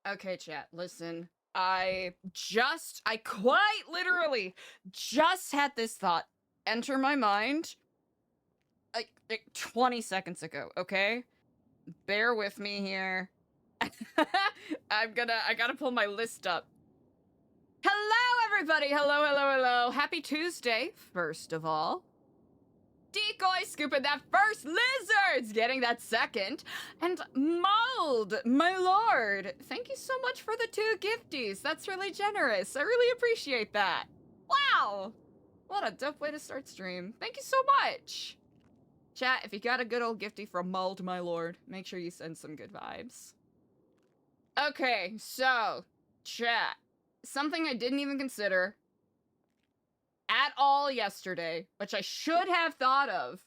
Okay, chat, listen. I quite literally just had this thought enter my mind like 20 seconds ago, okay? Bear with me here. I gotta pull my list up. Hello, everybody! Hello, hello, hello. Happy Tuesday, first of all. Decoy scooping that first lizards, getting that second, and Mold, my lord, thank you so much for the 2 gifties. That's really generous. I really appreciate that. Wow, what a dope way to start stream. Thank you so much. Chat, if you got a good old gifty from Mold, my lord, make sure you send some good vibes. Okay, so, chat, something I didn't even consider at all yesterday, which I should have thought of,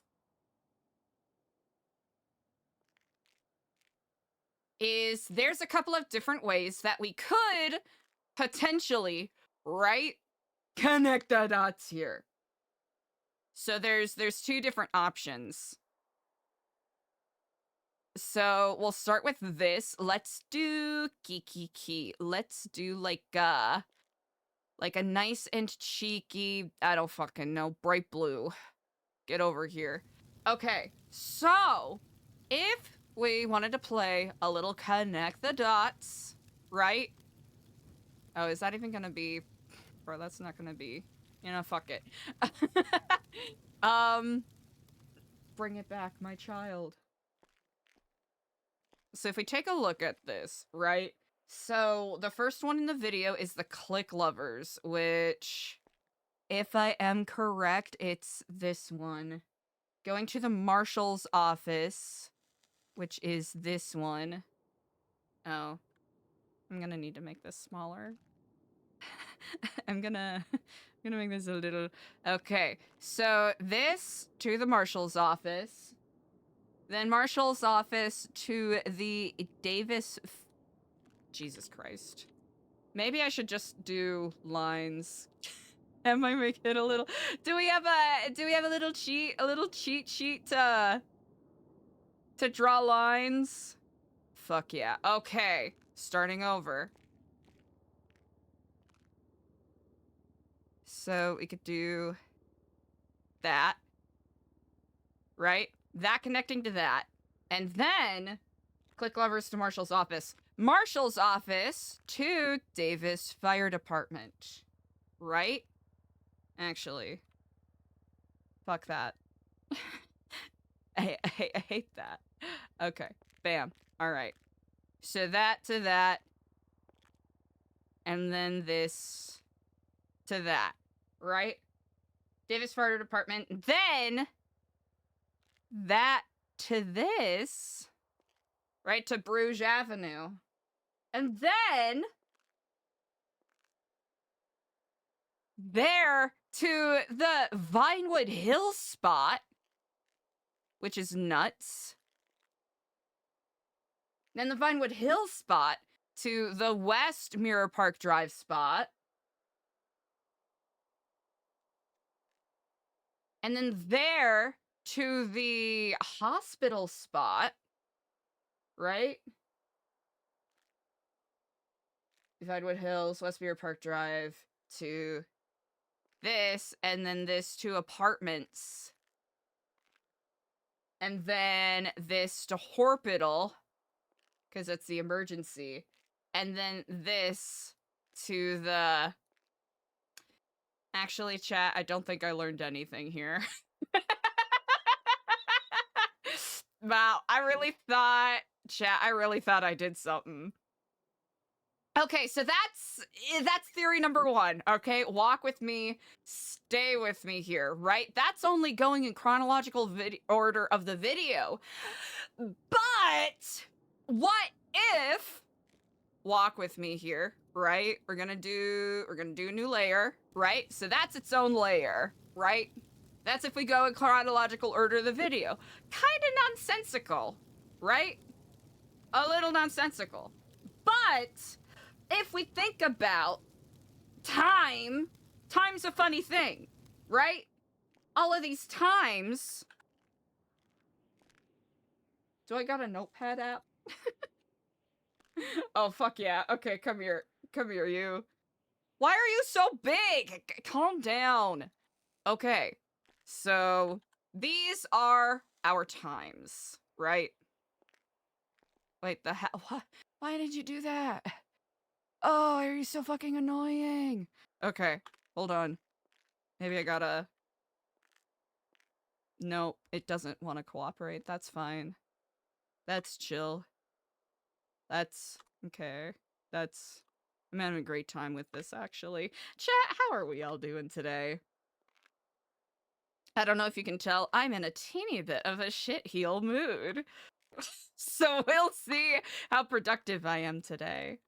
is there's a couple of different ways that we could potentially, right, connect the dots here. So there's 2 different options. So we'll start with this. Let's do key. Let's do like a nice and cheeky, I don't fucking know, bright blue. Get over here. Okay, so if we wanted to play a little connect the dots, right? Oh, is that even gonna be... Bro, that's not gonna be... You know, fuck it. Bring it back, my child. So if we take a look at this, right? So the first one in the video is the click lovers, which, if I am correct, it's this one. Going to the marshal's office, which is this one. Oh, I'm gonna need to make this smaller. I'm gonna make this a little... Okay, so this to the marshal's office. Then marshal's office to the Davis... Jesus Christ. Maybe I should just do lines. That might make it a little... Do we have a little cheat sheet to draw lines? Fuck yeah. Okay, starting over. So we could do that, right? That connecting to that. And then click lovers to Marshall's office. Marshall's office to Davis Fire Department, right? Actually, fuck that. I hate that. Okay, bam. All right. So that to that. And then this to that, right? Davis Fire Department. Then that to this, right? To Bruges Avenue. And then there to the Vinewood Hills spot, which is nuts. Then the Vinewood Hills spot to the West Mirror Park Drive spot. And then there to the hospital spot, right? Vinewood Hills, West Mirror Park Drive to this, and then this to apartments. And then this to Horpital, because it's the emergency. And then this to the... Actually, chat, I don't think I learned anything here. Wow, I really thought... Chat, I really thought I did something. Okay, so that's theory number 1, okay? Walk with me, stay with me here, right? That's only going in chronological order of the video. But what if... Walk with me here, right? We're gonna do a new layer, right? So that's its own layer, right? That's if we go in chronological order of the video. Kinda nonsensical, right? A little nonsensical. But if we think about time's a funny thing, right? All of these times... Do I got a notepad app? Oh, fuck yeah. Okay, come here. Come here, you. Why are you so big? Calm down. Okay, so these are our times, right? Wait, the hell? What? Why did you do that? Oh, are you so fucking annoying? Okay, hold on. Maybe I gotta... No, it doesn't want to cooperate. That's fine. That's chill. That's... Okay. That's... I'm having a great time with this, actually. Chat, how are we all doing today? I don't know if you can tell, I'm in a teeny bit of a shitheel mood. So we'll see how productive I am today.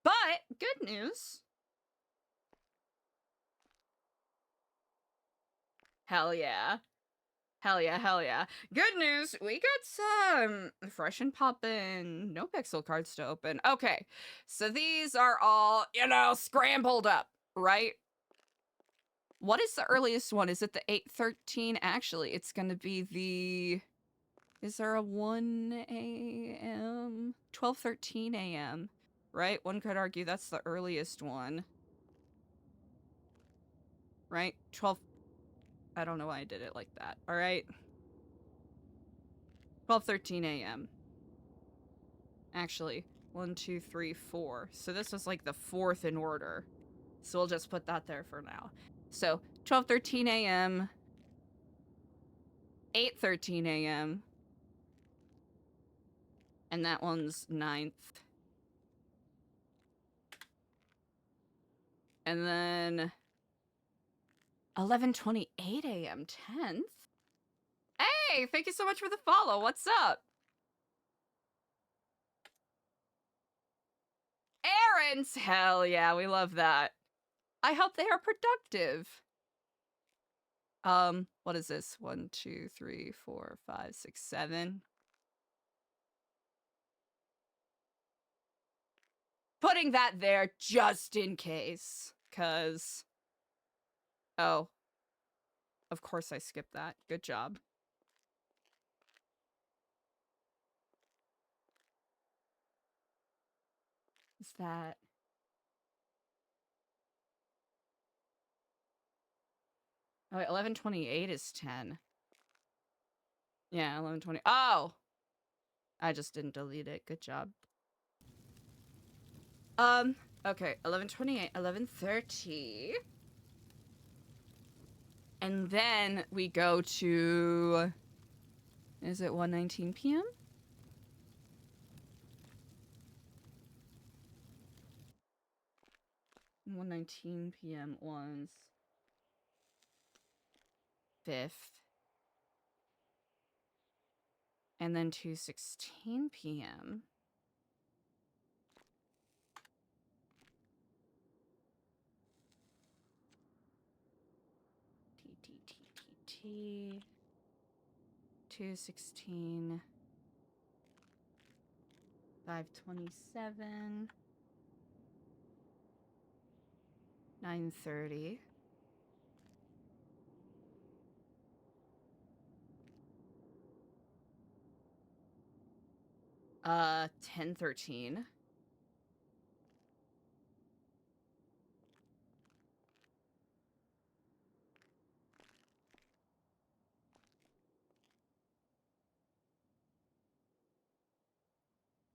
But, good news. Hell yeah. Hell yeah, hell yeah. Good news, we got some fresh and poppin' NoPixel cards to open. Okay, so these are all, you know, scrambled up, right? What is the earliest one? Is it the 8:13? Actually, it's gonna be the... Is there a 1 a.m.? 12:13 a.m., right? One could argue that's the earliest one. Right? 12... I don't know why I did it like that. All right. 12:13 a.m. Actually, 1, 2, 3, 4. So this was like the fourth in order. So we'll just put that there for now. So 12:13 a.m. 8:13 a.m. And that one's 9th. And then 11:28 a.m. 10th. Hey, thank you so much for the follow. What's up? Errands! Hell yeah, we love that. I hope they are productive. What is this? 1, 2, 3, 4, 5, 6, 7. Putting that there just in case, cause... Oh. Of course I skipped that. Good job. Is that... Oh, wait, 11:28 is 10. Yeah, 11:20. Oh! I just didn't delete it. Good job. Okay. 11:28, 11:30. And then we go to... Is it 1:19 p.m.? One 19 p.m. was 5th. And then 2:16 p.m. T 2:16 5:27 9:30 10:13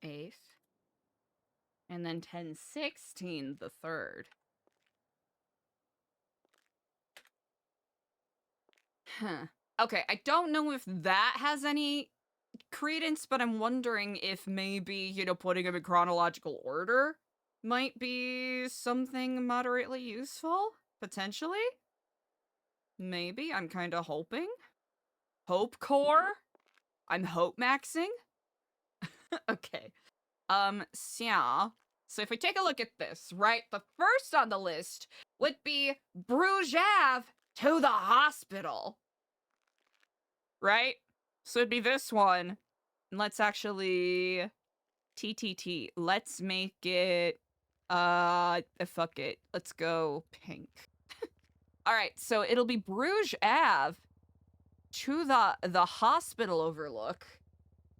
8th, and then 10:16 the 3rd. Huh. Okay, I don't know if that has any credence, but I'm wondering if maybe, you know, putting them in chronological order might be something moderately useful, potentially. Maybe, I'm kind of hoping. Hope core? I'm hope maxing? Okay. So if we take a look at this, right? The first on the list would be Bruges Ave to the hospital. Right? So it'd be this one. And let's actually... TTT. Let's make it... fuck it. Let's go pink. Alright, so it'll be Bruges Ave to the hospital overlook.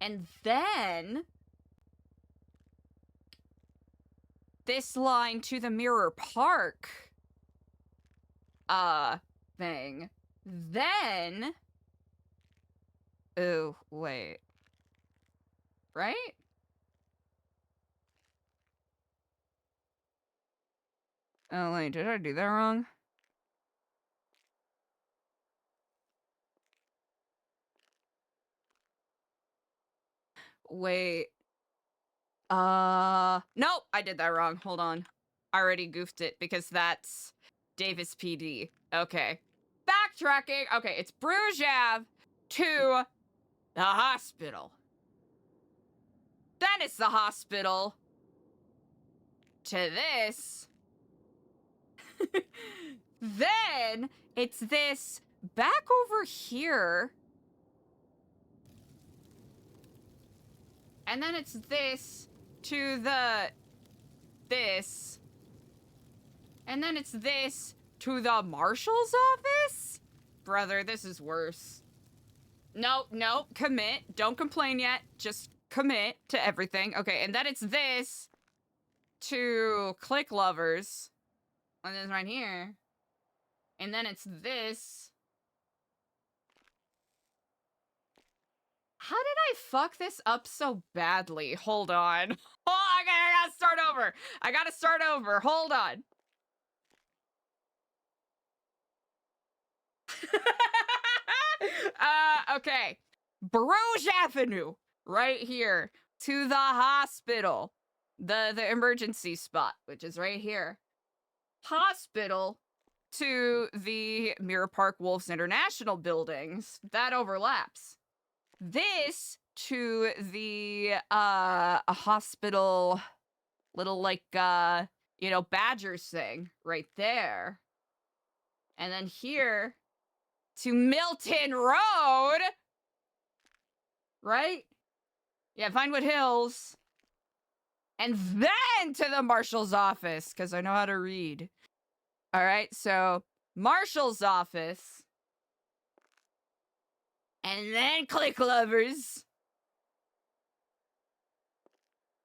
And then... this line to the Mirror Park thing. Then, oh, wait. Right? Oh, wait, did I do that wrong? Wait. Nope, I did that wrong. Hold on. I already goofed it because that's Davis PD. Okay. Backtracking. Okay, it's Bruges Ave to the hospital. Then it's the hospital to this. Then it's this back over here. And then it's this to the this. And then it's this to the marshal's office? Brother, this is worse. No, commit. Don't complain yet. Just commit to everything. Okay, and then it's this to Click Lovers. And then it's right here. And then it's this. How did I fuck this up so badly? Hold on. Oh, okay, I gotta start over. I gotta start over. Hold on. Okay. Bruges Avenue, right here, to the hospital. The emergency spot, which is right here. Hospital to the Mirror Park Wolves International buildings. That overlaps. This to the a hospital little like you know, Badgers thing right there. And then here to Milton Road. Right? Yeah, Vinewood Hills. And then to the marshal's office, because I know how to read. All right, so marshal's office. And then Click Lovers.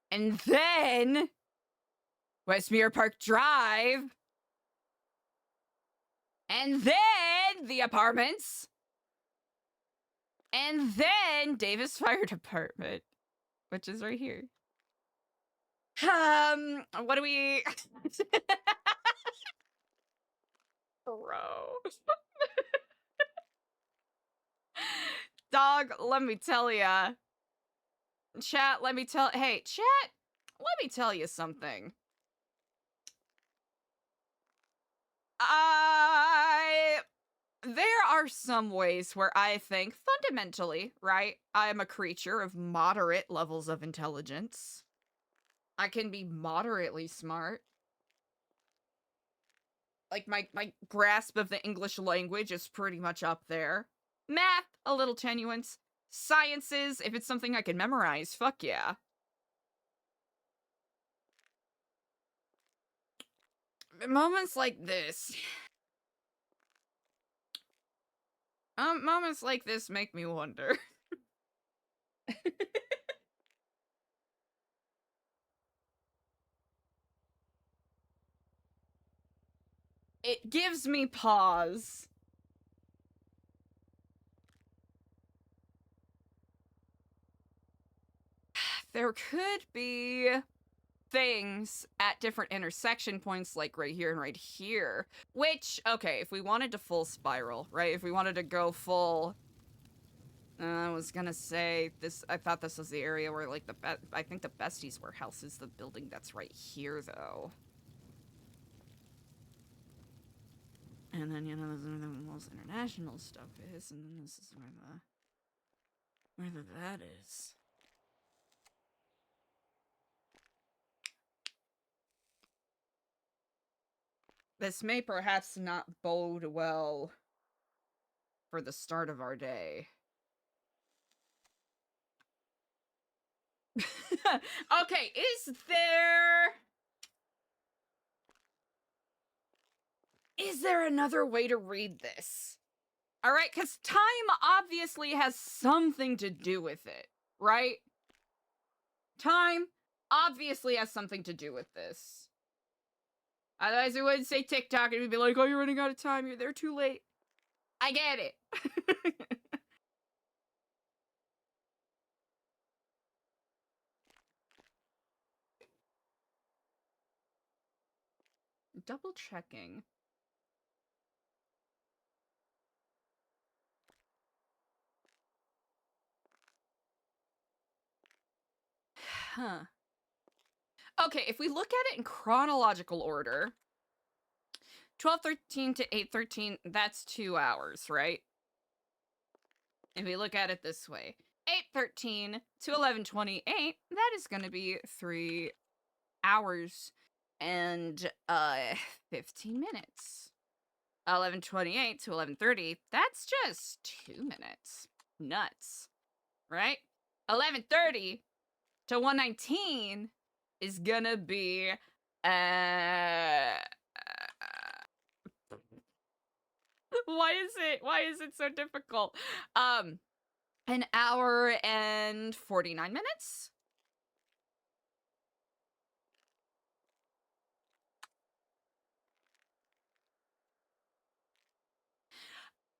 And then Westmere Park Drive. And then the apartments. And then Davis Fire Department, which is right here. What do we... Bro. Dog, let me tell ya. Chat, hey, chat, let me tell you something. There are some ways where I think fundamentally, right, I am a creature of moderate levels of intelligence. I can be moderately smart. Like, my grasp of the English language is pretty much up there. Math, a little tenuous. Sciences, if it's something I can memorize, fuck yeah. Moments like this. Moments like this make me wonder. It gives me pause. There could be things at different intersection points, like right here and right here. Which, okay, if we wanted to full spiral, right? If we wanted to go full... I was gonna say, this. I thought this was the area where, like, I think the Besties warehouse is the building that's right here, though. And then, you know, this is where the most international stuff is, and then this is where that is. This may perhaps not bode well for the start of our day. Okay, is there another way to read this? All right, because time obviously has something to do with it, right? Time obviously has something to do with this. Otherwise, it wouldn't say TikTok. It would be like, oh, you're running out of time. You're there too late. I get it. Double checking. Huh. Okay, if we look at it in chronological order, 12:13 to 8:13, that's 2 hours, right? If we look at it this way, 8:13 to 11:28, that is going to be 3 hours and 15 minutes. 11:28 to 11:30, that's just 2 minutes. Nuts, right? 11:30 to 1:19 is gonna be why is it so difficult? An hour and 49 minutes.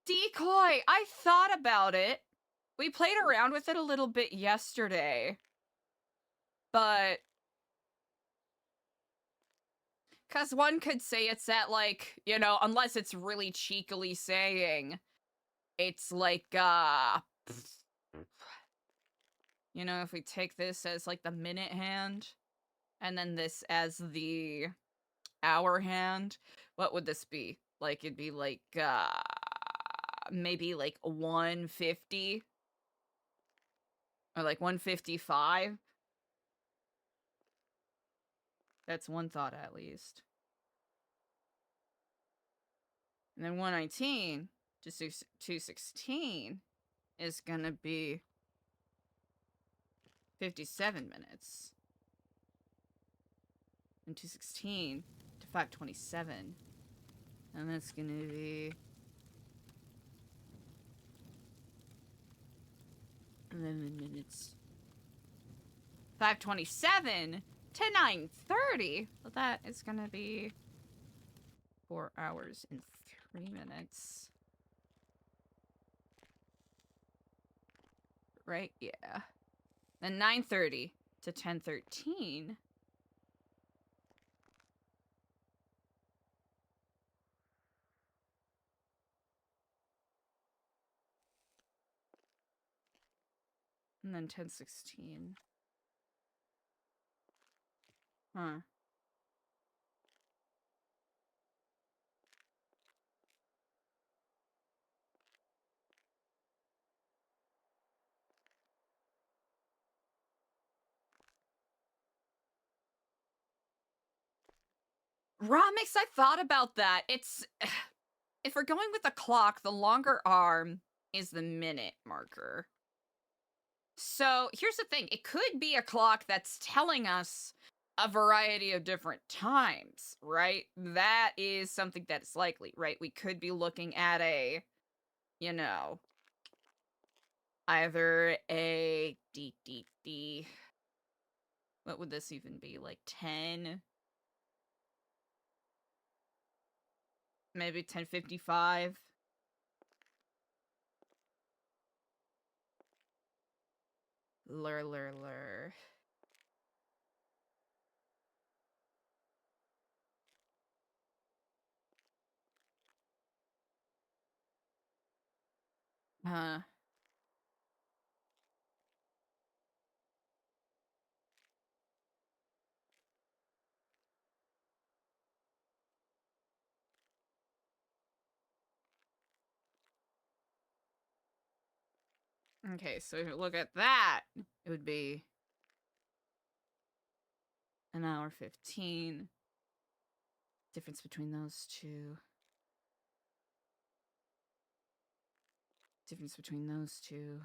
Decoy, I thought about it. We played around with it a little bit yesterday. But because one could say it's at, like, you know, unless it's really cheekily saying it's like, you know, if we take this as like the minute hand and then this as the hour hand, what would this be? Like, it'd be like, maybe like 150 or like 155. That's one thought at least. And then 119 to 216 is gonna be 57 minutes. And 216 to 527. And that's gonna be 11 minutes. 527 to 9:30. Well, that is gonna be 4 hours and 3 minutes. Right? Yeah. Then 9:30 to 10:13. And then 10:16. Huh. Ramix, I thought about that. It's if we're going with the clock, the longer arm is the minute marker. So here's the thing. It could be a clock that's telling us a variety of different times, right? That is something that's likely, right? We could be looking at a, you know, either a D. What would this even be? Like 10? Maybe 10:55? Lur. Huh. Okay, so if you look at that, it would be an hour 15. Difference between those two. Difference between those two.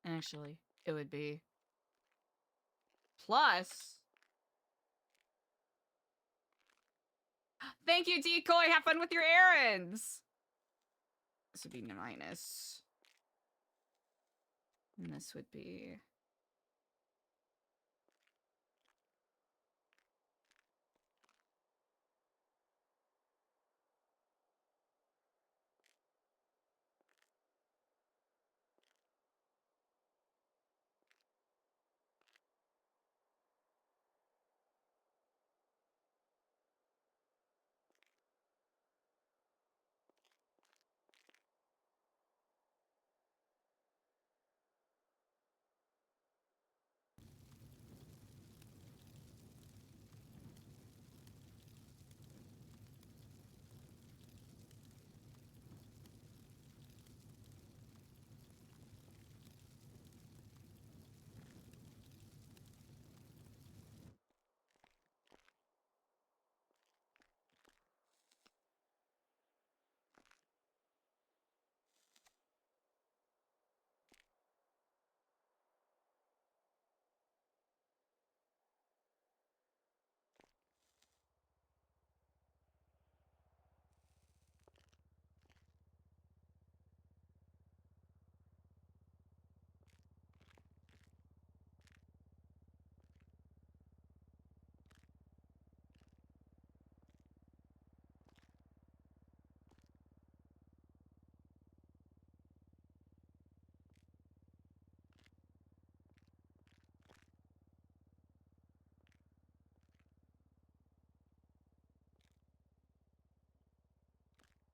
Actually, it would be plus. Thank you, Decoy. Have fun with your errands. This would be minus. And this would be.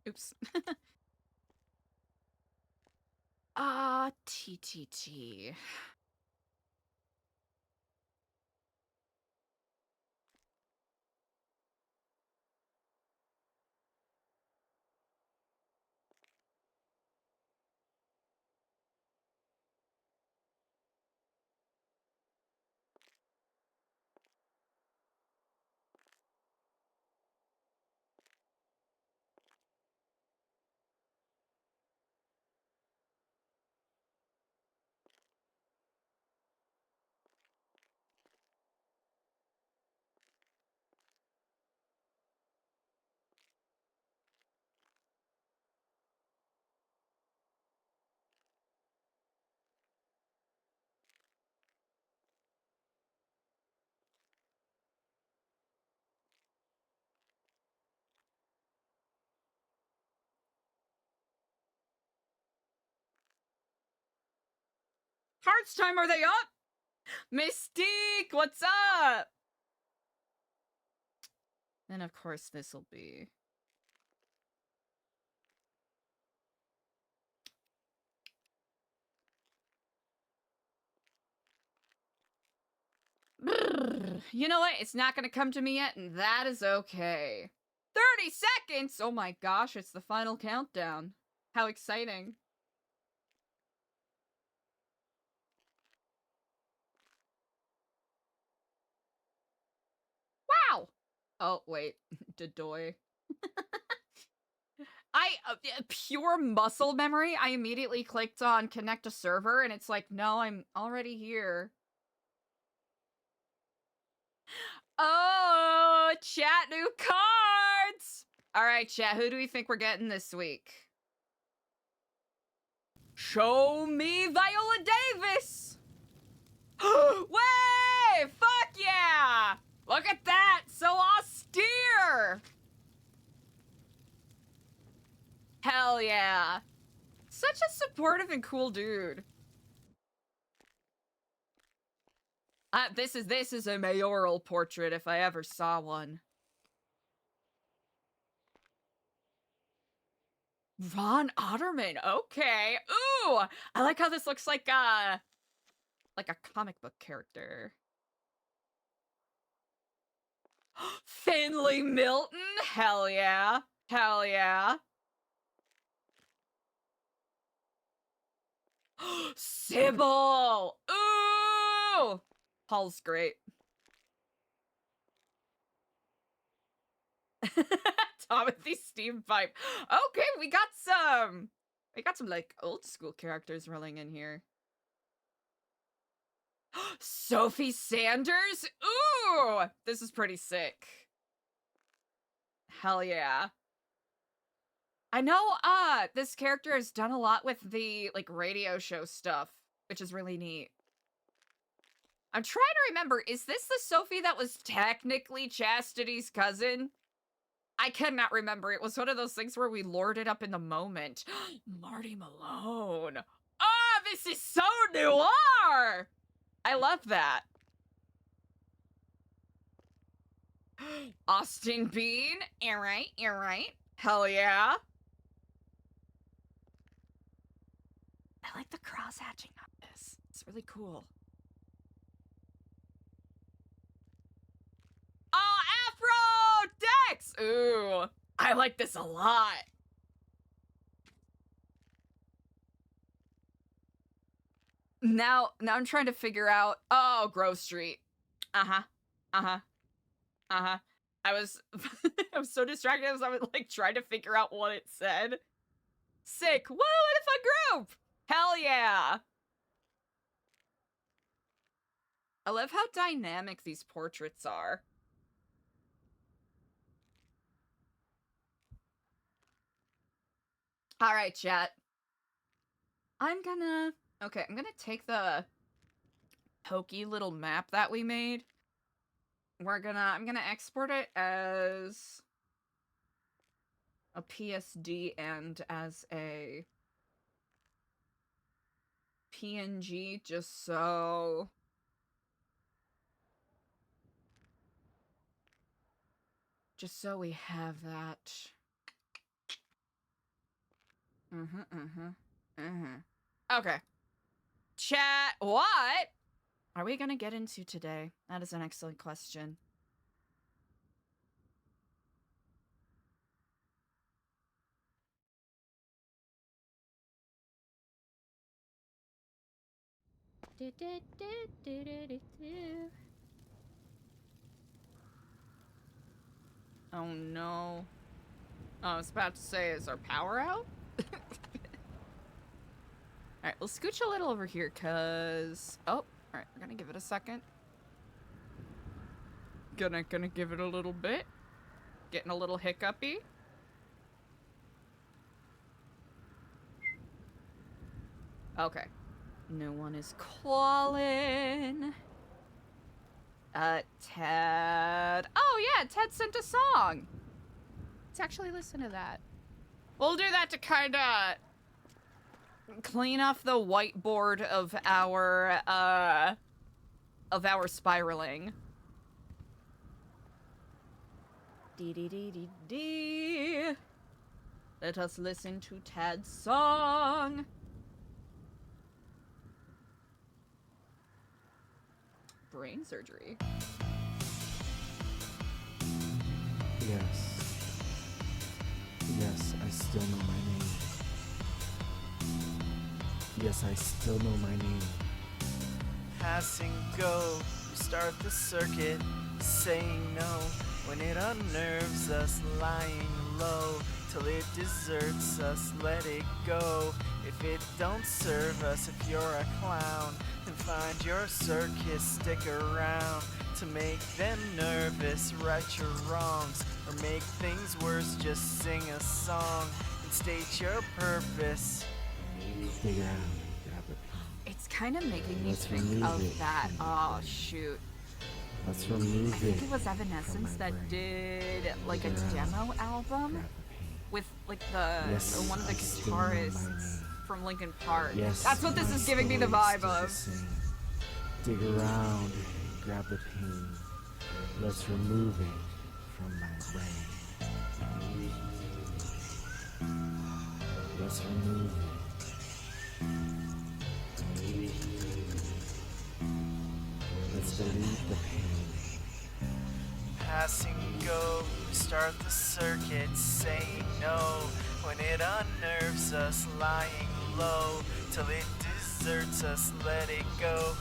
Oops. TTT. Hearts time, are they up? Mystique, what's up? And of course this will be... You know what? It's not gonna come to me yet, and that is okay. 30 seconds! Oh my gosh, it's the final countdown. How exciting. Wow! Oh, wait. Dedoy. Pure muscle memory, I immediately clicked on connect to server, and it's like, no, I'm already here. Oh, chat, new cards! Alright, chat, who do we think we're getting this week? Show me Viola Davis! Way! Fuck yeah! Look at that! So austere! Hell yeah. Such a supportive and cool dude. This is a mayoral portrait if I ever saw one. Ron Otterman, okay. Ooh! I like how this looks like a comic book character. Finley Milton? Hell yeah. Hell yeah. Sybil! Ooh! Paul's great. Timothy Steam Pipe. Okay, we got some like old school characters rolling in here. Sophie Sanders? Ooh! This is pretty sick. Hell yeah. I know this character has done a lot with the like radio show stuff, which is really neat. I'm trying to remember, is this the Sophie that was technically Chastity's cousin? I cannot remember. It was one of those things where we lured it up in the moment. Marty Malone. Oh, this is so noir! I love that. Austin Bean. You're right, you're right. Hell yeah. I like the cross hatching on this. It's really cool. Oh, Afro Dex! Ooh, I like this a lot. Now I'm trying to figure out. Oh, Grove Street. Uh-huh. Uh-huh. Uh-huh. I was I was so distracted as I was like trying to figure out what it said. Sick. Woo, what a fun group! Hell yeah. I love how dynamic these portraits are. All right, chat. I'm gonna take the pokey little map that we made. I'm gonna export it as a PSD and as a PNG just so we have that. Okay. Chat, what are we gonna get into today? That is an excellent question. Oh no. I was about to say, is our power out? Alright, let's scooch a little over here, cause... Oh, alright, we're gonna give it a second. Gonna give it a little bit. Getting a little hiccupy. Okay. No one is calling. Ted. Oh yeah, Ted sent a song. Let's actually listen to that. We'll do that to kinda clean off the whiteboard of our spiraling. Dee dee dee dee dee. Let us listen to Ted's song. Brain surgery. Yes. Yes, I still know my name. Yes, I still know my name. Pass and go, we start the circuit, saying no when it unnerves us, lying low till it deserts us, let it go. If it don't serve us, if you're a clown, then find your circus, stick around to make them nervous, right your wrongs, or make things worse, just sing a song and state your purpose. Figure out, grab it. It's kind of making me Let's think remove of it that. from my Oh, brain. shoot. Let's remove I think it it was from Evanescence my that brain. did like a Figure out, demo album grab the pain. with like the Yes, one of the I still know my guitarists name. from Linkin Park. Yes, That's what this my is giving me the story vibe still the of. same. Dig around, grab the pain. Let's remove it from my brain. Let's remove it. Let's delete the pain. Pass and go, we start the circuit, saying no when it unnerves us, lying low till it deserts us, let it go.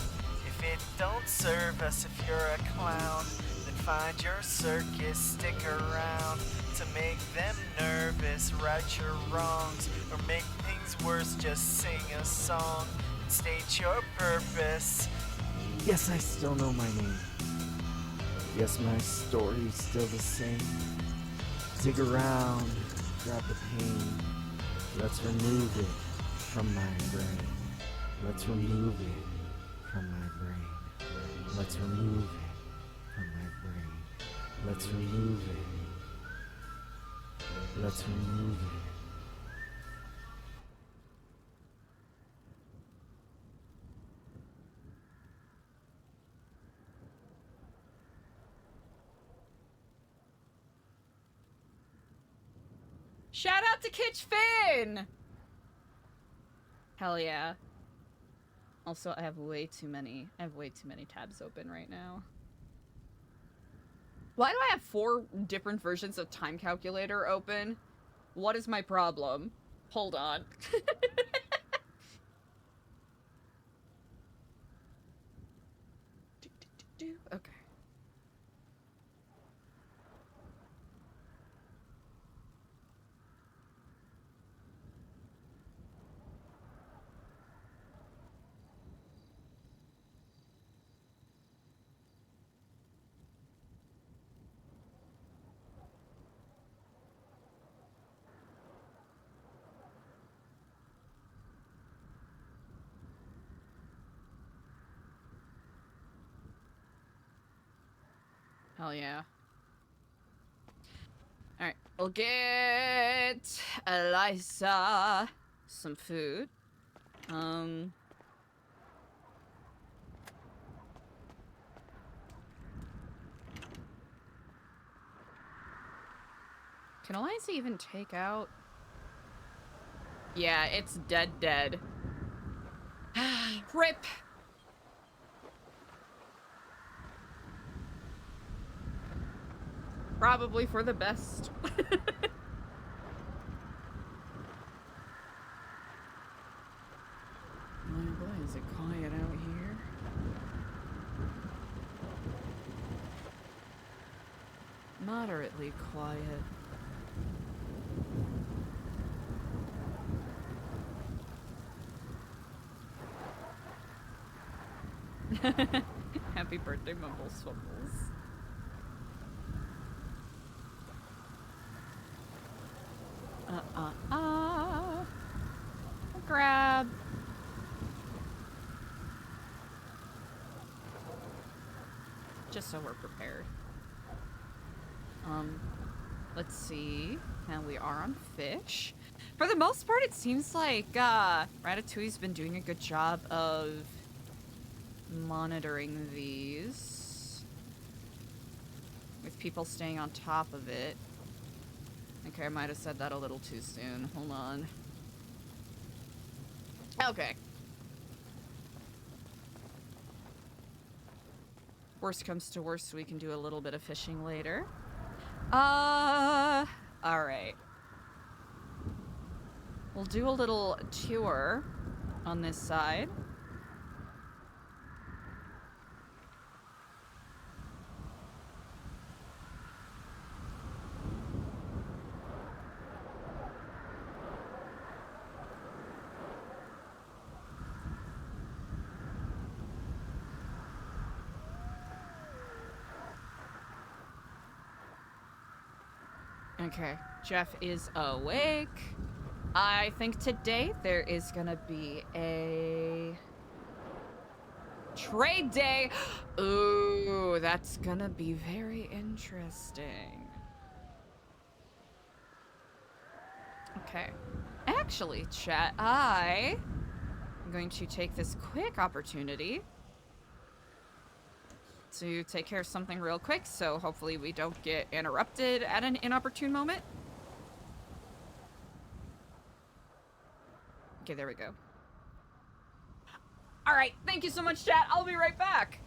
If it don't serve us, if you're a clown, then find your circus, stick around to make them nervous, right your wrongs, or make things worse, just sing a song and state your purpose. Yes, I still know my name. Yes, my story's still the same. Dig around, grab the pain. Let's remove it from my brain. Let's remove it from my brain. Let's remove it from my brain. Let's remove it. Let's remove it. Shout out to Kitch Finn! Hell yeah. Also, I have way too many tabs open right now. Why do I have 4 different versions of Time Calculator open? What is my problem? Hold on. Okay. Hell yeah. Alright, we'll get Eliza some food. Can Eliza even take out? Yeah, it's dead. Rip. Probably for the best. Oh boy, is it quiet out here? Moderately quiet. Happy birthday, Mumble Swumbles. Grab. Just so we're prepared. Let's see. And we are on fish. For the most part, it seems like Ratatouille's been doing a good job of monitoring these. With people staying on top of it. Okay, I might have said that a little too soon. Hold on. Okay. Worst comes to worst, we can do a little bit of fishing later. Alright. We'll do a little tour on this side. Okay, Jeff is awake. I think today there is gonna be a trade day. Ooh, that's gonna be very interesting. Okay. Actually, chat, I'm going to take this quick opportunity to take care of something real quick, so hopefully we don't get interrupted at an inopportune moment. Okay, there we go. All right, thank you so much, chat. I'll be right back.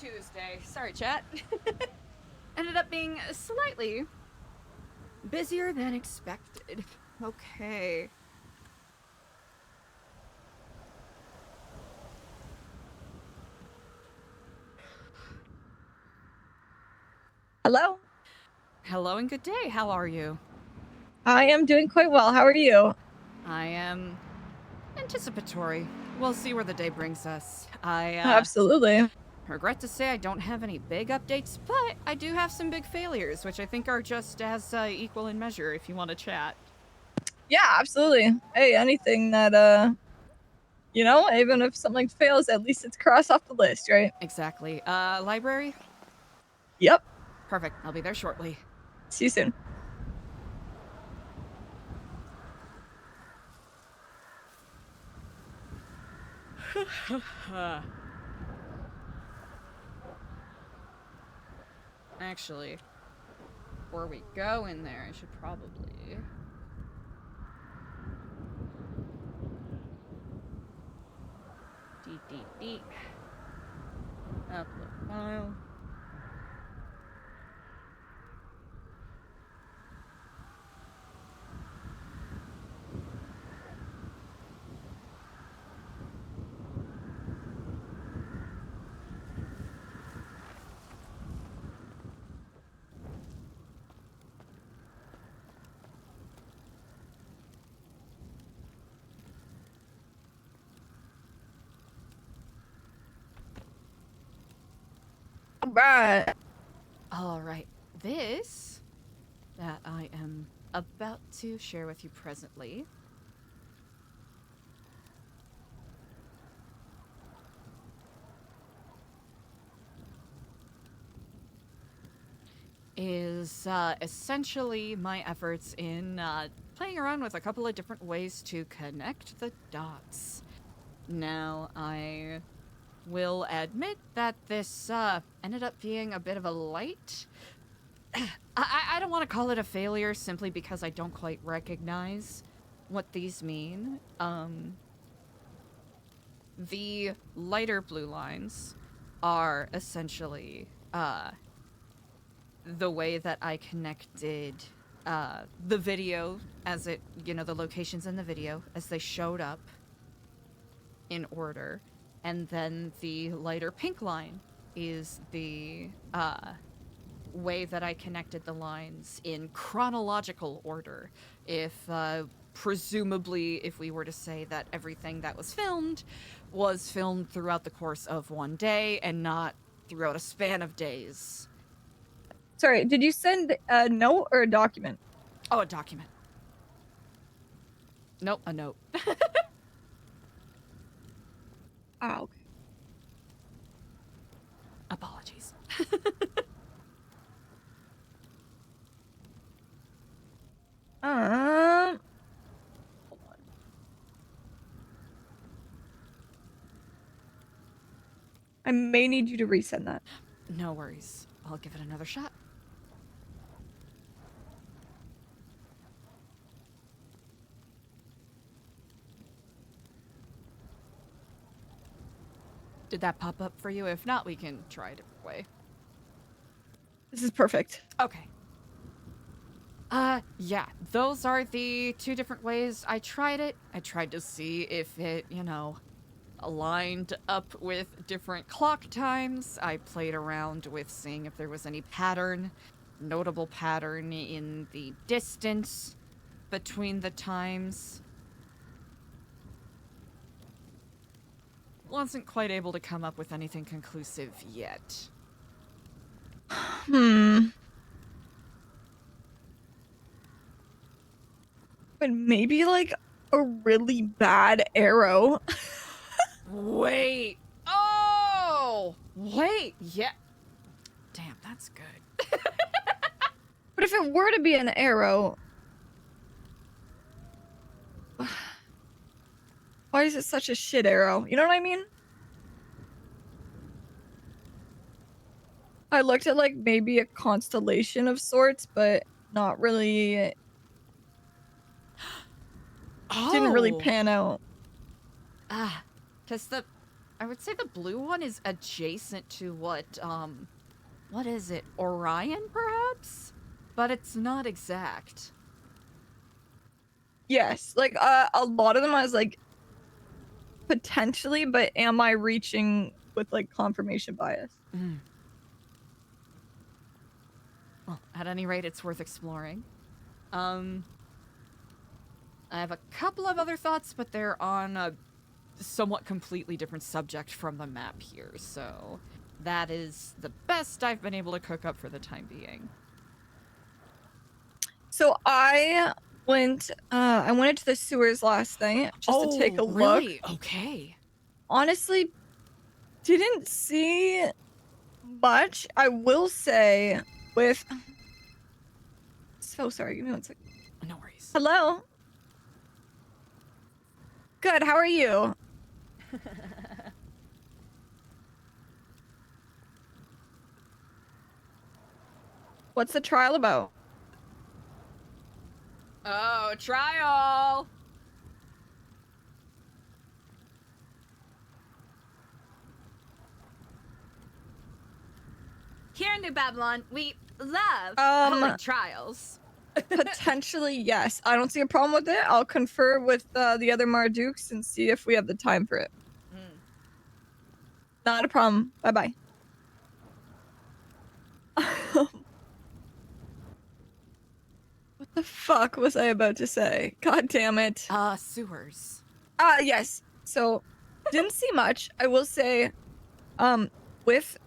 Tuesday. Sorry, chat. Ended up being slightly busier than expected. Okay. Hello. Hello and good day. How are you? I am doing quite well. How are you? I am anticipatory. We'll see where the day brings us. I Absolutely. regret to say I don't have any big updates, but I do have some big failures, which I think are just as equal in measure if you want to chat. Yeah, absolutely. Hey, anything that even if something fails, at least it's crossed off the list, right? Exactly. Library? Yep. Perfect. I'll be there shortly. See you soon. Actually, before we go in there, I should probably... Upload file. All right. Alright, this that I am about to share with you presently is essentially my efforts in playing around with a couple of different ways to connect the dots. Now, I will admit that this ended up being a bit of a light. I don't want to call it a failure simply because I don't quite recognize what these mean. The lighter blue lines are essentially the way that I connected the video as it, the locations in the video as they showed up in order. And then the lighter pink line is the way that I connected the lines in chronological order. If, presumably, if we were to say that everything that was filmed throughout the course of one day and not throughout a span of days. Sorry, did you send a note or a document? Oh, a document. Nope, a note. Oh, okay. Apologies. Hold on. I may need you to resend that. No worries. I'll give it another shot. Did that pop up for you? If not, we can try a different way. This is perfect. Okay. Yeah, those are the two different ways I tried it. I tried to see if it, aligned up with different clock times. I played around with seeing if there was any notable pattern in the distance between the times. Wasn't quite able to come up with anything conclusive yet. But maybe like a really bad arrow. Wait. Oh! Wait. Yeah. Damn, that's good. But if it were to be an arrow, why is it such a shit arrow? You know what I mean? I looked at like maybe a constellation of sorts, but not really. Didn't really pan out. Because I would say the blue one is adjacent to what is it? Orion, perhaps? But it's not exact. Yes, like a lot of them I was like potentially, but am I reaching with like confirmation bias? Well, at any rate, it's worth exploring. I have a couple of other thoughts, but they're on a somewhat completely different subject from the map here, so that is the best I've been able to cook up for the time being. So I went into the sewers last night just to take a look. Really? Okay. Honestly, didn't see much. I will say with so sorry, give me one second. No worries. Hello. Good, how are you? What's the trial about? Oh, trial! Here in New Babylon, we love holding trials. Potentially, yes. I don't see a problem with it. I'll confer with the other Mardukes and see if we have the time for it. Not a problem. Bye-bye. What the fuck was I about to say? God damn it. Sewers. Yes. So, didn't see much. I will say, with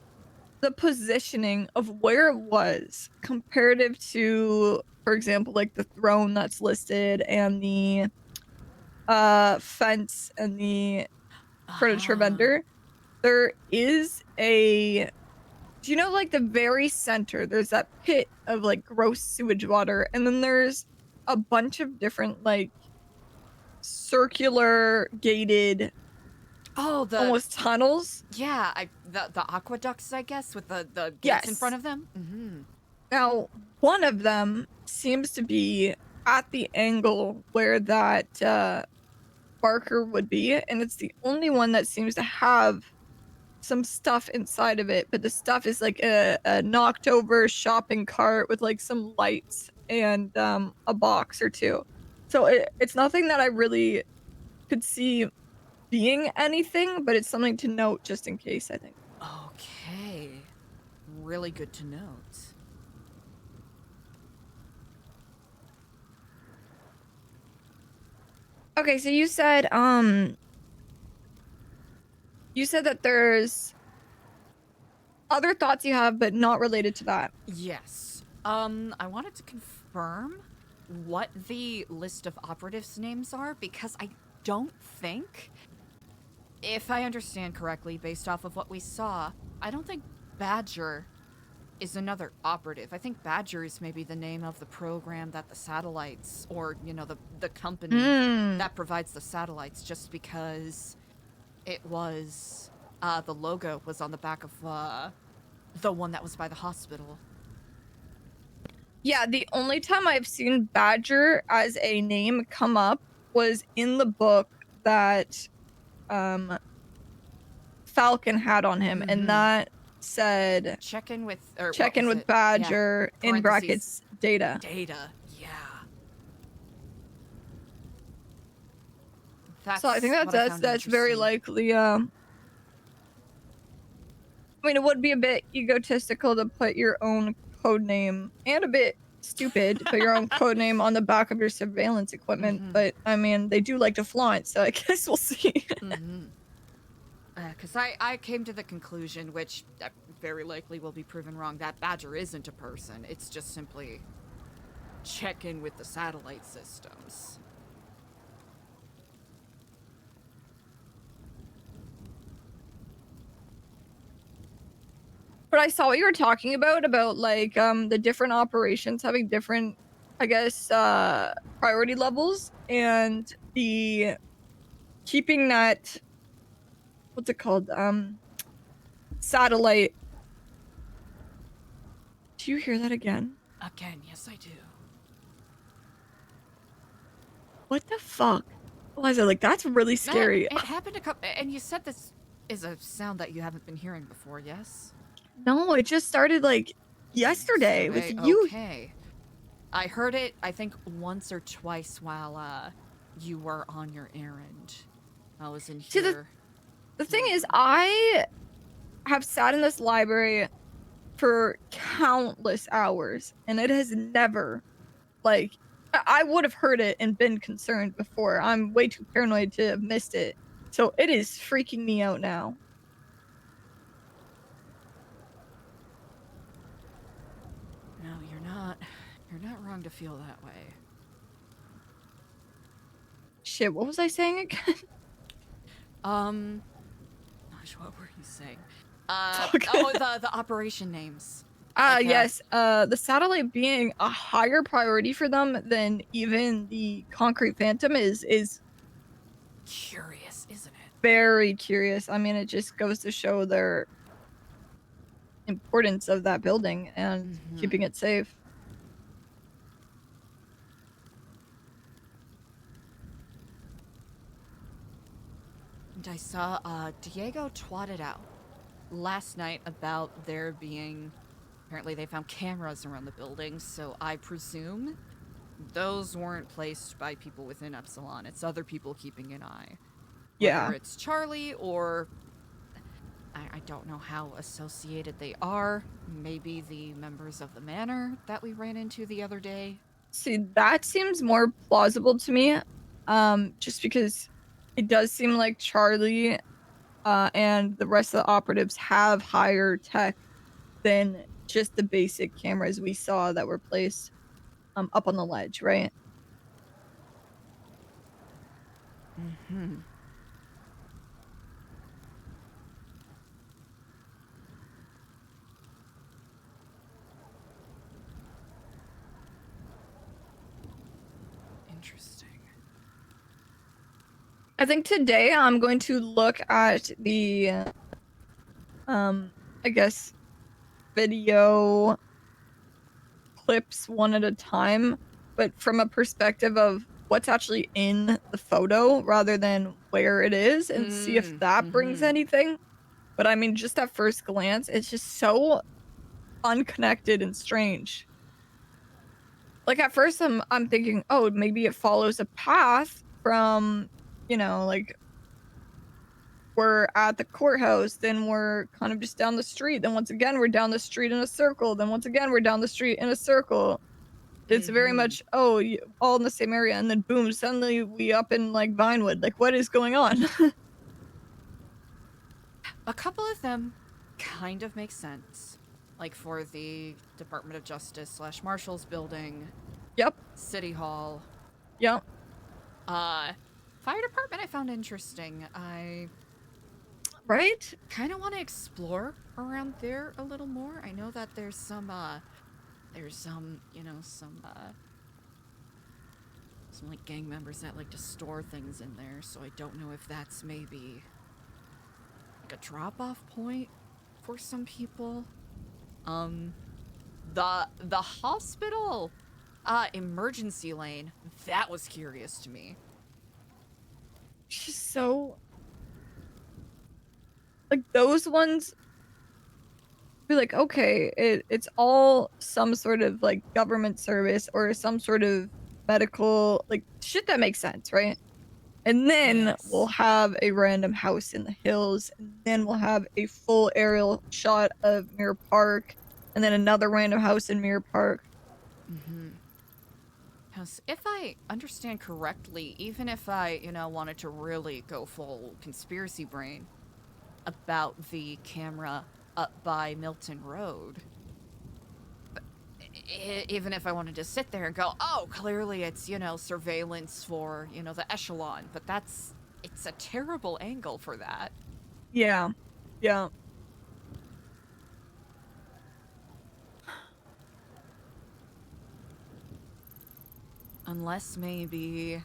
the positioning of where it was comparative to, for example, like the throne that's listed and the fence and the furniture vendor, there is a, do you know, like the very center, there's that pit of like gross sewage water, and then there's a bunch of different like circular gated almost tunnels. Yeah, the aqueducts, I guess, with the gates in Yes. front of them. Now, one of them seems to be at the angle where that marker would be, and it's the only one that seems to have some stuff inside of it, but the stuff is like a knocked over shopping cart with like some lights and a box or two. So it's nothing that I really could see being anything, but it's something to note just in case, I think. Okay. Really good to note. Okay, so you said that there's other thoughts you have, but not related to that. Yes. I wanted to confirm what the list of operatives' names are, because I don't think, if I understand correctly, based off of what we saw, I don't think Badger is another operative. I think Badger is maybe the name of the program that the satellites, or, you know, the company that provides the satellites, just because it was, the logo was on the back of, the one that was by the hospital. Yeah, the only time I've seen Badger as a name come up was in the book that Falcon had on him, and that said check in with Badger, yeah, in brackets data. Yeah. So I think that's very likely. I mean, it would be a bit egotistical to put your own code name, and a bit stupid to put your own code name on the back of your surveillance equipment. But I mean, they do like to flaunt, so I guess we'll see. Because I came to the conclusion, which very likely will be proven wrong, that Badger isn't a person. It's just simply check in with the satellite systems. But I saw what you were talking about like the different operations having different, I guess, priority levels, and the keeping that, what's it called, satellite. Do you hear that again? Again, yes I do. What the fuck? Eliza, like, that's really scary. It happened a couple, and you said this is a sound that you haven't been hearing before, yes? No, it just started like yesterday with you. Okay. I heard it, I think, once or twice while you were on your errand. I was in See, here. the thing is, I have sat in this library for countless hours, and it has never, like, I would have heard it and been concerned before. I'm way too paranoid to have missed it. So it is freaking me out now. No, you're not. You're not wrong to feel that way. Shit, what was I saying again? Gosh, what were you saying? Fuck. The operation names. Yes, the satellite being a higher priority for them than even the concrete phantom is Curious, isn't it? very curious. I mean, it just goes to show their importance of that building and keeping it safe. And I saw Diego twatted out last night about there being, apparently they found cameras around the building, so I presume those weren't placed by people within Epsilon. It's other people keeping an eye. Yeah. Whether it's Charlie or I don't know how associated they are. Maybe the members of the manor that we ran into the other day. See, that seems more plausible to me. Just because it does seem like Charlie and the rest of the operatives have higher tech than just the basic cameras we saw that were placed up on the ledge, right? Interesting. I think today I'm going to look at the I guess video clips one at a time, but from a perspective of what's actually in the photo rather than where it is, and see if that brings anything. But I mean, just at first glance, it's just so unconnected and strange. Like at first I'm thinking, oh, maybe it follows a path from, you know, like we're at the courthouse, then we're kind of just down the street, then once again we're down the street in a circle, then once again we're down the street in a circle. It's very much, oh, all in the same area, and then boom, suddenly we up in like Vinewood. Like, what is going on? A couple of them kind of make sense. Like for the Department of Justice / Marshal's building. Yep. City Hall. Yep. Fire department I found interesting. I Right? kind of want to explore around there a little more. I know that there's some, you know, some like gang members that like to store things in there, so I don't know if that's maybe like a drop-off point for some people. The hospital emergency lane, that was curious to me. Just so like those ones be like, okay, it's all some sort of like government service or some sort of medical like shit that makes sense, right? And then we'll have a random house in the hills, and then we'll have a full aerial shot of Mirror Park, and then another random house in Mirror Park. Because if I understand correctly, even if I, you know, wanted to really go full conspiracy brain about the camera up by Milton Road, even if I wanted to sit there and go, oh, clearly it's, you know, surveillance for, you know, the echelon, but it's a terrible angle for that. Yeah. Yeah. Unless maybe...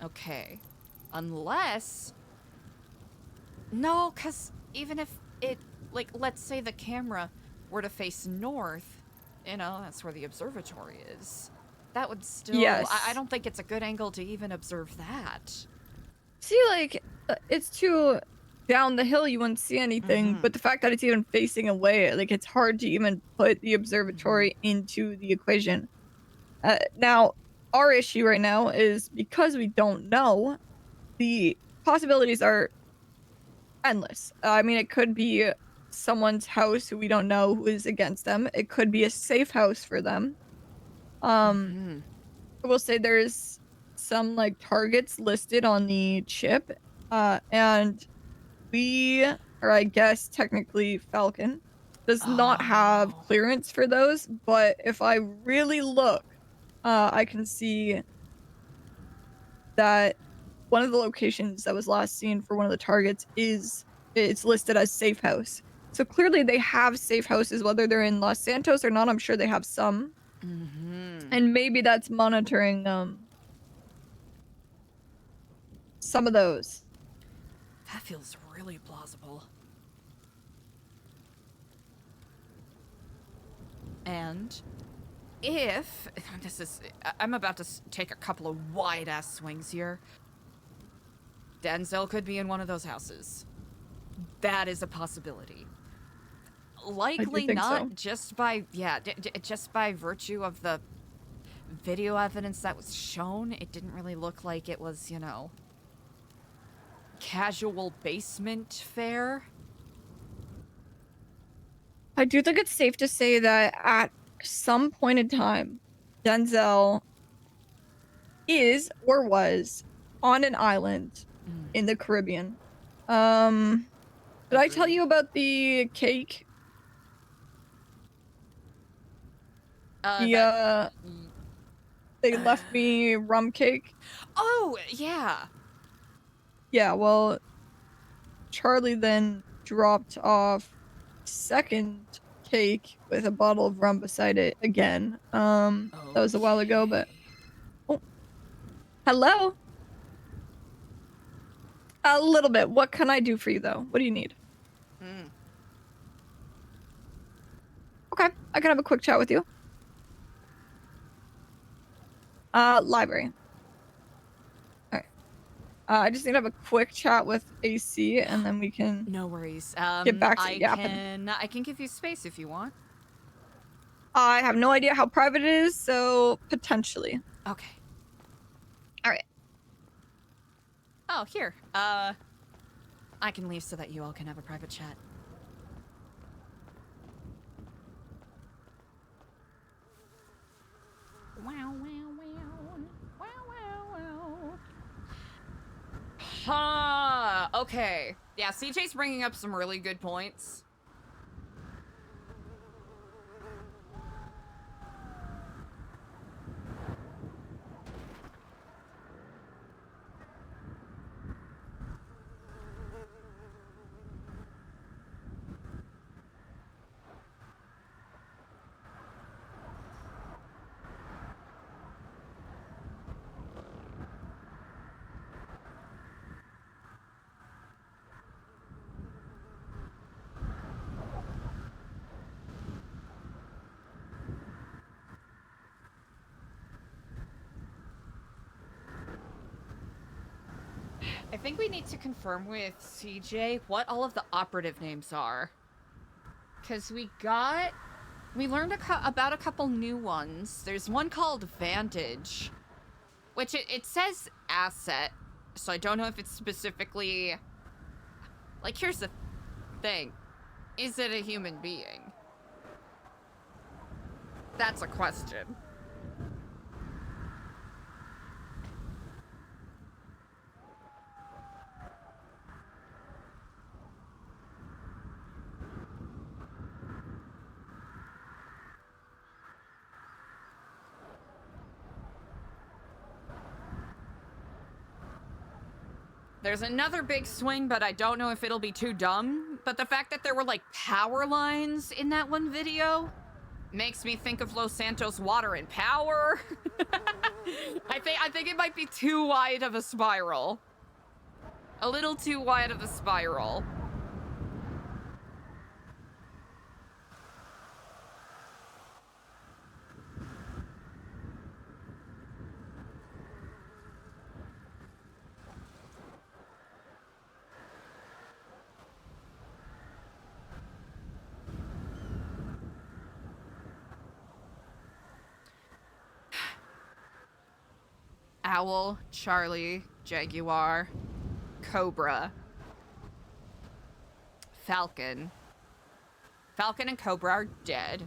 Okay. Unless... No, because even if it... Like, let's say the camera were to face north, you know, that's where the observatory is. That would still... Yes. I don't think it's a good angle to even observe that. See, like, It's too down the hill, you wouldn't see anything, Mhm. but the fact that it's even facing away, like, it's hard to even put the Mhm. observatory into the equation. Now, our issue right now is because we don't know, the possibilities are endless. I mean, it could be someone's house who we don't know who is against them. It could be a safe house for them. Um, Mhm. I will say there's some like targets listed on the chip, and we, or I guess technically Falcon, does not have Oh. clearance for those. But if I really look, I can see that one of the locations that was last seen for one of the targets is it's listed as safe house. So clearly they have safe houses, whether they're in Los Santos or not. I'm sure they have some, Mhm. and maybe that's monitoring some of those. That feels really plausible. And if this is, I'm about to take a couple of wide ass swings here. Denzel could be in one of those houses. That is a possibility. I do Likely think not so. just by, yeah, just by virtue of the video evidence that was shown. It didn't really look like it was, casual basement fare. I do think it's safe to say that at some point in time, Denzel is or was on an island Mm, in the Caribbean. Um, did I tell agreed. you about the cake? The That. they Uh, left me rum cake. oh, yeah. Yeah, well, Charlie then dropped off second cake with a bottle of rum beside it again. That was a while ago, but Okay. oh, hello. A little bit. What can I do for you though? What do you need? Mm. Okay, I can have a quick chat with you. Library. All right. I just need to have a quick chat with AC, and then we can No worries. get back to I yapping. can give you space if you want. I have no idea how private it is, so potentially. Okay. All right. Oh, here. I can leave so that you all can have a private chat. Wow, wow, wow. Wow, wow, wow. Ha! Okay. Yeah, CJ's bringing up some really good points. I think we need to confirm with CJ what all of the operative names are. Because we learned about a couple new ones. There's one called Vantage, which it says asset, so I don't know if it's specifically... Like, here's the thing. Is it a human being? That's a question. There's another big swing, but I don't know if it'll be too dumb. But the fact that there were, like, power lines in that one video makes me think of Los Santos Water and Power. I think it might be too wide of a spiral. A little too wide of a spiral. Owl, Charlie, Jaguar, Cobra, Falcon. Falcon and Cobra are dead.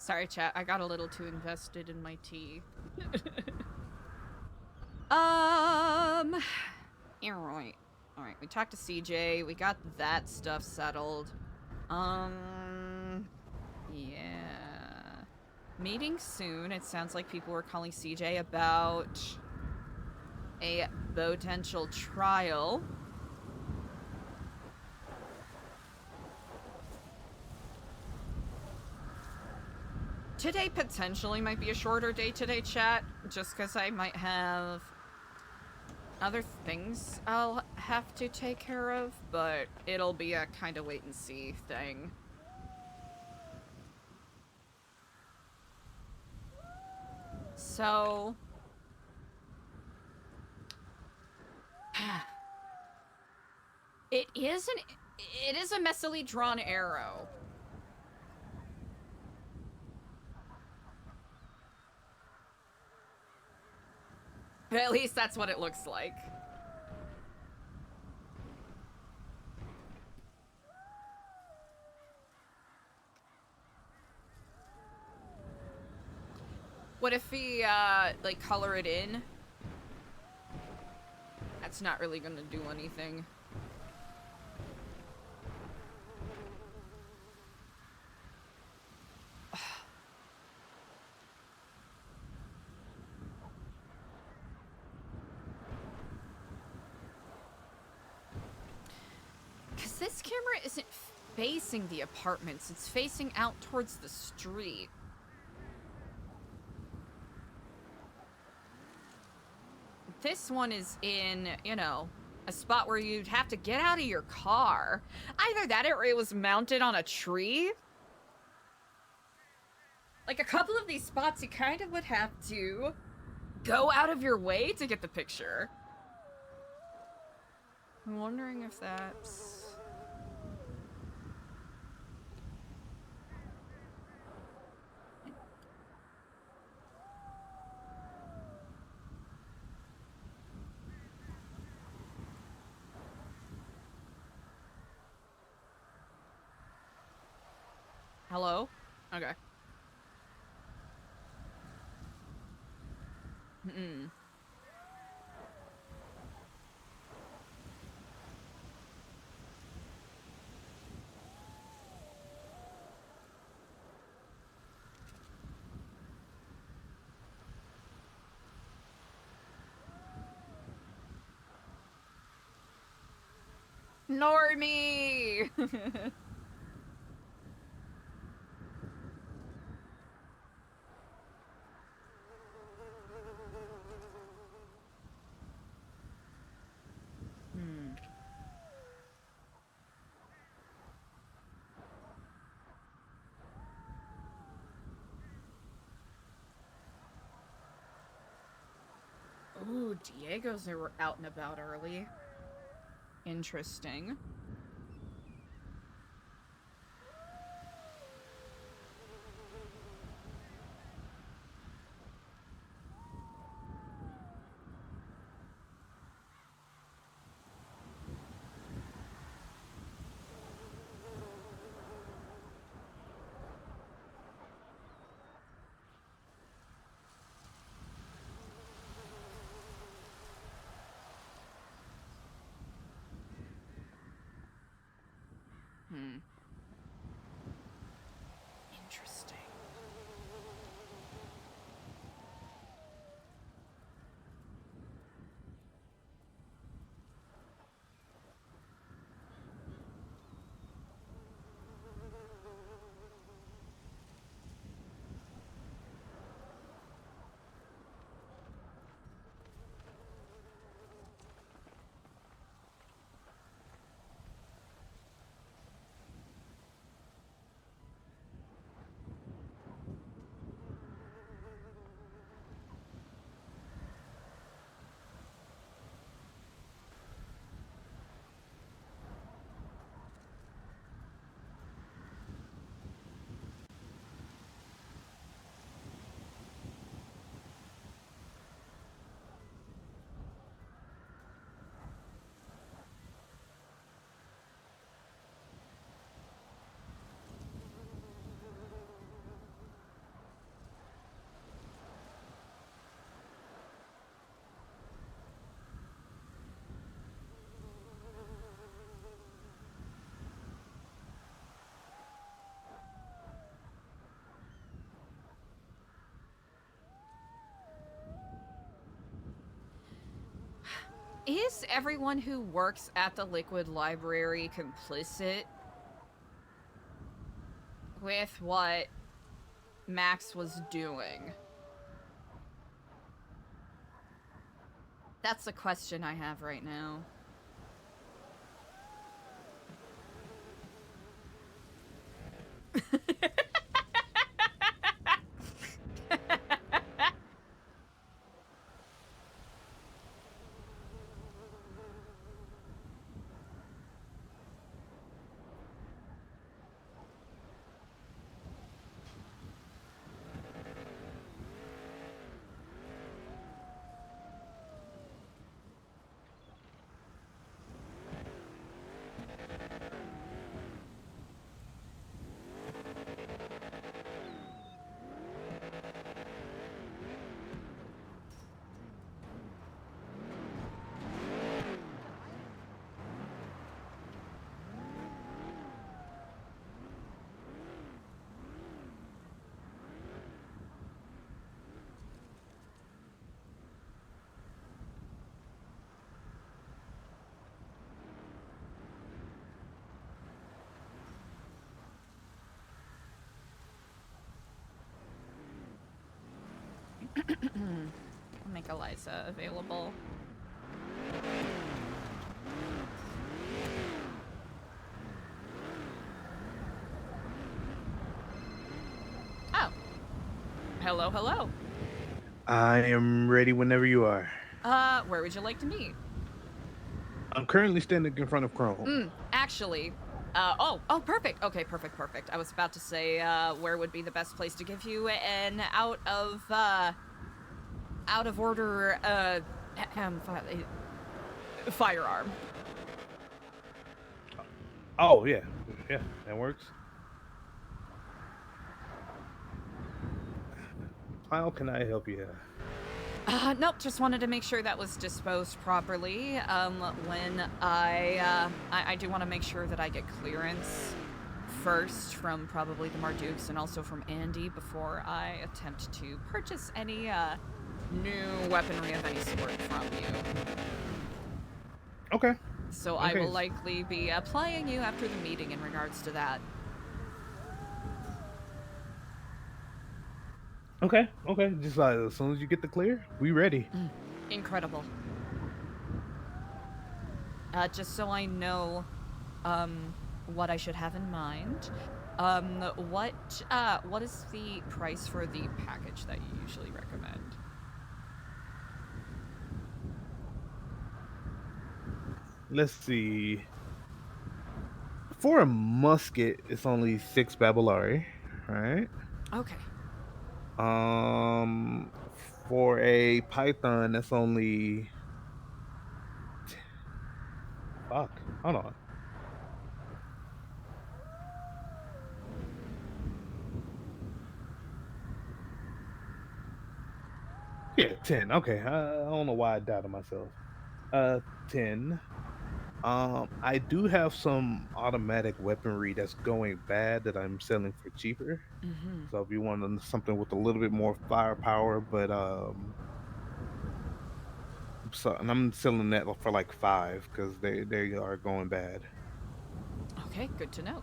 Sorry, chat. I got a little too invested in my tea. Alright. Alright, we talked to CJ. We got that stuff settled. Yeah. Meeting soon. It sounds like people were calling CJ about a potential trial. Today potentially might be a shorter day today, chat, just because I might have other things I'll have to take care of, but it'll be a kind of wait and see thing. So... it is a messily drawn arrow. But at least that's what it looks like. What if we, like, color it in? That's not really gonna do anything. Because this camera isn't facing the apartments, it's facing out towards the street. This one is in, you know, a spot where you'd have to get out of your car. Either that or it was mounted on a tree. Like, a couple of these spots, you kind of would have to go out of your way to get the picture. I'm wondering if that's... Hello? Okay. Mm-mm. Normie! Hmm. Ooh, Diego's out and about early. Interesting. Hmm. Interesting. Is everyone who works at the Liquid Library complicit with what Max was doing? That's the question I have right now. I'll make Eliza available. Oh. Hello, hello. I am ready whenever you are. Where would you like to meet? I'm currently standing in front of Chrome. Actually, perfect. Okay, perfect. I was about to say, where would be the best place to give you an out of order, firearm. Oh, yeah. Yeah, that works. How can I help you here? Nope, just wanted to make sure that was disposed properly. When I do want to make sure that I get clearance first from probably the Mardukes and also from Andy before I attempt to purchase any, new weaponry of any sort from you. Okay. So I Okay. will likely be applying you after the meeting in regards to that. Okay. Okay. Just as soon as you get the clear, we ready. Incredible. Just so I know, what I should have in mind. What is the price for the package that you usually recommend? Let's see. For a musket, it's only 6 babillari, right? Okay. Um, for a python, that's only fuck. Hold on. Yeah, 10. Okay, I don't know why I doubted myself. 10. I do have some automatic weaponry that's going bad that I'm selling for cheaper. Mm-hmm. So if you want something with a little bit more firepower, but so and I'm selling that for like 5 because they are going bad. Okay, good to know.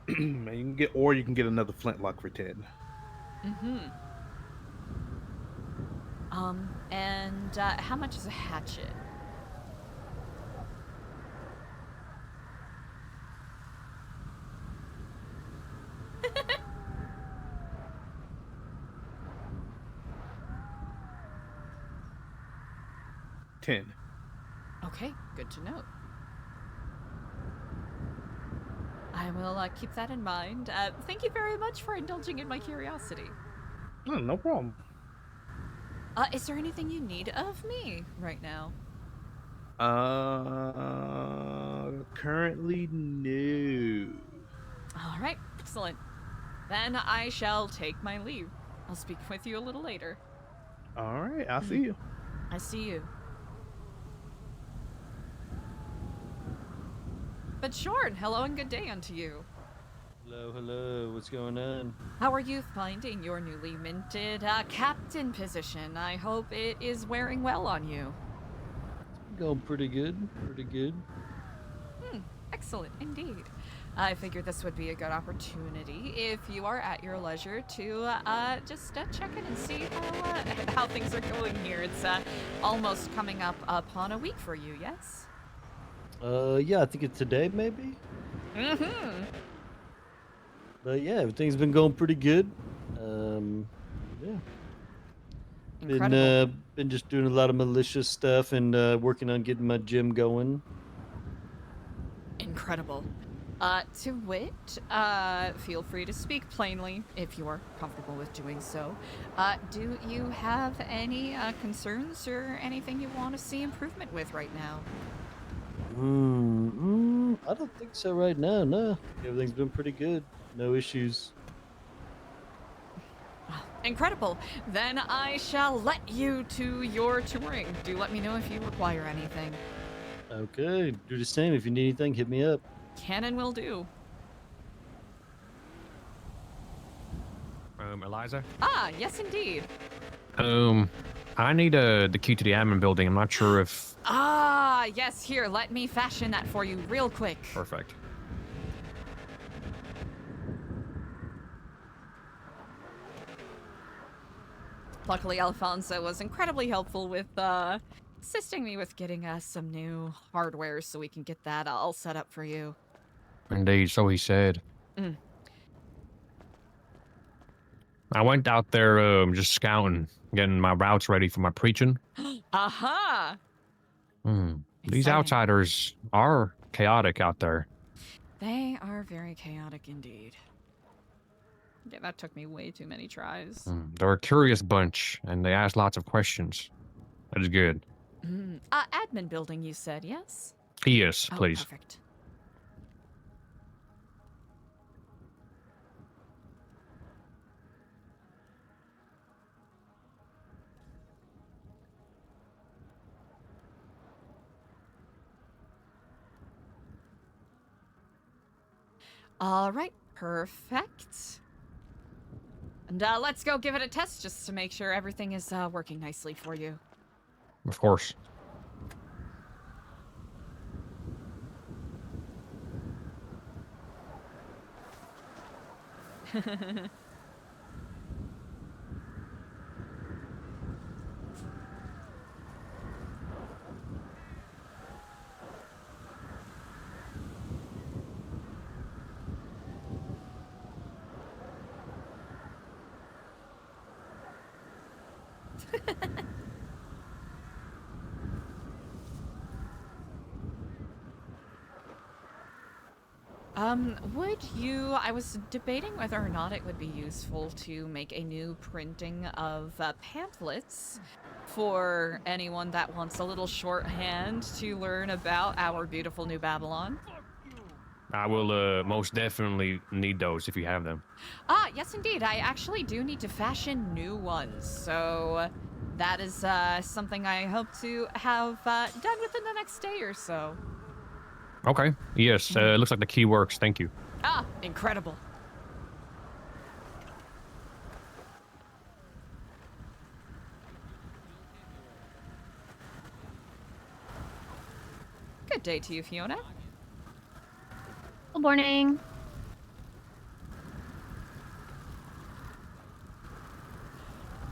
And you can get another flintlock for 10. Mm-hmm. And how much is a hatchet? Ten. Okay, good to know. I will keep that in mind. Thank you very much for indulging in my curiosity. Oh, no problem. Is there anything you need of me right now? Currently no. All right, excellent. Then I shall take my leave. I'll speak with you a little later. All right, I'll see you. I see you. But Shorn, hello and good day unto you. Hello, hello. What's going on? How are you finding your newly minted captain position? I hope it is wearing well on you. Going pretty good. Pretty good. Excellent indeed. I figured this would be a good opportunity if you are at your leisure to just check in and see how things are going here. It's almost coming up upon a week for you, yes? Yeah, I think it's today maybe. Mm-hmm. But yeah, everything's been going pretty good. Yeah. Incredible. Been just doing a lot of malicious stuff and working on getting my gym going. Incredible. To wit, feel free to speak plainly if you are comfortable with doing so. Do you have any concerns or anything you want to see improvement with right now? I don't think so right now. No, everything's been pretty good. No issues. Incredible. Then I shall let you to your touring. Do let me know if you require anything. Okay, do the same. If you need anything, hit me up. Cannon will do. Eliza? Ah, yes indeed. I need the key to the admin building. I'm not sure if... Ah, yes, here, let me fashion that for you real quick. Perfect. Luckily, Alfonso was incredibly helpful with assisting me with getting us some new hardware so we can get that all set up for you. Indeed, so he said. Mm. I went out there just scouting, getting my routes ready for my preaching. Aha! These Exciting. outsiders are chaotic out there. They are very chaotic indeed. Yeah, that took me way too many tries. They're a curious bunch, and they ask lots of questions. That is good. Admin building, you said, yes? Yes, Oh, please. perfect. All right, perfect. And let's go give it a test just to make sure everything is working nicely for you. Of course. Would you, I was debating whether or not it would be useful to make a new printing of pamphlets for anyone that wants a little shorthand to learn about our beautiful New Babylon. I will most definitely need those if you have them. Ah, yes indeed, I actually do need to fashion new ones, so that is something I hope to have done within the next day or so. Okay. Yes. Looks like the key works. Thank you. Ah, incredible. Good day to you, Fiona. Good morning.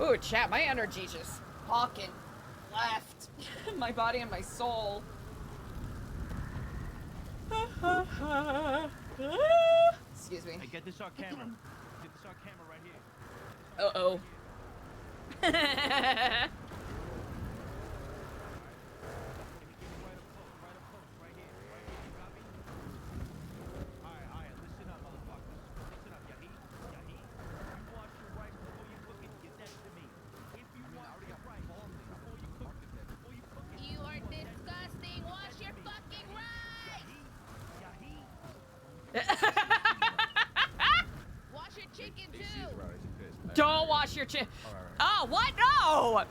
Ooh, chat, my energy just fucking left my body and my soul. Excuse me. Hey, get this on camera. Get this on camera right here. Uh-oh. Alright, listen up, motherfuckers. Listen up, Yahi. Yahi, you wash your rice before you cook it, get that to me. If you wash your rice before you cook it, You are disgusting. Wash your fucking rice. Yahi. Wash your chicken too. Don't wash your chicken. Oh, what? No!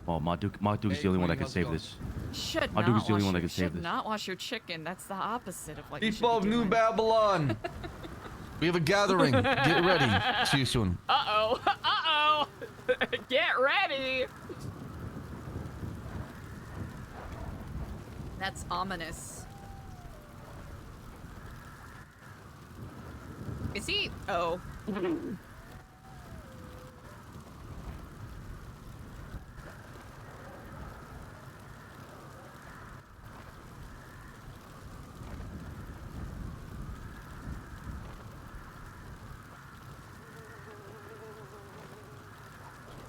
Oh, Marduke's the only one that can save this. Should Marduke's not the only wash one that your, can save should this. not wash your chicken. That's the opposite of what you should People of be New doing. Babylon, we have a gathering. Get ready. See you soon. Uh-oh. Uh-oh. Get ready. That's ominous. Is he? Oh.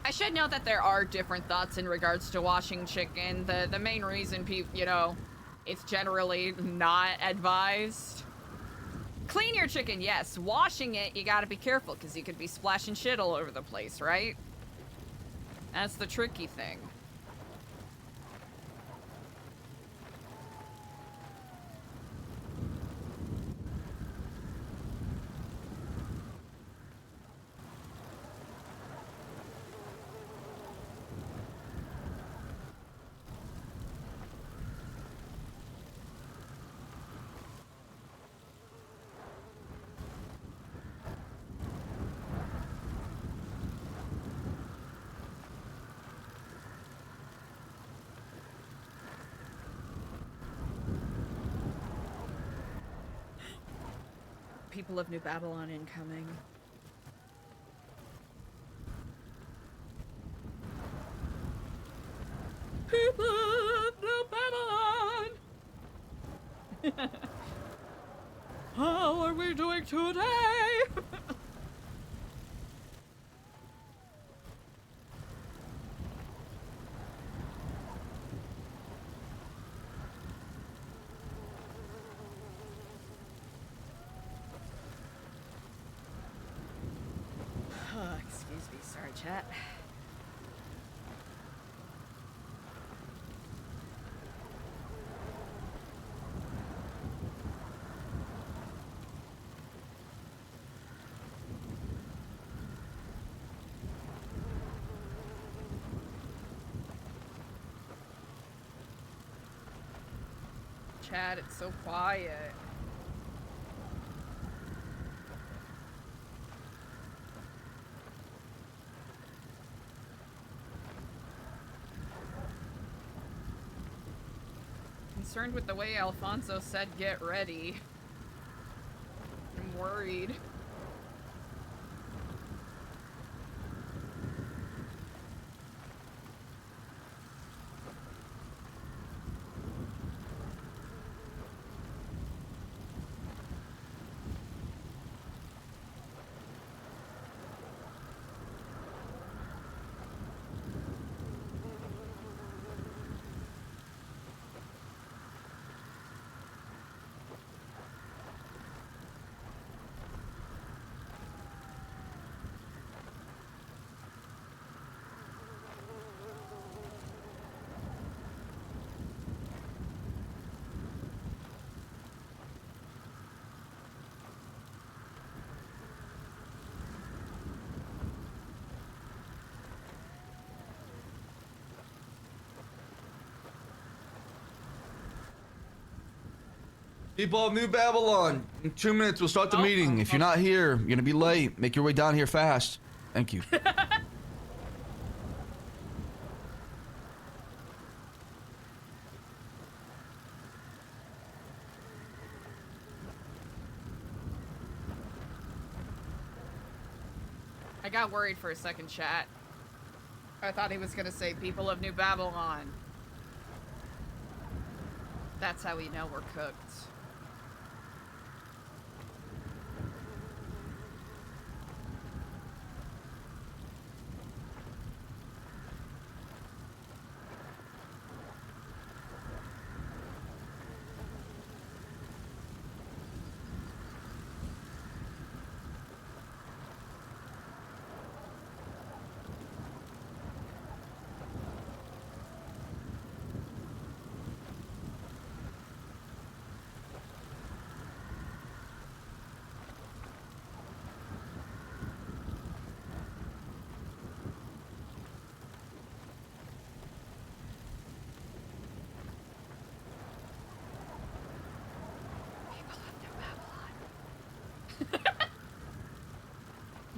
I should note that there are different thoughts in regards to washing chicken. The main reason people, you know, it's generally not advised. Clean your chicken, yes. Washing it, you gotta be careful because you could be splashing shit all over the place, right? That's the tricky thing. People of New Babylon incoming. People of New Babylon! How are we doing today? Excuse me, sorry, chat. Chat, it's so quiet. concerned with the way Alfonso said get ready. I'm worried. People of New Babylon, in 2 minutes we'll start the meeting. If you're not here, you're gonna be late. Make your way down here fast. Thank you. I got worried for a second, chat. I thought he was gonna say people of New Babylon. That's how we know we're cooked.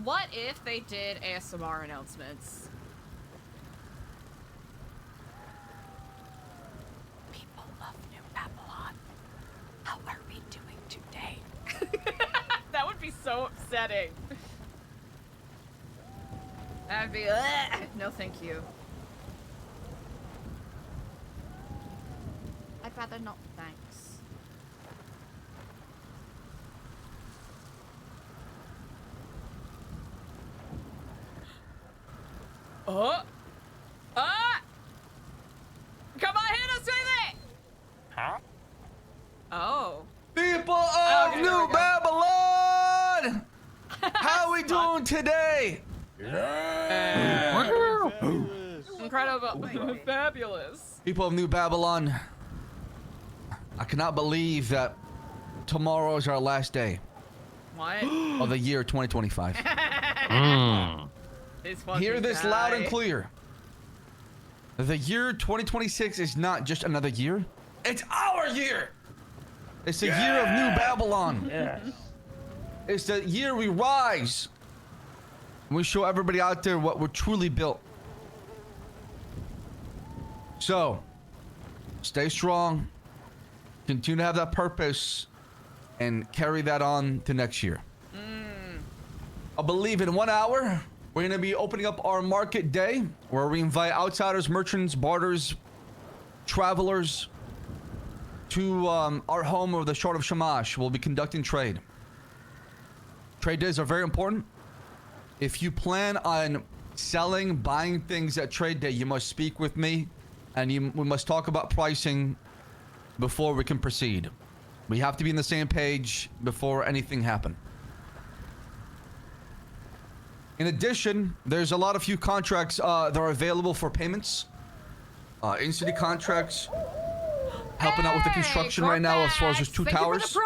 What if they did ASMR announcements? People of New Babylon, how are we doing today? That would be so upsetting. That'd be, no thank you. I'd rather not, thanks. Come on, hit us with it! Huh? Oh. People of New Babylon! How we doing today? Incredible. Fabulous. People of New Babylon, I cannot believe that tomorrow is our last day. What? Of the year 2025. Hear this loud and clear. The year 2026 is not just another year. It's our year. It's the year of New Babylon. Yes. It's the year we rise. And we show everybody out there what we're truly built. So, stay strong. Continue to have that purpose. And carry that on to next year. I believe in 1 hour, we're going to be opening up our market day, where we invite outsiders, merchants, barters, travelers to our home of the Shard of Shamash. We'll be conducting trade. Trade days are very important. If you plan on selling, buying things at trade day, you must speak with me, and we must talk about pricing before we can proceed. We have to be on the same page before anything happens. In addition, there's a lot of few contracts that are available for payments. In-city contracts, helping out with the construction right now as far as there's 2 towers.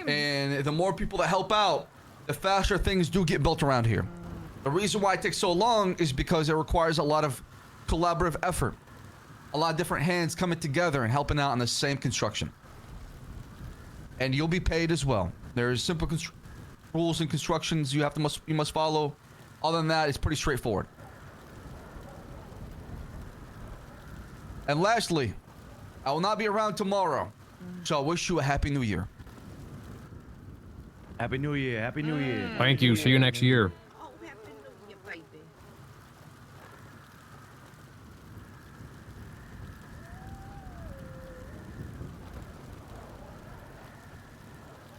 And the more people that help out, the faster things do get built around here. The reason why it takes so long is because it requires a lot of collaborative effort. A lot of different hands coming together and helping out on the same construction. And you'll be paid as well. There's simple rules and constructions you must follow. Other than that, it's pretty straightforward. And lastly, I will not be around tomorrow. So I wish you a happy new year. Happy New Year. Happy New Year. Thank you. See you next year. Oh, happy New Year, baby.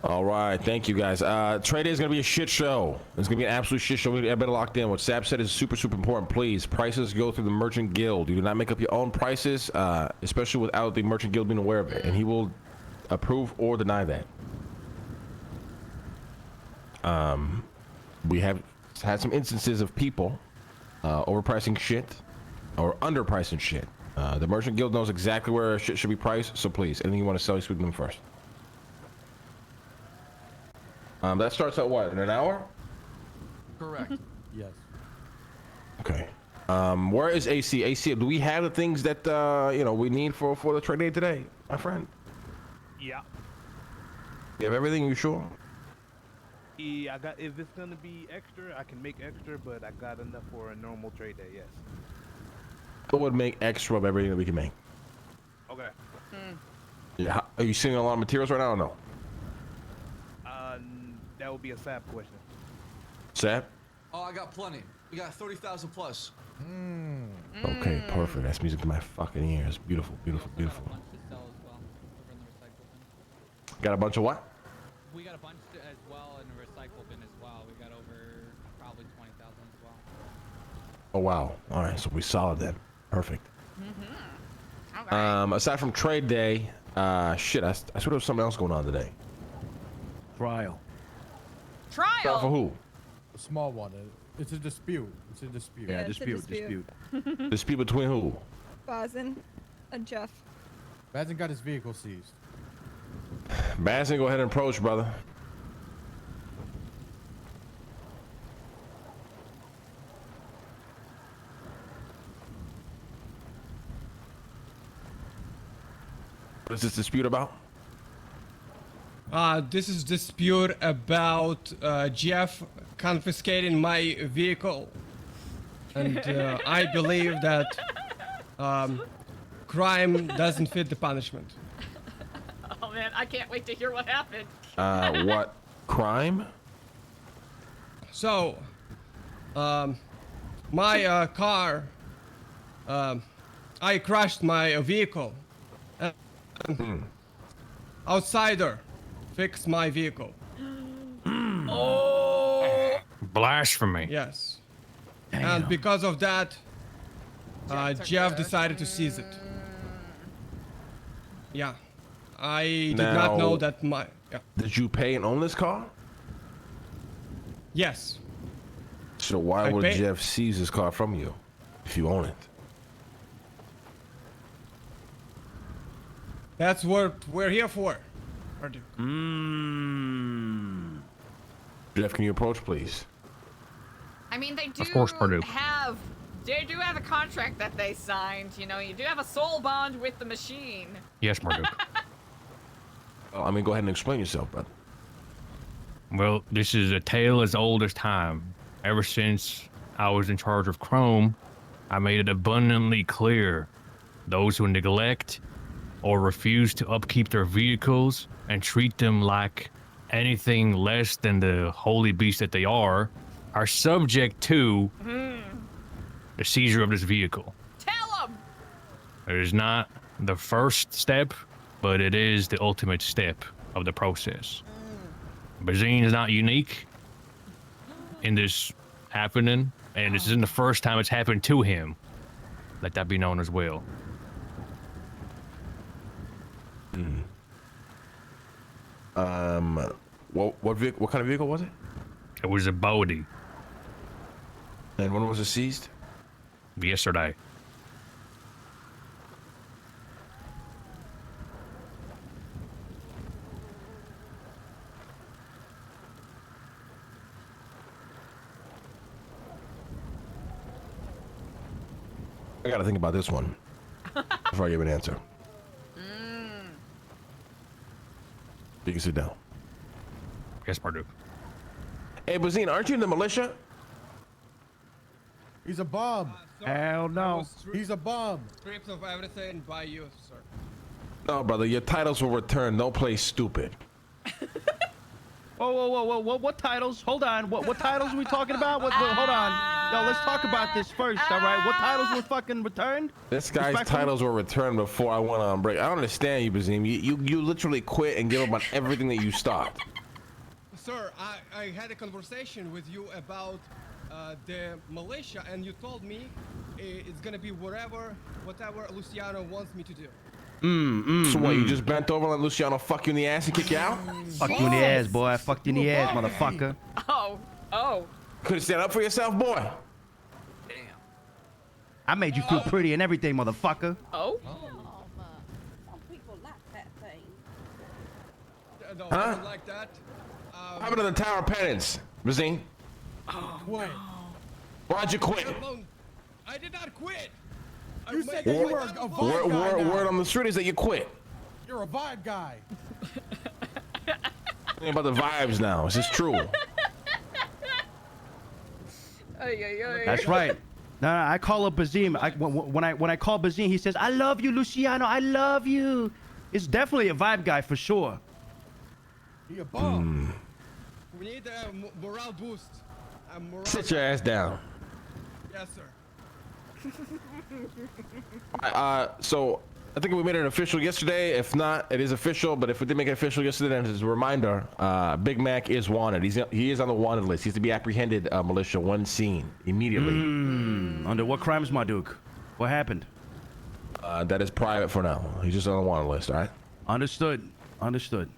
All right, thank you guys. Trade day is gonna be a shit show. It's gonna be an absolute shit show. We better locked in. What Sap said is super important. Please, prices go through the Merchant Guild. You do not make up your own prices, especially without the Merchant Guild being aware of it, and he will approve or deny that. We have had some instances of people overpricing shit or underpricing shit. The Merchant Guild knows exactly where shit should be priced, so please, anything you want to sell, you speak to them first. That starts at what, in an hour? Correct. Yes. Okay. Where is AC? AC, do we have the things that you know we need for the trade day today, my friend? Yeah. You have everything, you sure? Yeah, I got. If it's gonna be extra, I can make extra, but I got enough for a normal trade day. Yes. I would make extra of everything that we can make. Okay. Yeah. Are you seeing a lot of materials right now or no? That would be a SAP question. Sap? Oh, I got plenty. We got 30,000 plus. Okay, perfect. That's music to my fucking ears. Beautiful, beautiful, beautiful. Got a bunch of what? We got a bunch as well in the recycle bin as well. We got over probably 20,000 as well. Oh wow. All right, so we solid then. Perfect. Aside from trade day, shit, I swear there was something else going on today. Trial. Trial for who? A small one. It's a dispute. It's a dispute. Yeah, it's a dispute. Dispute between who? Bazin and Jeff. Bazin got his vehicle seized. Bazin, go ahead and approach, brother. What is this dispute about? This is dispute about Jeff confiscating my vehicle, and I believe that crime doesn't fit the punishment. Oh man, I can't wait to hear what happened. What crime? So, my car, I crashed my vehicle. Outsider fixed my vehicle. Blasphemy. Yes. And because of that, Jeff decided to seize it. Yeah. I did not know that my... Yeah. Did you pay and own this car? Yes. So why I would paid. Jeff seize this car from you if you own it? That's what we're here for. Jeff, can you approach, please? I mean, they do Of course, Purdue. they do have a contract that they signed. You know, you do have a soul bond with the machine. Yes, Marduk. Oh, I mean, go ahead and explain yourself, brother. Well, this is a tale as old as time. Ever since I was in charge of Chrome, I made it abundantly clear those who neglect or refuse to upkeep their vehicles and treat them like anything less than the holy beast that they are subject to the seizure of this vehicle. Tell them! It is not the first step, but it is the ultimate step of the process. Bazine is not unique in this happening, and this isn't the first time it's happened to him. Let that be known as well. What kind of vehicle was it? It was a Bodie. And when was it seized? Yesterday. I gotta think about this one before I give an answer. You can sit down. Yes, Marduk. Hey, Bazine, aren't you in the militia? He's a bum. Hell no. He's a bum. Strips of everything by you, sir. No, brother, your titles will return. Don't play stupid. Whoa. What titles? Hold on. What titles are we talking about? Hold on. Yo, let's talk about this first, all right? What titles were fucking returned? This guy's Respectfully? titles were returned before I went on break. I don't understand you, Bazim. You literally quit and give up on everything that you start. Sir, I had a conversation with you about the militia, and you told me it's gonna be whatever Luciano wants me to do. So what, you just bent over and let Luciano fuck you in the ass and kick you out? Fuck you in the ass, boy. I fucked you in the ass, motherfucker. Oh. Couldn't stand up for yourself, boy. I made you feel pretty and everything, motherfucker. Oh. Some people like that thing. No, Huh? I don't like that. What happened to the Tower of Penance, Bazim? Quit. Why'd you quit? I did not quit. You said that you were a vibe guy now. Word on the street is that you quit. You're a vibe guy. Think about the vibes now. Is this true? That's right. No, I call up Bazim. When I call Bazim, he says, "I love you, Luciano. I love you." It's definitely a vibe guy for sure. He a bum. We need a morale boost. Sit your ass down. Yes, sir. So I think we made it official yesterday. If not, it is official. But if we did make it official yesterday, then as a reminder, Big Mac is wanted. He is on the wanted list. He's to be apprehended, militia, one scene immediately. Under what crimes, my duke? What happened? That is private for now. He's just on the wanted list. All right. Understood. Understood.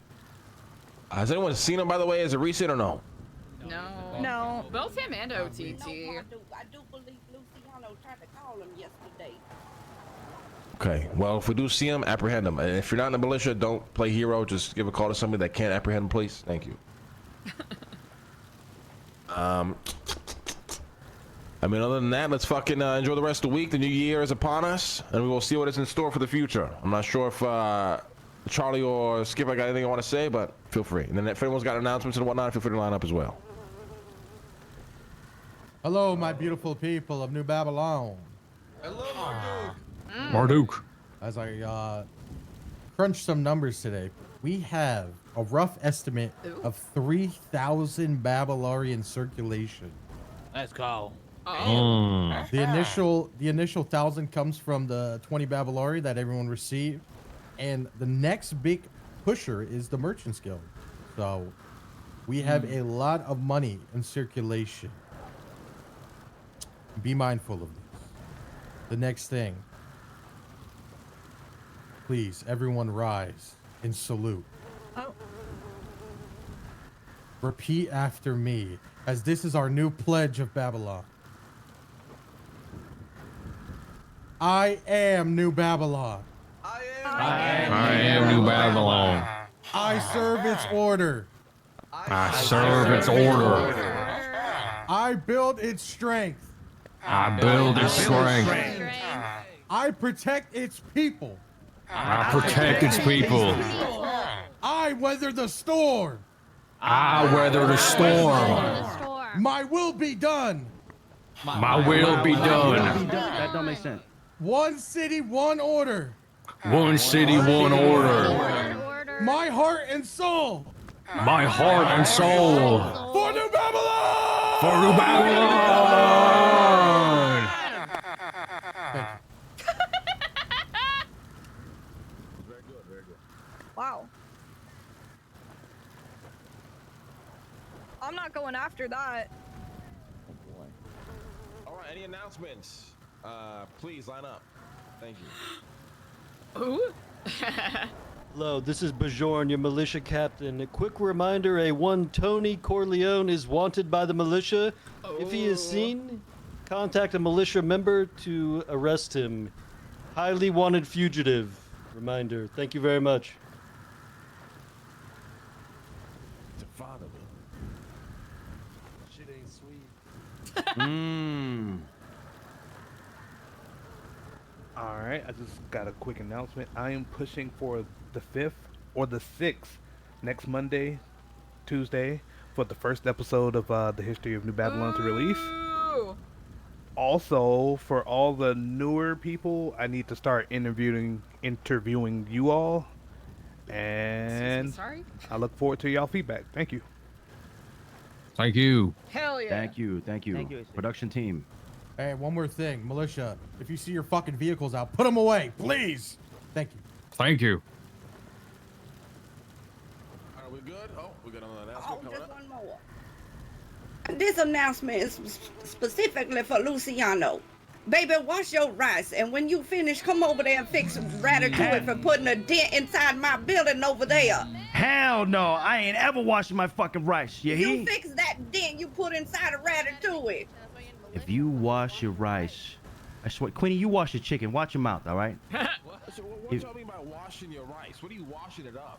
Has anyone seen him, by the way, as a recent or no? No. Both him and OTT. I do believe Luciano tried to call him yesterday. Okay. Well, if we do see him, apprehend him. And if you're not in the militia, don't play hero. Just give a call to somebody that can apprehend him, please. Thank you. I mean, other than that, let's fucking enjoy the rest of the week. The new year is upon us, and we will see what is in store for the future. I'm not sure if Charlie or Skip, I got anything I want to say, but feel free. And then if anyone's got announcements and whatnot, feel free to line up as well. Hello, my beautiful people of New Babylon. Hello, Marduk. Marduk. As I crunched some numbers today, we have a rough estimate of 3,000 Babylari in circulation. Let's go. The initial 1,000 comes from the 20 Babylari that everyone received, and the next big pusher is the Merchants Guild. So we have a lot of money in circulation. Be mindful of this. The next thing. Please, everyone rise and salute. Oh. Repeat after me, as this is our new pledge of Babylon. I am New Babylon. I am New Babylon. I serve its order. I serve its order. I build its strength. I build its strength. I protect its people. I protect its people. I weather the storm. I weather the storm. My will be done. My will be done. That don't make sense. One city, one order. One city, one order. My heart and soul. My heart and soul. For New Babylon! For New Babylon! Wow. I'm not going after that. All right. Any announcements? Please line up. Thank you. Ooh. Hello, this is Bajorn, your militia captain. A quick reminder, a one Tony Corleone is wanted by the militia. If he is seen, contact a militia member to arrest him. Highly wanted fugitive. Reminder. Thank you very much. Shit ain't sweet. All right, I just got a quick announcement. I am pushing for the 5th or the 6th next Monday, Tuesday, for the first episode of the History of New Babylon to release. Ooh. Also, for all the newer people, I need to start interviewing you all, and sorry? I look forward to y'all feedback. Thank you. Thank you. Hell yeah. Thank you. Production team. Hey, one more thing, militia. If you see your fucking vehicles out, put them away, please. Thank you. Thank you. Are we good? Oh, we got another Oh, announcement coming just up. one more. This announcement is specifically for Luciano. Baby, wash your rice, and when you finish, come over there and fix Ratatouille for putting a dent inside my building over there. Hell no, I ain't ever washing my fucking rice. You hear? You fix that dent you put inside of Ratatouille. If you wash your rice, I swear, Queenie, you wash your chicken. Watch your mouth, all right? What y'all mean by washing your rice? What are you washing it up?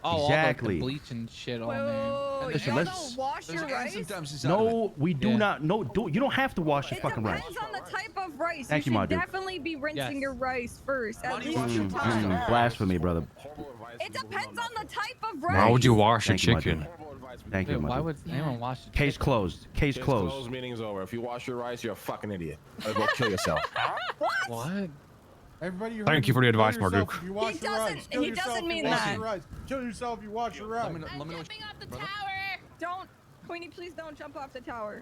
Oh, Exactly. all the bleach and shit on there. Listen, y'all let's- don't wash your rice? No, we do Yeah. not. No, you don't have to wash your fucking rice. Depends on the type of rice. Thank you you, should Madu. definitely be rinsing Yes. your rice first, at least two times. Blasphemy, brother. It depends on the type of rice. Why would you wash a Thank you, Madu. chicken? Thank you, Wait, why Madu. would anyone wash it? Case closed. Case closed. Meeting's over. If you wash your rice, you're a fucking idiot. Or go kill yourself. What? Everybody, you Thank heard you for the me. Kill advice, yourself Marduk. if you wash He your rice. doesn't- Kill he yourself doesn't if you mean wash that. your rice. Kill yourself if you wash your rice. I'm jumping off the tower. Don't, Queenie, please don't jump off the tower.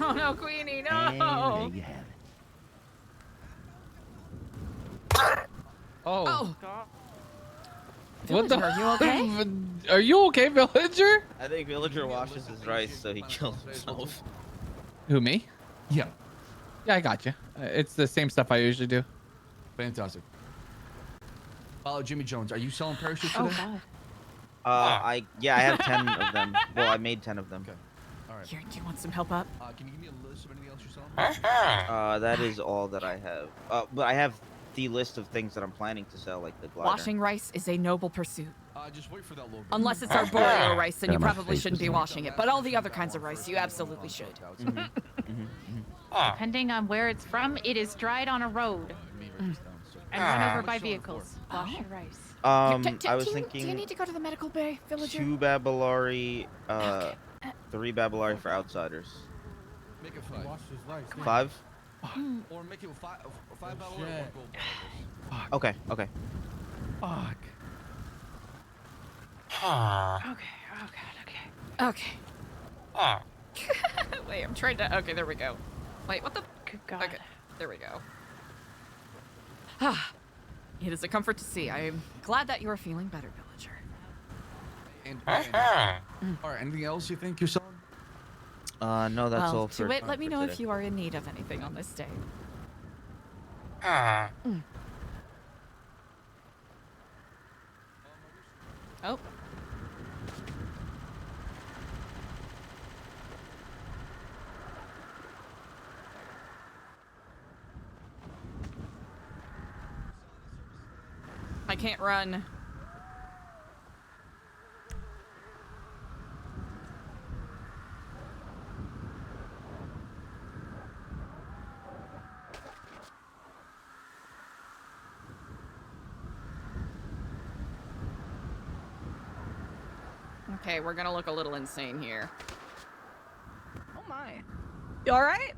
Oh no, Queenie, no. And there you have it. Oh. Oh, What the? Villager, are you okay? Are you okay, villager? I think Villager washes his rice, so he kills himself. Who, me? Yeah. Yeah, I got you. It's the same stuff I usually do. Fantastic. Follow Jimmy Jones. Are you selling parachutes Oh today? god. I have 10 of them. Well, I made 10 of them. Okay. All right. Here, do you want some help up? Can you give me a list of anything else you're selling? That is all that I have. But I have the list of things that I'm planning to sell, like the glider. Washing rice is a noble pursuit. Just wait for that little bit. Unless it's arboreal rice, then Yeah, you my probably face shouldn't was be in. washing it. But all the other kinds of rice, you absolutely should. Depending on where it's from, it is dried on a road and run over by vehicles. Wash your rice. I was do thinking you need to go to the medical bay, villager? 2 Babylari, 3 Babylari for outsiders. Make it 5. Wash his rice. 5? Or make it 5 $5 shit. or gold bars. Okay, okay. Fuck. Okay. Wait, I'm trying to. Okay, there we go. Wait, what the? Good God. Okay, there we go. Ah, it is a comfort to see. I am glad that you are feeling better, villager. And all right, anything else you think you're selling? No, that's well, all for to it, let me for know if today. you are in need of anything on this day. Oh. I can't run. Okay, we're gonna look a little insane here. Oh my. You alright?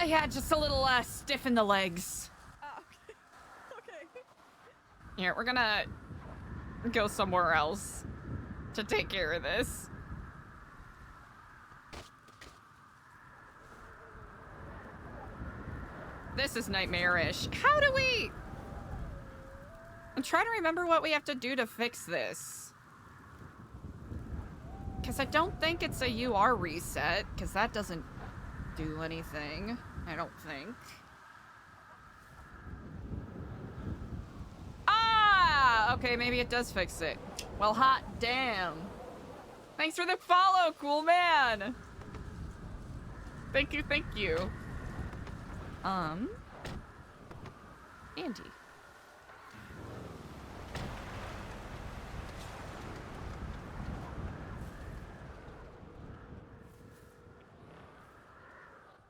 Yeah, just a little stiff in the legs. Okay. Okay. Here, we're gonna go somewhere else to take care of this. This is nightmarish. How do we... I'm trying to remember what we have to do to fix this. Because I don't think it's a UR reset, because that doesn't do anything, I don't think. Ah! Okay, maybe it does fix it. Well, hot damn. Thanks for the follow, cool man! Thank you, thank you. Andy.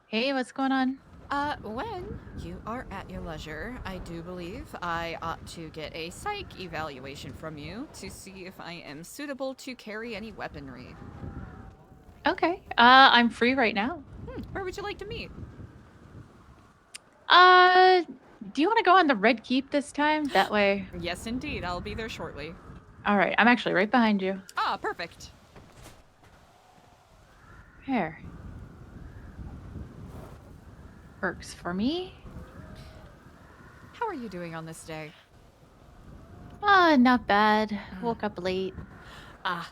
Hey, what's going on? When you are at your leisure, I do believe I ought to get a psych evaluation from you to see if I am suitable to carry any weaponry. Okay. I'm free right now. Where would you like to meet? Do you want to go on the Red Keep this time? That way. Yes, indeed. I'll be there shortly. All right, I'm actually right behind you. Ah, perfect. Here. Works for me. How are you doing on this day? Not bad. Woke up late. Ah.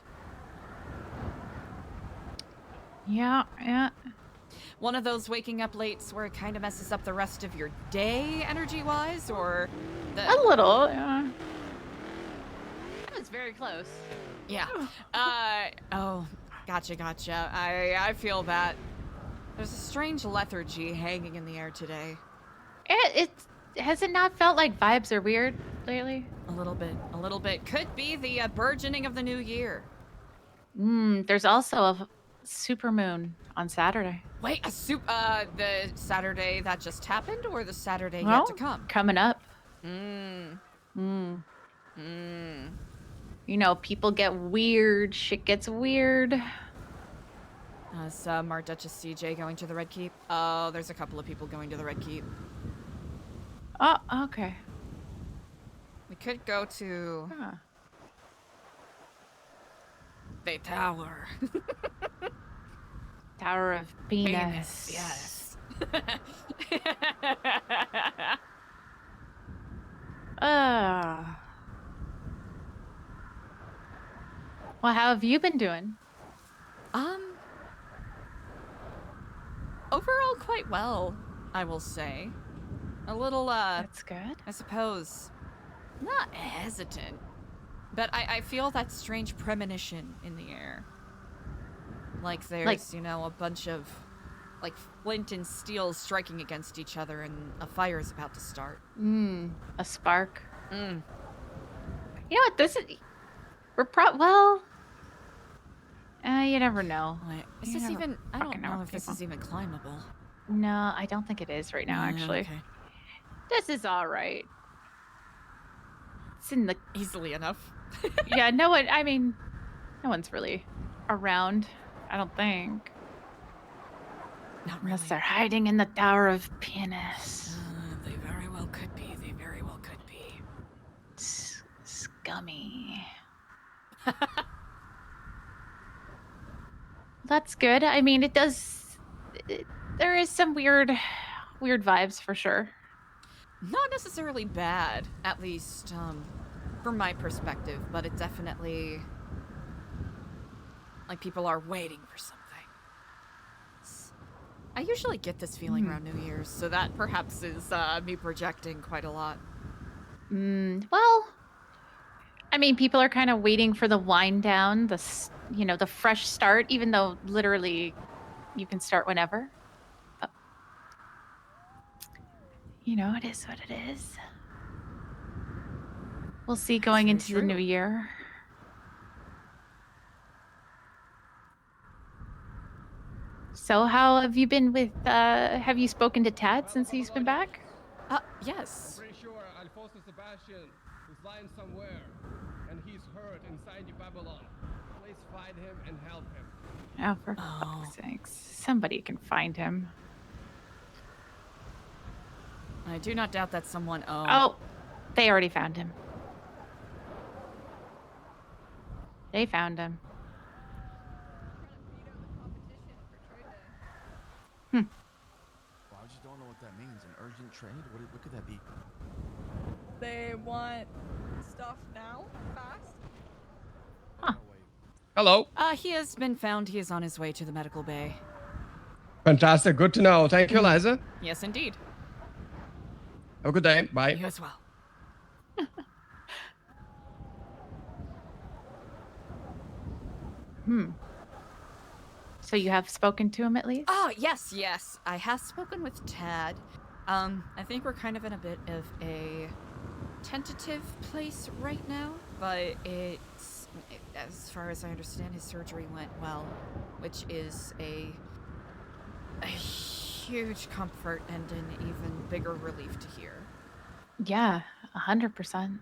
Yeah. One of those waking up lates where it kind of messes up the rest of your day energy-wise, or A little, yeah. That was very close. Yeah. Oh, gotcha. I feel that. There's a strange lethargy hanging in the air today. Has it not felt like vibes are weird lately? A little bit. Could be the burgeoning of the new year. There's also a supermoon on Saturday. Wait, the Saturday that just happened, or the Saturday Well, yet to come? Coming up. Mm. You know, people get weird. Shit gets weird. Is Marduchess CJ going to the Red Keep? Oh, there's a couple of people going to the Red Keep. Oh, okay. We could go to the tower. Tower of Penis. Yes. Well, how have you been doing? Overall quite well, I will say. A little, That's good. I suppose, not hesitant, but I feel that strange premonition in the air. Like there's, a bunch of, flint and steel striking against each other and a fire is about to start. A spark. Mm. You know what, this is... you never know. Is this even... I don't know if this is even climbable. No, I don't think it is right now, actually. Okay. This is all right. It's in the... Easily enough. Yeah, no one's really around, I don't think. Not Unless really. they're hiding in the Tower of Penis. They very well could be. Scummy. That's good. I mean, it does... there is some weird vibes for sure. Not necessarily bad, at least, from my perspective, but it definitely... like people are waiting for something. I usually get this feeling around New Year's, so that perhaps is me projecting quite a lot. Well, I mean, people are kind of waiting for the wind down, the fresh start, even though literally you can start whenever. But, it is what it is. We'll see going into the new year. So how have you been with, have you spoken to Tad since he's been back? Yes. I'm pretty sure Alfonso Sebastian is lying somewhere, and he's hurt inside the Babylon. Please find him and help him. Oh, for fuck's sakes. Somebody can find him. I do not doubt that someone... Oh, they already found him. They found him. Well, I just don't know what that means. An urgent trade? What could that be? They want stuff now, fast. Hello. He has been found. He is on his way to the medical bay. Fantastic. Good to know. Thank you, Eliza. Yes, indeed. Have a good day. Bye. You as well. So you have spoken to him at least? Oh, yes. I have spoken with Tad. I think we're kind of in a bit of a tentative place right now, but as far as I understand, his surgery went well, which is a huge comfort and an even bigger relief to hear. Yeah, 100%.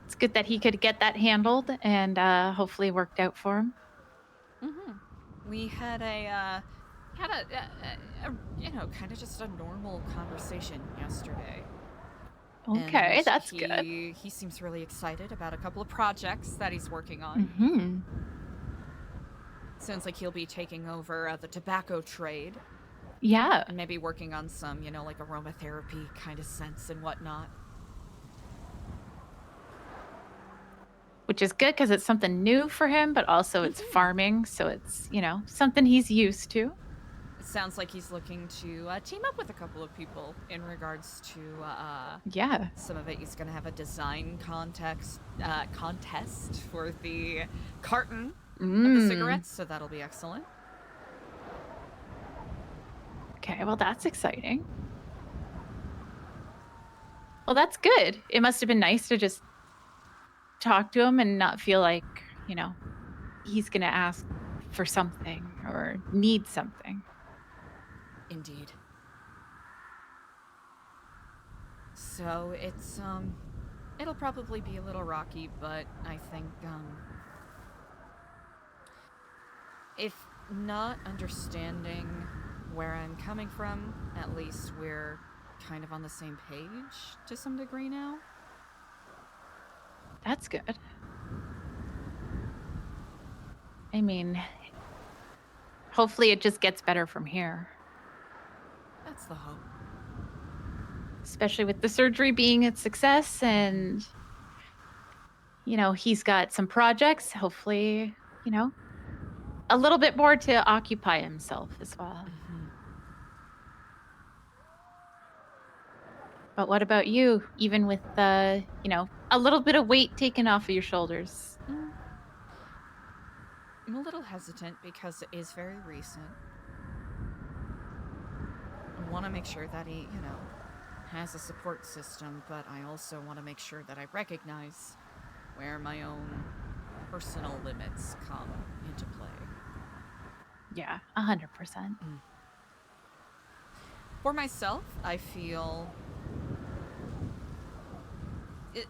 It's good that he could get that handled and hopefully worked out for him. We had a had kind of just a normal conversation yesterday. Okay, And that's good. He seems really excited about a couple of projects that he's working on. Mm-hmm. Sounds like he'll be taking over the tobacco trade. Yeah. And maybe working on some, like aromatherapy kind of scents and whatnot. Which is good because it's something new for him, but also it's farming, so it's, something he's used to. It sounds like he's looking to team up with a couple of people in regards to some of it. He's going to have a design contest for the carton of the cigarettes, so that'll be excellent. Okay, well, that's exciting. Well, that's good. It must have been nice to just talk to him and not feel like, he's going to ask for something or need something. Indeed. So it's it'll probably be a little rocky, but I think if not understanding where I'm coming from, at least we're kind of on the same page to some degree now. That's good. I mean, hopefully it just gets better from here. That's the hope. Especially with the surgery being a success and, he's got some projects, hopefully, a little bit more to occupy himself as well. Mm-hmm. But what about you? Even with a little bit of weight taken off of your shoulders. I'm a little hesitant because it is very recent. I want to make sure that he, has a support system, but I also want to make sure that I recognize where my own personal limits come into play. Yeah, 100%. For myself, I feel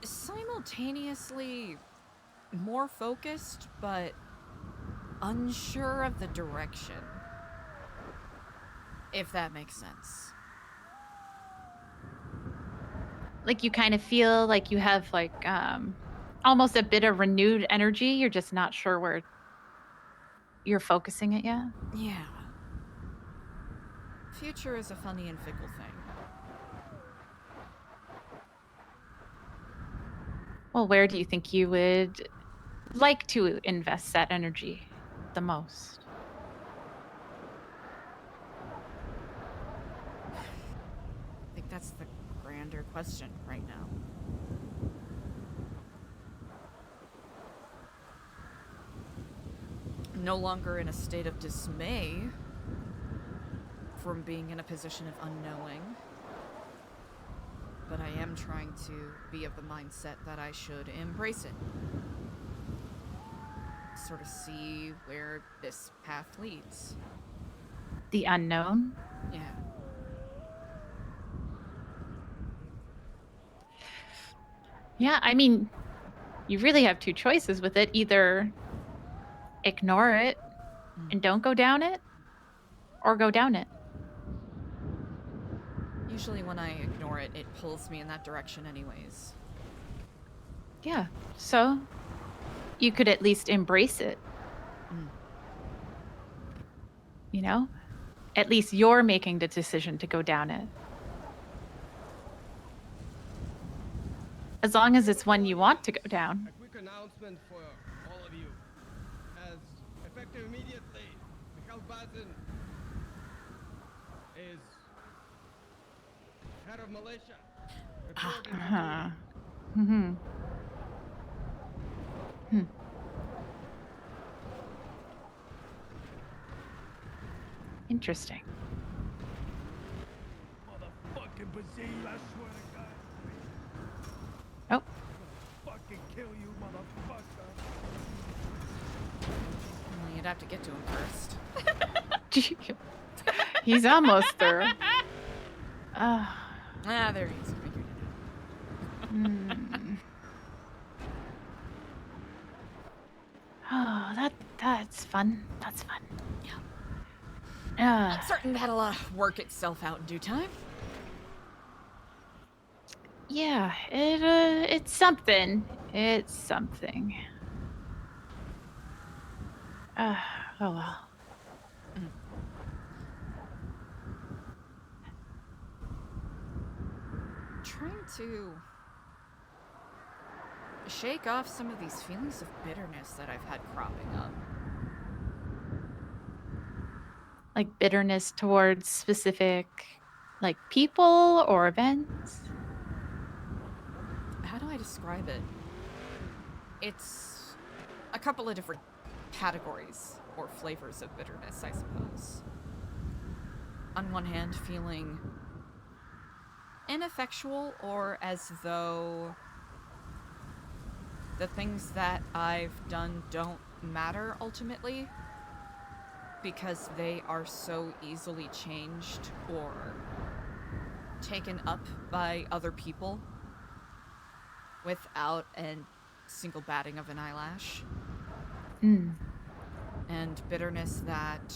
simultaneously more focused, but unsure of the direction. If that makes sense. Like you kind of feel like you have almost a bit of renewed energy. You're just not sure where you're focusing it yet. Yeah. Future is a funny and fickle thing. Well, where do you think you would like to invest that energy the most? I think that's the grander question right now. I'm no longer in a state of dismay from being in a position of unknowing, but I am trying to be of the mindset that I should embrace it. Sort of see where this path leads. The unknown? Yeah. Yeah, I mean, you really have two choices with it. Either ignore it and don't go down it, or go down it. Usually when I ignore it, it pulls me in that direction anyways. Yeah, so you could at least embrace it. At least you're making the decision to go down it. As long as it's one you want to go down. A quick announcement for all of you. As effective immediately, Mikhail Bazin is head of militia. Interesting. Motherfucking Bazil, I swear to God. Oh. Fucking kill you, motherfucker. Well, you'd have to get to him first. He's almost there. There he is. Figured it out. Oh, that's fun. That's fun. Yeah. I'm certain that'll work itself out in due time. Yeah, it's something. It's something. Oh well. Trying to shake off some of these feelings of bitterness that I've had cropping up. Like bitterness towards specific, like people or events. How do I describe it? It's a couple of different categories or flavors of bitterness, I suppose. On one hand, feeling ineffectual, or as though the things that I've done don't matter ultimately because they are so easily changed or taken up by other people without a single batting of an eyelash. And bitterness that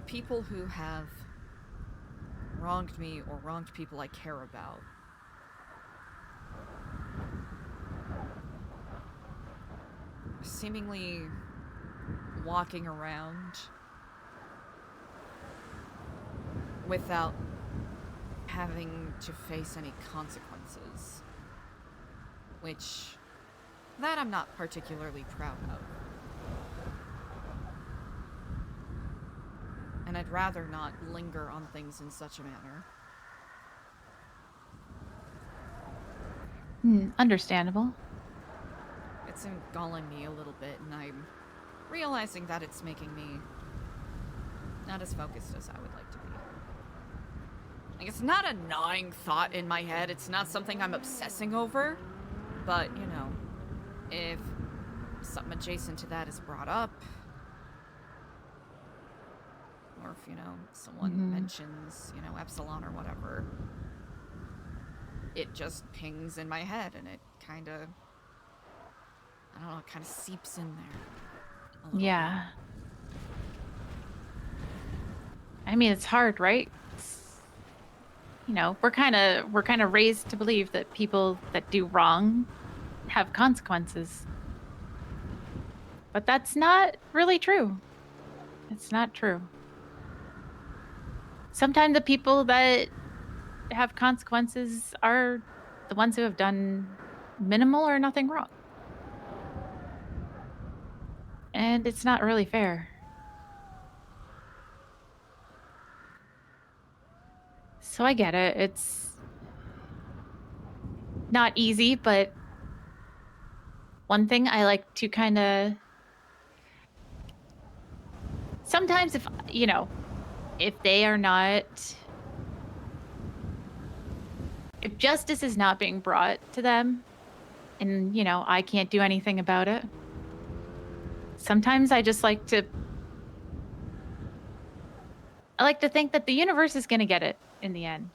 people who have wronged me or wronged people I care about seemingly walking around without having to face any consequences, which that I'm not particularly proud of. And I'd rather not linger on things in such a manner. Understandable. It's galling me a little bit, and I'm realizing that it's making me not as focused as I would like to be. Like, it's not a gnawing thought in my head, it's not something I'm obsessing over, but, you know, if something adjacent to that is brought up, or if, you know, someone mentions, you know, Epsilon or whatever, it just pings in my head, and it kind of, I don't know, it kind of seeps in there. Yeah. I mean, it's hard, right? You know, we're kind of raised to believe that people that do wrong have consequences. But that's not really true. It's not true. Sometimes the people that have consequences are the ones who have done minimal or nothing wrong. And it's not really fair. So I get it. It's not easy, but one thing I like to kind of... Sometimes if, you know, if they are not... If justice is not being brought to them, and, you know, I can't do anything about it, sometimes I just like to... I like to think that the universe is going to get it in the end.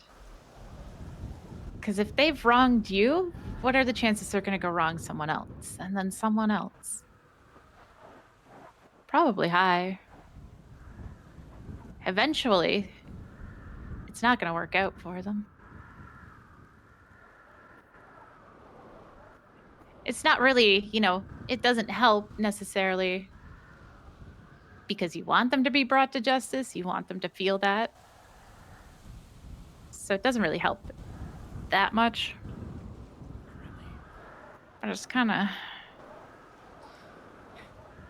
Because if they've wronged you, what are the chances they're going to go wrong someone else? And then someone else? Probably high. Eventually, it's not going to work out for them. It's not really, you know, it doesn't help necessarily because you want them to be brought to justice. You want them to feel that. So it doesn't really help that much. I just kind of...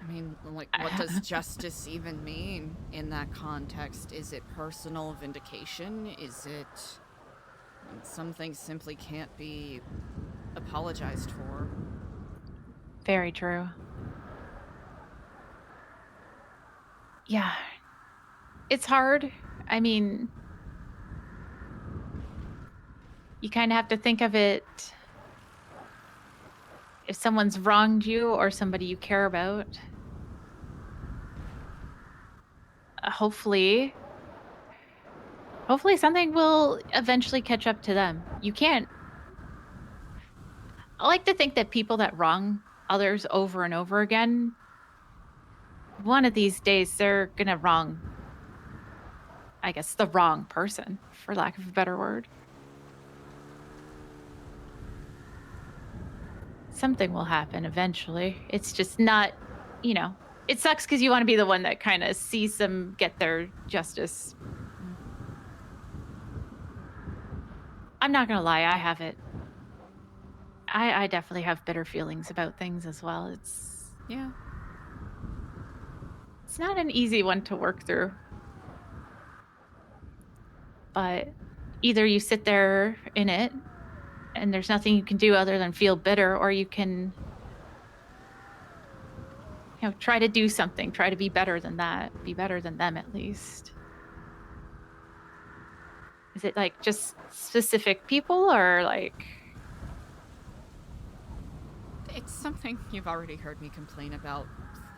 I mean, like, what does justice even mean in that context? Is it personal vindication? Is it... Some things simply can't be apologized for. Very true. Yeah. It's hard. I mean, you kind of have to think of it... If someone's wronged you or somebody you care about, hopefully something will eventually catch up to them. You can't... I like to think that people that wrong others over and over again, one of these days they're gonna wrong, I guess, the wrong person, for lack of a better word. Something will happen eventually. It's just not, you know, it sucks because you want to be the one that kind of sees them get their justice. I'm not gonna lie, I have it. I definitely have bitter feelings about things as well. It's not an easy one to work through. But either you sit there in it and there's nothing you can do other than feel bitter, or you can, you know, try to do something, try to be better than that, be better than them at least. Is it like just specific people or like? It's something you've already heard me complain about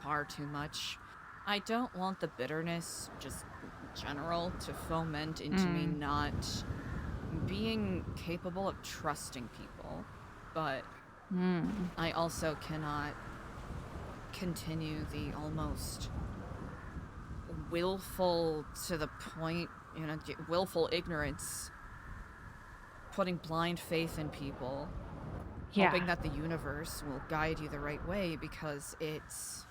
far too much. I don't want the bitterness, just general, to foment into me not being capable of trusting people. But I also cannot continue the almost willful to the point, you know, willful ignorance, putting blind faith in people. Hoping that the universe will guide you the right way, because it's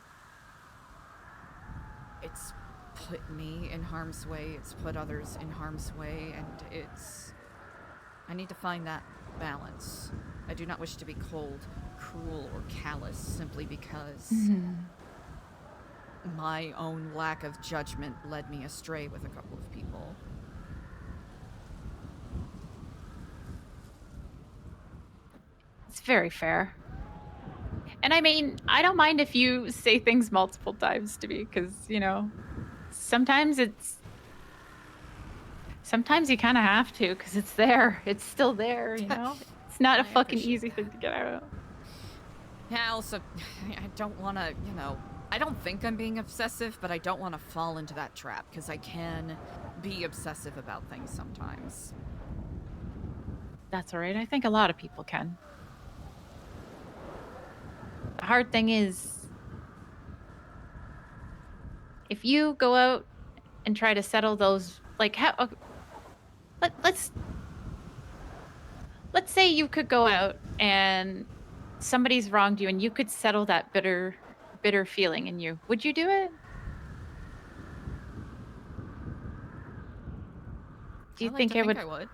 put me in harm's way, it's put others in harm's way, and I need to find that balance. I do not wish to be cold, cruel, or callous simply because my own lack of judgment led me astray with a couple of people. It's very fair. And I mean, I don't mind if you say things multiple times to me, because, you know, sometimes you kind of have to, because it's there. It's still there, you know? It's not a fucking easy thing to get out of. Yeah, also, I don't want to, you know, I don't think I'm being obsessive, but I don't want to fall into that trap, because I can be obsessive about things sometimes. That's all right. I think a lot of people can. The hard thing is, if you go out and try to settle those, like, let's say you could go out and somebody's wronged you and you could settle that bitter feeling in you. Would you do it? Do you think it would? I would.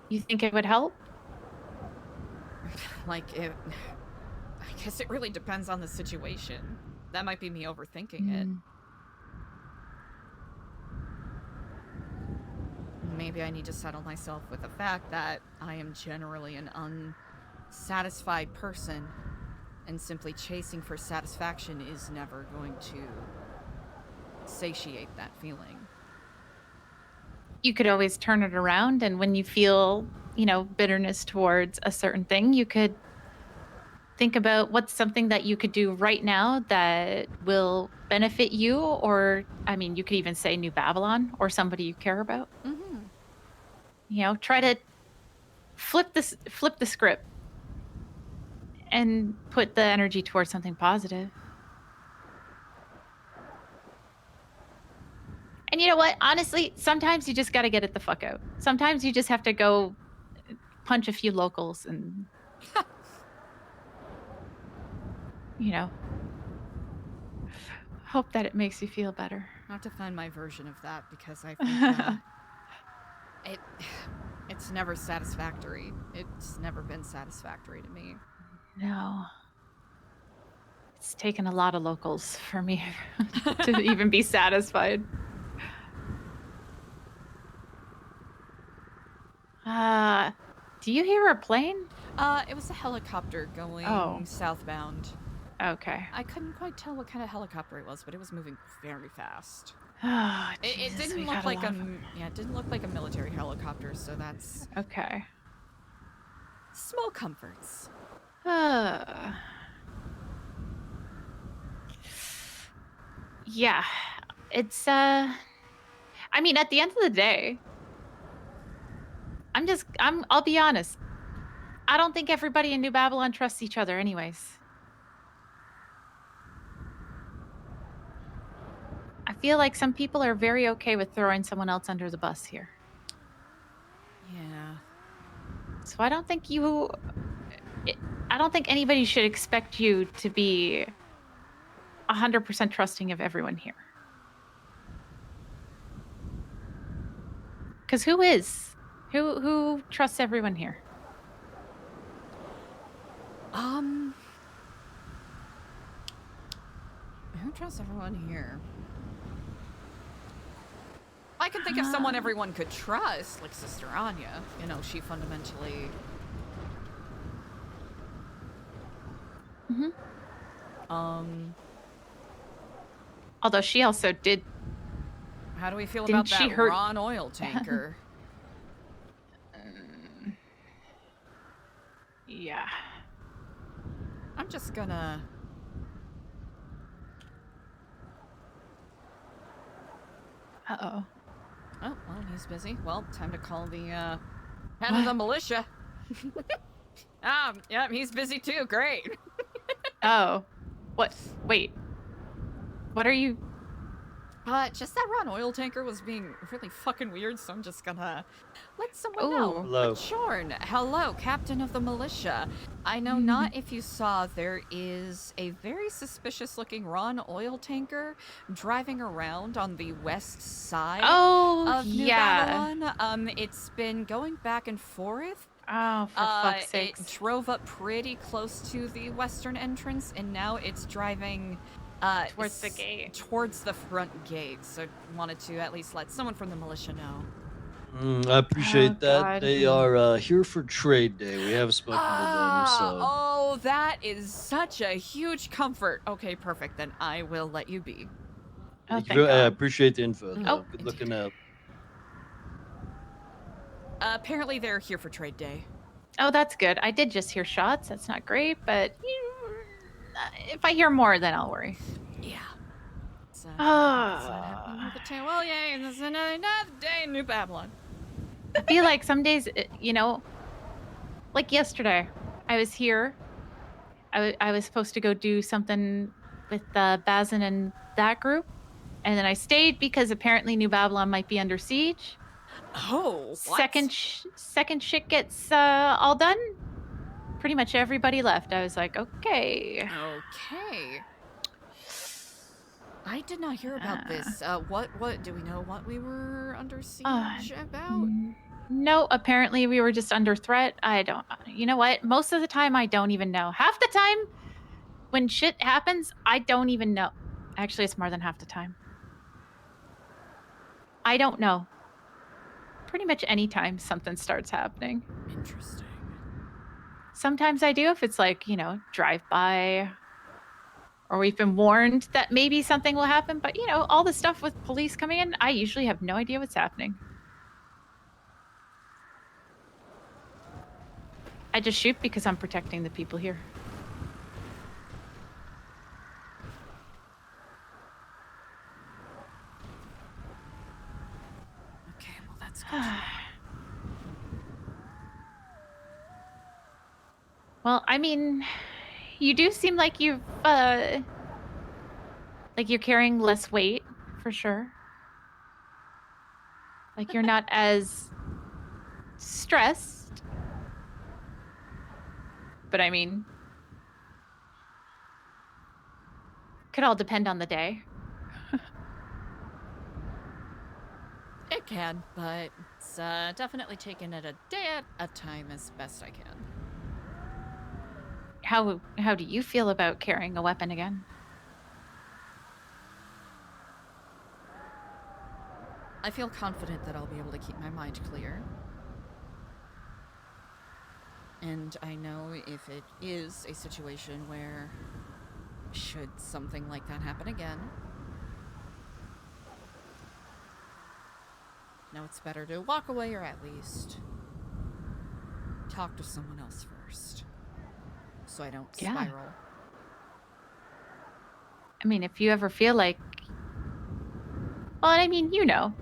You think it would help? Like, I guess it really depends on the situation. That might be me overthinking it. Maybe I need to settle myself with the fact that I am generally an unsatisfied person, and simply chasing for satisfaction is never going to satiate that feeling. You could always turn it around, and when you feel, you know, bitterness towards a certain thing, you could think about what's something that you could do right now that will benefit you, or, I mean, you could even say New Babylon or somebody you care about. You know, try to flip the script and put the energy towards something positive. And you know what? Honestly, sometimes you just got to get it the fuck out. Sometimes you just have to go punch a few locals and, you know, hope that it makes you feel better. I have to find my version of that, because I think it's never satisfactory. It's never been satisfactory to me. No. It's taken a lot of locals for me to even be satisfied. Do you hear a plane? It was a helicopter going southbound. Okay. I couldn't quite tell what kind of helicopter it was, but it was moving very fast. Oh, it didn't look like it didn't look like a military helicopter, so that's okay. Small comforts. Yeah, it's I mean, at the end of the day, I'll be honest. I don't think everybody in New Babylon trusts each other anyways. I feel like some people are very okay with throwing someone else under the bus here. Yeah. So I don't think anybody should expect you to be 100% trusting of everyone here. Because who is? Who trusts everyone here? Who trusts everyone here? I can think of someone everyone could trust, like Sister Anya. You know, she fundamentally... Although she also did... How do we feel Didn't about she that hurt- Ron oil tanker? Yeah. I'm just gonna... Uh-oh. Oh, well, he's busy. Well, time to call the, head of the militia. Yeah, he's busy too. Great. Oh. What? Wait. What are you... Just that Ron oil tanker was being really fucking weird, so I'm just gonna let someone know. Hello. Shorn, hello, captain of the militia. I know not if you saw, there is a very suspicious looking Ron oil tanker driving around on the west side of New Babylon. It's been going back and forth. Oh, for fuck's It sakes. drove up pretty close to the western entrance, and now it's driving Towards the gate. Towards the front gate. So wanted to at least let someone from the militia know. I appreciate that. God. They are here for trade day. We have spoken to them, so. Oh, that is such a huge comfort. Okay, perfect. Then I will let you be. Oh, Thank thank you. I God. appreciate the info. Oh. Though. Good looking out. Apparently they're here for trade day. Oh, that's good. I did just hear shots. That's not great, but if I hear more, then I'll worry. Yeah. So, Ah. well, yay, this is another day in New Babylon. I feel like some days, like yesterday, I was here. I was supposed to go do something with Bazin and that group, and then I stayed because apparently New Babylon might be under siege. Oh, what? Second shit gets all done. Pretty much everybody left. I was like, okay. Okay. I did not hear about this. What do we know what we were under siege about? No, apparently we were just under threat. I don't. You know what? Most of the time, I don't even know. Half the time, when shit happens, I don't even know. Actually, it's more than half the time. I don't know. Pretty much any time something starts happening. Interesting. Sometimes I do if it's like, drive by, or we've been warned that maybe something will happen. But, all the stuff with police coming in, I usually have no idea what's happening. I just shoot because I'm protecting the people here. Okay, well that's good. Well, I mean, you do seem like you've, like you're carrying less weight, for sure. Like you're not as stressed. But I mean, could all depend on the day. It can, but it's definitely taking it a day at a time as best I can. How do you feel about carrying a weapon again? I feel confident that I'll be able to keep my mind clear. And I know if it is a situation where, should something like that happen again, now it's better to walk away or at least talk to someone else first, so I don't spiral. I mean, if you ever feel like... Well, I mean,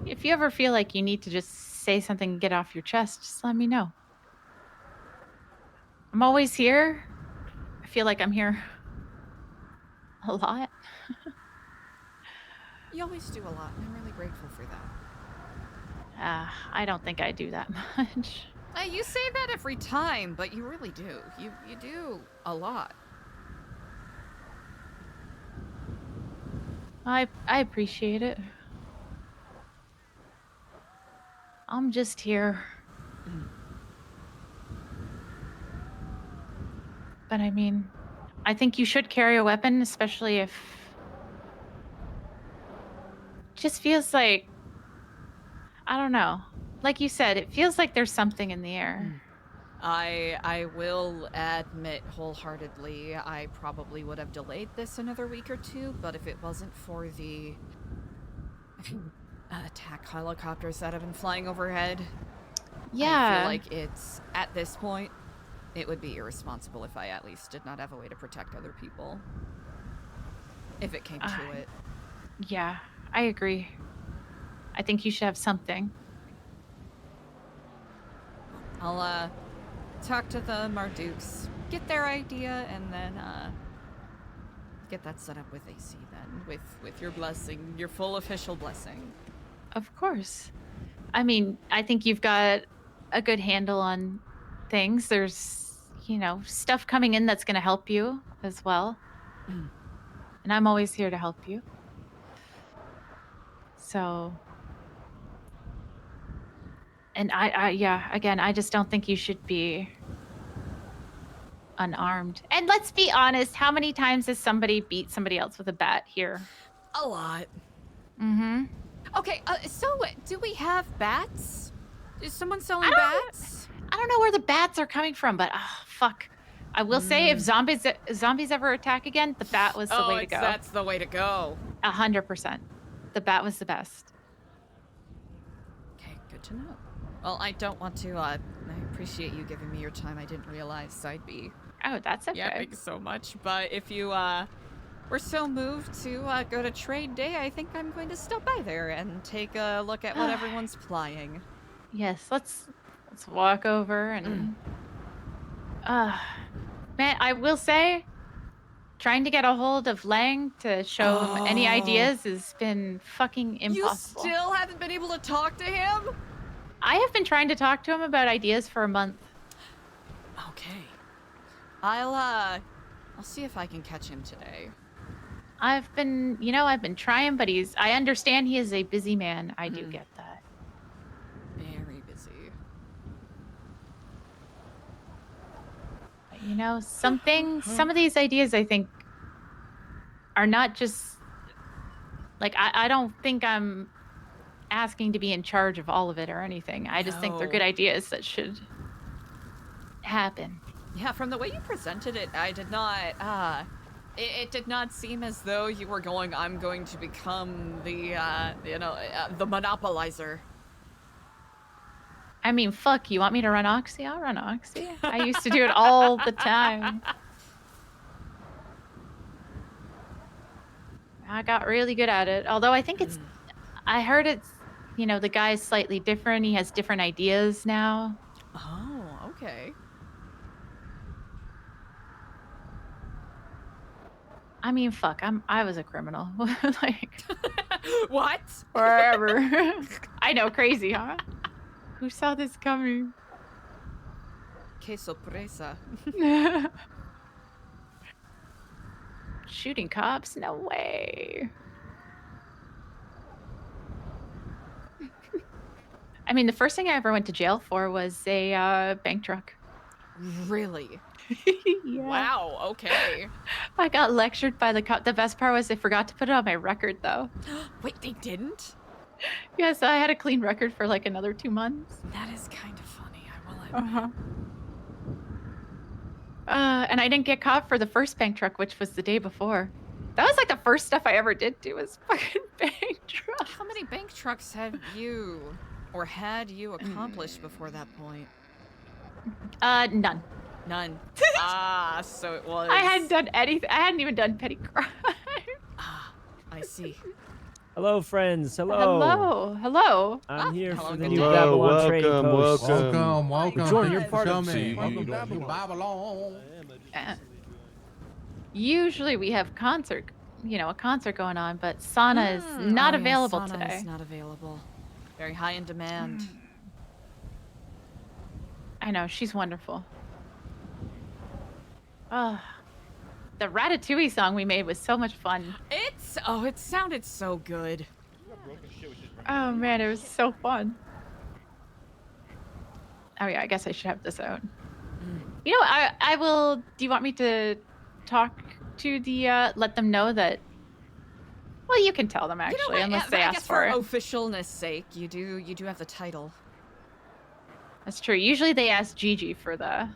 if you ever feel like you need to just say something and get off your chest, just let me know. I'm always here. I feel like I'm here a lot. You always do a lot, and I'm really grateful for that. I don't think I do that much. You say that every time, but you really do. You do a lot. I appreciate it. I'm just here. But I mean, I think you should carry a weapon, especially if... Just feels like... I don't know. Like you said, it feels like there's something in the air. I will admit wholeheartedly, I probably would have delayed this another week or two, but if it wasn't for the attack helicopters that have been flying overhead, Yeah. I feel like it's, at this point, it would be irresponsible if I at least did not have a way to protect other people. If it came to it. Yeah, I agree. I think you should have something. I'll, talk to the Mardukes, get their idea, and then, get that set up with AC then, with your blessing, your full official blessing. Of course. I mean, I think you've got a good handle on things. There's, you know, stuff coming in that's going to help you as well. And I'm always here to help you. So... And yeah, again, I just don't think you should be unarmed. And let's be honest, how many times has somebody beat somebody else with a bat here? A lot. Mm-hmm. Okay, so do we have bats? Is someone selling bats? I don't know where the bats are coming from, but fuck. I will say if zombies ever attack again, the bat was the way to go. That's the way to go. 100%. The bat was the best. Okay, good to know. Well, I don't want to, I appreciate you giving me your time. I didn't realize I'd be... Oh, that's okay. Yeah, thanks so much. But if you, were so moved to, go to trade day, I think I'm going to stop by there and take a look at what everyone's flying. Yes, let's walk over and... man, I will say, trying to get a hold of Lang to show him any ideas has been fucking impossible. You still haven't been able to talk to him? I have been trying to talk to him about ideas for a month. Okay. I'll see if I can catch him today. I've been trying, but I understand he is a busy man. I do get that. Very busy. But, you know, some of these ideas I think are not just, like, I don't think I'm asking to be in charge of all of it or anything. I just think they're good ideas that should happen. Yeah, from the way you presented it, I did not, it did not seem as though you were going, I'm going to become the, the monopolizer. I mean, fuck, you want me to run Oxy? I'll run Oxy. I used to do it all the time. I got really good at it. Although I think I heard it's, you know, the guy's slightly different. He has different ideas now. Oh, okay. I mean, fuck, I was a criminal. Like, what? Wherever. I know, crazy, huh? Who saw this coming? Que sorpresa. Shooting cops? No way. I mean, the first thing I ever went to jail for was a bank truck. Really? Yeah. Wow, okay. I got lectured by the cop. The best part was they forgot to put it on my record, though. Wait, they didn't? Yes, I had a clean record for like another 2 months. That is kind of funny, I will admit. And I didn't get caught for the first bank truck, which was the day before. That was like the first stuff I ever did do was fucking bank truck. How many bank trucks have you, or had you accomplished before that point? None. None. So it was... I hadn't done anything. I hadn't even done petty crime. I see. Hello, friends. Hello. Hello. Hello. I'm here hello for the again. new Hello, Babylon trading post. Welcome, welcome. Jordan, Thank you're you for part of coming. you Welcome don't- to Babylon. Usually we have a concert going on, but Sana is not Oh, yeah, available Sana today. is not available. Very high in demand. I know, she's wonderful. Oh, the Ratatouille song we made was so much fun. It sounded so good. Oh man, it was so fun. Oh yeah, I guess I should have this out. You know, I will. Do you want me to talk to the let them know that? Well, you can tell them actually, what, unless they I ask guess for it. officialness sake, you do have the title. That's true. Usually they ask Gigi for the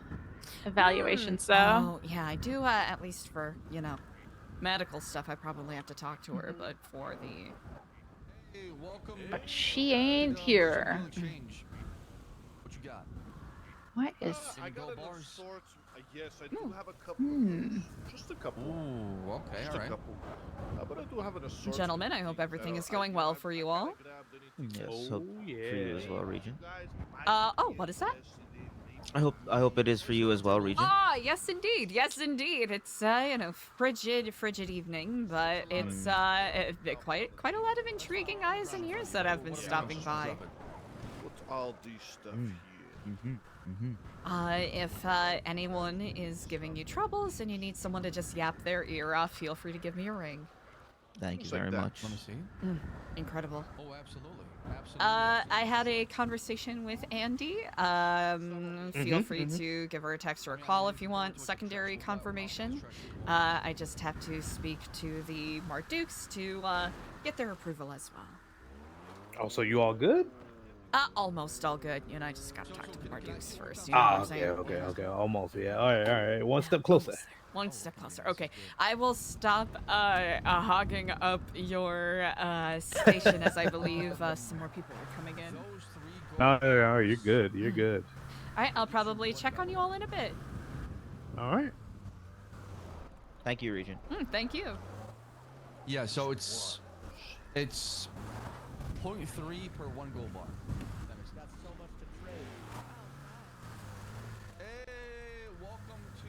evaluation, so. Oh yeah, I do. At least for medical stuff, I probably have to talk to her. But for the But she ain't here. What you got? What is? I got it of sorts. Yes, I do have a couple. Hmm. Just a couple. Ooh, okay, Just all a right. couple. But I do have an assortment. gentlemen, I hope everything is going well for you all. Yes, hope for you as well, Regent. Oh, what is that? I hope it is for you as well, Regent. Ah, yes indeed, yes indeed. It's frigid evening, but it's quite a lot of intriguing eyes and ears that have been stopping by. What's all these stuff here? If anyone is giving you troubles and you need someone to just yap their ear off, feel free to give me a ring. Thank you very much. Let me see. Incredible. Oh, absolutely. I had a conversation with Andy. Feel free to give her a text or a call if you want secondary confirmation. I just have to speak to the Mardukes to get their approval as well. Oh, so you all good? Almost all good. I just gotta talk to the Mardukes first. You know what I'm saying? Okay. Almost, yeah. All right. One step closer. One step closer. Okay, I will stop hogging up your station as I believe some more people are coming in. No, you're good. You're good. All right, I'll probably check on you all in a bit. All right. Thank you, Regent. Thank you. Yeah, so it's 0.3 per 1 gold bar. Got so much to trade. Hey, welcome to.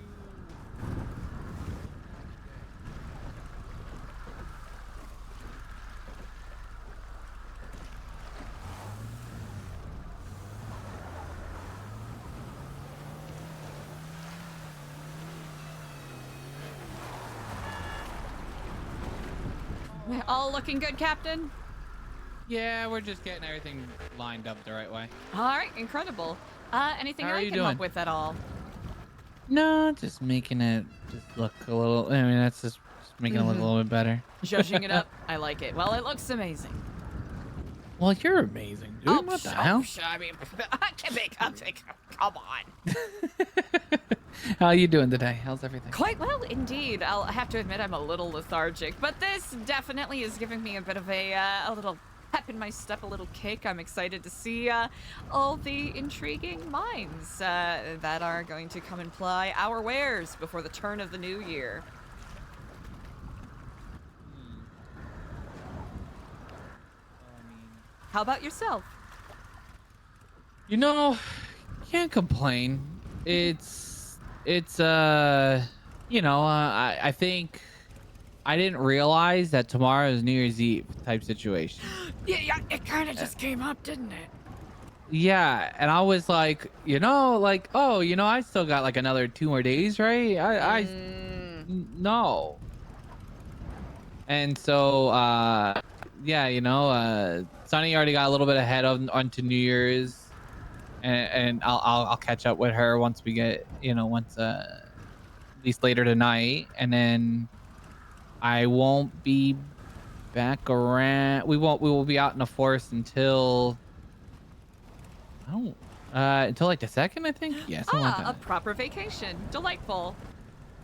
All looking good, Captain? Yeah, we're just getting everything lined up the right way. All right, incredible. Anything How are I you can help doing? with at all? No, just making it just look a little. I mean, that's just making it look a little bit better. Zhuzhing it up. I like it. Well, it looks amazing. Well, you're amazing, dude. What the hell? I mean, come on. How are you doing today? How's everything? Quite well, indeed. I'll have to admit I'm a little lethargic, but this definitely is giving me a bit of a little pep in my step, a little kick. I'm excited to see all the intriguing minds that are going to come and ply our wares before the turn of the new year. How about yourself? You know, can't complain. It's I think I didn't realize that tomorrow is New Year's Eve type situation. Yeah, it kind of just came up, didn't it? Yeah, and I was like, I still got like another 2 more days, right? No. And so, Sunny already got a little bit ahead onto New Year's, and I'll catch up with her once we get, at least later tonight, and then I won't be back around. We will be out in the forest until like the 2nd, I think. Yeah, something like that. A proper vacation. Delightful.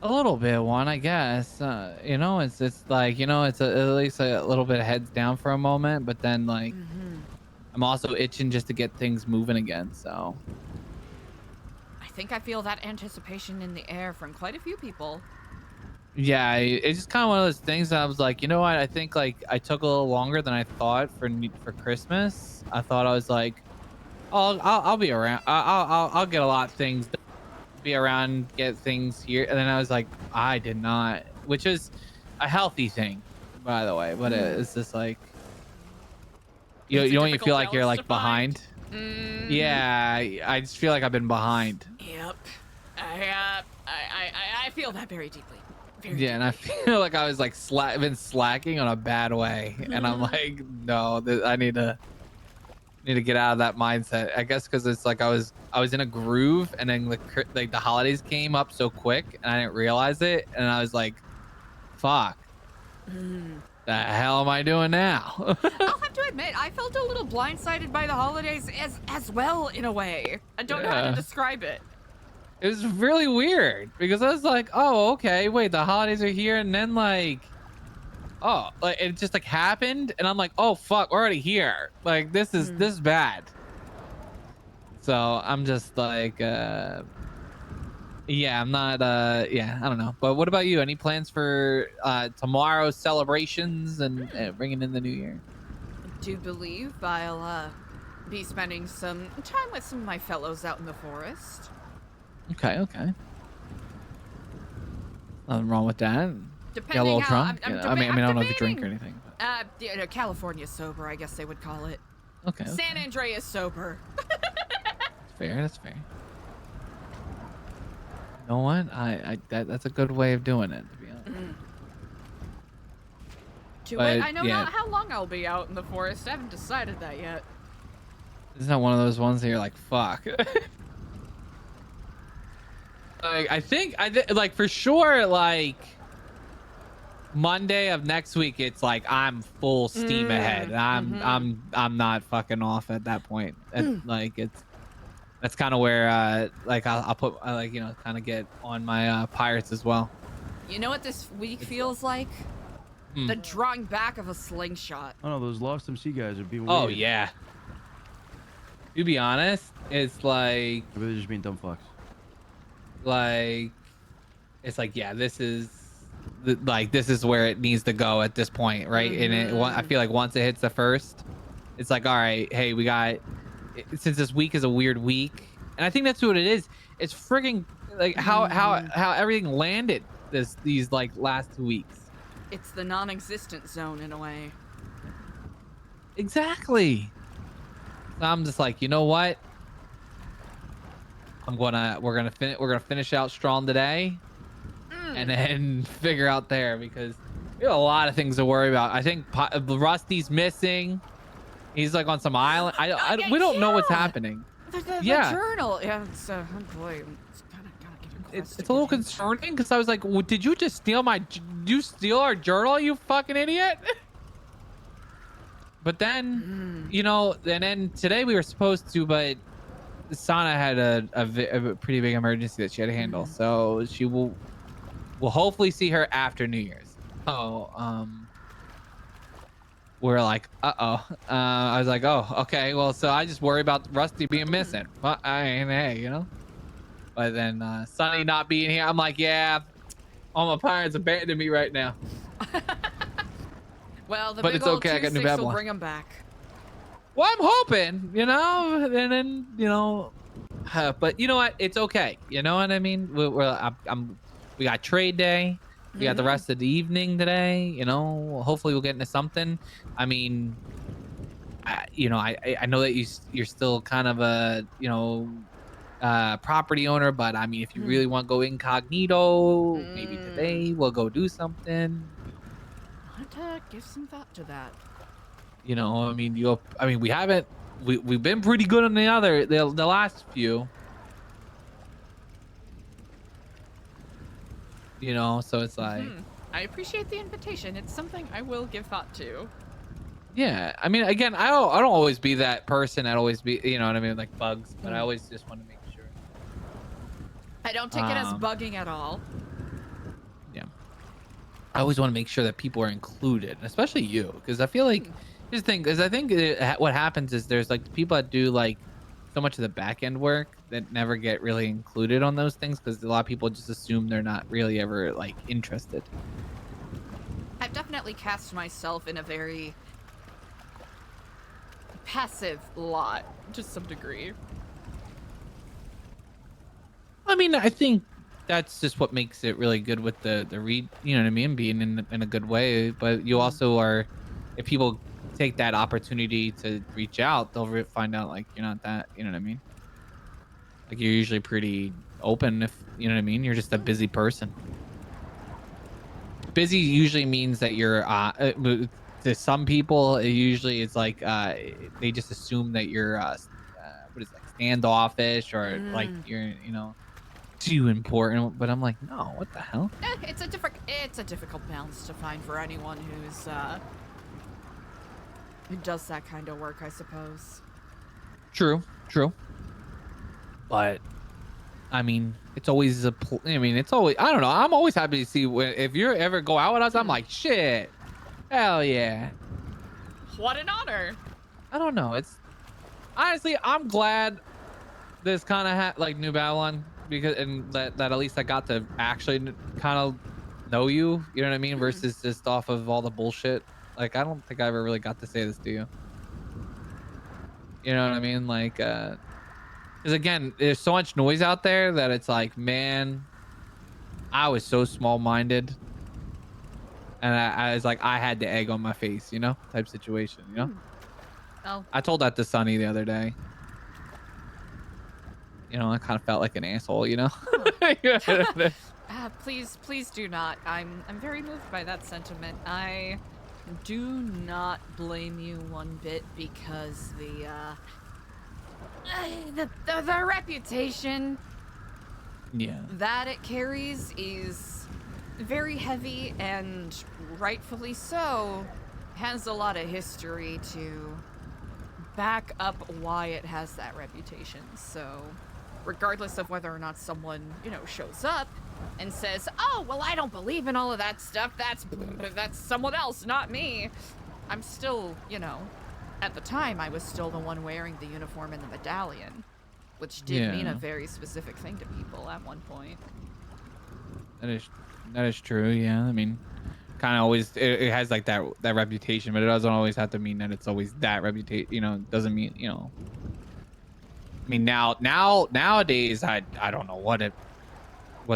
A little bit, I guess. It's like, it's at least a little bit of heads down for a moment, but then like I'm also itching just to get things moving again. So I think I feel that anticipation in the air from quite a few people. Yeah, it's just kind of one of those things that I was like, you know what? I think like I took a little longer than I thought for Christmas. I thought I was like, oh, I'll be around. I'll get a lot of things. Be around, get things here, and then I was like, I did not, which is a healthy thing, by the way. But it's just like you know when you feel like you're like behind. Yeah, I just feel like I've been behind. Yep. I feel that very deeply. Yeah, and I feel like I was like been slacking on a bad way, and I'm like, no, I need to get out of that mindset. I guess because it's like I was in a groove, and then the holidays came up so quick, and I didn't realize it, and I was like, fuck, the hell am I doing now? I'll have to admit, I felt a little blindsided by the holidays as well, in a way. I don't know how to describe it. It was really weird because I was like, oh, okay, wait, the holidays are here, and then like, oh, like it just like happened, and I'm like, oh fuck, we're already here. Like this is bad. So I'm just like, yeah, I'm not, yeah, I don't know. But what about you? Any plans for tomorrow's celebrations and bringing in the new year? I do believe I'll be spending some time with some of my fellows out in the forest. Okay. Nothing wrong with that. Get a little drunk. I mean, I don't know if you drink or anything. You California sober, I guess they would call it. Okay. San Andreas sober. That's fair. You know what? That's a good way of doing it, to be honest. I know not how long I'll be out in the forest. I haven't decided that yet. It's not one of those ones that you're like, fuck. Like, I think like for sure, like Monday of next week, it's like I'm full steam ahead. I'm not fucking off at that point. Like that's kind of where like I'll put like, you know, kind of get on my pirates as well. You know what this week feels like? The drawing back of a slingshot. Oh no, those Lost MC guys are being weird. Oh yeah. To be honest, it's like maybe they're just being dumb fucks. Like it's like, yeah, this is where it needs to go at this point, right? And I feel like once it hits the first, it's like, all right, hey, we got, since this week is a weird week, and I think that's what it is. It's frigging like how everything landed these like last 2 weeks. It's the non-existent zone in a way. Exactly. So I'm just like, you know what? We're gonna finish out strong today, and then figure out there, because we have a lot of things to worry about. I think Rusty's missing. He's like on some island. We don't know what's happening. The journal. Yeah, it's oh boy. It's a little concerning because I was like, well, did you just steal our journal, you fucking idiot? But then, you know, and then today we were supposed to, but Sana had a pretty big emergency that she had to handle, so she will hopefully see her after New Year's. We're like, I was like, oh, okay, well, so I just worry about Rusty being missing. But hey, you know. But then Sonny not being here, I'm like, yeah, all my pirates abandoned me right now. Well, but it's okay, I got New Babylon. Will bring them back. Well, I'm hoping, you know, and then, you know, but you know what? It's okay. You know what I mean? We got trade day. We got the rest of the evening today. You know, hopefully we'll get into something. I mean, you know, I know that you're still kind of a, you know, property owner, but I mean, if you really want to go incognito, maybe today we'll go do something. I want to give some thought to that. You know, I mean, we've been pretty good on the last few. You know, so it's like, I appreciate the invitation. It's something I will give thought to. Yeah, I mean, again, I don't always be that person. I'd always be, you know what I mean, like bugs, but I always just want to make sure. I don't take it as bugging at all. Yeah, I always want to make sure that people are included, especially you, because I feel like here's the thing, because I think what happens is there's like people that do like so much of the back end work that never get really included on those things because a lot of people just assume they're not really ever like interested. I've definitely cast myself in a very passive lot to some degree. I mean, I think that's just what makes it really good with the read, you know what I mean, being in a good way. But you also are, if people take that opportunity to reach out, they'll find out like you're not that, you know what I mean? Like you're usually pretty open if, you know what I mean? You're just a busy person. Busy usually means that you're to some people it usually is like they just assume that you're what is it, like standoffish or like you're, you know, too important, but I'm like, no, what the hell? It's a difficult balance to find for anyone who does that kind of work, I suppose. True. But I mean, it's always it's always, I don't know. I'm always happy to see if you ever go out with us. I'm like, shit, hell yeah. What an honor. I don't know. It's honestly, I'm glad this kind of like New Babylon because and that at least I got to actually kind of know you. You know what I mean? Versus just off of all the bullshit. Like I don't think I ever really got to say this to you. You know what I mean? Like, because again, there's so much noise out there that it's like, man, I was so small-minded, and I was like, I had the egg on my face, you know, type situation, you know. Oh. I told that to Sonny the other day. You know, I kind of felt like an asshole, you know. Please do not. I'm very moved by that sentiment. I do not blame you one bit because the reputation that it carries is very heavy and rightfully so has a lot of history to back up why it has that reputation. So regardless of whether or not someone, you know, shows up and says, oh, well, I don't believe in all of that stuff, that's someone else, not me, I'm still, you know, at the time I was still the one wearing the uniform and the medallion, which did mean a very specific thing to people at one point. That is true. Yeah, I mean, kind of always it has like that reputation, but it doesn't always have to mean that it's always that reputation. You know, it doesn't mean, you know. I mean, nowadays I don't know what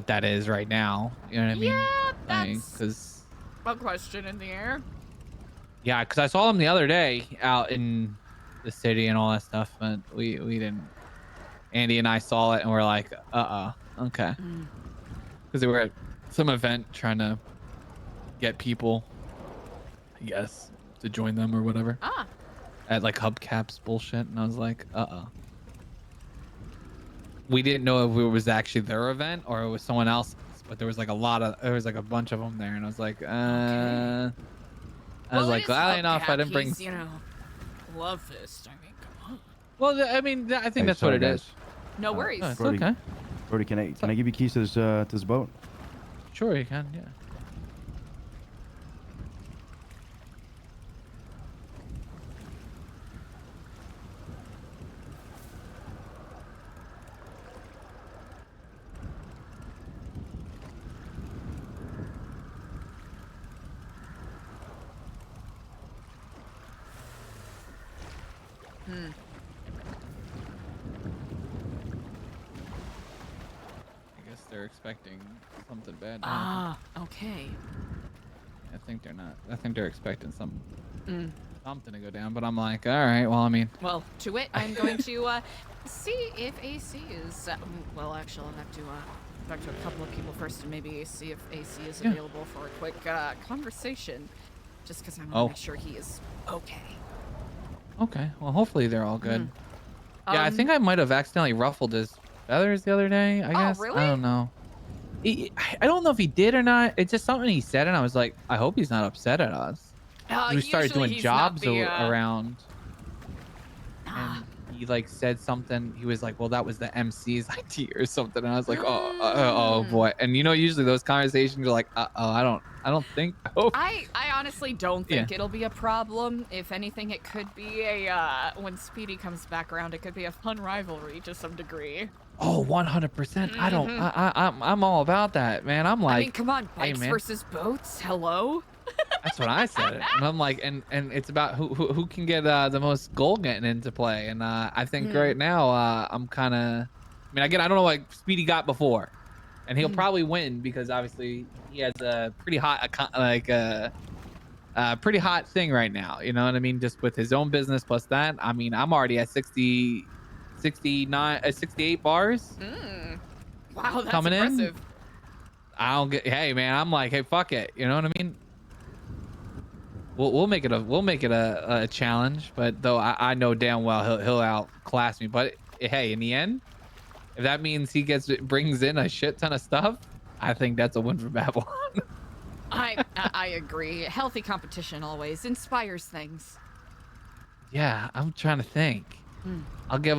that is right now. You know what I mean? Yeah, that's because a question in the air. Yeah, because I saw them the other day out in the city and all that stuff, but we didn't. Andy and I saw it and we're like, okay, because they were at some event trying to get people, I guess, to join them or whatever. At like hubcaps bullshit, and I was like, we didn't know if it was actually their event or it was someone else's, but there was like a bunch of them there, and I was like, I was like, glad enough I didn't bring. You know, love fist. I mean, come on. Well, I mean, I think that's what it is. No worries. It's Brody, okay. Brody, can I give you keys to this boat? Sure, you can. Yeah. I guess they're expecting something bad to happen. Okay. I think they're not. I think they're expecting something to go down. But I'm like, all right. Well, I mean. Well, to it, I'm going to see if AC is. Well, actually, I'll have to talk to a couple of people first, and maybe see if AC is available for a quick conversation. Just because I want to make sure he is okay. Okay. Well, hopefully they're all good. Yeah, I think I might have accidentally ruffled his feathers the other day. I guess. Really? I don't know. I don't know if he did or not. It's just something he said, and I was like, I hope he's not upset at us. We started doing jobs around, and he like said something. He was like, "Well, that was the MC's idea or something," and I was like, "Oh boy." And you know, usually those conversations are like, I don't think so." I honestly don't Yeah. think it'll be a problem. If anything, it could be a when Speedy comes back around, it could be a fun rivalry to some degree. Oh, 100%. I don't. Mhm. I'm all about that, man. I'm like, I mean, come on, hey, bikes man. versus boats. Hello. That's what I said. And I'm like, and it's about who can get the most goal getting into play. And I think right now I'm kind of. I mean, again, I don't know what Speedy got before, and he'll probably win because obviously he has a pretty hot pretty hot thing right now. You know what I mean? Just with his own business plus that. I mean, I'm already at 68 bars. Wow, that's coming impressive. in. I don't get. Hey, man, I'm like, hey, fuck it. You know what I mean? We'll make it a challenge, but though I know damn well he'll outclass me. But hey, in the end, if that means he brings in a shit ton of stuff, I think that's a win for Babylon. I agree. Healthy competition always inspires things. Yeah, I'm trying to think. I'll give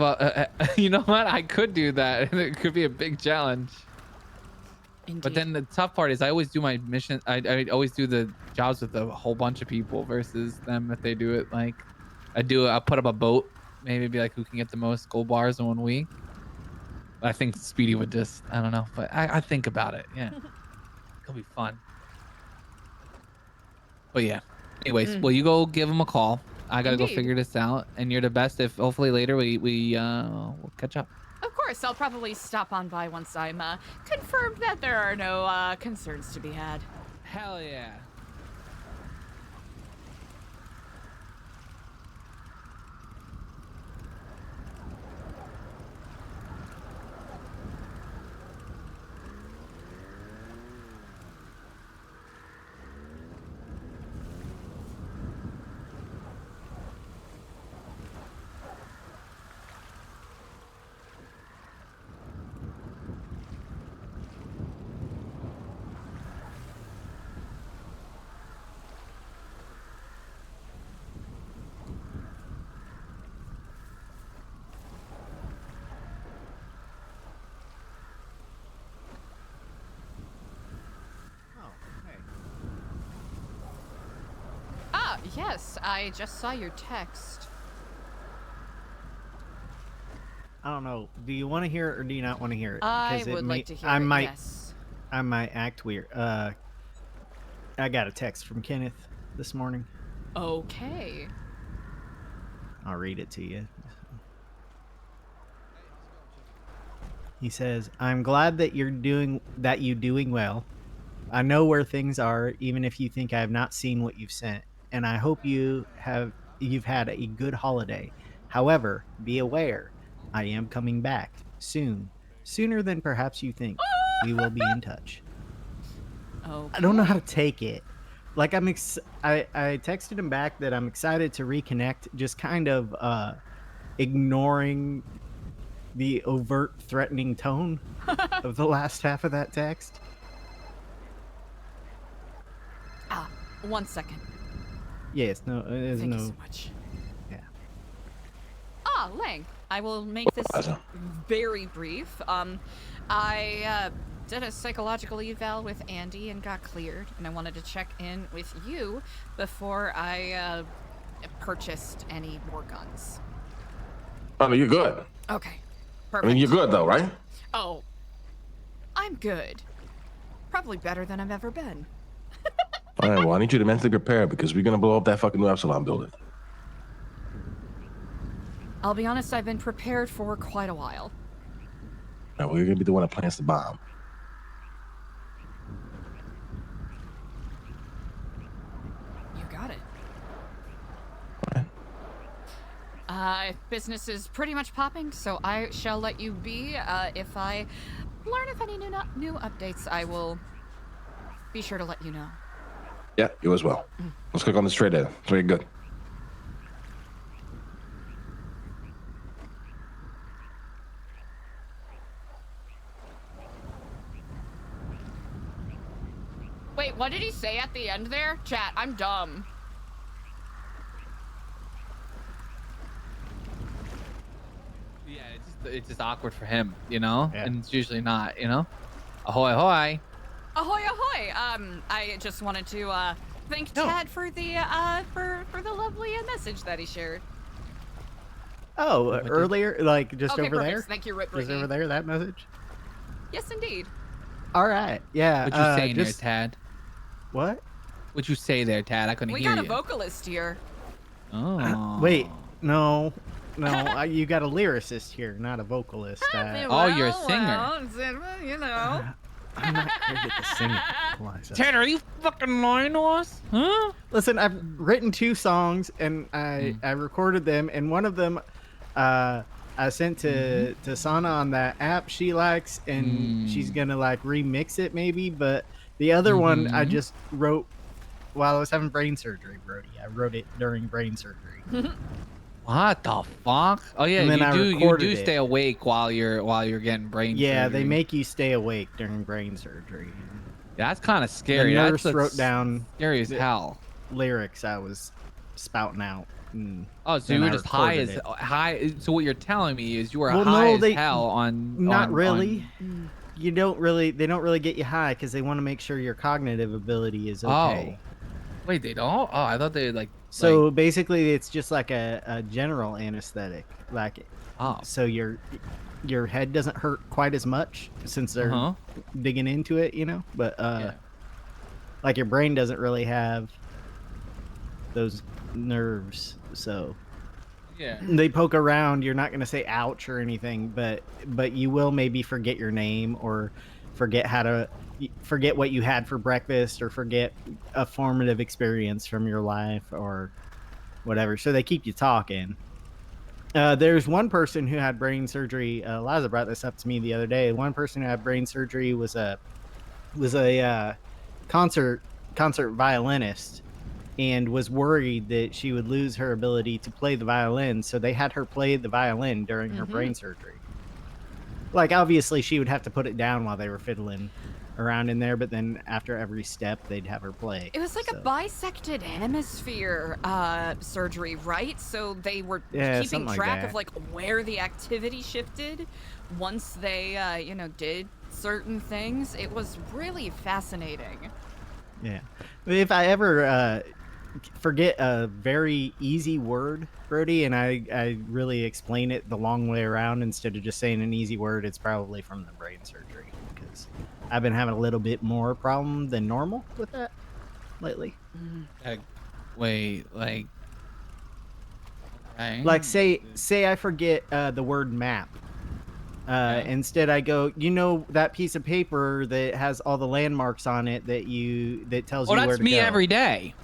you know what? I could do that. It could be a big challenge. Indeed. But then the tough part is I always do my mission. I always do the jobs with a whole bunch of people versus them if they do it like I'll put up a boat, maybe be like who can get the most gold bars in 1 week. But I think Speedy would just, I don't know, but I think about it. Yeah, it'll be fun. But yeah, anyways, well, you go give him a call. I gotta go Indeed. figure this out, and you're the best. If hopefully later we'll catch up. Of course, I'll probably stop on by once I'm confirmed that there are no concerns to be had. Hell yeah. Ah, yes, I just saw your text. I don't know. Do you want to hear it or do you not want to hear it? I 'Cause it would may- like to hear I it, might, yes. I might act weird. I got a text from Kenneth this morning. Okay. I'll read it to you. He says, "I'm glad that you're doing well. I know where things are, even if you think I have not seen what you've sent, and I hope you've had a good holiday. However, be aware, I am coming back soon, sooner than perhaps you think. We will be in touch." Okay. I don't know how to take it. Like I texted him back that I'm excited to reconnect, just kind of ignoring the overt threatening tone of the last half of that text. Ah, 1 second. Yes, no, there's Thank no. you so much. Yeah. Ah, Lang, I will make this very brief. I did a psychological eval with Andy and got cleared, and I wanted to check in with you before I purchased any more guns. Oh, no, you're good. Okay, I perfect. mean, you're good though, right? Oh, I'm good. Probably better than I've ever been. All right, well, I need you to mentally prepare because we're gonna blow up that fucking New Epsilon building. I'll be honest, I've been prepared for quite a while. Now we're gonna be the one that plants the bomb. You got it. Business is pretty much popping, so I shall let you be. If I learn of any new updates, I will be sure to let you know. Yeah, you as well. Let's click on this trade in. Very good. Wait, what did he say at the end there? Chat, I'm dumb. it's just awkward for him, you know, Yeah. and it's usually not, you know. Ahoy, ahoy! Ahoy, ahoy! I just wanted to thank Tad for the for the lovely message that he shared. Oh, earlier, like just Okay, over perfect. there. Thank you, Rip Just Brittany. over there. That message. Yes, indeed. All right. Yeah. What you saying just, there, Tad? What? What you say there, Tad? I couldn't We hear got a you. vocalist here. Oh. Wait. No. No. You got a lyricist here, not a vocalist. Oh, you're a singer. Well, you know. I'm not very good at singing, Eliza. Tad, are you fucking lying to us? Huh? Listen, I've written 2 songs and I recorded them, and one of them I sent to Sana on that app she likes, and she's gonna like remix it maybe. But the other one I just wrote while I was having brain surgery, Brody. I wrote it during brain surgery. What the fuck? Oh yeah, And then I you recorded do it. stay awake while you're getting brain Yeah, surgery. they make you stay awake during brain surgery. That's kind of scary. The nurse That's wrote down scary as the hell. lyrics I was spouting out. Oh, so you were just high as high. So what you're telling me is you were high as hell on. Not on- really. on- You don't really. They don't really get you high because they want to make sure your cognitive ability is okay. Wait, they don't? Oh, I thought they like. So basically, it's just like a general anesthetic. Like, so your head doesn't hurt quite as much since they're digging into it, you know. But like your brain doesn't really have those nerves, so yeah, they poke around. You're not gonna say ouch or anything, but you will maybe forget your name or forget what you had for breakfast or forget a formative experience from your life or whatever. So they keep you talking. There's one person who had brain surgery. Eliza brought this up to me the other day. One person who had brain surgery was a concert violinist and was worried that she would lose her ability to play the violin. So they had her play the violin during her brain surgery. Like, obviously, she would have to put it down while they were fiddling around in there, but then after every step, they'd have her play. It was like a bisected hemisphere surgery, right? So they were Yeah, keeping something like track that. of like where the activity shifted once they, did certain things. It was really fascinating. Yeah. If I ever forget a very easy word, Brody, and I really explain it the long way around instead of just saying an easy word, it's probably from the brain surgery because I've been having a little bit more problem than normal with that lately. Wait, like. Okay. Like say I forget the word map. Instead I go, you know, that piece of paper that has all the landmarks on it that tells you where to go. That's me every day.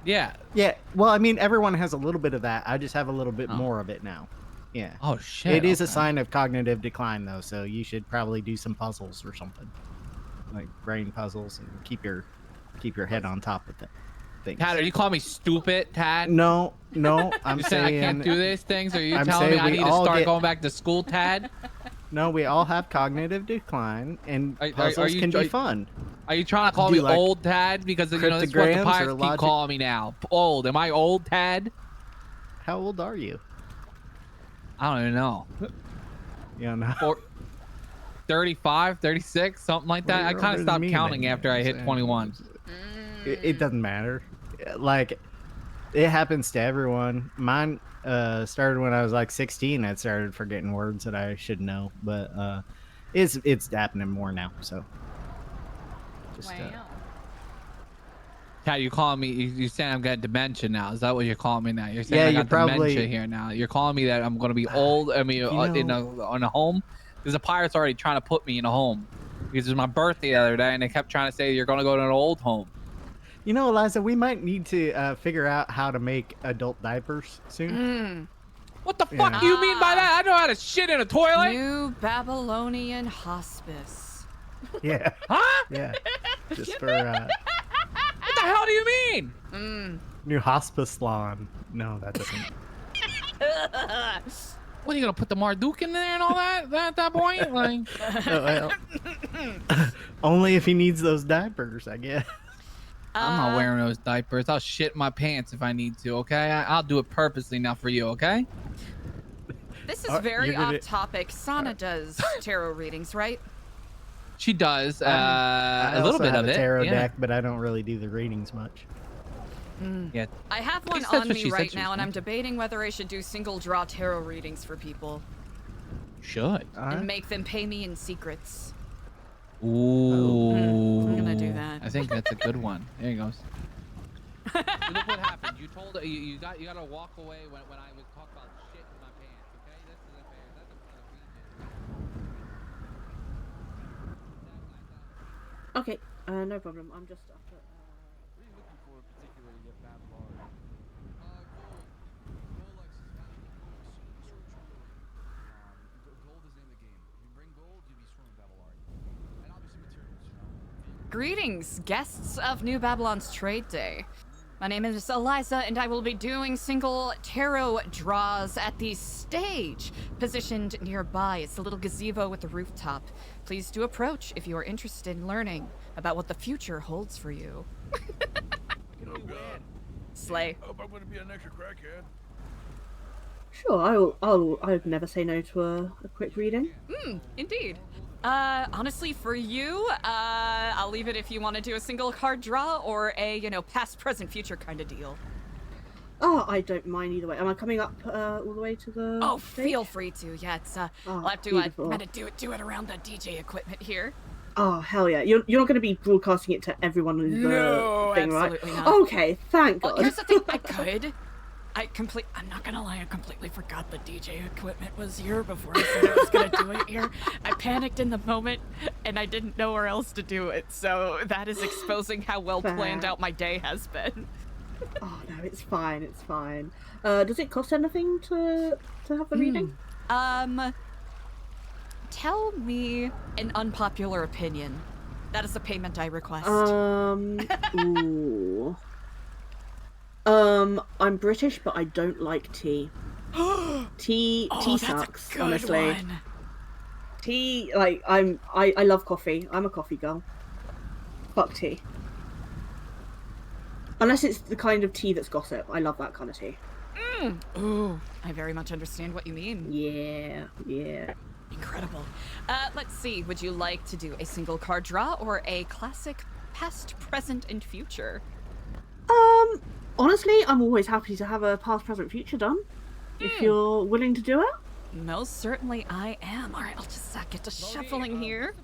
Yeah. Yeah. Well, I mean, everyone has a little bit of that. I just have a little bit more of it now. Yeah. Oh shit. It is a sign of cognitive decline, though, so you should probably do some puzzles or something, like brain puzzles, and keep your head on top of things. Tad, are you calling me stupid, Tad? No, I'm You saying saying I can't do these things? Are you I'm telling me saying I we need to all start get- going back to school, Tad? No, we all have cognitive decline, and puzzles can be fun. Are you trying to call Do me you like old, Tad? Because that's what the cryptograms or pirates keep logic? calling me now. Old. Am I old, Tad? How old are you? I don't even know. Yeah, no. 35, 36, something like that. Well, I you're kind older of than stopped me counting then, after I hit 21. It doesn't matter. Like, it happens to everyone. Mine started when I was like 16. I started forgetting words that I should know, but it's happening more now. So, just Tad, you calling me? You saying I've got dementia now? Is that what you're calling me now? You're saying Yeah, I you're got probably- dementia here now. You're calling me that I'm going to be old. I mean, in a home, because the pirates already trying to put me in a home because it was my birthday the other day, and they kept trying to say you're going to go to an old home. You know, Eliza, we might need to figure out how to make adult diapers soon. What the fuck do you mean by that? I know how to shit in a toilet. New Babylonian hospice. Yeah. Huh? Yeah. Just for What the hell do you mean? new hospice lawn. No, that doesn't. What are you gonna put the Marduk in there and all that? At that point, like. Oh, well, only if he needs those diapers, I guess. I'm not wearing those diapers. I'll shit my pants if I need to. Okay, I'll do it purposely now for you. Okay. This is You're very gonna- off topic. Sana does tarot readings, right? She does I a little also bit have of a it. tarot yeah. deck, but I don't really do the readings much. Yeah. I have one least that's on what me she said right she was now, and I'm going to. debating whether I should do single draw tarot readings for people Should. and make them pay me in secrets. Ooh. I'm gonna do that. I think that's a good one. There he goes. So look what happened. You told you got to walk away when I was talking about shit in my pants. Okay, this isn't fair. That's in front of Okay, no problem. I'm just up at. What are you looking for in particular to get Babylon? Gold is the name of the game. If you bring gold, you'll be swimming Babylon. And obviously materials, you know. Greetings, guests of New Babylon's Trade Day. My name is Eliza, and I will be doing single tarot draws at the stage positioned nearby. It's the little gazebo with the rooftop. Please do approach if you are interested in learning about what the future holds for you. Oh God. Slay. Hope I'm gonna be an extra crackhead. Sure, I'd never say no to a quick reading. Indeed. Honestly, for you, I'll leave it if you want to do a single card draw or a, past, present, future kind of deal. Oh, I don't mind either way. Am I coming up all the way to the Oh, stage? feel free to. Yeah, it's, I'll have to beautiful. kind of do it around the DJ equipment here. Oh, hell yeah. You're not going to be broadcasting it to everyone in the No, thing, right? absolutely not. Okay, thank Well, God. here's the thing, I'm not gonna lie, I completely forgot the DJ equipment was here before I said I was gonna do it here. I panicked in the moment, and I didn't know where else to do it, so that is exposing how well planned Fair. out my day has been. Oh, no, it's fine, it's fine. Does it cost anything to have the reading? Tell me an unpopular opinion. That is the payment I request. Ooh. I'm British, but I don't like tea. Tea that's a sucks, good honestly. one. Tea, like, I love coffee. I'm a coffee girl. Fuck tea. Unless it's the kind of tea that's gossip. I love that kind of tea. Ooh, I very much understand what you mean. Yeah. Incredible. Let's see, would you like to do a single card draw or a classic past, present, and future? Honestly, I'm always happy to have a past, present, future done. If you're willing to do it. Most certainly I am. All right, I'll just get to shuffling here.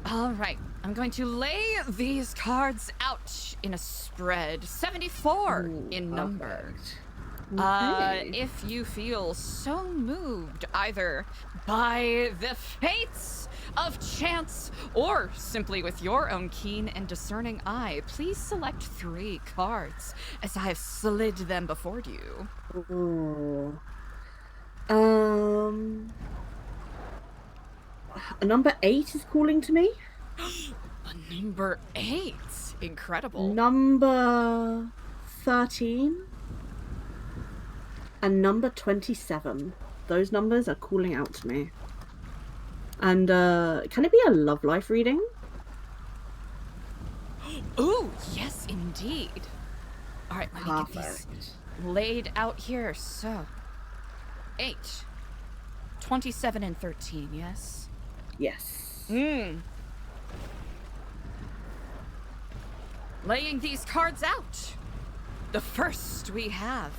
All right, I'm going to lay these cards out in a spread. 74 in number. Okay. If you feel so moved either by the fates of chance or simply with your own keen and discerning eye, please select 3 cards as I have slid them before you. Ooh. Number 8 is calling to me. Number 8. Incredible. Number 13. And number 27. Those numbers are calling out to me. And can it be a love life reading? Ooh, yes, indeed. All right, let me get these laid out here. So, 8, 27, and 13, yes? Yes. Laying these cards out. The first we have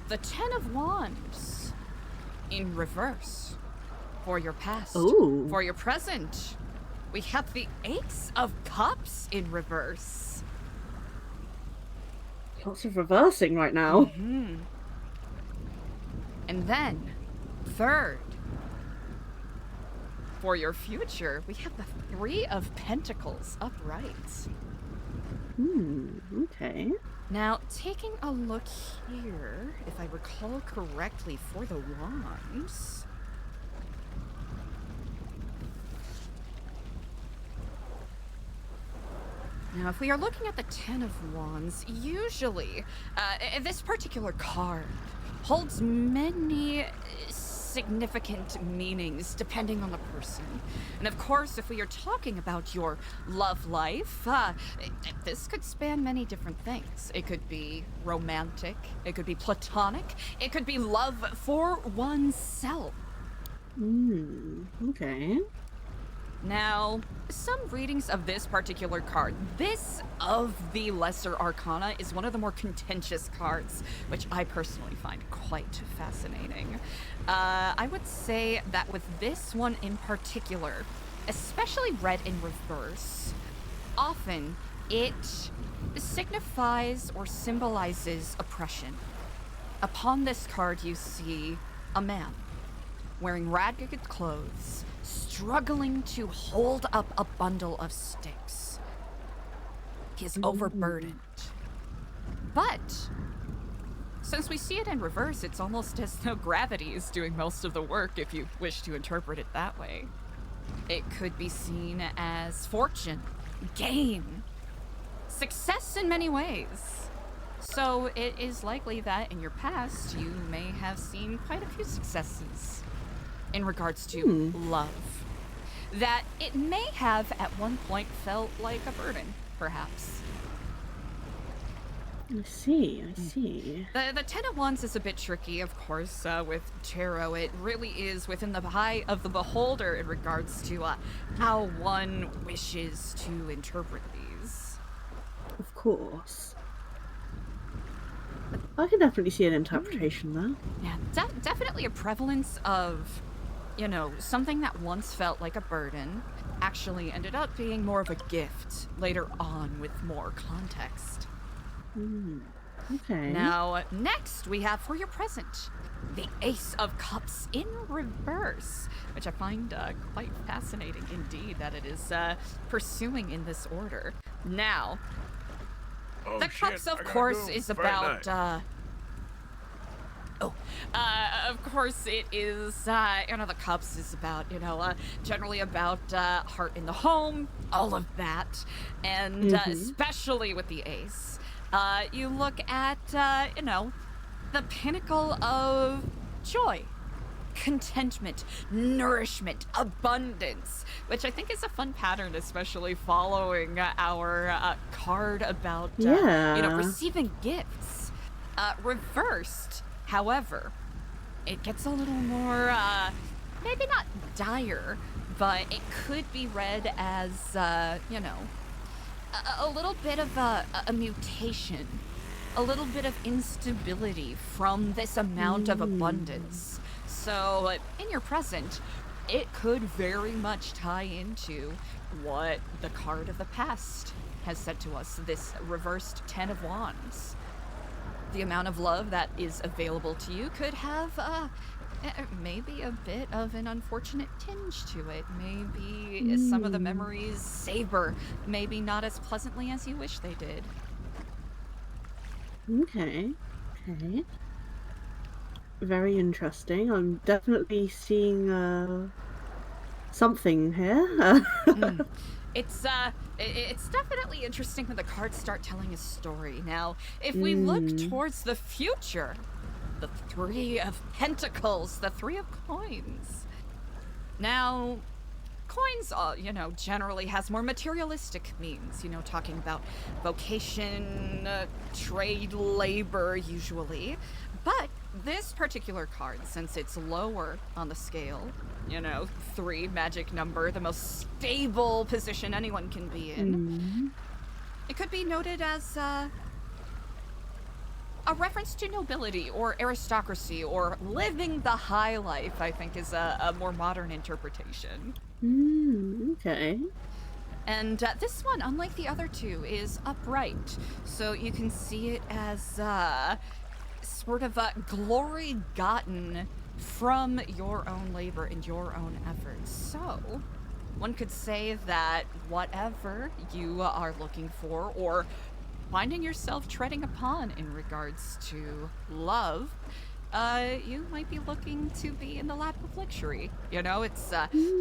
the 10 of Wands in reverse. For your past. Ooh. For your present, we have the Ace of Cups in reverse. Lots of reversing right now. And then, third, for your future, we have the 3 of Pentacles upright. Okay. Now, taking a look here, if I recall correctly, for the Wands. Now, if we are looking at the 10 of Wands, usually this particular card holds many significant meanings depending on the person. And of course, if we are talking about your love life, this could span many different things. It could be romantic, it could be platonic, it could be love for oneself. Okay. Now, some readings of this particular card, this of the Lesser Arcana, is one of the more contentious cards, which I personally find quite fascinating. I would say that with this one in particular, especially read in reverse, often it signifies or symbolizes oppression. Upon this card, you see a man wearing ragged clothes, struggling to hold up a bundle of sticks. He is overburdened. But since we see it in reverse, it's almost as though gravity is doing most of the work, if you wish to interpret it that way. It could be seen as fortune, gain, success in many ways. So it is likely that in your past, you may have seen quite a few successes in regards to love. That it may have at one point felt like a burden, perhaps. I see. The Ten of Wands is a bit tricky, of course, with tarot. It really is within the eye of the beholder in regards to how one wishes to interpret these. Of course. I can definitely see an interpretation there. Yeah, definitely a prevalence of, you know, something that once felt like a burden actually ended up being more of a gift later on with more context. Okay. Now, next we have for your present, the Ace of Cups in reverse, which I find quite fascinating indeed that it is pursuing in this order. Now, the Cups, of course, is about, of course it is, you know, the Cups is about, you know, generally about heart in the home, all of that, and especially with the Ace. You look at, you know, the pinnacle of joy, contentment, nourishment, abundance, which I think is a fun pattern, especially following our card about, you know, receiving gifts. Reversed, however, it gets a little more, maybe not dire, but it could be read as, you know, a little bit of a mutation, a little bit of instability from this amount of abundance. So in your present, it could very much tie into what the card of the past has said to us, this reversed Ten of Wands. The amount of love that is available to you could have maybe a bit of an unfortunate tinge to it. Maybe some of the memories savor, maybe not as pleasantly as you wish they did. Okay. Very interesting. I'm definitely seeing something here. It's definitely interesting when the cards start telling a story. Now, if we look towards the future, the Three of Pentacles, the Three of Coins. Now, coins, you know, generally has more materialistic means, you know, talking about vocation, trade, labor, usually. But this particular card, since it's lower on the scale, you know, 3, magic number, the most stable position anyone can be in, it could be noted as, a reference to nobility or aristocracy or living the high life, I think, is a more modern interpretation. Okay. And this one, unlike the other two, is upright. So you can see it as sort of a glory gotten from your own labor and your own efforts. So one could say that whatever you are looking for or finding yourself treading upon in regards to love, you might be looking to be in the lap of luxury. You know, it's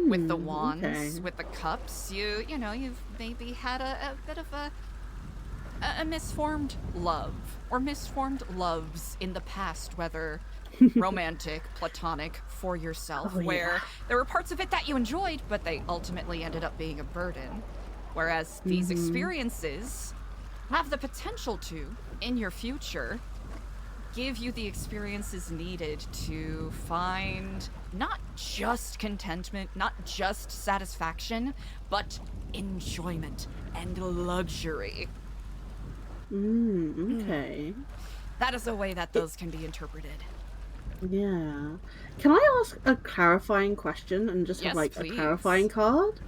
with the wands, with the cups, you know, you've maybe had a bit of a a misformed love or misformed loves in the past, whether romantic, platonic, for yourself, Oh, yeah. where there were parts of it that you enjoyed, but they ultimately ended up being a burden. Whereas these experiences have the potential to, in your future, give you the experiences needed to find not just contentment, not just satisfaction, but enjoyment and luxury. Okay. That is a way that those can be interpreted. Yeah. Can I ask a clarifying question and just have Yes, like please. a clarifying card?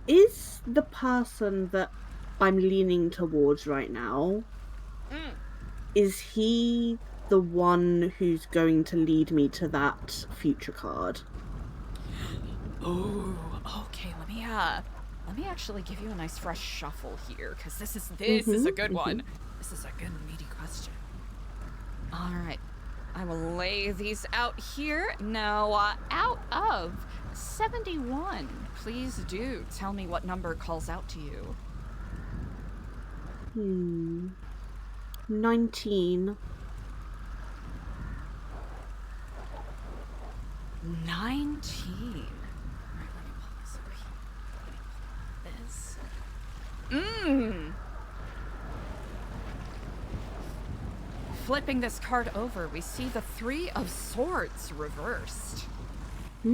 Is the person that I'm leaning towards right now, is he the one who's going to lead me to that future card? Oh, okay. Let me actually give you a nice fresh shuffle here, because this is a good one. This is a good meaty question. All right, I will lay these out here now. Out of 71, please do tell me what number calls out to you. 19. 19. Flipping this card over, we see the 3 of Swords reversed. A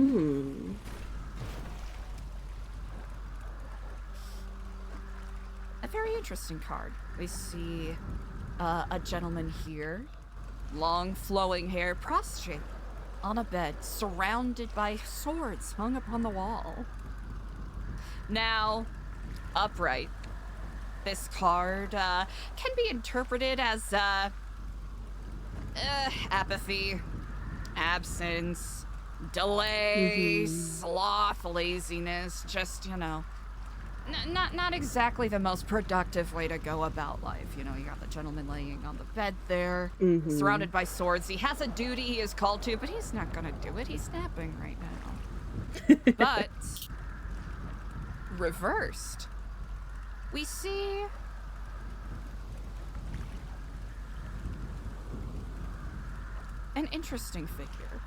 very interesting card. We see a gentleman here, long flowing hair, prostrate on a bed, surrounded by swords hung upon the wall. Now, upright. This card can be interpreted as apathy, absence, delay, sloth, laziness, just, you know, not exactly the most productive way to go about life. You know, you got the gentleman laying on the bed there, surrounded by swords. He has a duty he is called to, but he's not gonna do it. He's napping right now. But reversed, we see an interesting figure.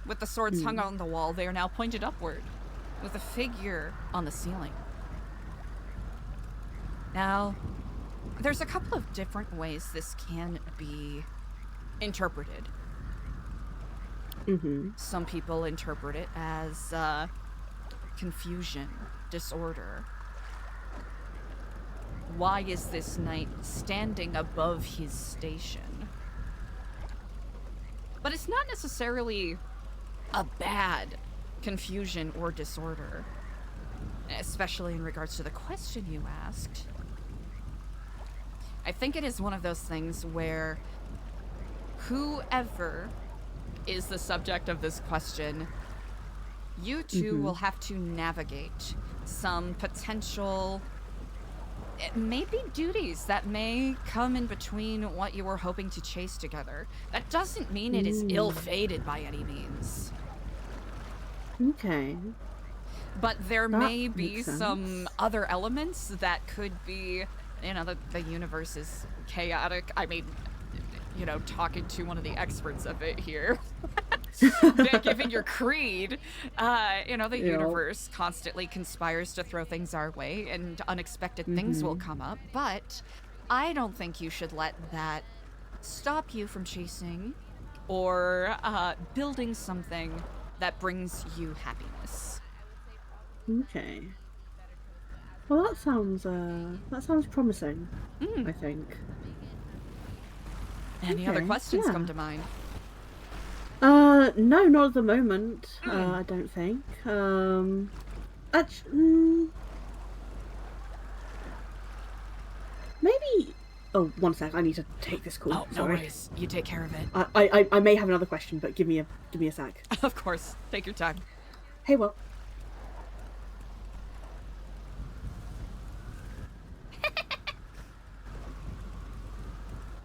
With the swords hung on the wall, they are now pointed upward, with a figure on the ceiling. Now, there's a couple of different ways this can be interpreted. Some people interpret it as confusion, disorder. Why is this knight standing above his station? But it's not necessarily a bad confusion or disorder, especially in regards to the question you asked. I think it is one of those things where whoever is the subject of this question, you two will have to navigate some potential, maybe duties that may come in between what you were hoping to chase together. That doesn't mean it is ill-fated by any means. Okay. But there That may be makes some other elements that could be, you know, the universe is chaotic. I mean, you know, talking to one of the experts of it here, given your creed, you know, the universe constantly conspires to throw things our way, and unexpected things will come up. But I don't think you should let that stop you from chasing or building something that brings you happiness. Okay. Well, that sounds promising. I think. Any other questions come to mind? No, not at the moment. I don't think. Maybe. Oh, one sec. I need to take this call. Oh, no Sorry. worries. You take care of it. I may have another question, but give me a sec. Of course. Take your time. Hey, well.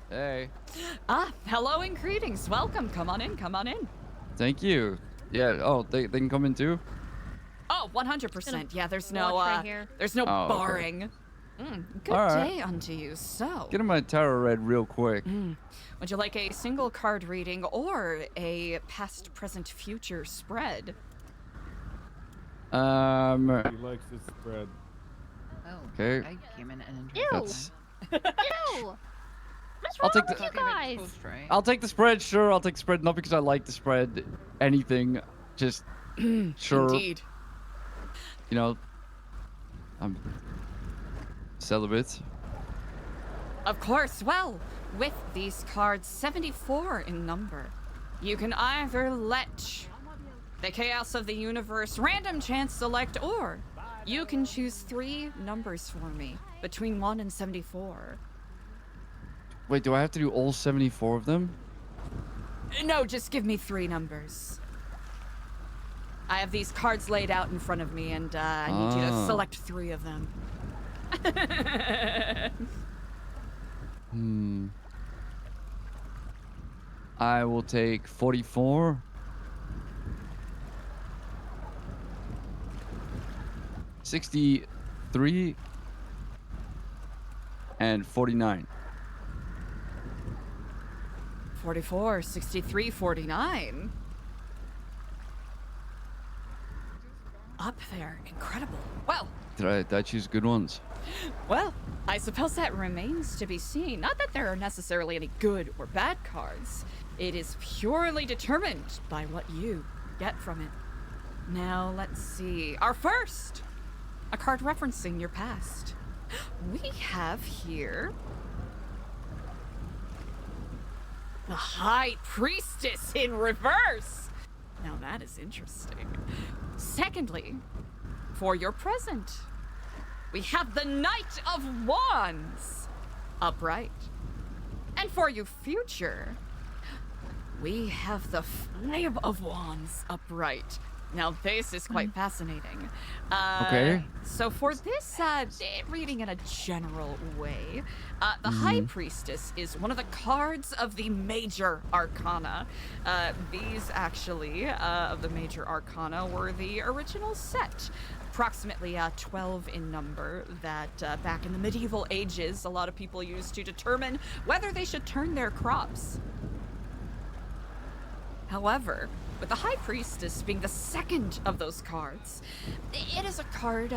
Hey. Hello and greetings. Welcome. Come on in. Come on in. Thank you. Yeah. Oh, they can come in too. Oh, 100%. Yeah, there's no watch right here. there's no Oh, okay. barring. Good All right. day unto you. So, Get him my tarot read real quick. would you like a single card reading or a past, present, future spread? He likes his spread. Oh, Okay. I came in and Ew. That's- Ew. What's I'll wrong take with the- you guys? I'll take the spread, sure. I'll take the spread, not because I like the spread. Anything, just sure. Indeed. You know, I'm celibate. Of course. Well, with these cards 74 in number, you can either let the chaos of the universe random chance select, or you can choose 3 numbers for me between 1 and 74. Wait, do I have to do all 74 of them? No, just give me 3 numbers. I have these cards laid out in front of me, and I need you to Ah. select 3 of them. I will take 44. 63 and 49. 44, 63, 49. Up there. Incredible. Well, Did I choose good ones? Well, I suppose that remains to be seen. Not that there are necessarily any good or bad cards. It is purely determined by what you get from it. Now, let's see. Our first, a card referencing your past. We have here the High Priestess in reverse. Now that is interesting. Secondly, for your present, we have the Knight of Wands upright. And for your future, we have the Five of Wands upright. Now this is quite fascinating. Okay. So for this reading in a general way, the High Priestess is one of the cards of the Major Arcana. These actually, of the Major Arcana, were the original set. Approximately 12 in number that back in the medieval ages, a lot of people used to determine whether they should turn their crops. However, with the High Priestess being the second of those cards, it is a card,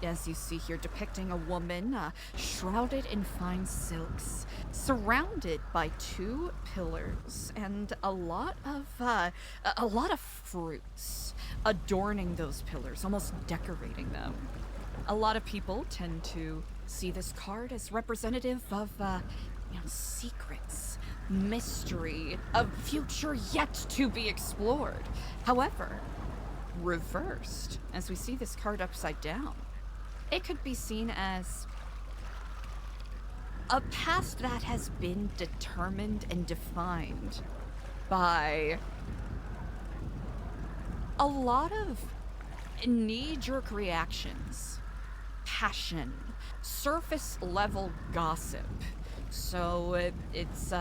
as you see here, depicting a woman shrouded in fine silks, surrounded by 2 pillars and a lot of fruits adorning those pillars, almost decorating them. A lot of people tend to see this card as representative of, secrets, mystery, a future yet to be explored. However, reversed, as we see this card upside down, it could be seen as a past that has been determined and defined by a lot of knee-jerk reactions, passion, surface level gossip. So it's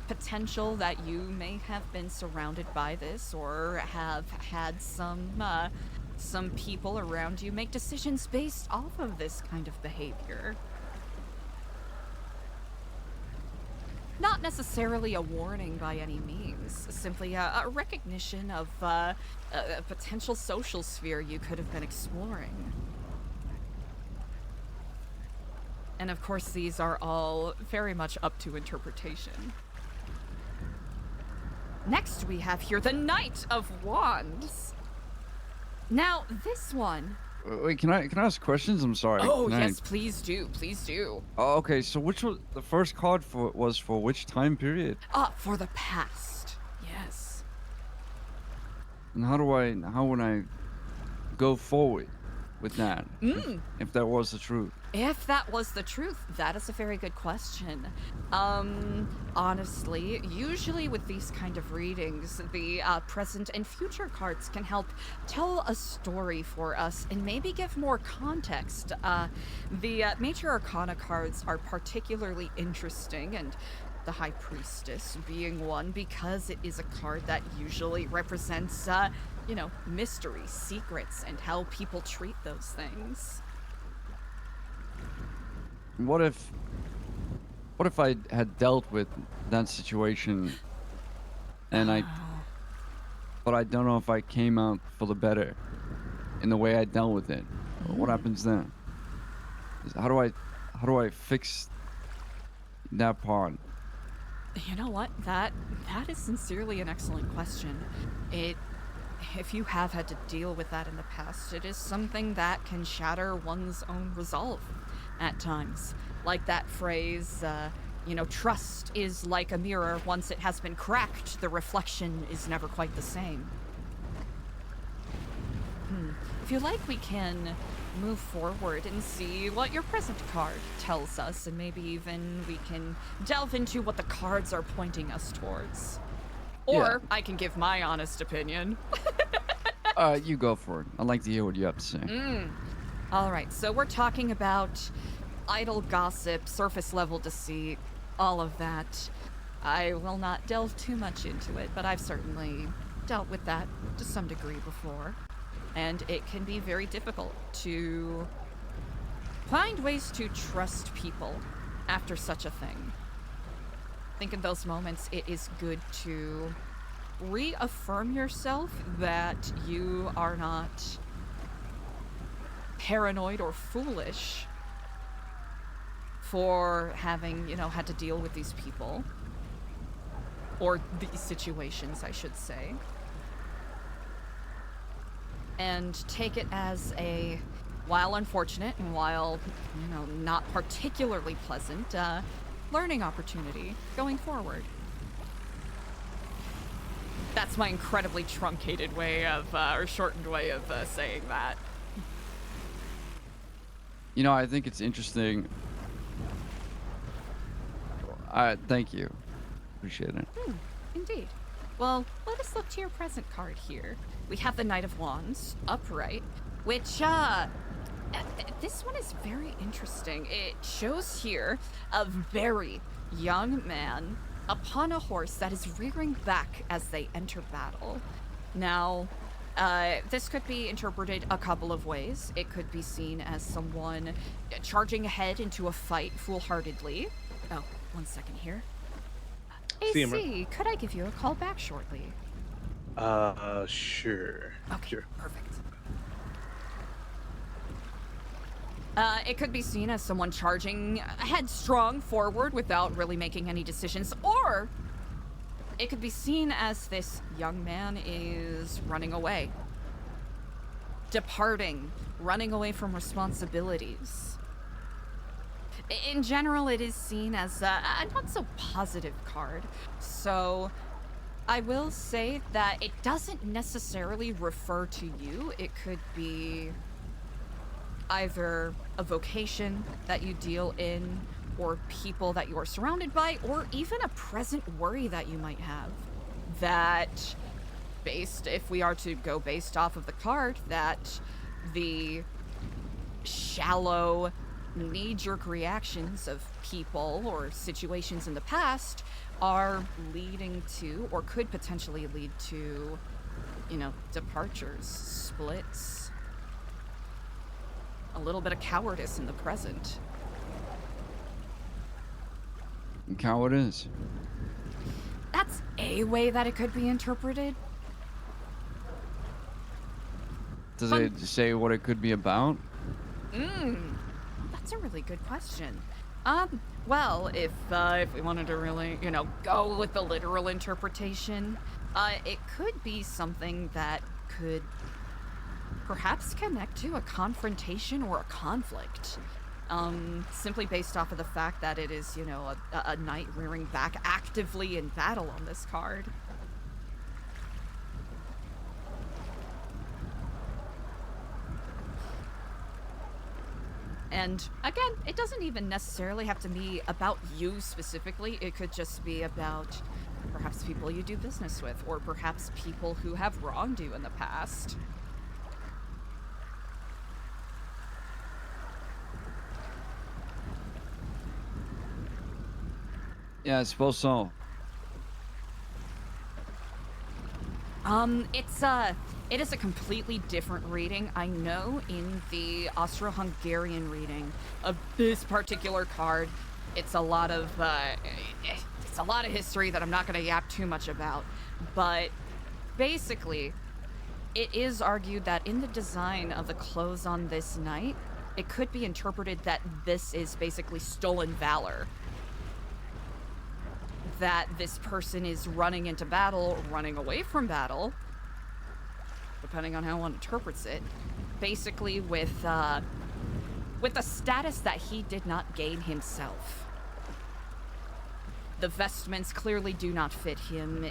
potential that you may have been surrounded by this, or have had some people around you make decisions based off of this kind of behavior. Not necessarily a warning by any means, simply a recognition of a potential social sphere you could have been exploring. And of course, these are all very much up to interpretation. Next, we have here the Knight of Wands. Now, this one... Wait, can I ask questions? I'm sorry. Oh, Can I- yes, please do, please do. Oh, okay, so which was the first card was for which time period? For the past, yes. And how would I go forward with that? If that was the truth. If that was the truth, that is a very good question. Honestly, usually with these kind of readings, the present and future cards can help tell a story for us and maybe give more context. The Major Arcana cards are particularly interesting, and the High Priestess being one, because it is a card that usually represents mystery, secrets, and how people treat those things. What if I had dealt with that situation and but I don't know if I came out for the better in the way I dealt with it. What happens then? How do I fix that part? You know what? That is sincerely an excellent question. If you have had to deal with that in the past, it is something that can shatter one's own resolve at times. Like that phrase, trust is like a mirror. Once it has been cracked, the reflection is never quite the same. If you like, we can move forward and see what your present card tells us, and maybe even we can delve into what the cards are pointing us towards. Or I can give my honest opinion. You go for it. I'd like to hear what you have to say. All right, so we're talking about idle gossip, surface level deceit, all of that. I will not delve too much into it, but I've certainly dealt with that to some degree before. And it can be very difficult to find ways to trust people after such a thing. I think in those moments it is good to reaffirm yourself that you are not paranoid or foolish for having, had to deal with these people. Or these situations, I should say. And take it as a, while unfortunate and while, not particularly pleasant, learning opportunity going forward. That's my incredibly truncated way of, or shortened way of saying that. I think it's interesting. Thank you. Appreciate it. Indeed. Well, let us look to your present card here. We have the Knight of Wands, upright, which, this one is very interesting. It shows here a very young man upon a horse that is rearing back as they enter battle. Now, this could be interpreted a couple of ways. It could be seen as someone charging ahead into a fight foolhardily. Oh, 1 second here. AC, could I give you a call back shortly? Sure. Okay, sure. Perfect. It could be seen as someone charging headstrong forward without really making any decisions, or it could be seen as this young man is running away, departing, running away from responsibilities. In general, it is seen as a not so positive card, so I will say that it doesn't necessarily refer to you. It could be either a vocation that you deal in, or people that you are surrounded by, or even a present worry that you might have. That, if we are to go based off of the card, that the shallow, knee-jerk reactions of people or situations in the past are leading to, or could potentially lead to, departures, splits, a little bit of cowardice in the present. Cowardice? That's a way that it could be interpreted. Does it say what it could be about? That's a really good question. Well, if we wanted to really, go with the literal interpretation, it could be something that could perhaps connect to a confrontation or a conflict. Simply based off of the fact that it is, a knight rearing back actively in battle on this card. And again, it doesn't even necessarily have to be about you specifically. It could just be about perhaps people you do business with, or perhaps people who have wronged you in the past. Yeah, I suppose so. It is a completely different reading. I know in the Austro-Hungarian reading of this particular card, it's a lot of history that I'm not going to yap too much about. But basically, it is argued that in the design of the clothes on this knight, it could be interpreted that this is basically stolen valor. That this person is running into battle, running away from battle, depending on how one interprets it, basically with a status that he did not gain himself. The vestments clearly do not fit him.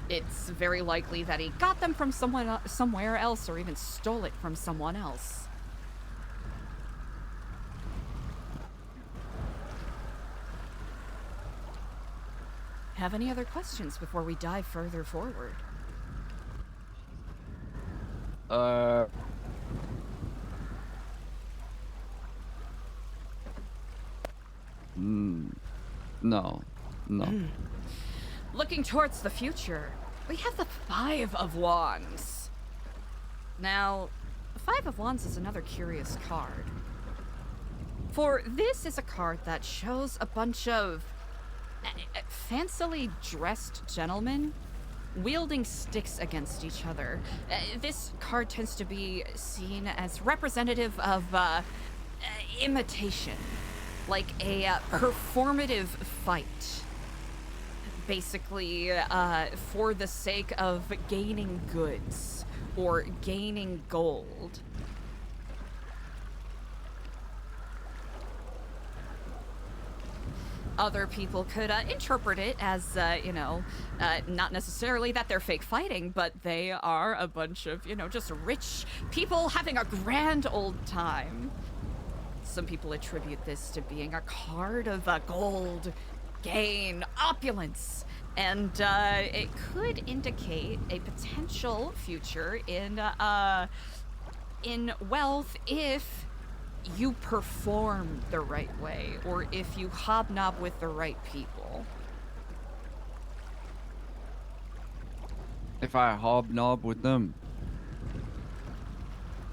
It's very likely that he got them from somewhere else, or even stole it from someone else. Have any other questions before we dive further forward? No. Looking towards the future, we have the Five of Wands. Now, the Five of Wands is another curious card. For this is a card that shows a bunch of fancily dressed gentlemen wielding sticks against each other. This card tends to be seen as representative of imitation, like a performative fight. Basically, for the sake of gaining goods or gaining gold. Other people could interpret it as, not necessarily that they're fake fighting, but they are a bunch of, just rich people having a grand old time. Some people attribute this to being a card of gold, gain, opulence, and it could indicate a potential future in wealth if you perform the right way, or if you hobnob with the right people. If I hobnob with them.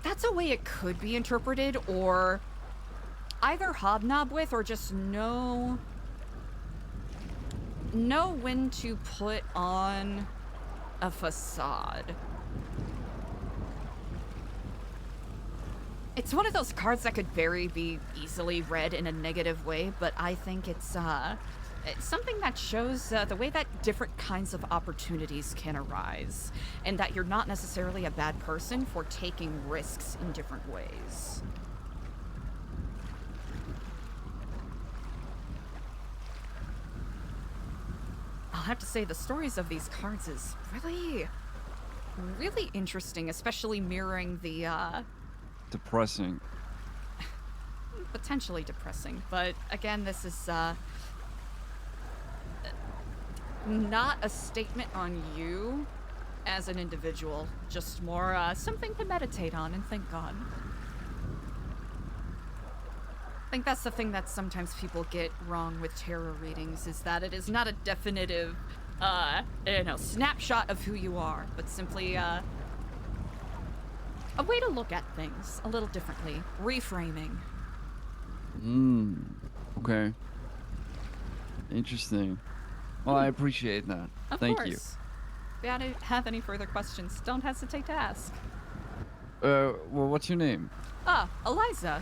That's a way it could be interpreted, or either hobnob with or just know when to put on a facade. It's one of those cards that could be easily read in a negative way, but I think it's something that shows the way that different kinds of opportunities can arise, and that you're not necessarily a bad person for taking risks in different ways. I'll have to say the stories of these cards is really, really interesting, especially mirroring the Depressing. Potentially depressing, but again, this is not a statement on you as an individual, just more something to meditate on and think on. I think that's the thing that sometimes people get wrong with tarot readings, is that it is not a definitive snapshot of who you are, but simply a way to look at things a little differently. Reframing. Okay. Interesting. Well, I appreciate that. Thank you. If you have any further questions, don't hesitate to ask. Well, what's your name? Eliza.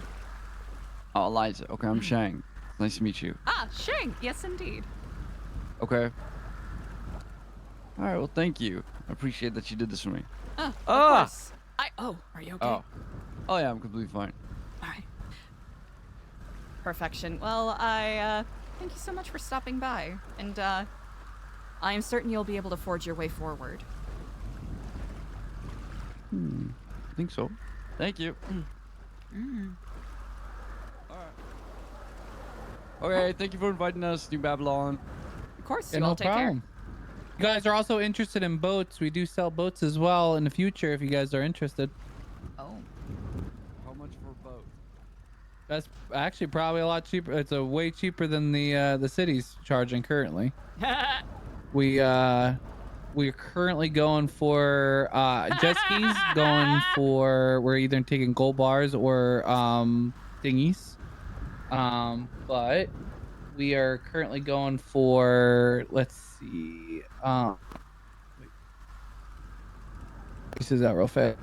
Oh, Eliza. Okay, I'm Shang. Nice to meet you. Shang. Yes, indeed. Okay. All right, well, thank you. I appreciate that you did this for me. Of course. Are you okay? Oh, yeah, I'm completely fine. All right. Perfection. Well, I thank you so much for stopping by, and I am certain you'll be able to forge your way forward. I think so. Thank you. Okay, thank you for inviting us, New Babylon. Of course, Yeah, you no all take problem. You guys are also interested in boats. We do sell boats as well in the future if you guys are interested. care. Oh. How much for a boat? That's actually probably a lot cheaper. It's a way cheaper than the city's charging currently. We we're currently going for jet skis. We're either taking gold bars or dinghies. But we are currently going for, let's see. Wait. This is that real fast.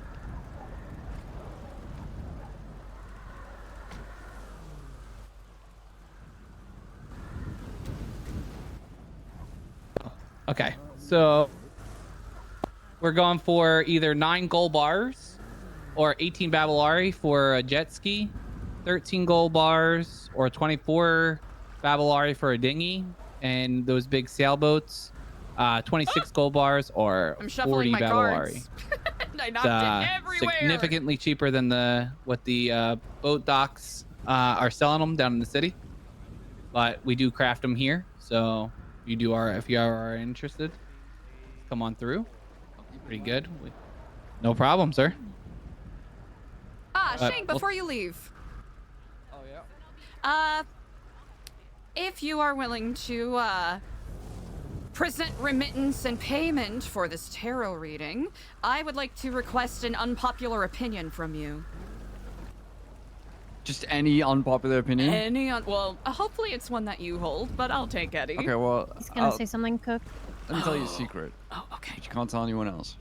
Okay, so we're going for either 9 gold bars or 18 Babylari for a jet ski, 13 gold bars or 24 Babylari for a dinghy, and those big sailboats, 26 gold bars or I'm 40 shuffling my Babylari. cards. I knocked it everywhere. Significantly cheaper than what the boat docks are selling them down in the city, but we do craft them here. So if you are interested, come on through. Pretty good. No problem, sir. Shane, before you leave. Oh yeah. If you are willing to present remittance and payment for this tarot reading, I would like to request an unpopular opinion from you. Just any unpopular opinion? Hopefully it's one that you hold, but I'll take any. Okay, well, He's gonna say something, Cook. let me tell you a secret. Oh, okay. But you can't tell anyone else.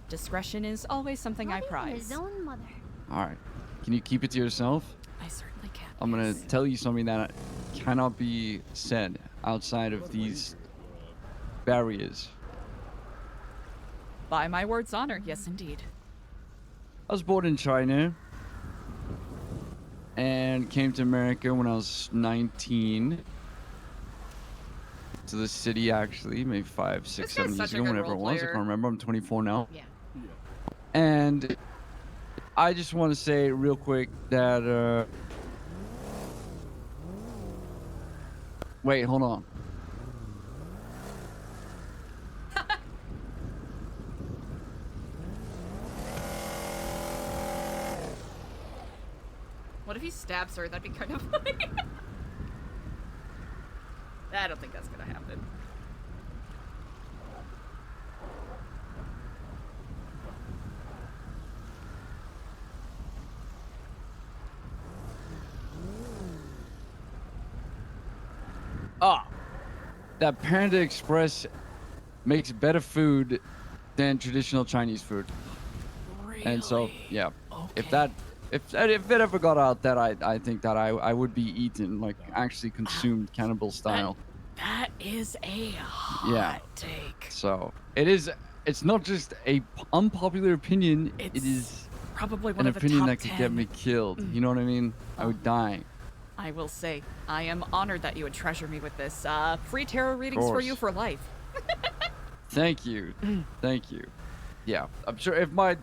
Discretion is always something I prize. His own mother. All right. Can you keep it to yourself? I certainly can. I'm gonna tell you something that cannot be said outside of these barriers. By my word's honor, yes indeed. I was born in China and came to America when I was 19. To the city, actually, maybe 5, 6, This 7 guy's years such a ago, good whenever it role was. I player. can't remember. I'm 24 now. Yeah. And I just want to say real quick that wait, hold on. What if he stabs her? That'd be kind of funny. I don't think that's gonna happen. That Panda Express makes better food than traditional Chinese food. Really? And so, yeah, if it ever got out that I think that I would be eaten, like actually consumed cannibal style. That is a hot Yeah. take. So it's not just a unpopular opinion. It is Probably one an of the opinion top that could 10. get me killed. You know what I mean? I would die. I will say, I am honored that you would treasure me with this. Free tarot readings for course. you for life. Thank you. Thank you. Yeah, I'm sure if my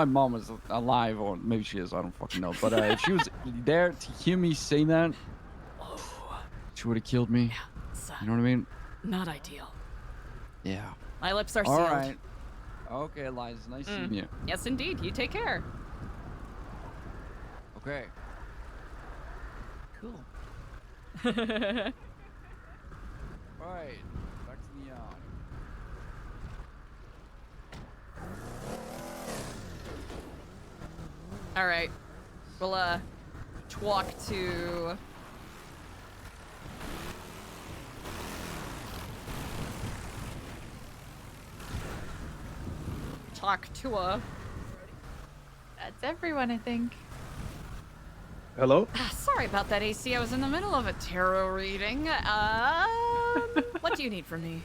mom was alive, or maybe she is, I don't fucking know. But if she was there to hear me say that, she would have killed me. You know what I mean? Not ideal. Yeah. My lips are All sealed. right. Okay, Eliza. Nice seeing you. Yes, indeed. You take care. Okay. Cool. All right. Back to the All right. We'll walk to talk to a. That's everyone, I think. Hello? Sorry about that, AC. I was in the middle of a tarot reading. What do you need from me?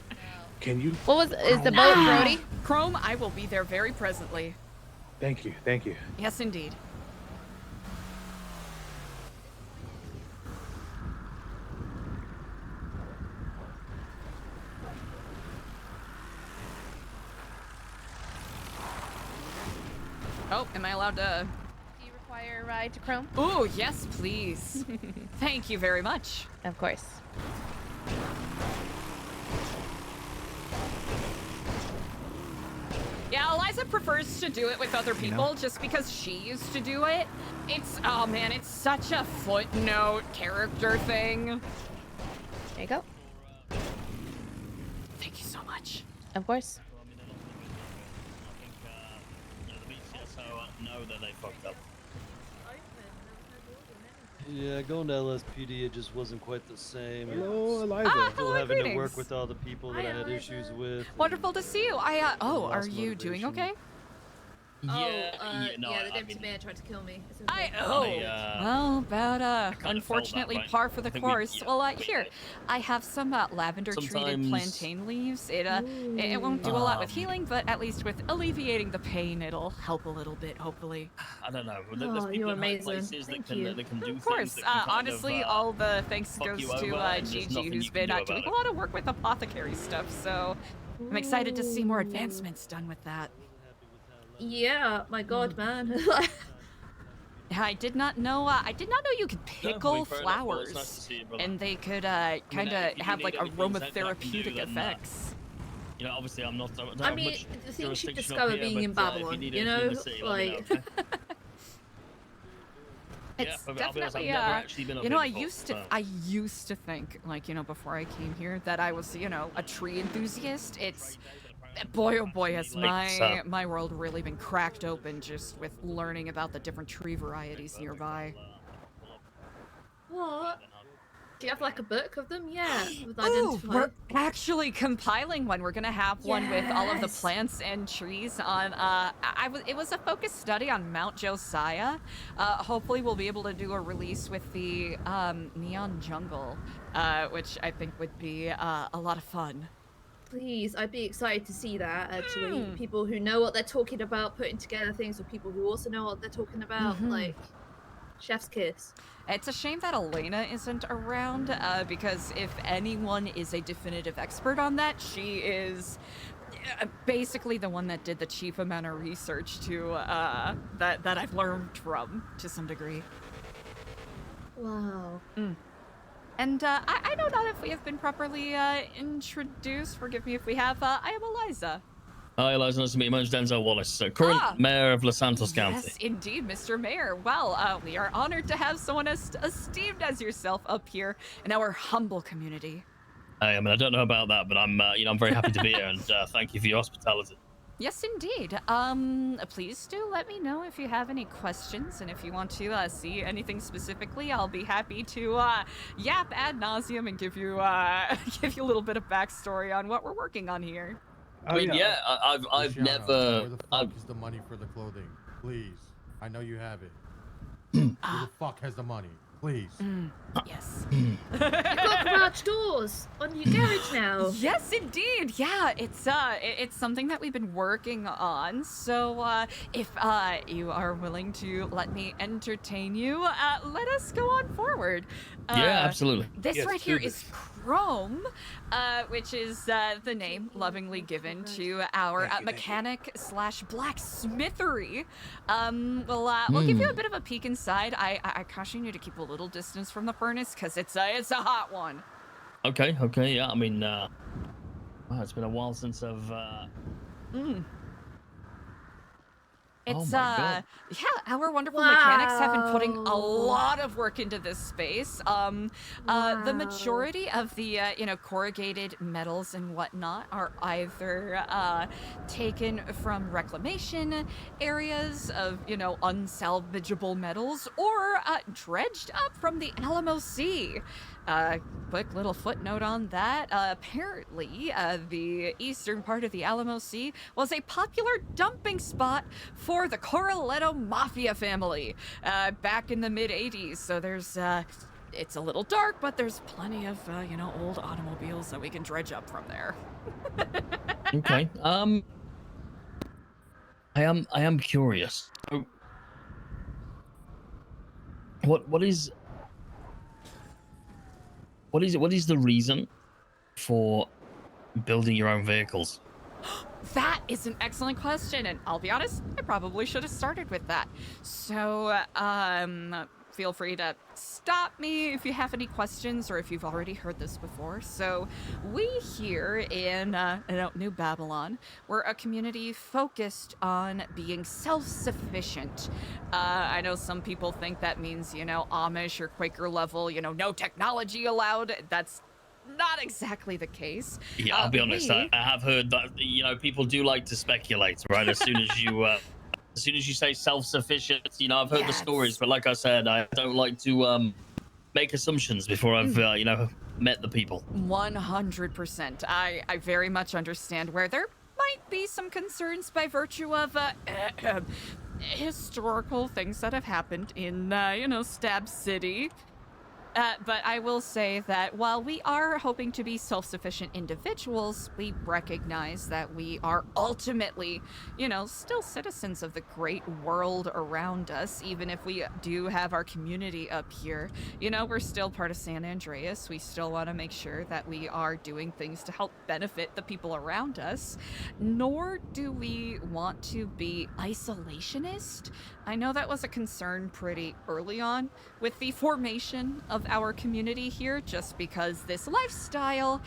Can you? Is the boat Brody? Chrome, I will be there very presently. Thank you. Thank you. Yes, indeed. Oh, am I allowed to? Do you require a ride to Chrome? Oh, yes, please. Thank you very much. Of course. Yeah, Eliza prefers to do it with other people just because she used to do it. Oh man, it's such a footnote character thing. There you go. Thank you so much. Of course. Know that they fucked up. Yeah, going to LSPD, it just wasn't quite the same. Hello, Eliza. Ah, Still hello, having to greetings. work with all the people that I had issues with. Wonderful to see you. Oh, are lost you doing motivation. okay? Yeah, the deputy mayor tried to kill me. It's okay. Well, about felt unfortunately that, right? par for the I think we- course. yeah, Well, here, I have some lavender treated Sometimes- plantain leaves. It won't do a lot with healing, but at least with alleviating the pain, it'll help a little bit, hopefully. I don't know. Oh, There's people you're in high amazing. places Thank that you. can do Of course, things that can kind honestly, of, all the thanks fuck goes you to over, and there's Gigi, nothing who's you can been do about doing it. a lot of work with apothecary stuff. So I'm excited to see more advancements done with that. Yeah, my god, man. I did not know. I did not know you could pickle fair enough. Well, it's flowers, nice to see you, brother. and they could I kind mean, of if you have need like anything that I can do, aromatherapeutic then, effects. You know, obviously, I'm not. don't I have mean, much the things you jurisdiction discover up here, being in but, if Babylon, need you anything in know, the city, let me like. know, okay? It's but I'll be honest, I've definitely, never actually been up you know, here before, I used to think, like, you know, before I came here, that I was, you know, a tree enthusiast. It's, boy, oh boy, has my world really been cracked open just with learning about the different tree varieties nearby. What? Do you have like a book of them? Yeah, with Oh, identify. we're actually compiling one. We're gonna have one with all of the Yes. plants and trees on. It was a focused study on Mount Josiah. Hopefully, we'll be able to do a release with the Neon Jungle, which I think would be a lot of fun. Please, I'd be excited to see that, actually. People who know what they're talking about putting together things, or people who also know what they're talking about, like, chef's kiss. It's a shame that Elena isn't around, because if anyone is a definitive expert on that, she is basically the one that did the chief amount of research to that I've learned from to some degree. Wow. And I know not if we have been properly introduced. Forgive me if we have. I am Eliza. Hi, Eliza. Nice to meet you. My name's Denzel Wallace, current mayor of Los Santos County. Yes, indeed, Mr. Mayor. Well, we are honored to have someone as esteemed as yourself up here in our humble community. I mean, I don't know about that, but I'm, you know, I'm very happy to be here, and thank you for your hospitality. Yes, indeed. Please do let me know if you have any questions, and if you want to see anything specifically, I'll be happy to yap ad nauseum and give you give you a little bit of backstory on what we're working on here. I mean, yeah, I've Luciano, never. Where the fuck is the money for the clothing? Please. I know you have it. Who the fuck has the money? Please. Yes. You've got garage doors on your garage now. Yes, indeed. Yeah, it's something that we've been working on. So, if you are willing to let me entertain you, let us go on forward. Yeah, absolutely. This Yes, right do here this. is Chrome, which is the name lovingly given to our mechanic / blacksmithery. We'll give you a bit of a peek inside. I caution you to keep a little distance from the furnace because it's a hot one. Okay, yeah. I mean, wow, it's been a while since I've. It's my God. yeah, our wonderful mechanics have been putting a lot of work into this space. The majority of the you know, corrugated metals and whatnot are either taken from reclamation areas of, you know, unsalvageable metals, or dredged up from the Alamo Sea. Quick little footnote on that. Apparently, the eastern part of the Alamo Sea was a popular dumping spot for the Corraletto Mafia family back in the mid-'80s. So there's, it's a little dark, but there's plenty of, you know, old automobiles that we can dredge up from there. Okay. I am curious. So, what is the reason for building your own vehicles? That is an excellent question, and I'll be honest, I probably should have started with that. So, feel free to stop me if you have any questions or if you've already heard this before. So, we here in New Babylon, we're a community focused on being self-sufficient. I know some people think that means, you know, Amish or Quaker level, you know, no technology allowed. That's not exactly the case. Yeah, I'll be honest. I have heard that people do like to speculate, right? As soon as you say self-sufficient, I've heard the stories, but like I said, I don't like to make assumptions before I've met the people. 100%. I very much understand where there might be some concerns by virtue of historical things that have happened in Stab City. But I will say that while we are hoping to be self-sufficient individuals, we recognize that we are ultimately, still citizens of the great world around us, even if we do have our community up here. We're still part of San Andreas. We still want to make sure that we are doing things to help benefit the people around us, nor do we want to be isolationist. I know that was a concern pretty early on with the formation of our community here, just because this lifestyle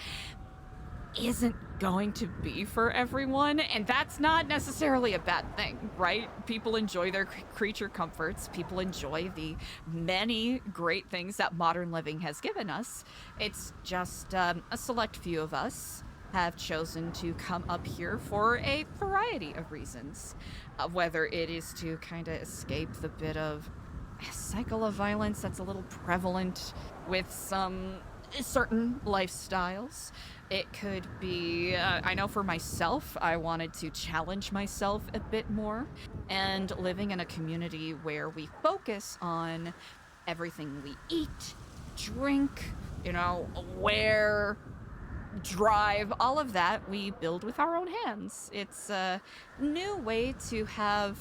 isn't going to be for everyone, and that's not necessarily a bad thing, right? People enjoy their creature comforts. People enjoy the many great things that modern living has given us. It's just a select few of us have chosen to come up here for a variety of reasons. Whether it is to kind of escape the bit of cycle of violence that's a little prevalent with some certain lifestyles. It could be, I know for myself, I wanted to challenge myself a bit more, and living in a community where we focus on everything we eat, drink, wear, drive, all of that we build with our own hands. It's a new way to have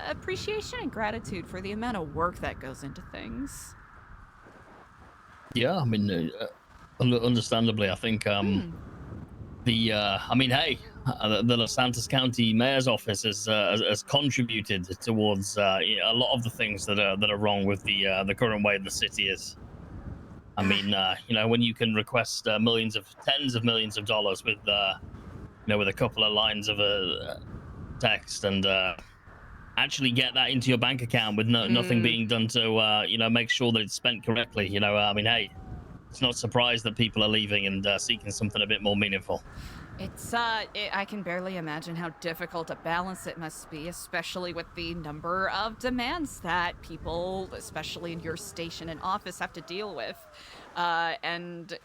appreciation and gratitude for the amount of work that goes into things. Yeah, I mean, understandably, I think the Los Santos County Mayor's office has contributed towards a lot of the things that are wrong with the current way the city is. I mean, when you can request tens of millions of dollars with with a couple of lines of text and actually get that into your bank account with nothing being done to make sure that it's spent correctly. It's not surprised that people are leaving and seeking something a bit more meaningful. I can barely imagine how difficult a balance it must be, especially with the number of demands that people, especially in your station and office, have to deal with. And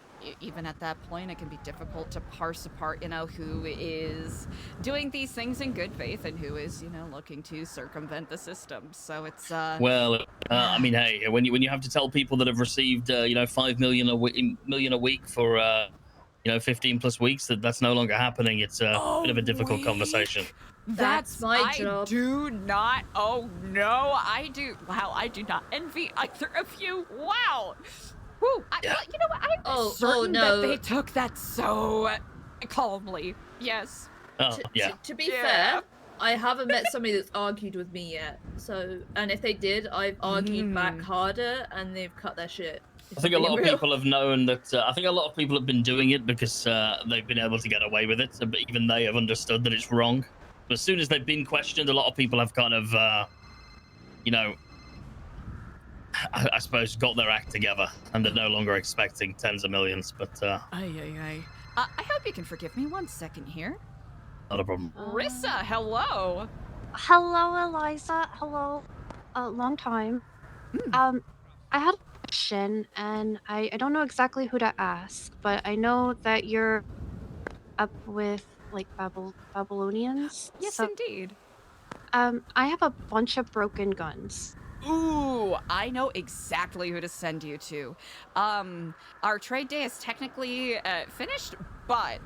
even at that point, it can be difficult to parse apart, who is doing these things in good faith and who is, looking to circumvent the system. So it's when you have to tell people that have received 5 million a week for 15 plus weeks that's no longer happening, it's a bit of a difficult conversation. That's my job. I do not envy either of you. Wow. Woo. I'm certain that they took that so calmly. Yes. To be fair, I haven't met somebody that's argued with me yet. So, and if they did, I've argued back harder and they've cut their shit. I think a lot of people have known that. I think a lot of people have been doing it because they've been able to get away with it. But even they have understood that it's wrong. But as soon as they've been questioned, a lot of people have kind of, I suppose, got their act together and they're no longer expecting tens of millions. But I hope you can forgive me 1 second here. Not a problem. Rissa, hello. Hello, Eliza. Hello. Long time. I had a question, and I don't know exactly who to ask, but I know that you're up with like Babylonians. Yes, so, indeed. I have a bunch of broken guns. Ooh, I know exactly who to send you to. Our trade day is technically finished, but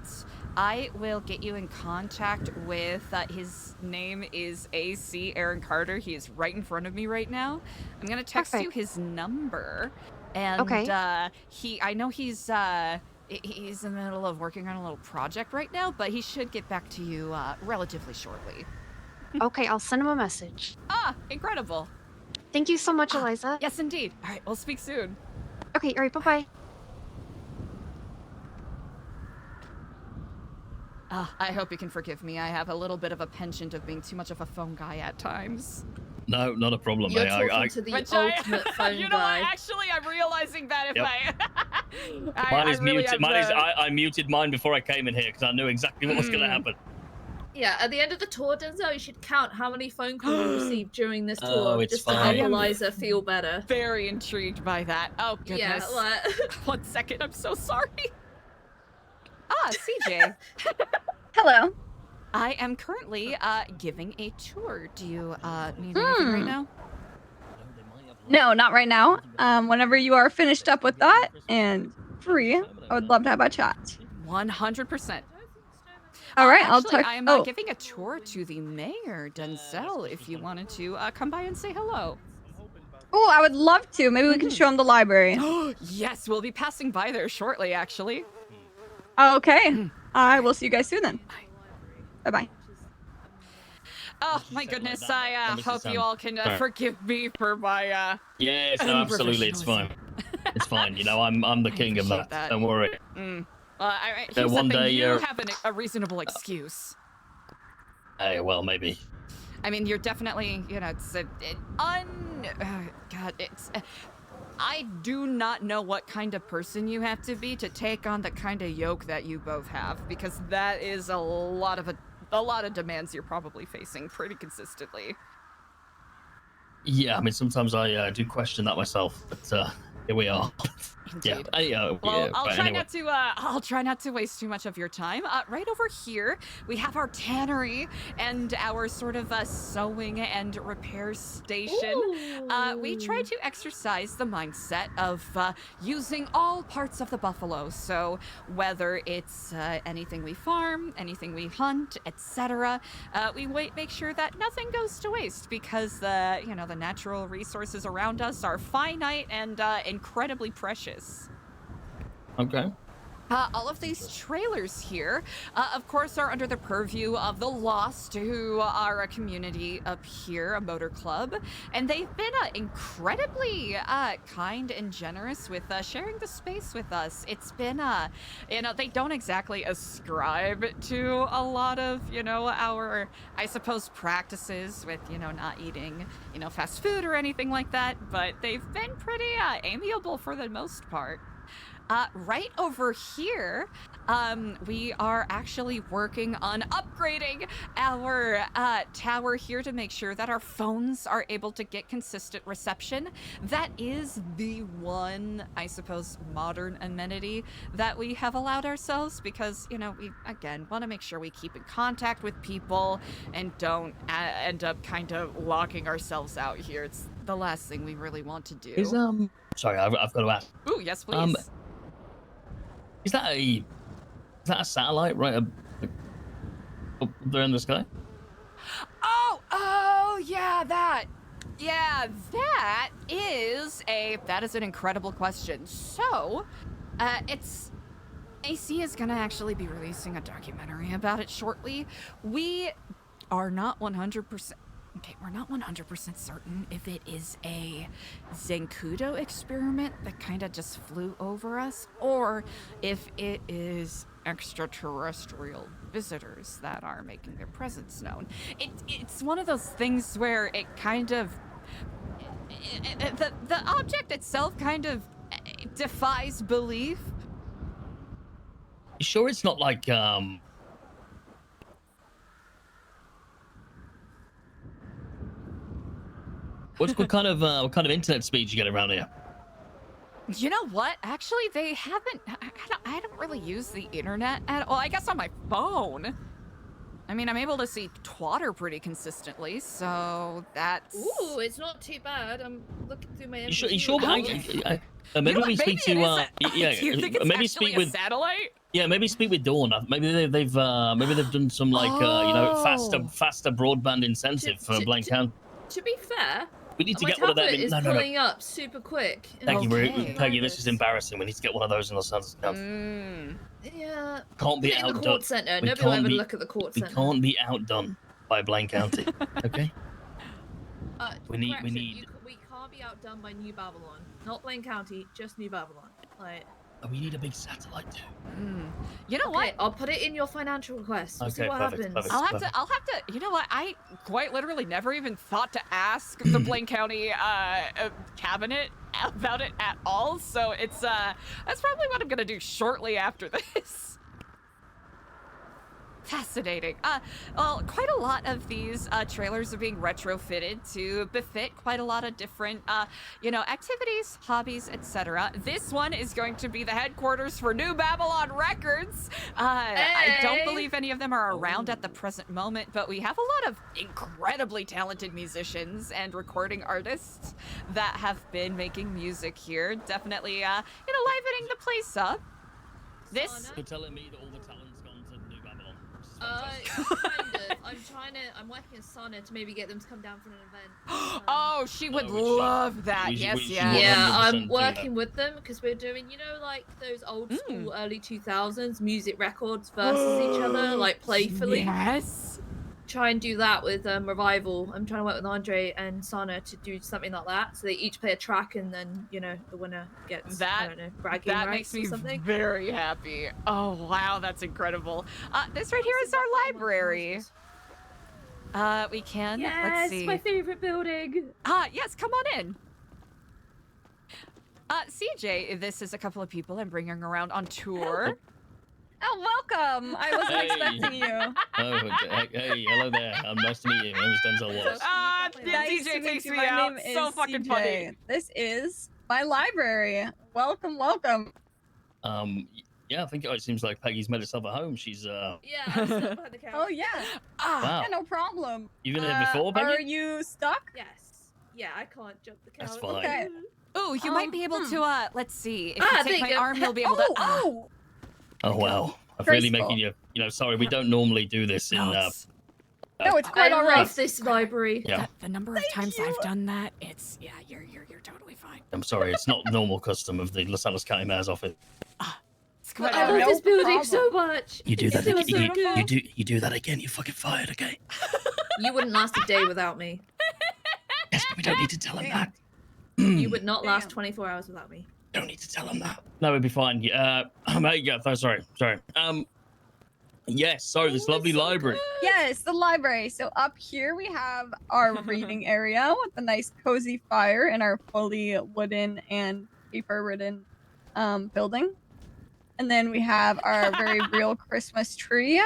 I will get you in contact with, his name is AC Aaron Carter. He is right in front of me right now. I'm going to text you his number. And I know he's in the middle of working on a little project right now, but he should get back to you relatively shortly. Okay, I'll send him a message. Incredible. Thank you so much, Eliza. Yes, indeed. All right, we'll speak soon. Okay, all right, bye-bye. I hope you can forgive me. I have a little bit of a penchant of being too much of a phone guy at times. No, not a problem. You're I, talking to the Which ultimate phone you know guy. what? Actually, I'm realizing that if Yep. I mine is really muted. am Mine is. the- I muted mine before I came in here because I knew exactly what was going to happen. Yeah, at the end of the tour, Denzel, you should count how many phone calls you received during this tour Oh, it's just to fine. help Eliza feel better. Very intrigued by that. Oh Yeah, goodness. like... 1 second. I'm so sorry. Ah, CJ. Hello. I am currently giving a tour. Do you need anything right now? No, not right now. Whenever you are finished up with that and free, I would love to have a chat. 100%. All right, I'll Actually, talk. I am Oh, giving a tour to the mayor, Denzel, if you wanted to come by and say hello. oh, I would love to. Maybe we can show him the library. Yes, we'll be passing by there shortly, actually. Okay. I will see you guys soon then. Bye bye. Oh my goodness! I hope you all can Sorry. forgive me for my Yes, no, absolutely, it's fine. It's fine. You know, I'm the king of that. Don't worry. Here's one the thing, day you you're- have a reasonable excuse. Hey, well, maybe. I mean, you're definitely, you know, it's God, it's. I do not know what kind of person you have to be to take on the kind of yoke that you both have, because that is a lot of demands you're probably facing pretty consistently. Yeah, I mean, sometimes I do question that myself, but here we are. Yeah. Well, yeah, I'll but try anyway. not to. I'll try not to waste too much of your time. Right over here, we have our tannery and our sort of sewing and repair station. We try to exercise the mindset of using all parts of the buffalo. So whether it's anything we farm, anything we hunt, etc., we make sure that nothing goes to waste, because the natural resources around us are finite and incredibly precious. Okay. All of these trailers here, of course, are under the purview of the Lost, who are a community up here, a motor club, and they've been incredibly kind and generous with sharing the space with us. It's been, they don't exactly ascribe to a lot of, our, I suppose, practices with, not eating, fast food or anything like that, but they've been pretty amiable for the most part. Right over here, we are actually working on upgrading our tower here to make sure that our phones are able to get consistent reception. That is the one, I suppose, modern amenity that we have allowed ourselves, because, we, again, want to make sure we keep in contact with people and don't end up kind of locking ourselves out here. It's the last thing we really want to do. Sorry, I've got to ask. Ooh, yes, please. Is that a satellite right up there in the sky? Oh, yeah, that is an incredible question. So, AC is gonna actually be releasing a documentary about it shortly. We are not 100%. Okay, we're not 100% certain if it is a Zancudo experiment that kind of just flew over us, or if it is extraterrestrial visitors that are making their presence known. It's one of those things where it kind of... The object itself kind of defies belief. You sure it's not like, what kind of internet speed you get around here? You know what? Actually, they haven't... I don't really use the internet at all. I guess on my phone. I mean, I'm able to see Twitter pretty consistently, so that's... Ooh, it's not too bad. I'm looking through my... You sure? Maybe we speak to... Do you think it's maybe actually speak a with... satellite? Yeah, maybe speak with Dawn. Maybe they've done some faster broadband incentive for Blank County. To be fair, We need to my get one of them. tablet is No. pulling up super quick. Thank you, Peggy. This is embarrassing. We need to get one of those in Los Santos County. Yeah. Can't be Put it in the outdone. court center. We Nobody will can't ever be- look at the court We center. can't be outdone by Blaine County. Okay. We Correction, need. we can't be outdone by New Babylon. Not Blaine County, just New Babylon. Like. We need a big satellite too. You know what? I'll put it in your financial request. We'll see Okay, what perfect, happens. perfect. I'll have to, you know what? I quite literally never even thought to ask the Blaine County cabinet about it at all. So it's, that's probably what I'm gonna do shortly after this. Fascinating. Well, quite a lot of these trailers are being retrofitted to befit quite a lot of different, you know, activities, hobbies, etc. This one is going to be the headquarters for New Babylon Records. I don't believe any of them are around at the present moment, but we have a lot of incredibly talented musicians and recording artists that have been making music here. Definitely, you know, livening the place up. This. You're telling me that all the talent's gone to New Babylon. I'm working with Sana to maybe get them to come down for an event. Oh, she would love that. Yes. Yeah, I'm working with them because we're doing, you know, like those old school early 2000s music records versus each other, like playfully. Yes. Try and do that with Revival. I'm trying to work with Andre and Sana to do something like that. So they each play a track, and then, you know, the winner gets, I don't know, bragging That rights makes me or something. very happy. Oh wow, that's incredible. This right here is our library. We can. Let's see. My favorite building. Yes, come on in. CJ, this is a couple of people I'm bringing around on tour. Oh, welcome! I wasn't expecting you. Oh, hey, hello there. Nice to meet you. My name is Denzel Wallace. Nice DJ to meet takes you. me My out. name So is fucking CJ. funny. This is my library. Welcome, welcome. Yeah, I think it seems like Peggy's made herself at home. She's Yeah, I'm stuck behind the couch. Oh yeah. Wow. Yeah, no problem. You've been there before, Peggy? Are you stuck? Yes. Yeah, I can't jump the couch. That's fine. Okay. Oh, you might be able to. Let's see. If Ah, you take my arm, you'll be able to. Oh. Oh wow. I'm really making you. You know, sorry, we don't normally do this in. No, it's quite I all right. love this library. Yeah. The number of times I've done that, it's you're totally fine. I'm sorry, it's not normal custom of the Los Angeles County Mayor's office. It's quite I love this building so much. You do It's that so again. beautiful. You do that again. You're fucking fired. Okay. You wouldn't last a day without me. Yes, but we don't need to tell him that. You would not last 24 hours without me. Don't need to tell him that. No, it'd be fine. Yeah. Sorry. Yes. Sorry. This lovely library. Yes, the library. So up here we have our reading area with a nice cozy fire in our fully wooden and paper-ridden building. And then we have our very real Christmas tree.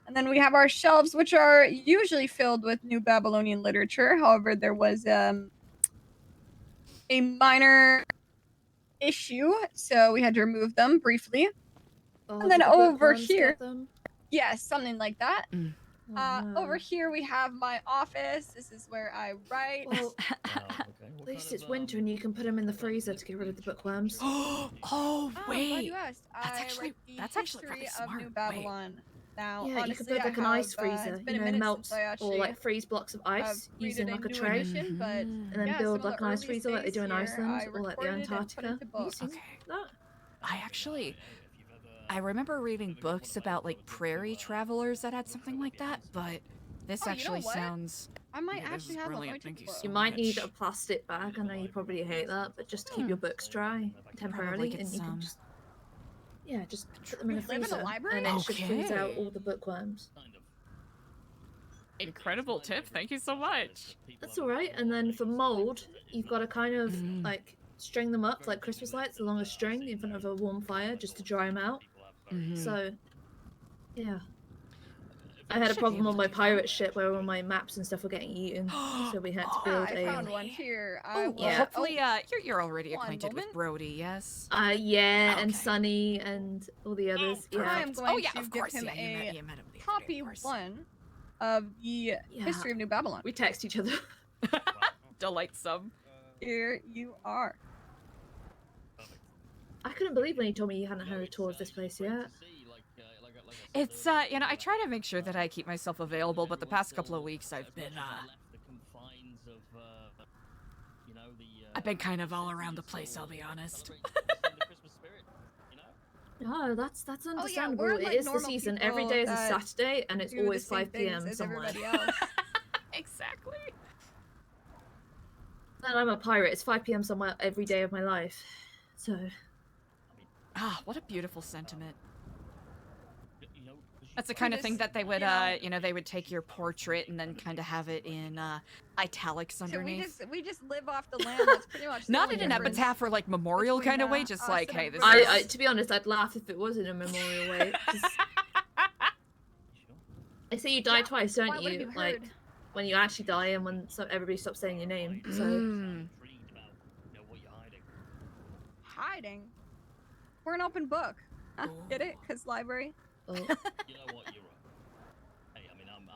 And then we have our shelves, which are usually filled with New Babylonian literature. However, there was a minor issue, so we had to remove them briefly. Oh, And then did the over bookworms here, get them? yes, something like that. Oh, Over here we have my office. This is where I write. Well, at least it's winter and you can put them in the freezer to get rid of the bookworms. Oh glad wait, you asked. that's I actually write the history history pretty of smart. New Babylon. Now, Yeah, you honestly, could put like an ice it's freezer, been you a know, minute melt since I or actually like freeze blocks of ice using like a tray, edition, but and then yeah, build some of like the an ice earliest freezer like they do in days here, Iceland I or like the recorded and put Antarctica. into books. Have you seen that? I actually, I remember reading books about like prairie travelers that had something like that, but this Oh, you know actually what? sounds. I might Yeah, this actually is have brilliant. a Thank you book. so You might need much. a plastic bag. I know you probably hate that, but just to keep your books dry temporarily, get and you some. can just just put them in a Live in a freezer, library? and it should freeze out Okay. all the bookworms. Incredible tip. Thank you so much. That's all right. And then for mold, you've got to kind of like string them up like Christmas lights along a string in front of a warm fire just to dry them out. So, yeah. I had a problem on my pirate ship where all my maps and stuff were getting eaten, so we had to build I found one here. Oh, yeah. hopefully, you're already one acquainted with moment. Brody, yes? Yeah, and Sunny and all the others. I Yeah. am going yeah, to of give course, him yeah, you met- a you met him the other day, of copy course. one of the history of New Babylon. We text each other. Delightsome. Here you are. I couldn't believe when you told me you hadn't had a tour of this place yet. It's you know, I try to make sure that I keep myself available, but the past couple of weeks I've been kind of all around the place, I'll be honest. Oh, that's understandable. we're It like is the normal season. Every people day is a that Saturday, and it's do the always same 5 things p.m. as somewhere. everybody else. Exactly. And I'm a pirate. It's 5 p.m. somewhere every day of my life. So, Ah, what a beautiful sentiment. You know, 'cause That's the We kind of thing just, that they would, you know- you know, they would take your portrait and then kind of have it in italics So underneath. we just live off the land. That's pretty much the Not only in an difference epitaph or like memorial between, kind of way, just us like, and a hey, this British- I, to be honest, I'd laugh if it was in a memorial way. 'Cause they say you die twice, don't What have you? you Like heard? when you actually die and when everybody stops saying your name. So Mm. intrigued about, you know, what you're hiding. Hiding. We're an open book. Huh? Get it? Cause library. oh. You know what? You're right. Hey, I mean, I'm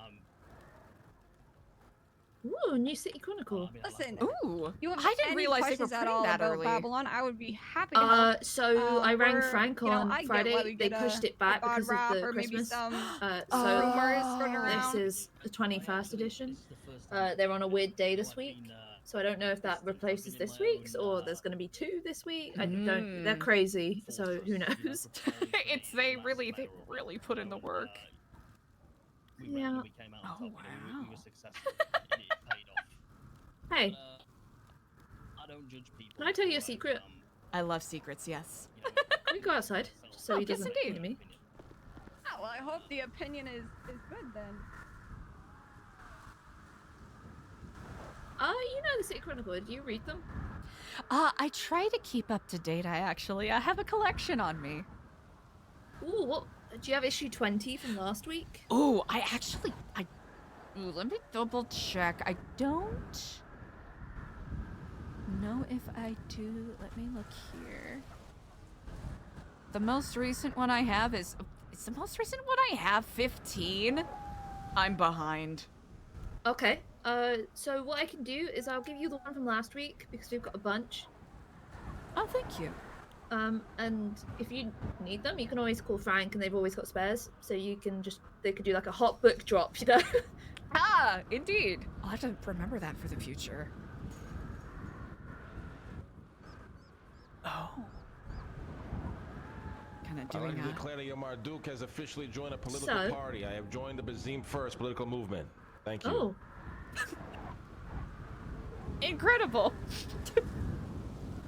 Ooh, New City Chronicle. Listen, Ooh, you have I didn't any realize they were questions at printing all that about early. Babylon, I would be happy to help. So I rang We're- Frank you know, on I get Friday. why we They get pushed a it back bad because of rap the or maybe Christmas. some So rumors going around. this is the 21st edition. They're on a weird day this week, so I don't know if that replaces this week's or there's going to be 2 this week. I don't. They're crazy, so who knows? They really put in the work. Yeah. we came out on Oh, top. You know, we wow. were successful. It paid off. Hey, I don't judge people. can I tell you a secret? I love secrets, yes. Can we go outside just so Oh, he yes, doesn't indeed. hear me? Oh, well, I hope the opinion is good then. You know the City Chronicle. Do you read them? I try to keep up to date. I have a collection on me. Ooh, what? Do you have issue 20 from last week? Ooh, ooh, let me double check. I don't know if I do. Let me look here. The most recent one I have is the most recent one I have 15. I'm behind. Okay. So what I can do is I'll give you the one from last week because we've got a bunch. Oh, thank you. And if you need them, you can always call Frank, and they've always got spares. So you can they could do like a hot book drop, you know? Ah, indeed. I'll have to remember that for the future. Oh. Kind of I'd doing like to a... declare that your Marduk has officially joined a political So? party. I have joined the Bazim First political movement. Thank you. Oh. Incredible.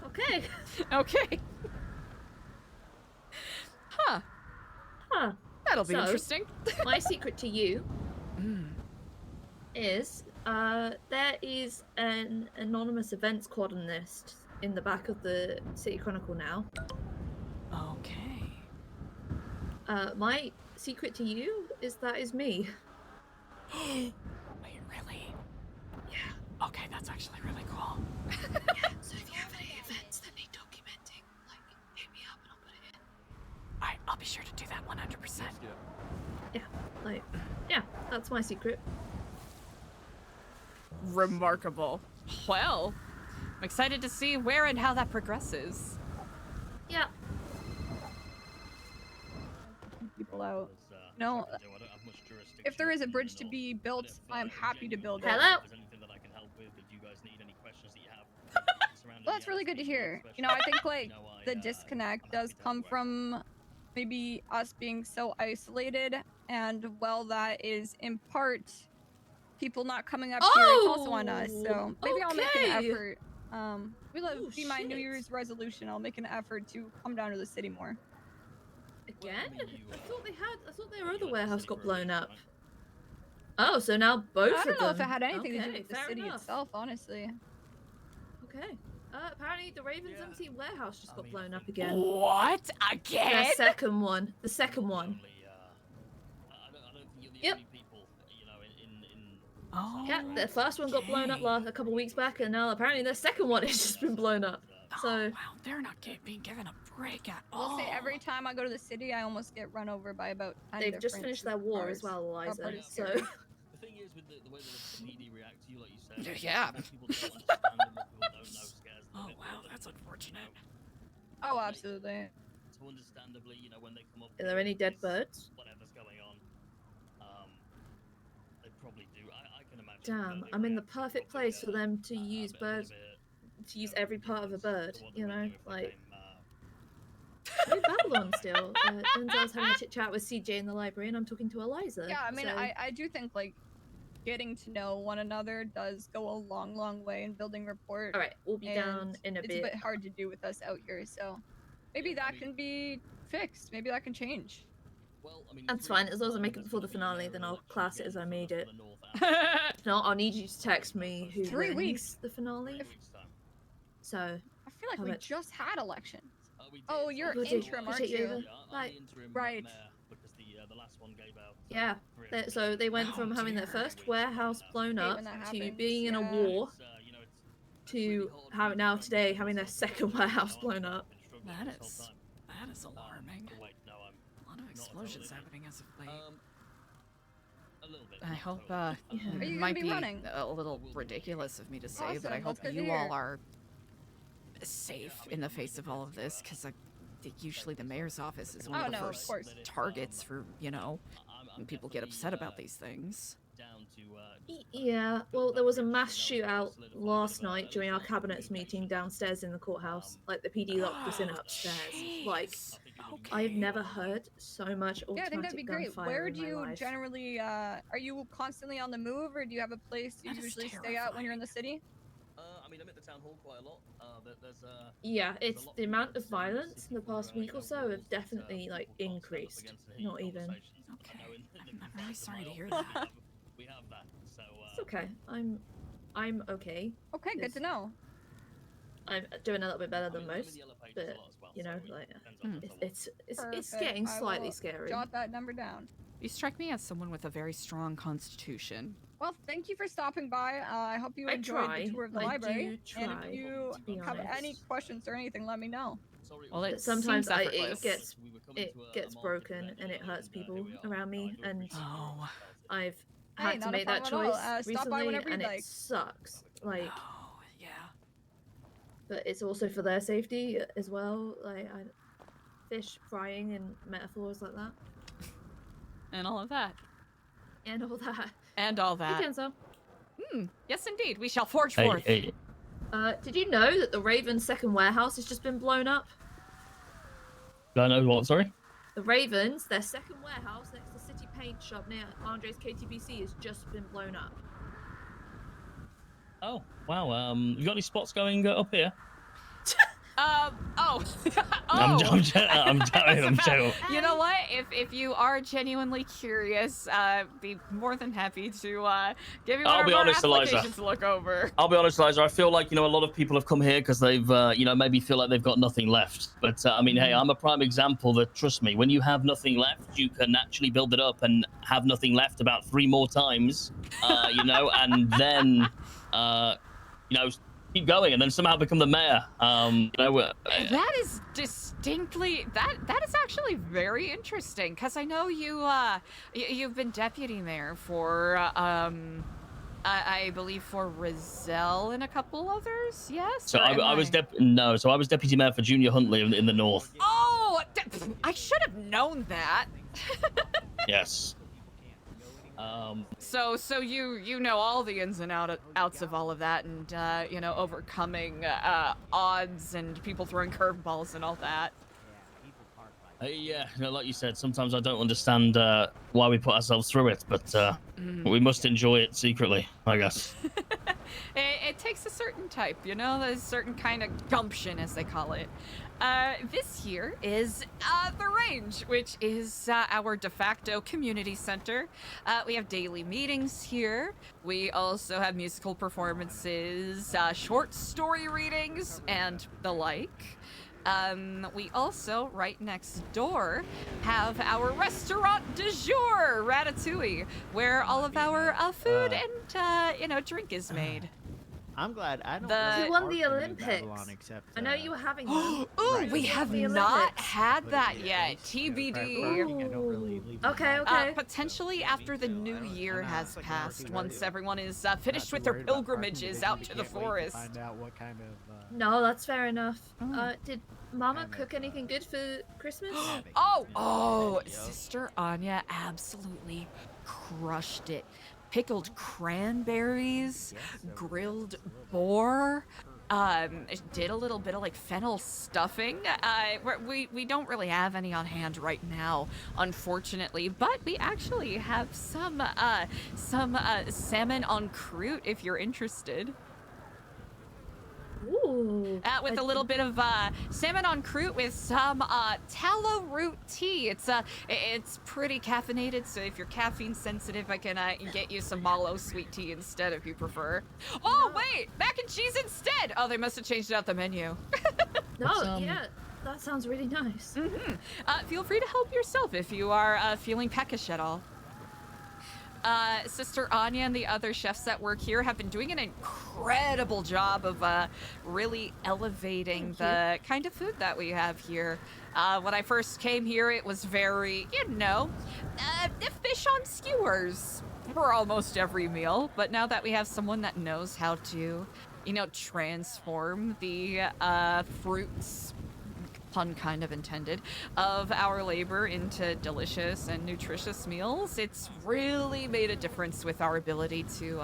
Okay. Okay. Huh. Huh. That'll be So, interesting. My secret to you is there is an anonymous events coordinate in the back of the City Chronicle now. Okay. My secret to you is that is me. Wait, really? Yeah. Okay, that's actually really cool. Yeah. So if you have any events that need documenting, like hit me up and I'll put it in. Alright, I'll be sure to do that 100%. Yeah, that's my secret. Remarkable. Well, I'm excited to see where and how that progresses. Yeah. People out. No, if there is a bridge to be built, I'm happy to build it. Hello. Well, that's really good to hear. You know, I think like the disconnect does come from maybe us being so isolated, and well, that is in part people not coming up here. It's also on us. So maybe I'll make an okay. effort. Will be my New Year's resolution. I'll make an effort to come down to the city more. Again? I thought their other warehouse got blown up. Oh, so now both of I them. don't know if it had anything to do Okay, with the fair city enough. itself, honestly. Okay. Apparently the Ravens Empty warehouse just got blown up again. What? Again? The second one. The second one. Yep. Oh. Yeah, the first one got blown up a couple weeks back, and now apparently the second one has just been blown up. So wow, they're not being given a break at all. I'll say every time I go to the city, I almost get run over by about 10 they've just different finished their war as cars. well, Eliza. pretty So scary. The thing is with the way that the PD react to you, like you said. Yeah. Most people don't understand and most people don't know scares them a Oh bit wow, more that's than, unfortunate. Oh, absolutely. So understandably, you know, when they come up. are there any dead birds? Whatever's going on, they probably do. I can imagine. Damn, I'm in the perfect place for them to use birds, to use every part of a bird. You know, like. I'm in Babylon still. Denzel's having a chit chat with CJ in the library, and I'm talking to Eliza. Yeah, I mean, so... I do think like getting to know one another does go a long way in building rapport. All right, we'll be down in a it's bit. a bit hard to do with us out here, so. maybe that can be fixed. Maybe that can change. That's fine. As long as I make it before the finale, then I'll class it as I made it. If not, I'll need you to text me who 3 wins weeks. the finale. So I feel like how we much- just had elections. Oh, you're Who take- interim, who aren't take you? over? Like, Right. yeah. So they went from having their first warehouse blown Hate up when that to happens, being in a yeah. war to now today having their second warehouse blown up. That is alarming. A lot of explosions happening as of late. I hope Are you it gonna might be be running? a little ridiculous of me to say, but I Awesome, hope that's good to you hear. all are safe in the face of all of this, because usually the mayor's office is one Oh, of the no, of first course. targets for, when people get upset about these things. Yeah, well, there was a mass shootout last night during our cabinets meeting downstairs in the courthouse. Like, the PD locked us in upstairs. Like, I've never heard so much Yeah, I think that'd automatic be great. gunfire Where in do my you life. generally are you constantly on the move, or do you have a place you usually stay at when you're in the city? I mean, I'm at the town hall quite a lot. Yeah, it's the amount of violence in the past week or so have definitely, like, increased. Not even. Okay. I'm really sorry to hear that. We have that, so It's okay. I'm okay. Okay, good to know. I'm doing a little bit better than most, but you know, like it's Perfect. getting I slightly will scary. Jot that number down. You strike me as someone with a very strong constitution. Well, thank you for stopping by. I hope you I enjoyed try. the tour of the I library. do And try, if you to be have any honest. questions or anything, let me know. Well, it Sometimes seems it effortless. gets broken and it hurts people around me, and Oh. I've Hey, had to not a make that problem at all. choice Stop by recently, whenever you'd and it like. sucks. Like, Oh, yeah. but it's also for their safety as well. Like, fish frying and metaphors like that, And all of that. and all that. And all that. Hey, Kenzo. Yes, indeed. We shall forge Hey, forth. hey. Did you know that the Raven's second warehouse has just been blown up? Do I know what? Sorry. The Ravens, their second warehouse next to City Paint Shop near Andre's KTBC has just been blown up. Oh wow. You got any spots going up here? Oh. I'm Oh. joking. You know what? If you are genuinely curious, be more than happy to give you one I'll of be our honest, Eliza. applications to look over. I'll be honest, Eliza. I feel like a lot of people have come here because they've maybe feel like they've got nothing left. But I mean, hey, I'm a prime example that, trust me, when you have nothing left, you can actually build it up and have nothing left about 3 more times. And then keep going and then somehow become the mayor. That is distinctly that is actually very interesting, because I know you've been deputy mayor for I believe for Rizal and a couple others. Yes. So Or am I was deputy mayor for Junior Huntley in the north. Oh, I should have known that. Yes. So you know all the ins and outs of all of that, and overcoming odds and people throwing curveballs and all that. Yeah, like you said, sometimes I don't understand why we put ourselves through it, but we must enjoy it secretly, I guess. It takes a certain type, there's a certain kind of gumption, as they call it. This here is the Range, which is our de facto community center. We have daily meetings here. We also have musical performances, short story readings, and the like. We also, right next door, have our restaurant du jour, Ratatouille, where all of our food and, drink is made. I'm glad I don't. Who won the Babylon Olympics? except, I know you were having them. Ooh, we have The not Olympics. had that yet. TBD. Okay. Potentially after the new year has passed, once everyone is finished with their pilgrimages out to the forest. Find out what kind of. No, that's fair enough. Did Mama cook anything good for Christmas? Oh, Sister Anya absolutely crushed it. Pickled cranberries, grilled boar, did a little bit of like fennel stuffing. We don't really have any on hand right now, unfortunately, but we actually have some salmon en croûte if you're interested. Ooh. Ooh. With a little bit of salmon en croûte with some tallow root tea. It's pretty caffeinated, so if you're caffeine sensitive, I can get you some mallow sweet tea instead if you prefer. Oh wait, mac and cheese instead. Oh, they must have changed out the menu. No, yeah, that sounds really nice. Feel free to help yourself if you are feeling peckish at all. Sister Anya and the other chefs that work here have been doing an incredible job of really elevating the kind of food that we have here. When I first came here, it was very, fish on skewers for almost every meal. But now that we have someone that knows how to, transform the fruits, pun kind of intended, of our labor into delicious and nutritious meals, it's really made a difference with our ability to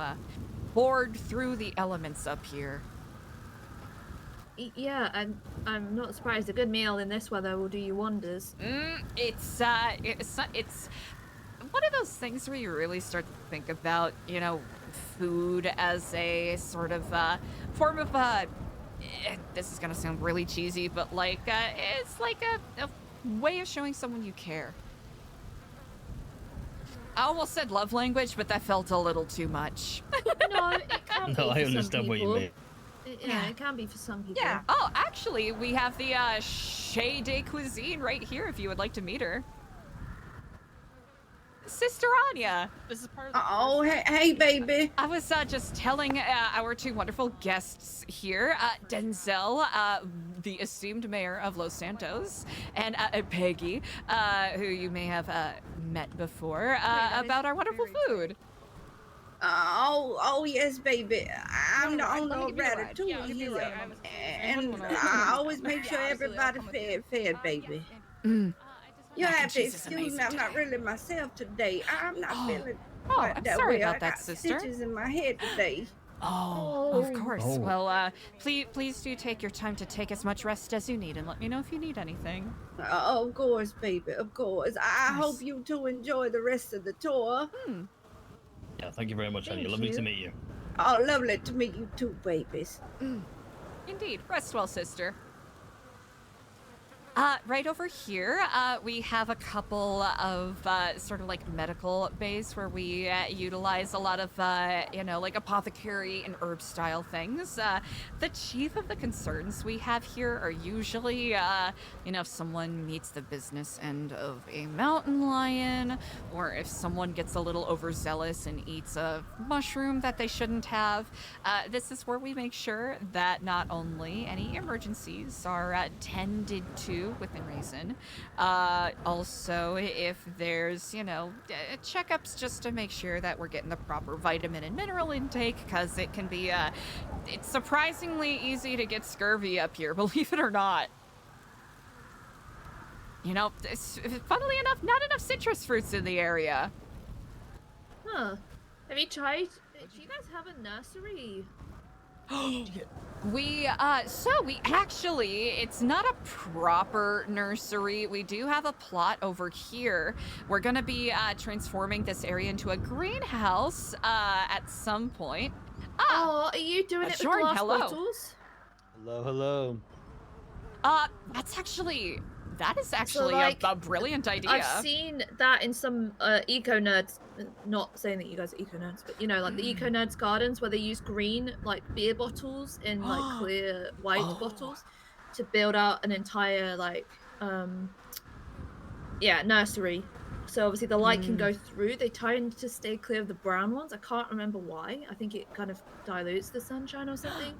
board through the elements up here. Yeah, I'm not surprised. A good meal in this weather will do you wonders. It's one of those things where you really start to think about, food as a sort of form of this is gonna sound really cheesy, but it's like a way of showing someone you care. I almost said love language, but that felt a little too much. No, it can't be. No, I for understand some what you people. mean. Yeah, it can be for some people. Yeah. Oh, actually, we have the Chez de Cuisine right here if you would like to meet her. Sister Anya. This is part of the Oh, hey, baby. I was just telling our two wonderful guests here, Denzel, the assumed mayor of Los Santos, and Peggy, who you may have met before, about our wonderful food. Oh, yes, baby. I'm the owner of Ratatouille here, and I always make sure everybody fed, baby. You have to excuse me, I'm not really myself today. I'm not feeling quite I'm that sorry way. about I that, got sister. stitches in my head today. Oh, of course. Well, please do take your time to take as much rest as you need, and let me know if you need anything. Of course, baby, of course. I hope you two enjoy the rest of the tour. Yeah, thank you very much, Anya. Thank Lovely you. to meet you. Oh, lovely to meet you too, babies. Indeed. Rest well, sister. Right over here, we have a couple of sort of like medical bays where we utilize a lot of, like apothecary and herb style things. The chief of the concerns we have here are usually, if someone meets the business end of a mountain lion, or if someone gets a little overzealous and eats a mushroom that they shouldn't have. This is where we make sure that not only any emergencies are tended to within reason. Also, if there's, checkups just to make sure that we're getting the proper vitamin and mineral intake, because it can be, it's surprisingly easy to get scurvy up here, believe it or not. Funnily enough, not enough citrus fruits in the area. Huh. Have you tried? Do you guys have a nursery? We actually, it's not a proper nursery. We do have a plot over here. We're gonna be transforming this area into a greenhouse at some point. Are you doing it with Jordan, glass hello. bottles? Hello. That is actually a brilliant idea. I've seen that in some eco nerds. Not saying that you guys are eco nerds, but like the eco nerds gardens where they use green like beer bottles in like clear white bottles to build out an entire nursery. So obviously the light can go through. They tend to stay clear of the brown ones. I can't remember why. I think it kind of dilutes the sunshine or something.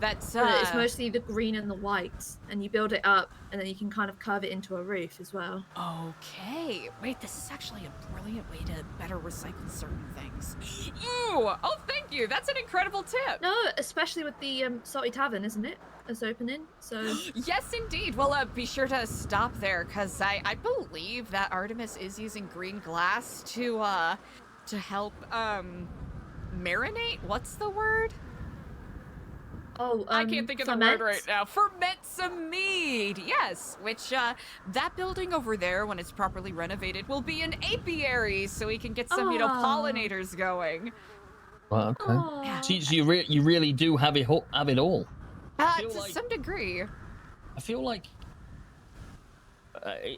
That's But it's mostly the green and the whites, and you build it up, and then you can kind of curve it into a roof as well. Okay. Wait, this is actually a brilliant way to better recycle certain things. Ooh! Oh, thank you. That's an incredible tip. No, especially with the Salty Tavern, isn't it? As opening, so... Yes, indeed. Well, be sure to stop there, because I believe that Artemis is using green glass to help, marinate? What's the word? Oh, I can't think of the word right now. Ferment some mead, yes. Which, that building over there, when it's properly renovated, will be an apiary, so we can get some, pollinators going. Well, okay. So you really do have it all. To some degree. I feel like,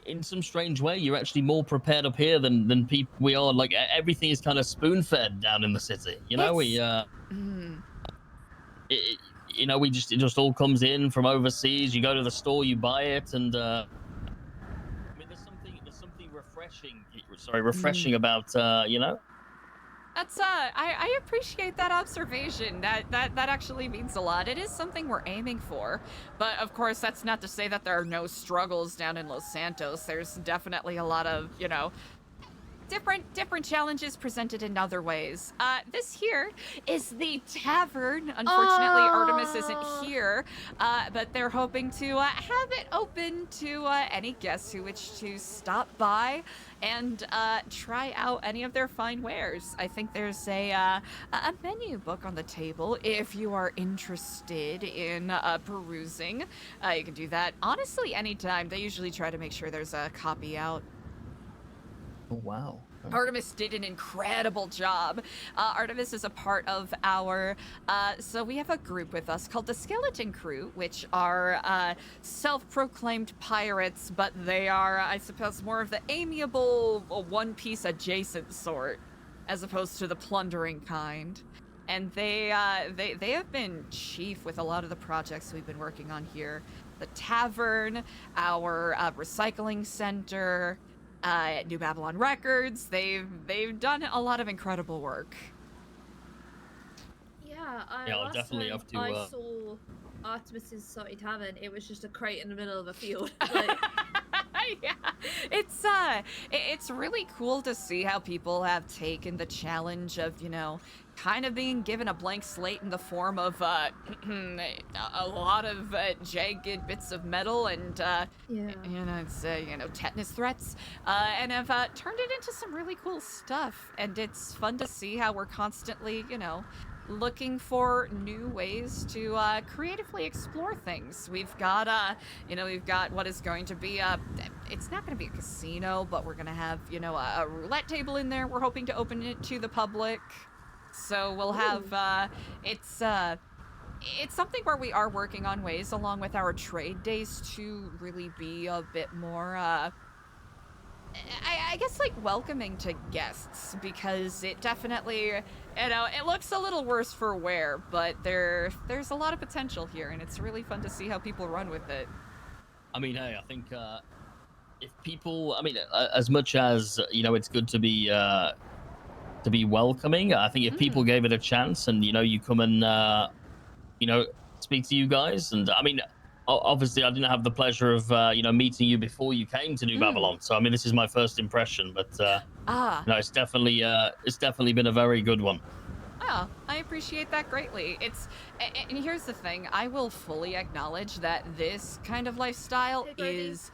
in some strange way, you're actually more prepared up here than people we are. Like everything is kind of spoon-fed down in the city. You know, you know, it just all comes in from overseas. You go to the store, you buy it, and I mean, there's something refreshing about you know. That's I appreciate that observation. That actually means a lot. It is something we're aiming for. But of course, that's not to say that there are no struggles down in Los Santos. There's definitely a lot of, you know, different challenges presented in other ways. This here is the tavern. Unfortunately, Artemis isn't here, but they're hoping to have it open to any guests who wish to stop by and try out any of their fine wares. I think there's a menu book on the table if you are interested in perusing. You can do that honestly anytime. They usually try to make sure there's a copy out. Oh, wow. Artemis did an incredible job. Artemis is a part of our, so we have a group with us called the Skeleton Crew, which are self-proclaimed pirates, but they are, I suppose, more of the amiable One Piece adjacent sort, as opposed to the plundering kind. And they have been chief with a lot of the projects we've been working on here. The tavern, our recycling center, New Babylon Records. They've done a lot of incredible work. Yeah, I'll definitely have to. I saw Artemis's Salty Tavern. It was just a crate in the middle of a field. Like... Yeah, it's really cool to see how people have taken the challenge of, you know, kind of being given a blank slate in the form of a lot of jagged bits of metal and you know, it's you know, tetanus threats, and have turned it into some really cool stuff. And it's fun to see how we're constantly, you know, looking for new ways to creatively explore things. We've got you know, we've got what is going to be it's not going to be a casino, but we're going to have, you know, a roulette table in there. We're hoping to open it to the public. So we'll have it's something where we are working on ways, along with our trade days, to really be a bit more I guess, like, welcoming to guests, because it definitely, you know, it looks a little worse for wear, but there's a lot of potential here, and it's really fun to see how people run with it. I mean, hey, I think if people, I mean, as much as, you know, it's good to be welcoming, I think if people gave it a chance and, you know, you come and, you know, speak to you guys, and I mean, obviously I didn't have the pleasure of, you know, meeting you before you came to New Babylon. So, I mean, this is my first impression, but, no, it's definitely been a very good one. Oh, I appreciate that greatly. And here's the thing, I will fully acknowledge that this kind of lifestyle is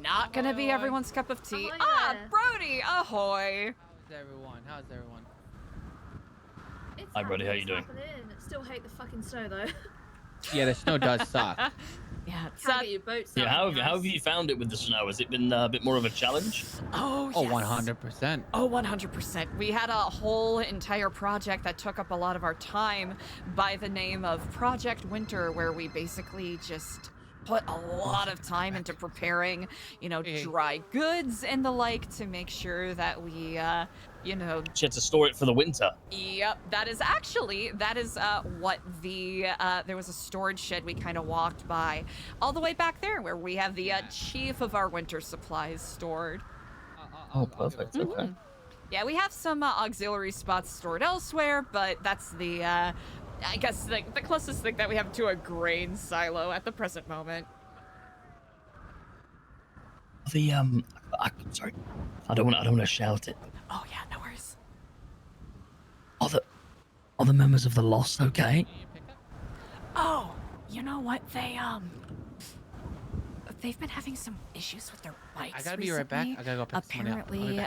not gonna be everyone's cup of tea. Brody, ahoy! How's everyone? Hi, Brody, how you doing? Still hate the fucking snow, though. Yeah, the snow does suck. Yeah, can't get your boats Yeah, out. how have you found it with the snow? Has it been a bit more of a challenge? Oh, yes. 100%. Oh, 100%. We had a whole entire project that took up a lot of our time by the name of Project Winter, where we basically just put a lot of time into preparing, you know, dry goods and the like, to make sure that we, you know... You had to store it for the winter. Yep, that is what the, there was a storage shed we kind of walked by all the way back there, where we have the chief of our winter supplies stored. Oh, perfect. Okay. Yeah, we have some auxiliary spots stored elsewhere, but that's the, I guess the closest thing that we have to a grain silo at the present moment. Sorry, I don't want to shout it. Oh yeah, no worries. Are the members of the Lost okay? Oh, you know what? They've been having some issues with their bikes. I gotta be right back. I gotta go pick someone up. Apparently,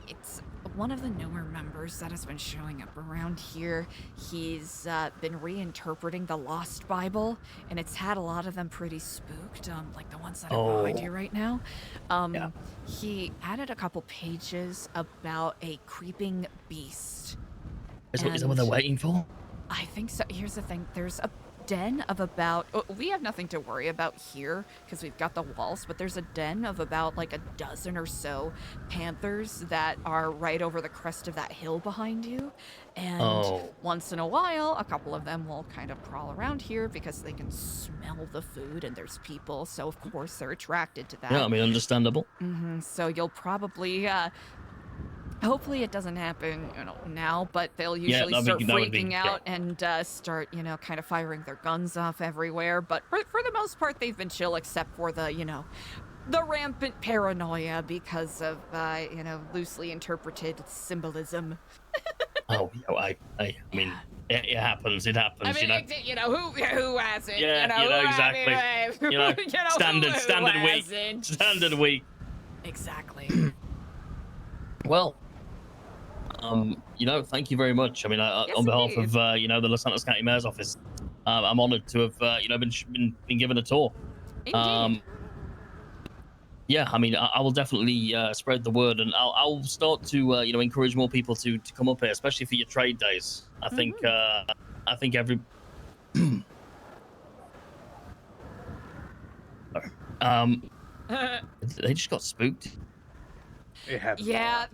it's one of the newer members that has been showing up around here. He's been reinterpreting the Lost Bible, and it's had a lot of them pretty spooked, like the ones that are behind you right now. He added a couple pages about a creeping beast. Is that what they're waiting for? I think so. Here's the thing. There's a den of about, we have nothing to worry about here because we've got the walls, but there's a den of about like a dozen or so panthers that are right over the crest of that hill behind you. And once in a while, a couple of them will kind of crawl around here because they can smell the food and there's people. So of course they're attracted to that. Yeah, I mean, understandable. So you'll probably, hopefully it doesn't happen, now, but they'll usually start freaking out and start, kind of firing their guns off everywhere. But for the most part, they've been chill, except for the, the rampant paranoia because of, loosely interpreted symbolism. I mean, it happens. It happens. I mean, who hasn't? Yeah, exactly. Standard week. Hasn't? Standard week. Exactly. Well, thank you very much. I mean, on behalf of the Los Santos County Mayor's office, I'm honored to have been given a tour. Indeed. Yeah, I mean, I will definitely spread the word, and I'll start to encourage more people to come up here, especially for your trade days. I think every they just got spooked. It happens. Yeah,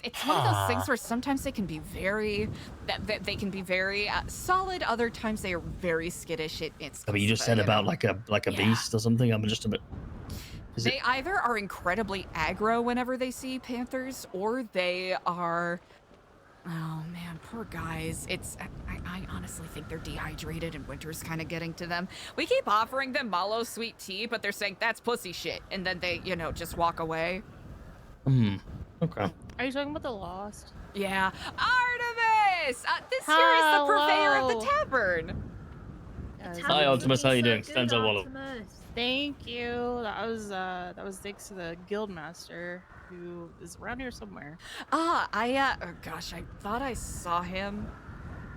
it's one of those things where sometimes they can be very, solid. Other times they are very skittish. I mean, you just said about like a beast or something. I'm just a bit. They either are incredibly aggro whenever they see panthers, or they are. Oh man, poor guys. I honestly think they're dehydrated and winter's kind of getting to them. We keep offering them mallow sweet tea, but they're saying that's pussy shit, and then they, just walk away. Okay. Are you talking about the Lost? Yeah. Artemis! This here is the purveyor of the tavern. Hi, Optimus. How you doing? Stanza Wallow. Thank you. That was thanks to the guildmaster who is around here somewhere. I thought I saw him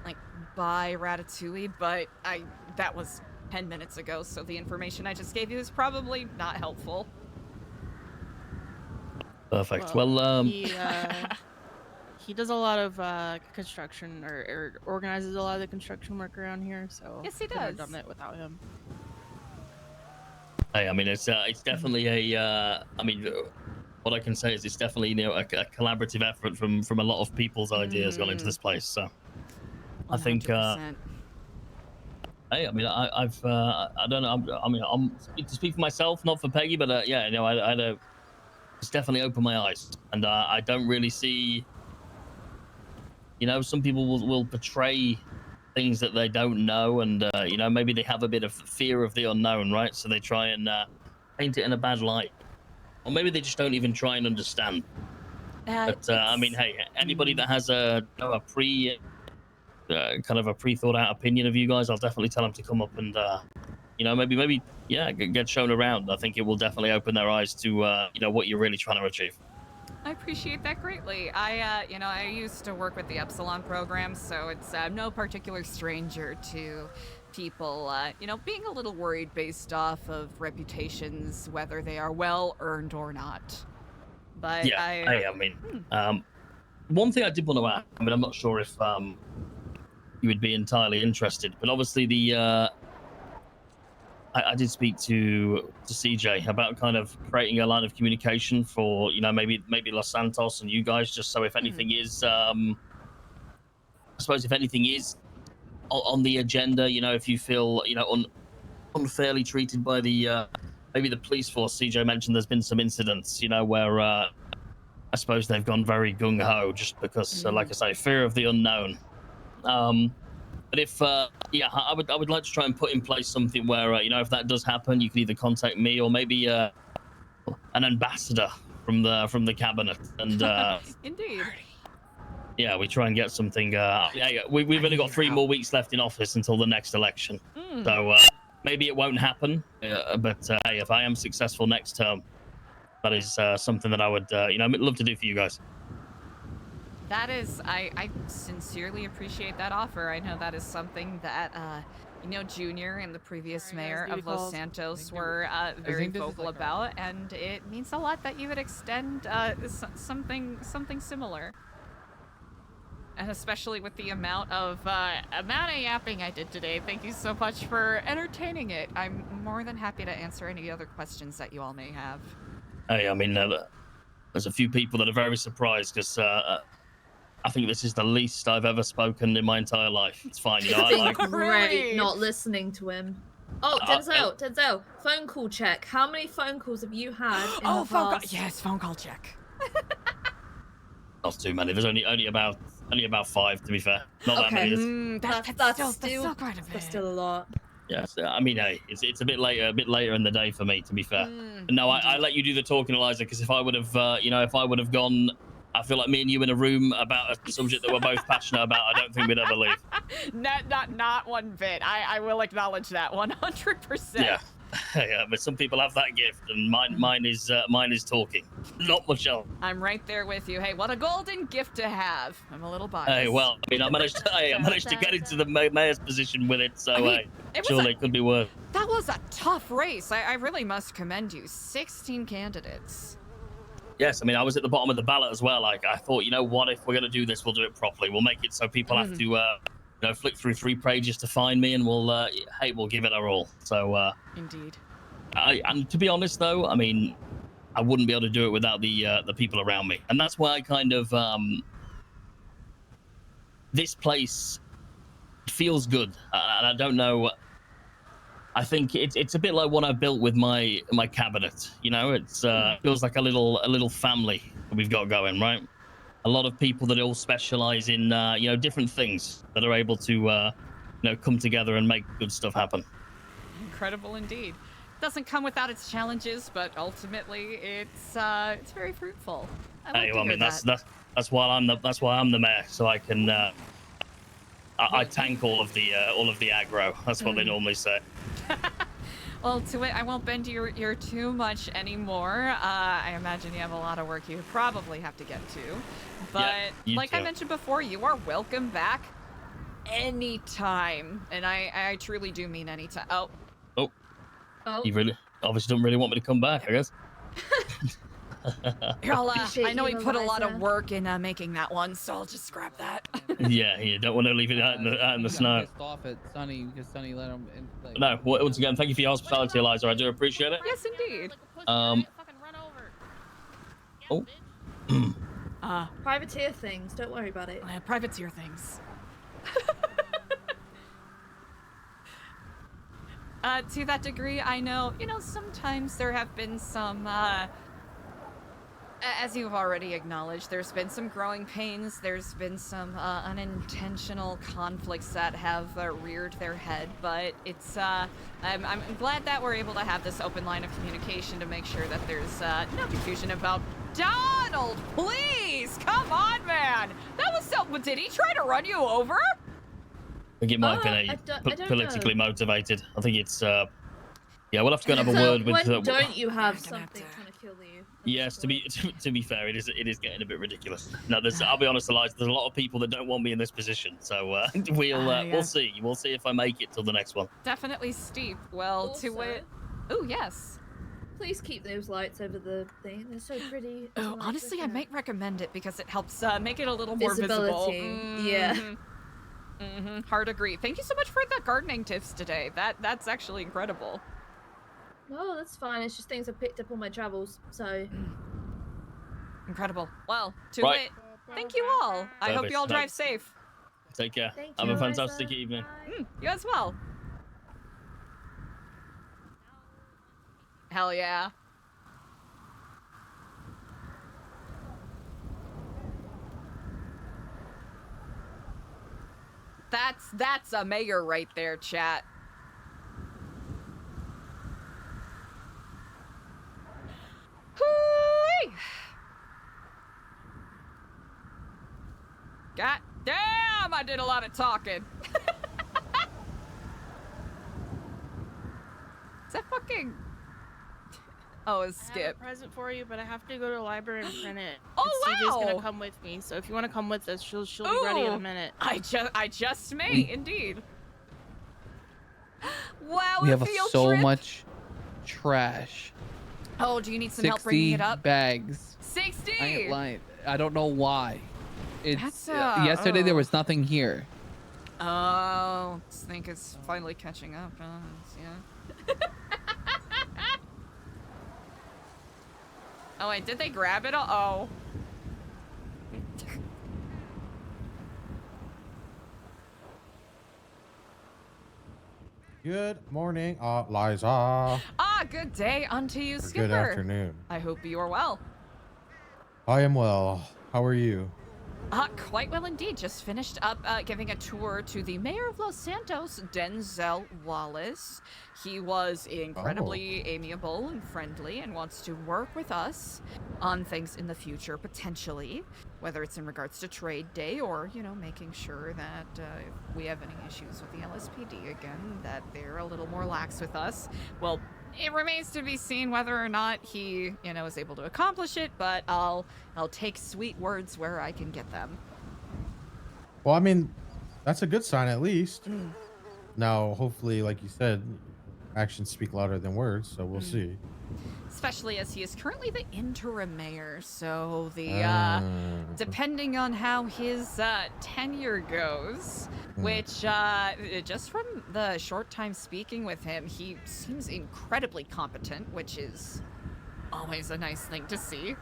like by Ratatouille, but that was 10 minutes ago, so the information I just gave you is probably not helpful. Perfect. Well, he does a lot of construction or organizes a lot of the construction work around here, so yes, he couldn't have does. done it without him. Hey, I mean, it's definitely what I can say is it's definitely a collaborative effort from a lot of people's ideas gone into this place. So, 100%. I think. Hey, I mean, I don't know. I'm to speak for myself, not for Peggy, but it's definitely opened my eyes, and I don't really see. Some people will portray things that they don't know, and maybe they have a bit of fear of the unknown, right? So they try and paint it in a bad light, or maybe they just don't even try and understand. But I mean, hey, anybody that has a pre-thought out opinion of you guys, I'll definitely tell them to come up and maybe get shown around. I think it will definitely open their eyes to what you're really trying to achieve. I appreciate that greatly. I used to work with the Epsilon program, so it's no particular stranger to people, being a little worried based off of reputations, whether they are well earned or not. But yeah, one thing I did want to add. I mean, I'm not sure if you would be entirely interested, but obviously I did speak to CJ about kind of creating a line of communication for maybe Los Santos and you guys, just so if anything is I suppose if anything is on the agenda, if you feel unfairly treated by the maybe the police force. CJ mentioned there's been some incidents where I suppose they've gone very gung-ho just because like I say, fear of the unknown. But if I would like to try and put in place something where if that does happen, you can either contact me or maybe an ambassador from the cabinet, and indeed. Yeah, we try and get something. We've only got 3 more weeks left in office until the next election, so maybe it won't happen. But hey, if I am successful next term, that is something that I would love to do for you guys. That is, I sincerely appreciate that offer. I know that is something that, Junior and the previous mayor of Los Santos were very vocal about, and it means a lot that you would extend something similar. And especially with the amount of yapping I did today. Thank you so much for entertaining it. I'm more than happy to answer any other questions that you all may have. Hey, I mean, there's a few people that are very surprised because I think this is the least I've ever spoken in my entire life. It's fine, you know. It's been great not listening to him. Oh, Denzel, phone call check. How many phone calls have you had in the past? Yes, phone call check. Not too many. There's only about 5, to be fair. Not that many. That's still quite a bit. That's still a lot. Yes, I mean, hey, it's a bit later in the day for me, to be fair. No, I let you do the talking, Eliza, because if I would have, gone, I feel like me and you in a room about a subject that we're both passionate about, I don't think we'd ever leave. Not one bit. I will acknowledge that 100%. Yeah. Yeah, but some people have that gift, and mine is talking. Not much else. I'm right there with you. Hey, what a golden gift to have. I'm a little biased. Hey, well, I mean, I managed to get into the mayor's position with it, so surely it could be worse. That was a tough race. I really must commend you. 16 candidates. Yes, I mean, I was at the bottom of the ballot as well. Like, I thought, you know what, if we're going to do this, we'll do it properly. We'll make it so people have to, flick through 3 pages to find me, and we'll give it our all. So, Indeed. And to be honest, though, I mean, I wouldn't be able to do it without the people around me. And that's why I kind of, this place feels good. And I don't know, I think it's a bit like what I built with my cabinet. You know, it's feels like a little family that we've got going, right? A lot of people that all specialize in different things that are able to come together and make good stuff happen. Incredible indeed. Doesn't come without its challenges, but ultimately it's very fruitful. That's why I'm the mayor, so I can I tank all of the aggro. That's what they normally say. Well, to it, I won't bend your ear too much anymore. I imagine you have a lot of work you probably have to get to. But like I mentioned before, you are welcome back anytime. And I truly do mean anytime. Oh. You really obviously don't really want me to come back, I guess. Here, I know he put a lot of work in making that one, so I'll just grab that. Yeah, you don't want to leave it out in the snow. Pissed off at Sonny because Sonny let him in. Like... No, once again, thank you for your hospitality, Eliza. I do appreciate it. Yes, indeed. Privateer things. Don't worry about it. Privateer things. To that degree, I know, sometimes there have been some, as you've already acknowledged, there's been some growing pains, there's been some unintentional conflicts that have reared their head, but it's, I'm glad that we're able to have this open line of communication to make sure that there's no confusion about Donald, please! Come on, man! That was so, did he try to run you over? I think it might have been politically motivated. I think it's, we'll have to go and have a word with. Don't you have something trying to kill you? Yes, to be fair, it is getting a bit ridiculous. No, I'll be honest, Eliza, there's a lot of people that don't want me in this position, so we'll see. We'll see if I make it till the next one. Definitely steep. Well, also, to it. Oh yes. Please keep those lights over the thing. They're so pretty. Oh, honestly, I might recommend it because it helps make it a little more visible. Yeah. Hard agree. Thank you so much for the gardening tips today. That's actually incredible. Oh, that's fine. It's just things I picked up on my travels, so. Incredible. Well, to it. Thank you all. I hope you all drive safe. Take care. Thank Have you, a fantastic Eliza. evening. You as well. Hell yeah. That's a mayor right there, chat. Hoo-wee! God damn, I did a lot of talking. Is that fucking... Oh, it's Skip. I have a present for you, but I have to go to the library and print it. Oh, and CJ's wow! gonna come with me, so if you want to come with us, she'll be ready in a minute. I just may, indeed. Wow, We have a field so trip. much trash. Oh, do you need some help bringing it up? 60 bags. 60! I ain't lying. I don't know why. It's That's, yesterday there oh. was nothing here. Oh, this thing is finally catching up. Yeah. Oh wait, did they grab it all? Oh. Good morning, Liza. Ah, good day unto you, Or Skipper. good afternoon. I hope you are well. I am well. How are you? Quite well indeed. Just finished up giving a tour to the mayor of Los Santos, Denzel Wallace. He was incredibly amiable and friendly and wants to work with us on things in the future, potentially, whether it's in regards to trade day or, you know, making sure that if we have any issues with the LSPD again, that they're a little more lax with us. Well, it remains to be seen whether or not he, you know, is able to accomplish it, but I'll take sweet words where I can get them. Well, I mean, that's a good sign at least. Now, hopefully, like you said, actions speak louder than words, so we'll see. Especially as he is currently the interim mayor, so the depending on how his tenure goes, which just from the short time speaking with him, he seems incredibly competent, which is always a nice thing to see.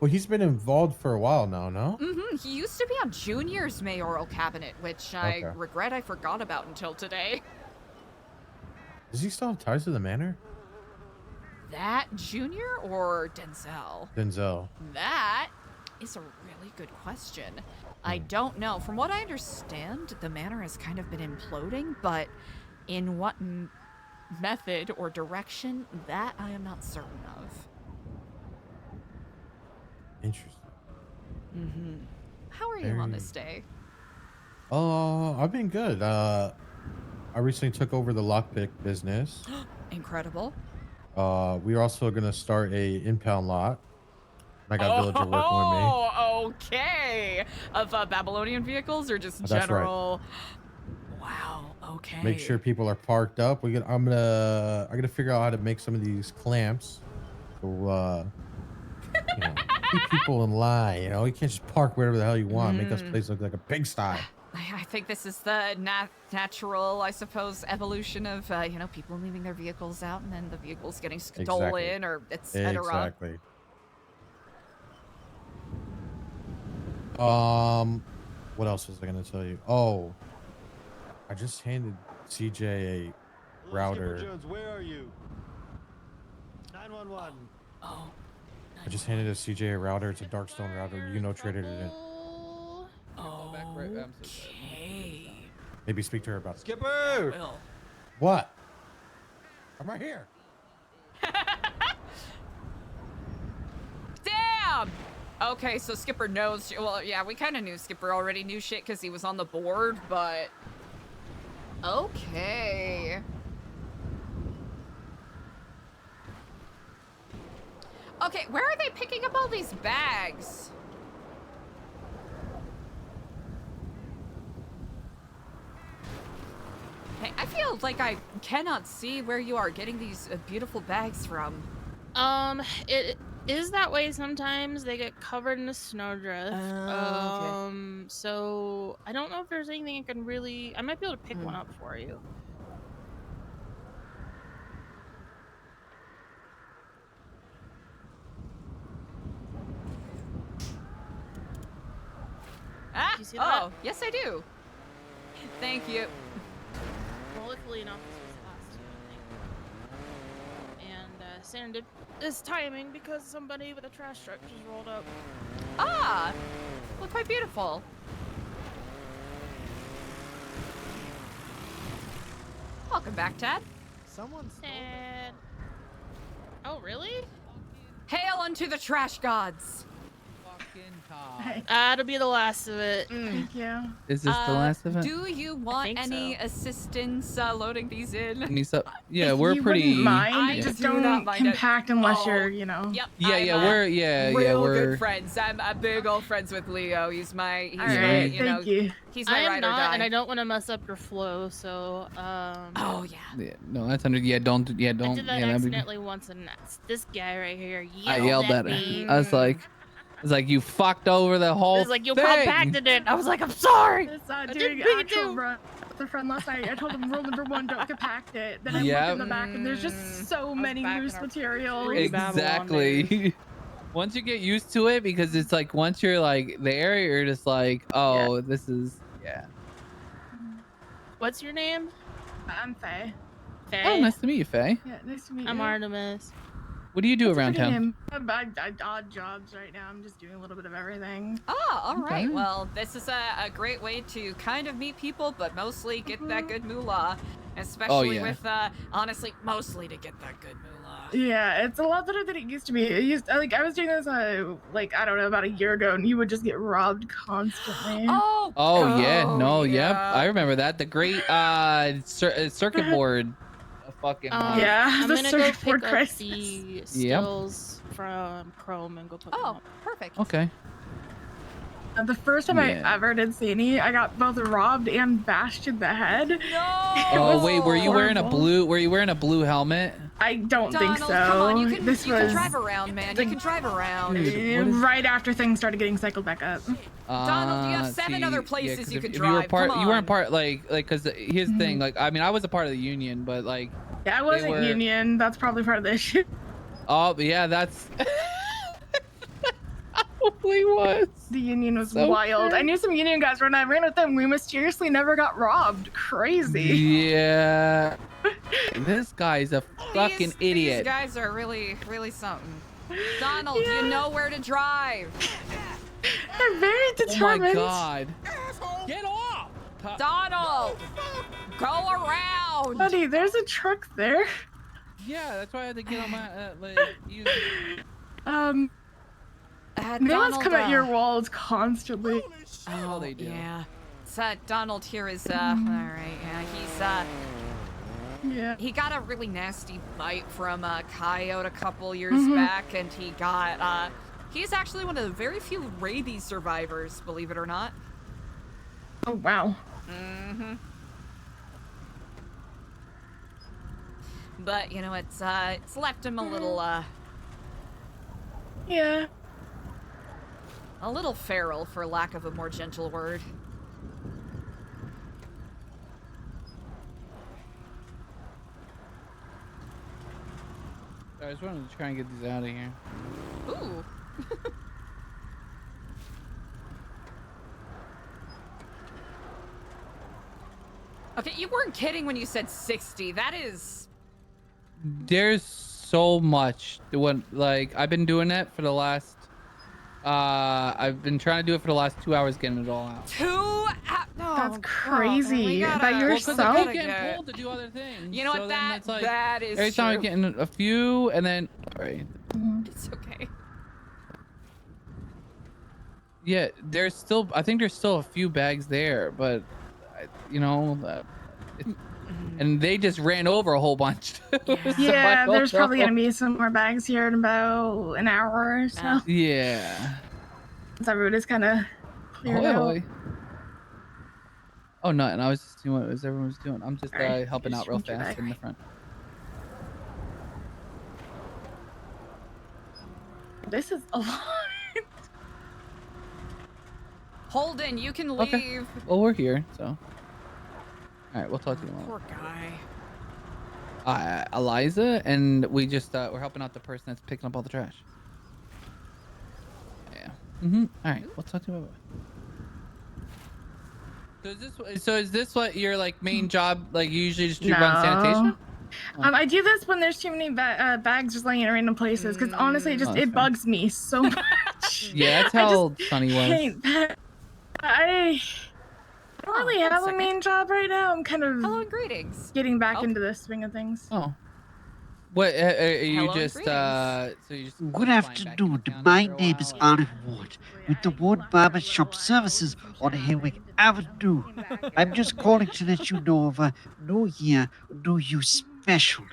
Well, he's been involved for a while now, no? He used to be on Junior's mayoral cabinet, which I regret I forgot about until today. Does he still have ties to the manor? That Junior or Denzel? Denzel. That is a really good question. I don't know. From what I understand, the manor has kind of been imploding, but in what method or direction, that I am not certain of. Interesting. How are you on this day? I've been good. I recently took over the lockpick business. Incredible. We're also gonna start a impound lot. I got Villager working with me. Oh, okay. Of Babylonian vehicles or just That's right. general? Wow. Okay. Make sure people are parked up. I gotta figure out how to make some of these clamps. So you know, keep people in line. You know, you can't just park wherever the hell you want. Make this place look like a pigsty. I think this is the natural, I suppose, evolution of, you know, people leaving their vehicles out and then the vehicles getting stolen or etc. Exactly. What else was I gonna tell you? Oh, I just handed CJ a router. Skipper Jones, where are you? 911. Oh. I just handed a CJ a router. It's a Darkstone router. You know, traded it in. Okay. Maybe speak to her about it. Skipper! What? I'm right here. Damn! Okay, so Skipper knows. Well, yeah, we kind of knew Skipper already knew shit because he was on the board, but... Okay. Okay, where are they picking up all these bags? Hey, I feel like I cannot see where you are getting these beautiful bags from. It is that way sometimes. They get covered in a snowdrift. Okay. So I don't know if there's anything I can really... I might be able to pick one up for you. Ah! Do you see that? Oh, yes I do. Thank you. Well, luckily enough, this was the last two, I think. And serendipitous timing because somebody with a trash truck just rolled up. Ah! Look quite beautiful. Welcome back, Tad. Someone's Tad. Oh, really? Hail unto the trash gods. It'll be the last of it. Thank you. Is this the last of it? Do you want any assistance loading these in? Yeah, If we're you pretty. wouldn't mind, I just do not don't mind it. compact unless you're, you know. Yep. We're real good friends. I'm big old friends with Leo. He's my, All right, you know, thank you. he's my I am ride or not, die. and I don't want to mess up your flow. So, Oh yeah. Yeah, no, that's under. Yeah, don't. Yeah, I don't. did that Yeah, that'd be- accidentally once, and that's this guy right here. I yelled at me. her. I was like, It's like you fucked over the whole It's like you thing. compacted it. I was like, I'm sorry. Doing actual run with a friend last night. I told him rule number 1, don't compact it. Then I look in the back and there's just so many loose materials. Exactly. Once you get used to it, because it's like once you're like there, you're just like, oh, this is What's your name? I'm Faye. Oh, nice to meet you, Faye. Yeah, nice to meet you. I'm Artemis. What do you do around town? I odd jobs right now. I'm just doing a little bit of everything. Oh, all right. Okay. Well, this is a great way to kind of meet people, but mostly get that good moolah. Especially with, honestly, mostly to get that good moolah. Yeah, it's a lot better than it used to be. I was doing this, like, I don't know, about a year ago, and you would just get robbed constantly. Oh yeah, no, yep. I remember that. The great circuit board. Fucking I'm the gonna go circuit board pick up crisis. the stills from Chrome and go put them up. Perfect. Okay. The first time I ever did Sani, I got both robbed and bashed in the head. No. Oh wait, were you wearing a blue? Were you wearing a blue helmet? I don't think so. Come on, you can, this you was can drive around, man. You can drive around. right after things started getting cycled back up. Donald, you have 7 other places you could if drive. you were part, Come you weren't on. part like, because here's the thing. Like, I mean, I was a part of the union, but like. Yeah, I wasn't union. That's probably part of the issue. Oh yeah, that's. Probably was. The union was So wild. fair. I knew some union guys when I ran with them. We mysteriously never got robbed. Crazy. Yeah. This guy's a fucking idiot. These guys are really, really something. Donald, you know where to drive. They're very determined. Oh my god. Get off! Donald! Go around! Buddy, there's a truck there. Yeah, that's why I had to get on my use. They must come at your walls constantly. Oh, they do. Yeah. So Donald here is all right. Yeah, he's he got a really nasty bite from a coyote a couple years back, and he got he's actually one of the very few rabies survivors, believe it or not. Oh wow. But you know, it's left him a little yeah. A little feral, for lack of a more gentle word. I just wanted to try and get these out of here. Ooh. Okay, you weren't kidding when you said 60. That is... There's so much. Like, I've been doing it for the last... I've been trying to do it for the last 2 hours, getting it all out. 2 hours? That's crazy. By yourself? Well, 'cause I keep getting pulled to do other things. You know So what? then it's like, That is every time I'm true. getting a few, and then... Alright. It's okay. Yeah, there's still... I think there's still a few bags there, but... You know... and they just ran over a whole bunch. So I Yeah, don't there's probably know. gonna be some more bags here in about an hour or so. Yeah. Once everybody's kind of cleared Hoy, out. hoy. Oh no, and I was just doing what everyone was doing. I'm just Alright, helping just out real shrink your fast bag. in the front. This is a lot. Holden, you can leave. Okay. Well, we're here, so. All right, we'll talk to you in a Poor moment. guy. Eliza, and we just we're helping out the person that's picking up all the trash. Yeah. All right, we'll talk to you. So is this what your like main job? Like you usually just do run sanitation? I do this when there's too many bags just laying in random places, because honestly, that's it bugs me so much. Yeah, that's I how just Sunny was. hate that. I don't really have a main job right now. I'm kind of Hello and greetings. getting back into the swing of things. Oh. What are you Hello, just so you just Good afternoon. My name is Arnold Ward with the Ward Barbershop Services on Haywick Avenue. I'm just calling to let you know of a New Year, New You special.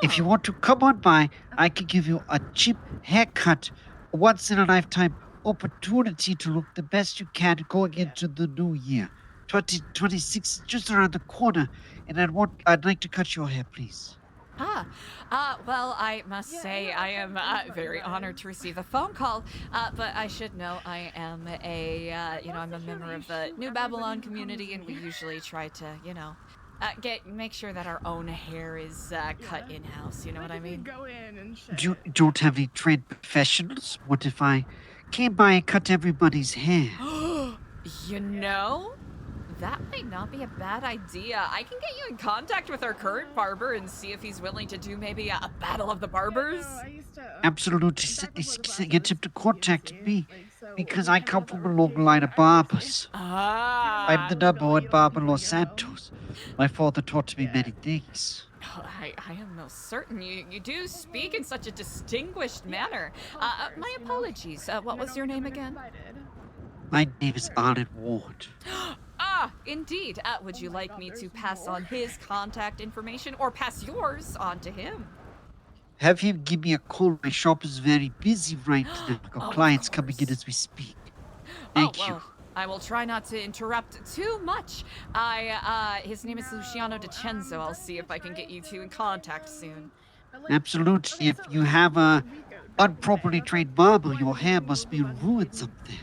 If you want to come on by, I can give you a cheap haircut, a once-in-a-lifetime opportunity to look the best you can going into the new year. 2026 is just around the corner, and I'd like to cut your hair, please. Well, I must say I am very honored to receive a phone call, but I should note I am I'm a member of the New Babylon community, and we usually try to, make sure that our own hair is cut in-house, you know what I mean? Go in and shit. You don't have any trained professionals? What if I came by and cut everybody's hair? You know, that might not be a bad idea. I can get you in contact with our current barber and see if he's willing to do maybe a battle of the barbers. Absolutely. Get him to contact me because I come from a long line of barbers. I'm the #1 barber in Los Santos. My father taught me many things. Oh, I am most certain you do speak in such a distinguished manner. My apologies. What was your name again? My name is Arlen Ward. Indeed. Would you like me to pass on his contact information or pass yours on to him? Have him give me a call. My shop is very busy right now. I've got clients coming in as we speak. Thank you. I will try not to interrupt too much. His name is Luciano DiCenzo. I'll see if I can get you two in contact soon. Absolutely. If you have a unproperly trained barber, your hair must be ruined something.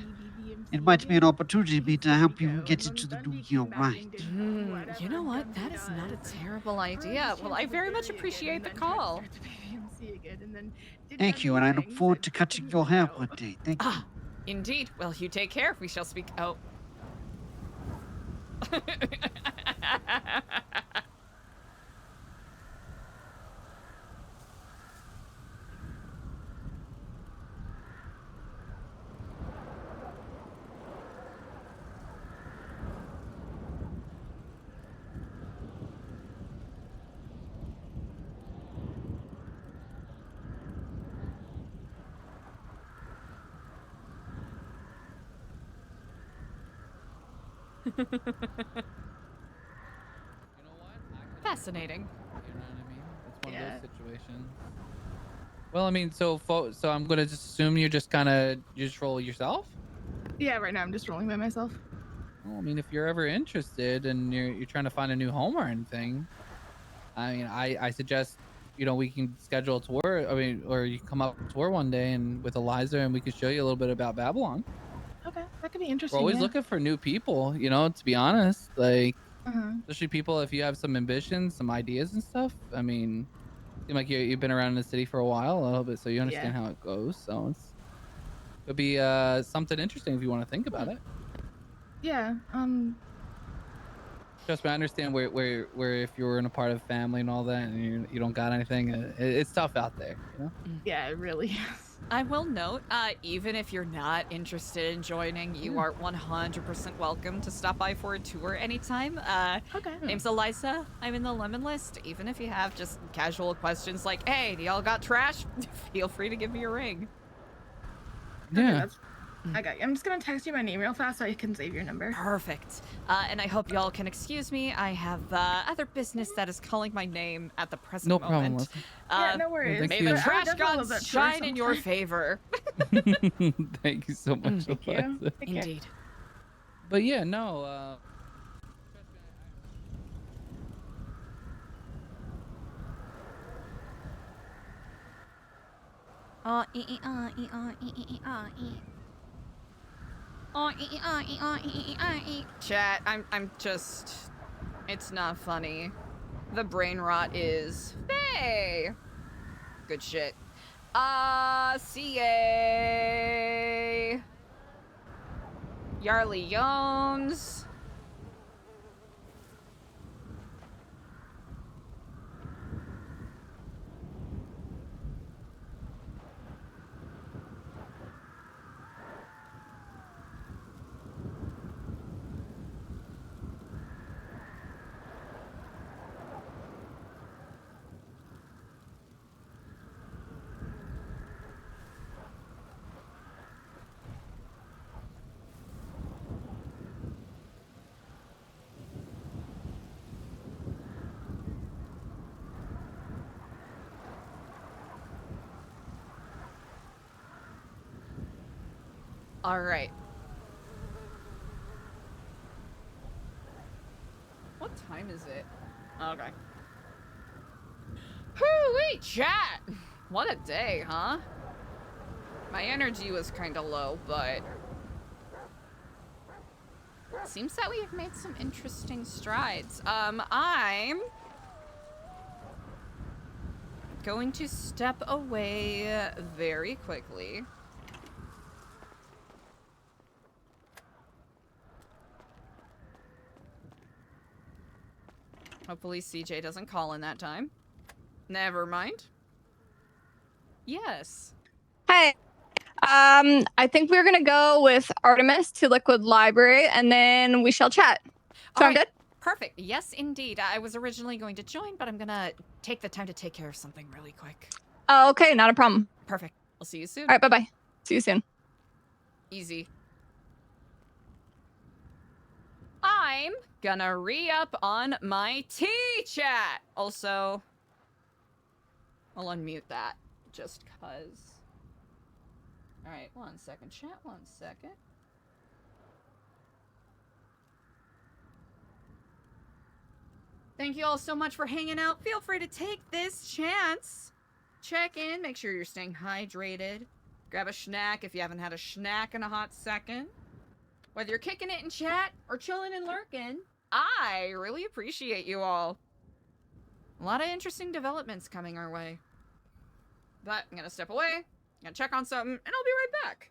It might be an opportunity for me to help you get into the new year right. You know what? That is not a terrible idea. Well, I very much appreciate the call. Thank you, and I look forward to cutting your hair one day. Thank you. Indeed. Well, you take care. We shall speak. Oh. Fascinating. You know what I mean? It's one of those situations. Well, I mean, so I'm gonna just assume you just roll yourself. Yeah, right now I'm just rolling by myself. Well, I mean, if you're ever interested and you're trying to find a new home or anything, I mean, I suggest we can schedule a tour. I mean, or you can come up tour one day and with Eliza, and we can show you a little bit about Babylon. Okay, that could be interesting. We're always looking for new people, to be honest. Like, Uh-huh. especially people if you have some ambitions, some ideas and stuff. I mean, seem like you've been around in the city for a while, a little bit, so you understand how it goes. So it'd be something interesting if you want to think about it. Yeah. Trust me, I understand where if you're in a part of family and all that, and you don't got anything, it's tough out there. Yeah, it really is. I will note, even if you're not interested in joining, you are 100% welcome to stop by for a tour anytime. Okay. Name's Eliza. I'm in the lemon list. Even if you have just casual questions like, hey, do y'all got trash? Feel free to give me a ring. Yeah. I got you. I'm just gonna text you my name real fast so I can save your number. Perfect. And I hope y'all can excuse me. I have other business that is calling my name at the present No moment. problem, Leslie. Yeah, no worries. May the trash gods shine in your favor. Thank you so much. Thank you. Eliza. Take care. Indeed. But yeah, no. Chat, I'm just, it's not funny. The brain rot is, hey, good shit. CA Yarly Jones. All right. What time is it? Okay. Whoo-wee, chat! What a day, huh? My energy was kind of low, but seems that we have made some interesting strides. I'm going to step away very quickly. Hopefully CJ doesn't call in that time. Never mind. Yes. Hey, I think we're gonna go with Artemis to Liquid Library, and then we shall chat. Sound good? Perfect. Yes, indeed. I was originally going to join, but I'm gonna take the time to take care of something really quick. Oh, okay, not a problem. Perfect. I'll see you soon. All right, bye-bye. See you soon. Easy. I'm gonna re-up on my T-chat. Also, I'll unmute that just cause. All right, 1 second, chat, 1 second. Thank you all so much for hanging out. Feel free to take this chance. Check in, make sure you're staying hydrated. Grab a snack if you haven't had a snack in a hot second. Whether you're kicking it in chat or chilling and lurking, I really appreciate you all. A lot of interesting developments coming our way. But I'm gonna step away, gonna check on something, and I'll be right back.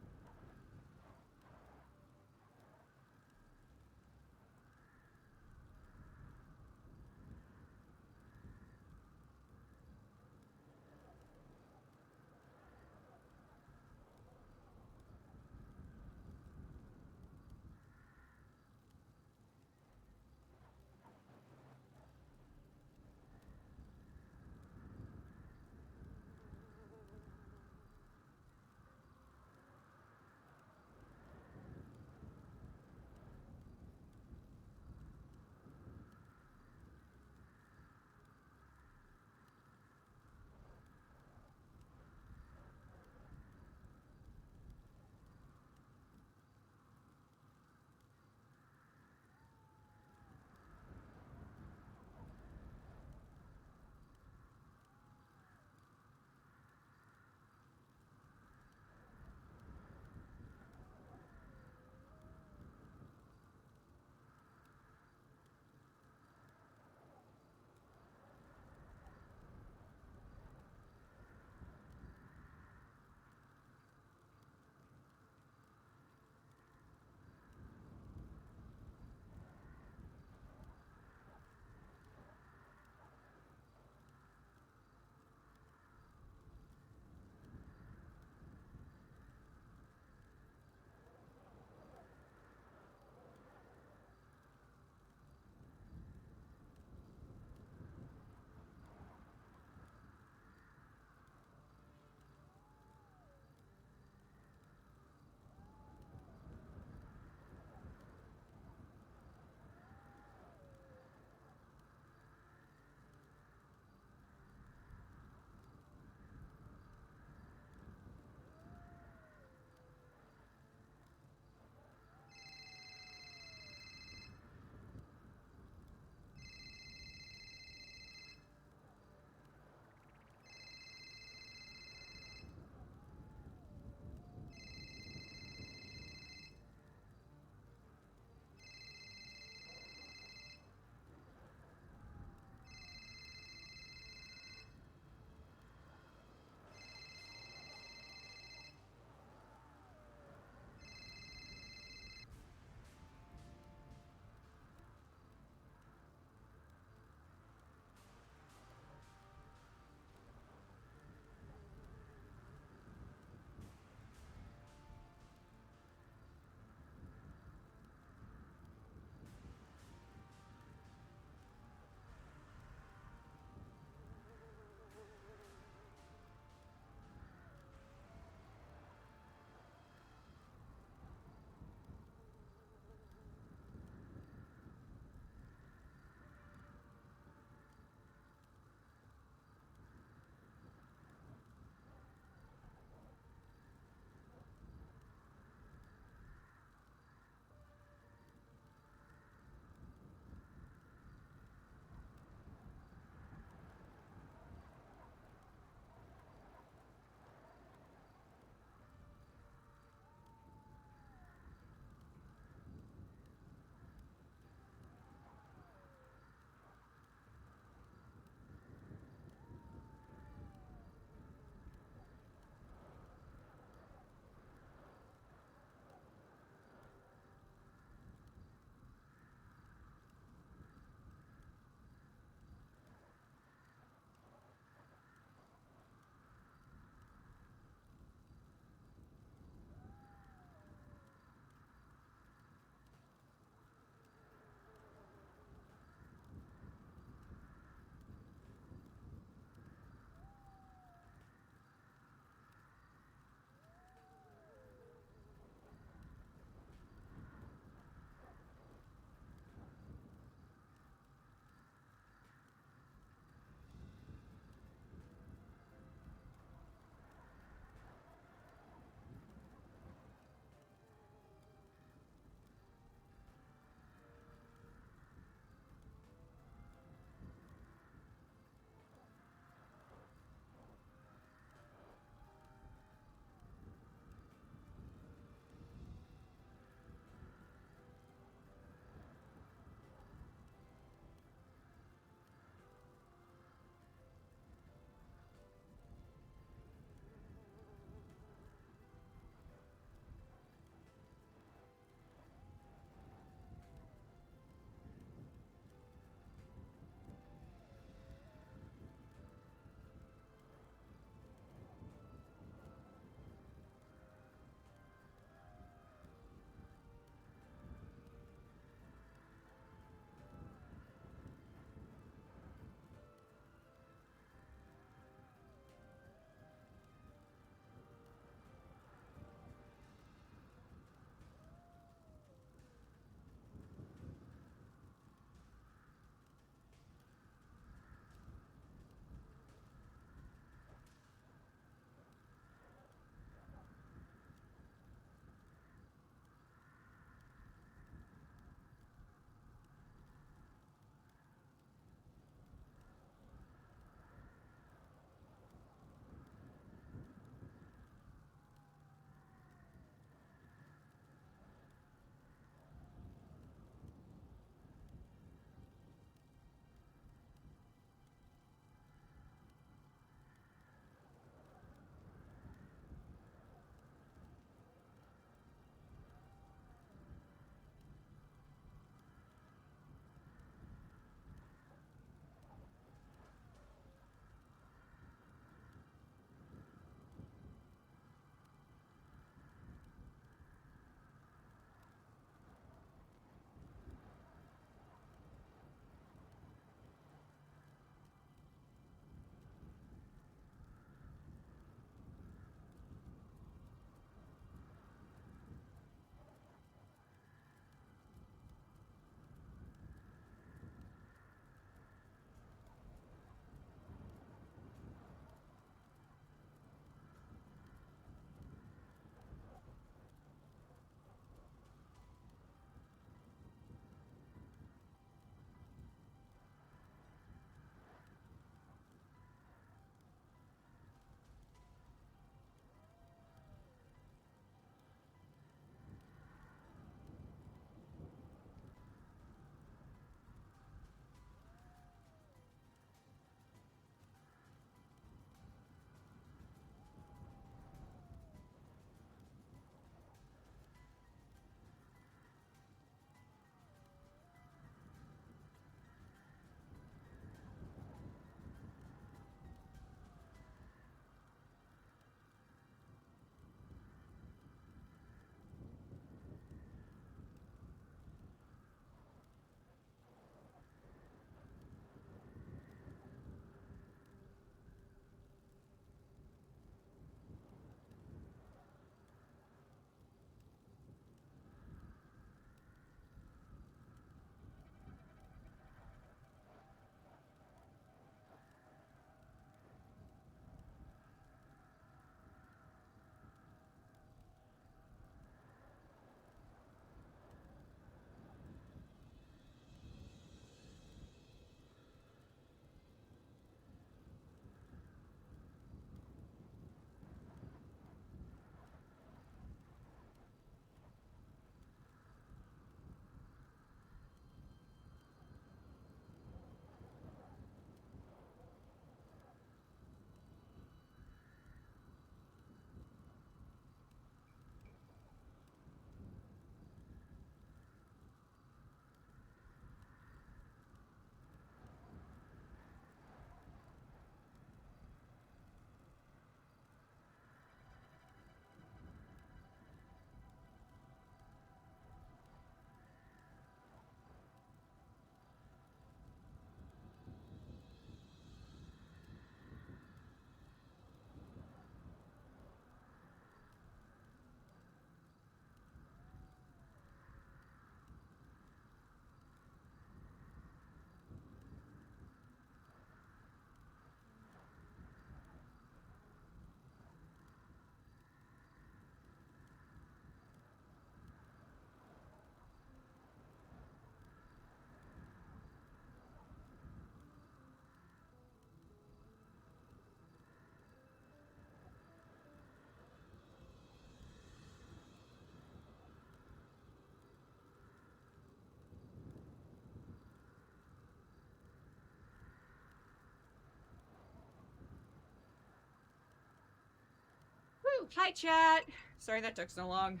Hi, chat. Sorry that took so long.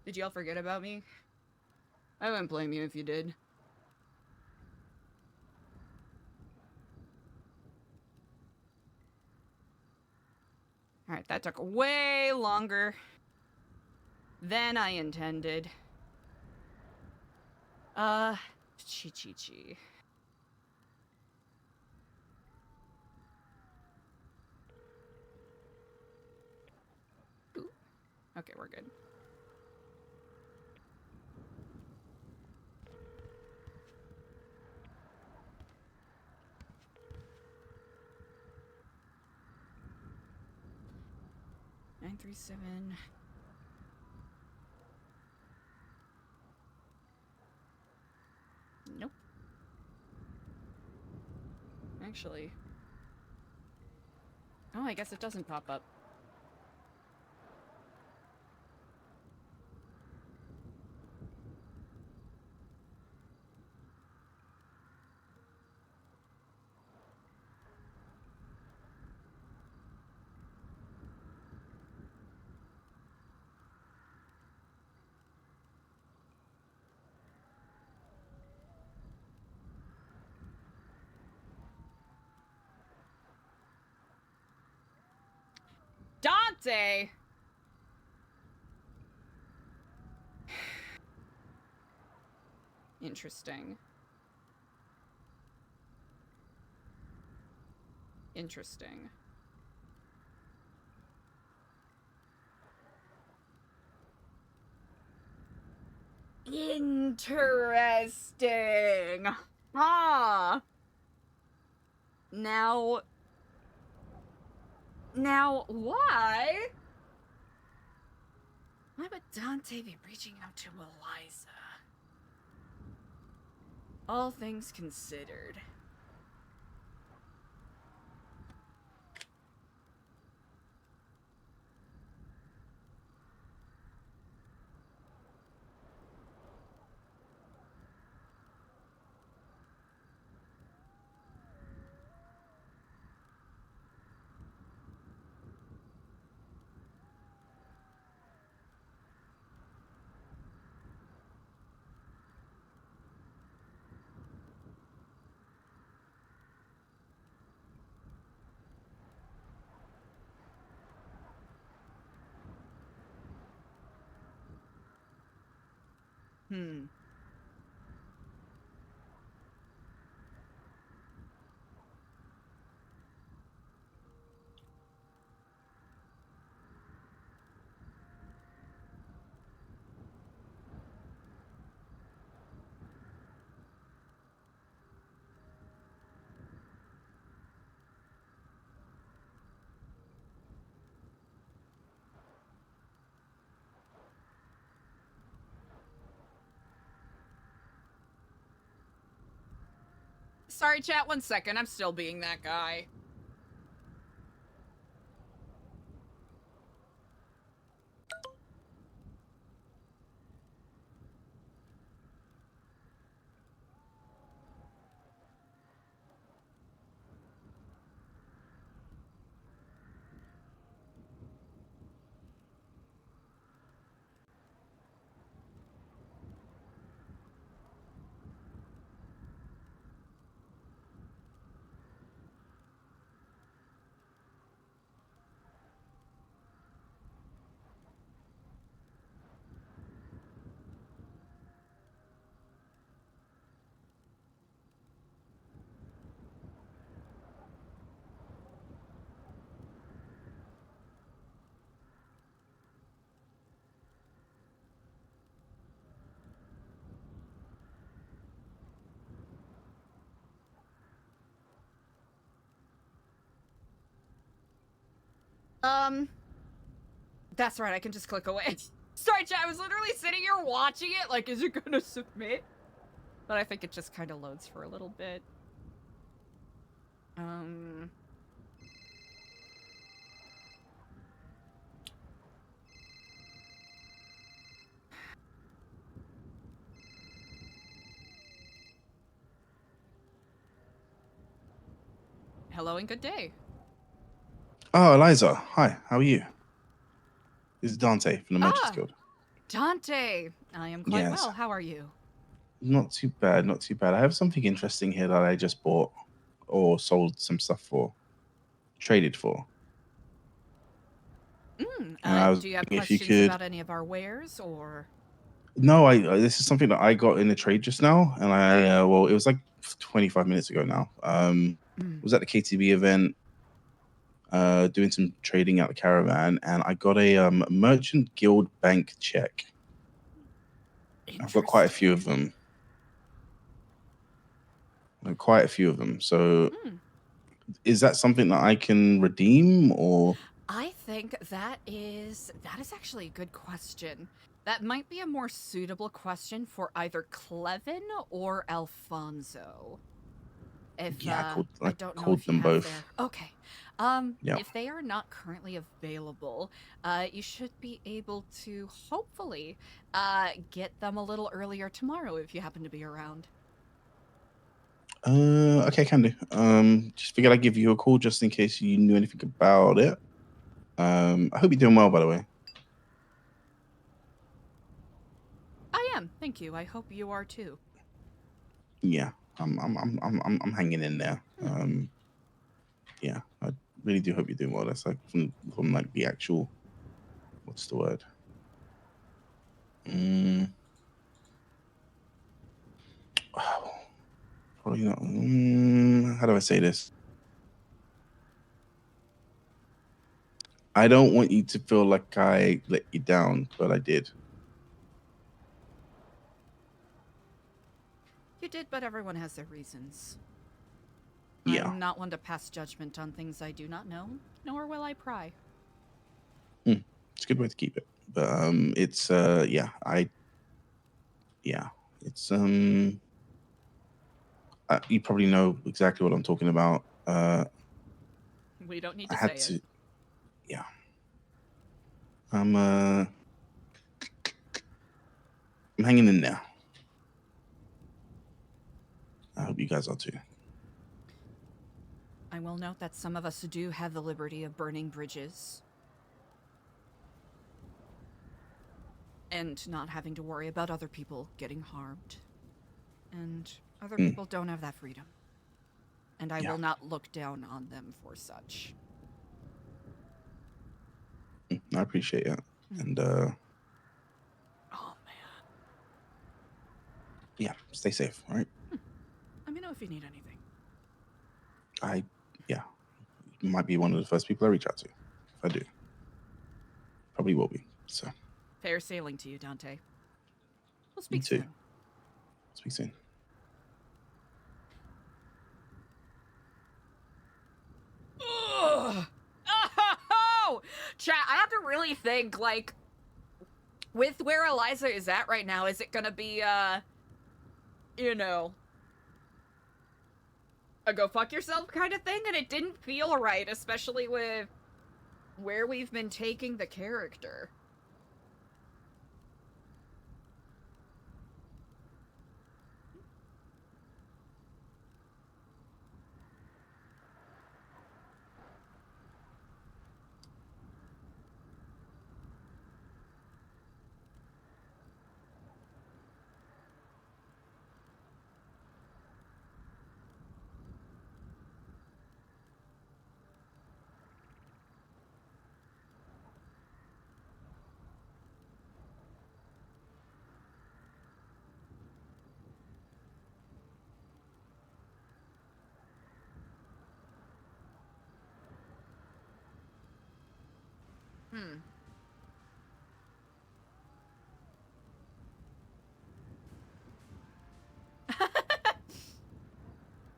Did y'all forget about me? I wouldn't blame you if you did. Alright, that took way longer than I intended. Chi. Ooh. Okay, we're good. Nine, 3, 7. Nope. Actually. Oh, I guess it doesn't pop up. Dante! Interesting. Interesting. Interesting. Huh. Now, why? Why would Dante be reaching out to Eliza? All things considered. Hmm. Sorry, chat, 1 second. I'm still being that guy. That's right, I can just click away. Sorry, chat, I was literally sitting here watching it, like, is it gonna submit? But I think it just kind of loads for a little bit. Hello and good day. Oh, Eliza. Hi, how are you? This is Dante from the Merchants Guild. Dante, I am quite Yes. well. How are you? Not too bad, not too bad. I have something interesting here that I just bought or sold some stuff for, traded for. And I was Do you have wondering if you questions could. about any of our wares, or? No, this is something that I got in the trade just now, and well, it was like 25 minutes ago now. Was at the KTB event, doing some trading at the caravan, and I got a Merchant Guild bank check. I've got quite a few of them. So, is that something that I can redeem, or? I think that is actually a good question. That might be a more suitable question for either Clevin or Alfonso. If Yeah, I don't know called if you them have both. their... Okay. Yeah. If they are not currently available, you should be able to hopefully get them a little earlier tomorrow if you happen to be around. Okay, can do. Just figured I'd give you a call just in case you knew anything about it. I hope you're doing well, by the way. I am. Thank you. I hope you are too. Yeah, I'm hanging in there. Yeah, I really do hope you're doing well. That's like from like the actual, what's the word? Probably not. How do I say this? I don't want you to feel like I let you down, but I did. You did, but everyone has their reasons. Yeah. I'm not one to pass judgment on things I do not know, nor will I pry. It's a good way to keep it. But it's it's you probably know exactly what I'm talking about. We don't need to I had say it. Yeah. I'm hanging in there. I hope you guys are too. I will note that some of us do have the liberty of burning bridges. And not having to worry about other people getting harmed. And other people don't have that freedom. And I will not look down on them for such. I appreciate it. And oh man. Yeah, stay safe, all right? Let me know if you need anything. You might be one of the first people I reach out to. If I do. Probably will be. So Fair sailing to you, Dante. We'll you speak too. soon. Speak soon. Ugh. Oh! Chat, I have to really think, like, with where Eliza is at right now, is it gonna be, you know, a go fuck yourself kind of thing? And it didn't feel right, especially with where we've been taking the character.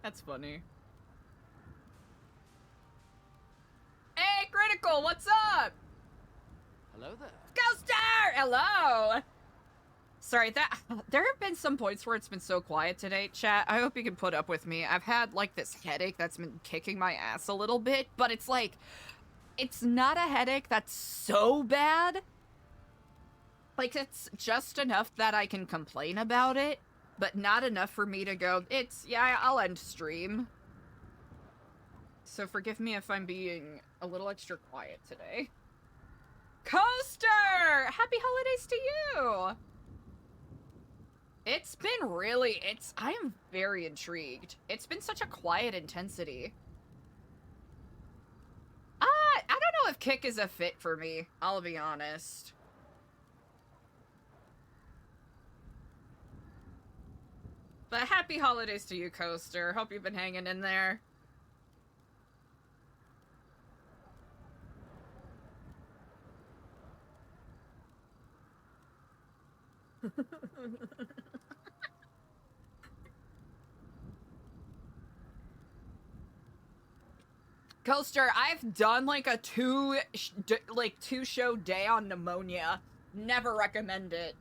That's funny. Hey, Critical, what's up? Hello there. Ghoster! Hello! Sorry, there have been some points where it's been so quiet today, chat. I hope you can put up with me. I've had, like, this headache that's been kicking my ass a little bit, but it's like, it's not a headache that's so bad. Like, it's just enough that I can complain about it, but not enough for me to go, yeah, I'll end stream. So forgive me if I'm being a little extra quiet today. Coaster! Happy holidays to you! It's been really, I am very intrigued. It's been such a quiet intensity. I don't know if Kick is a fit for me, I'll be honest. But happy holidays to you, Coaster. Hope you've been hanging in there. Coaster, I've done like a two show day on pneumonia. Never recommend it.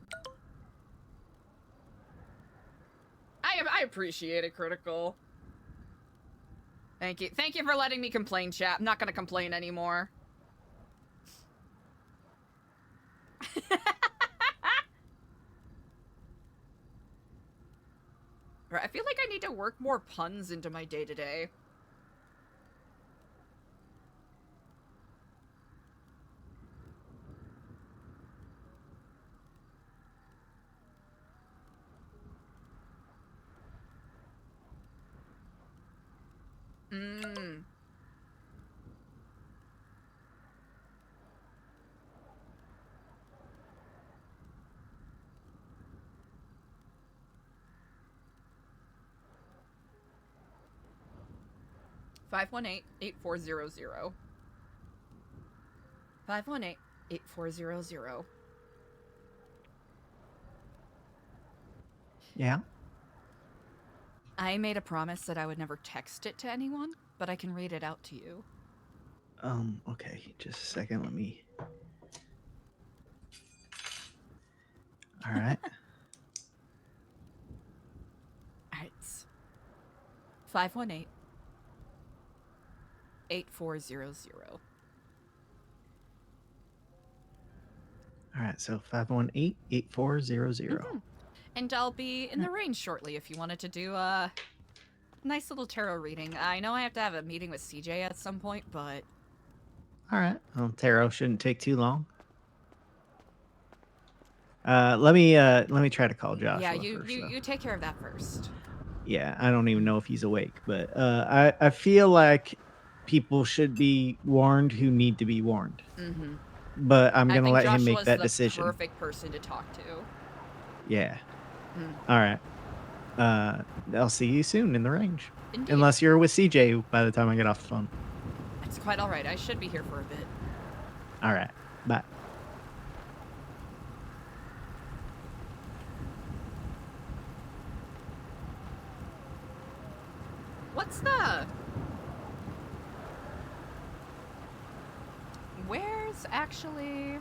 I appreciate it, Critical. Thank you. Thank you for letting me complain, chat. I'm not gonna complain anymore. I feel like I need to work more puns into my day-to-day. Mmm. 518-8400. 518-8400. Yeah. I made a promise that I would never text it to anyone, but I can read it out to you. Okay, just a second, let me... Alright. Alright. 518-8400. Alright, so 518-8400. And I'll be in the range shortly if you wanted to do a nice little tarot reading. I know I have to have a meeting with CJ at some point, but... Alright, tarot shouldn't take too long. Let me try to call Joshua yeah, first, you take care of that first. Yeah, I don't even know if he's awake, but I feel like people should be warned who need to be warned. Mm-hmm. But I'm gonna let him make that the decision. Perfect person to talk to. Yeah. Mm. All right. I'll see you soon in the range. Indeed. Unless you're with CJ by the time I get off the phone. It's quite all right. I should be here for a bit. All right. Bye. What's the... Where's actually...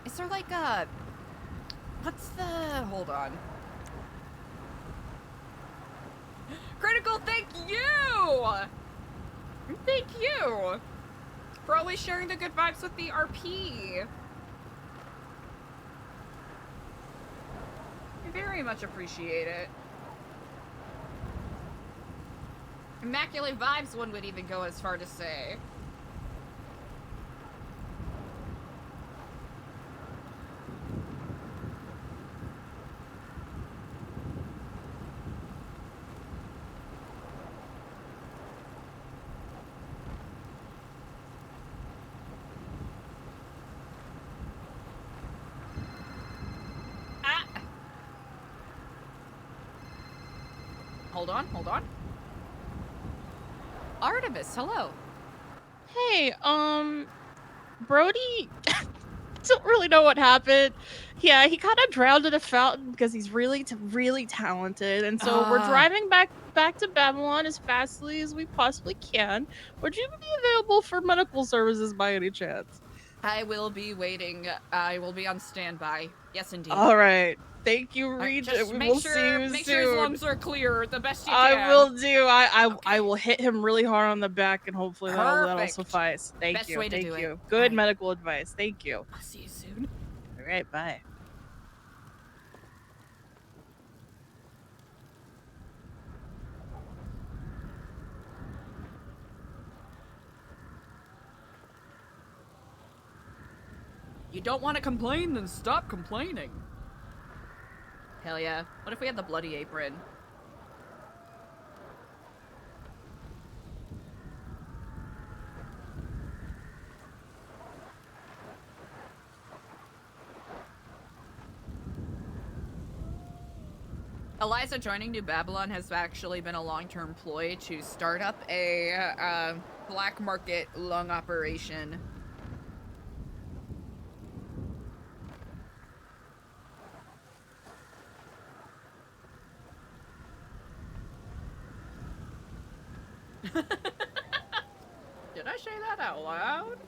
Is there like a... What's the... Hold on. Critical, thank you! Thank you! For always sharing the good vibes with the RP. I very much appreciate it. Immaculate vibes, one would even go as far to say. Hold on, hold on. Artemis, hello. Hey, Brody, don't really know what happened. Yeah, he kind of drowned in a fountain because he's really talented, and so we're driving back to Babylon as fastly as we possibly can. Would you be available for medical services by any chance? I will be waiting. I will be on standby. Yes, indeed. All right. Thank you, Right, Regent. just We make will sure, see you make soon. sure his lungs are clear the best you I can. will do. I will hit him really hard on the back, and hopefully that'll Perfect. suffice. Thank Best you. way to Thank do you. it. Good medical advice. Thank you. I'll see you soon. All right. Bye. You don't want to complain, then stop complaining. Hell yeah. What if we had the bloody apron? Eliza joining New Babylon has actually been a long-term ploy to start up a black market lung operation. Did I say that out loud?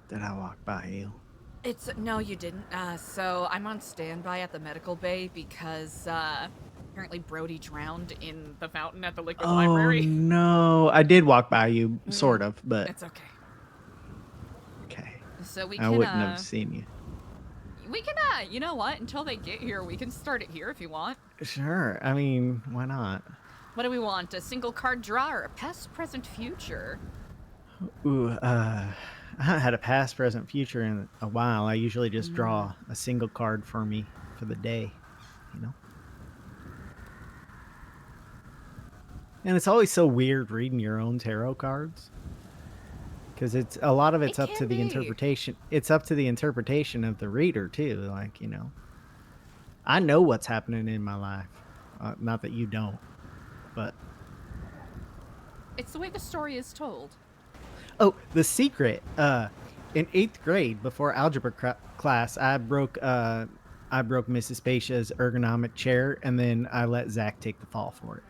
Did I walk by you? No, you didn't. So I'm on standby at the medical bay because apparently Brody drowned in the fountain at the liquid Oh library. no, I did walk by you, sort of, but It's okay. okay. So we I can. wouldn't have seen you. We can. You know what? Until they get here, we can start it here if you want. Sure. I mean, why not? What do we want? A single card draw or a past, present, future? Ooh, I haven't had a past, present, future in a while. I usually just draw a single card for me for the day, you know? And it's always so weird reading your own tarot cards. Because it's a lot of it's up to the interpretation. It's up to the interpretation of the reader too. Like, you know, I know what's happening in my life. Not that you don't, but It's the way the story is told. oh, the secret. In 8th grade, before algebra class, I broke Mrs. Spacia's ergonomic chair, and then I let Zach take the fall for it.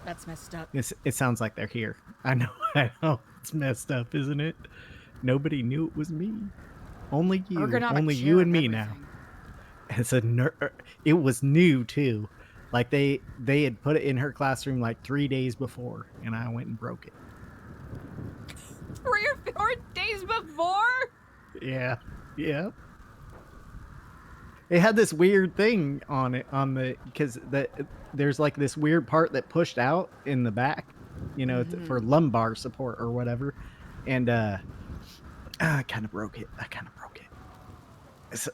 That's messed up. It sounds like they're here. I know. It's messed up, isn't it? Nobody knew it was me. Only you. Ergonomic Only chair you of and me now. It's it was new too. Like they had put it in her classroom like 3 days before, and I went and broke it. 3 or 4 days before? Yeah. Yeah. It had this weird thing on it because there's like this weird part that pushed out in the back, you know, for lumbar support or whatever, and I kind of broke it. So,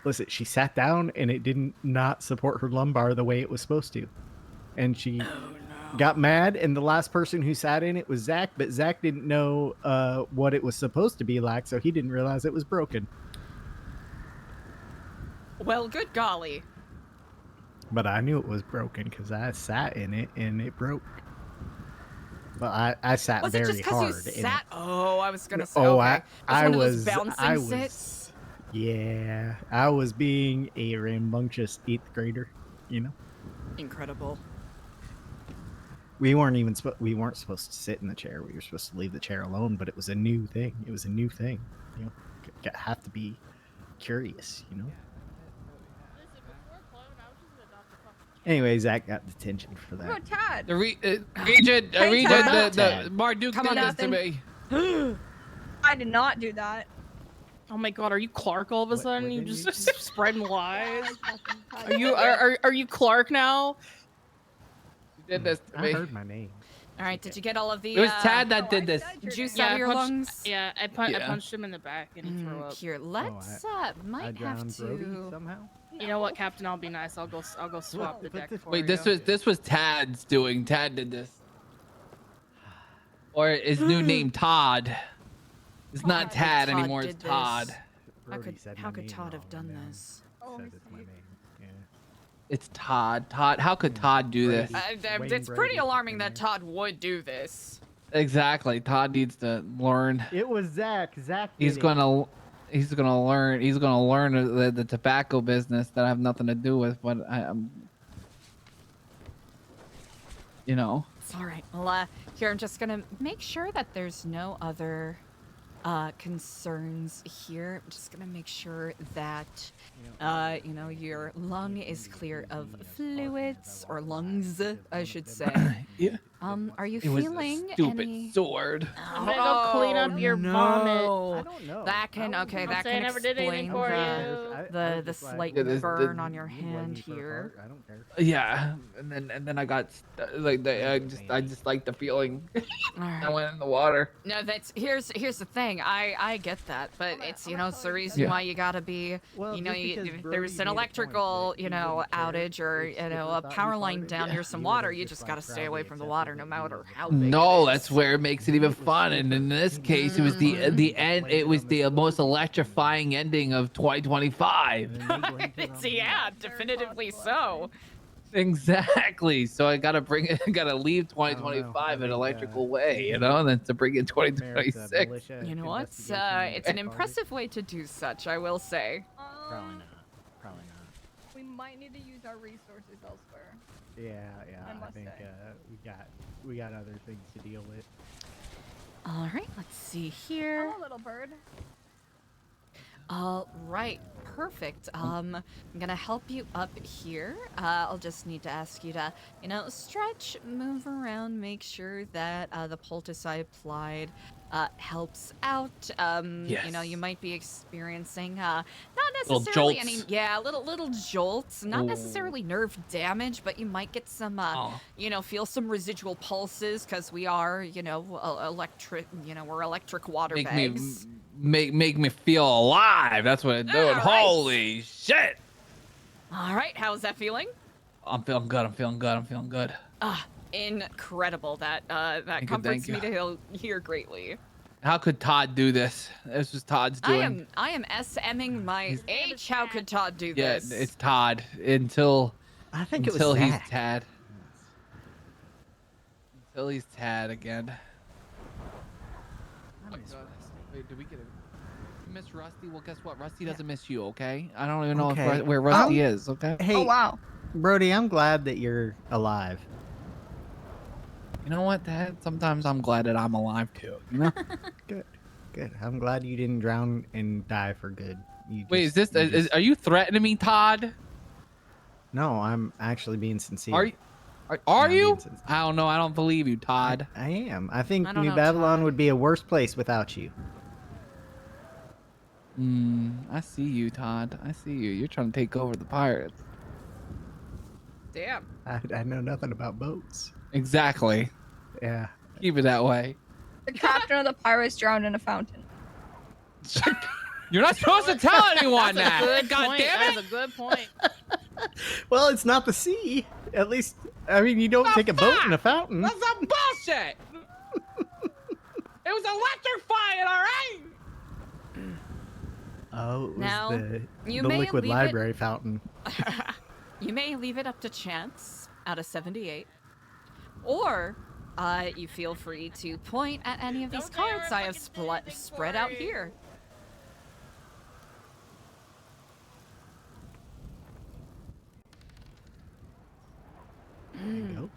listen, she sat down and it didn't not support her lumbar the way it was supposed to, and she got mad. And the last person who sat in it was Zach, but Zach didn't know what it was supposed to be like, so he didn't realize it was broken. Well, good golly. But I knew it was broken because I sat in it and it broke. But I sat Was very it just hard. because you sat? Oh, I was gonna say. Oh, okay. I One of those was. bouncing sits. Yeah, I was being a rambunctious 8th grader. You know. Incredible. We weren't supposed to sit in the chair. We were supposed to leave the chair alone. But it was a new thing. You know, have to be curious. You know. Anyway, Zach got detention for that. Oh, Tad. The Regent, Hey, Tad. the Marduk Come did on, this to Nathan. me. I did not do that. Oh my god, are you Clark all of a sudden? You just spreading lies? Are Are you Clark now? You did this to me. I heard my name. All right, did you get all of the? It was Tad that did this. Juice Yeah, out I of your punched- lungs. Yeah, I punched him in the back and he threw up. Here, let's might have drowned Brody to. somehow. You know what, Captain? I'll be nice. I'll go swap the deck for Wait, you. this was Tad's doing. Tad did this. Or his new name Todd. It's not Tad Todd anymore. did It's Todd. this. How could Todd have done this? Said it's my name. Yeah. It's Todd. Todd. How could Todd do this? It's pretty alarming that Todd would do this. Exactly. Todd needs to learn. It was Zach. Zach. He's gonna learn. He's gonna learn the tobacco business that I have nothing to do with. But I'm, you know. It's all right. Well, here I'm just gonna make sure that there's no other concerns here. I'm just gonna make sure that you know, your lung is clear of fluids, or lungs, I should say. Yeah. Are you It was a feeling stupid any? sword. I'm gonna go clean up your vomit. I don't know. That can okay. I'll That say can I never did anything explain for the you. the slight Yeah, burn on your hand here. I don't care. Yeah, and then I got I just like the feeling. I went in the water. No, that's here's the thing. I get that, but it's it's the reason Yeah. why you gotta be if there's an electrical outage or a power line down near some water, you just gotta stay away from the water no matter how big. No, that's where it makes it even fun. And in this case, it was the end. It was the most electrifying ending of 2025. Yeah, definitively so. Exactly. So I gotta leave 2025 in an electrical way, and then to bring in 2026. You know what? It's an impressive way to do such, I will say. Probably not. Probably not. We might need to use our resources elsewhere. Yeah. I I must think say. we got other things to deal with. All right, let's see here. Hello, little bird. All right, perfect. I'm gonna help you up here. I'll just need to ask you to, stretch, move around, make sure that the poultice I applied helps out. You might be experiencing not Little necessarily any, jolts. little jolts, not Ooh. necessarily nerve damage, but you might get some, feel some residual pulses because we are, electric, we're electric water bags. Make me feel alive. That's what it's doing. All right. Holy shit! All right, how's that feeling? I'm feeling good. Incredible. That you, comforts thank me you. to hear greatly. How could Todd do this? This was Todd's doing. I am SMing my H. How could Todd do Yeah, this? it's Todd until I think until it was he's Zach. Tad. Until he's Tad again. Oh my God. Wait, did we get it? You miss Rusty? Well, guess what? Rusty doesn't miss you, okay? I don't even know where Rusty is, okay? Hey, Oh wow. Brody, I'm glad that you're alive. You know what, Dad? Sometimes I'm glad that I'm alive too. You know? Good. I'm glad you didn't drown and die for good. Wait, are you threatening me, Todd? No, I'm actually being sincere. Are you? Are you? I don't know. I don't believe you, Todd. I am. I think I don't New know, Babylon Todd. would be a worse place without you. I see you, Todd. I see you. You're trying to take over the pirates. Damn. I know nothing about boats. Exactly. Yeah. Keep it that way. The captain of the pirates drowned in a fountain. You're not supposed to tell anyone That's that. a good God point. damn it. That's a good point. Well, it's not the sea. At least, I mean, you don't take a boat in a fountain. That's some bullshit. It was electrifying, all right? Oh, it was Now, you the may liquid leave it- library fountain. You may leave it up to chance out of 78, or you feel free to point at any of these cards I have spread out here. There you go.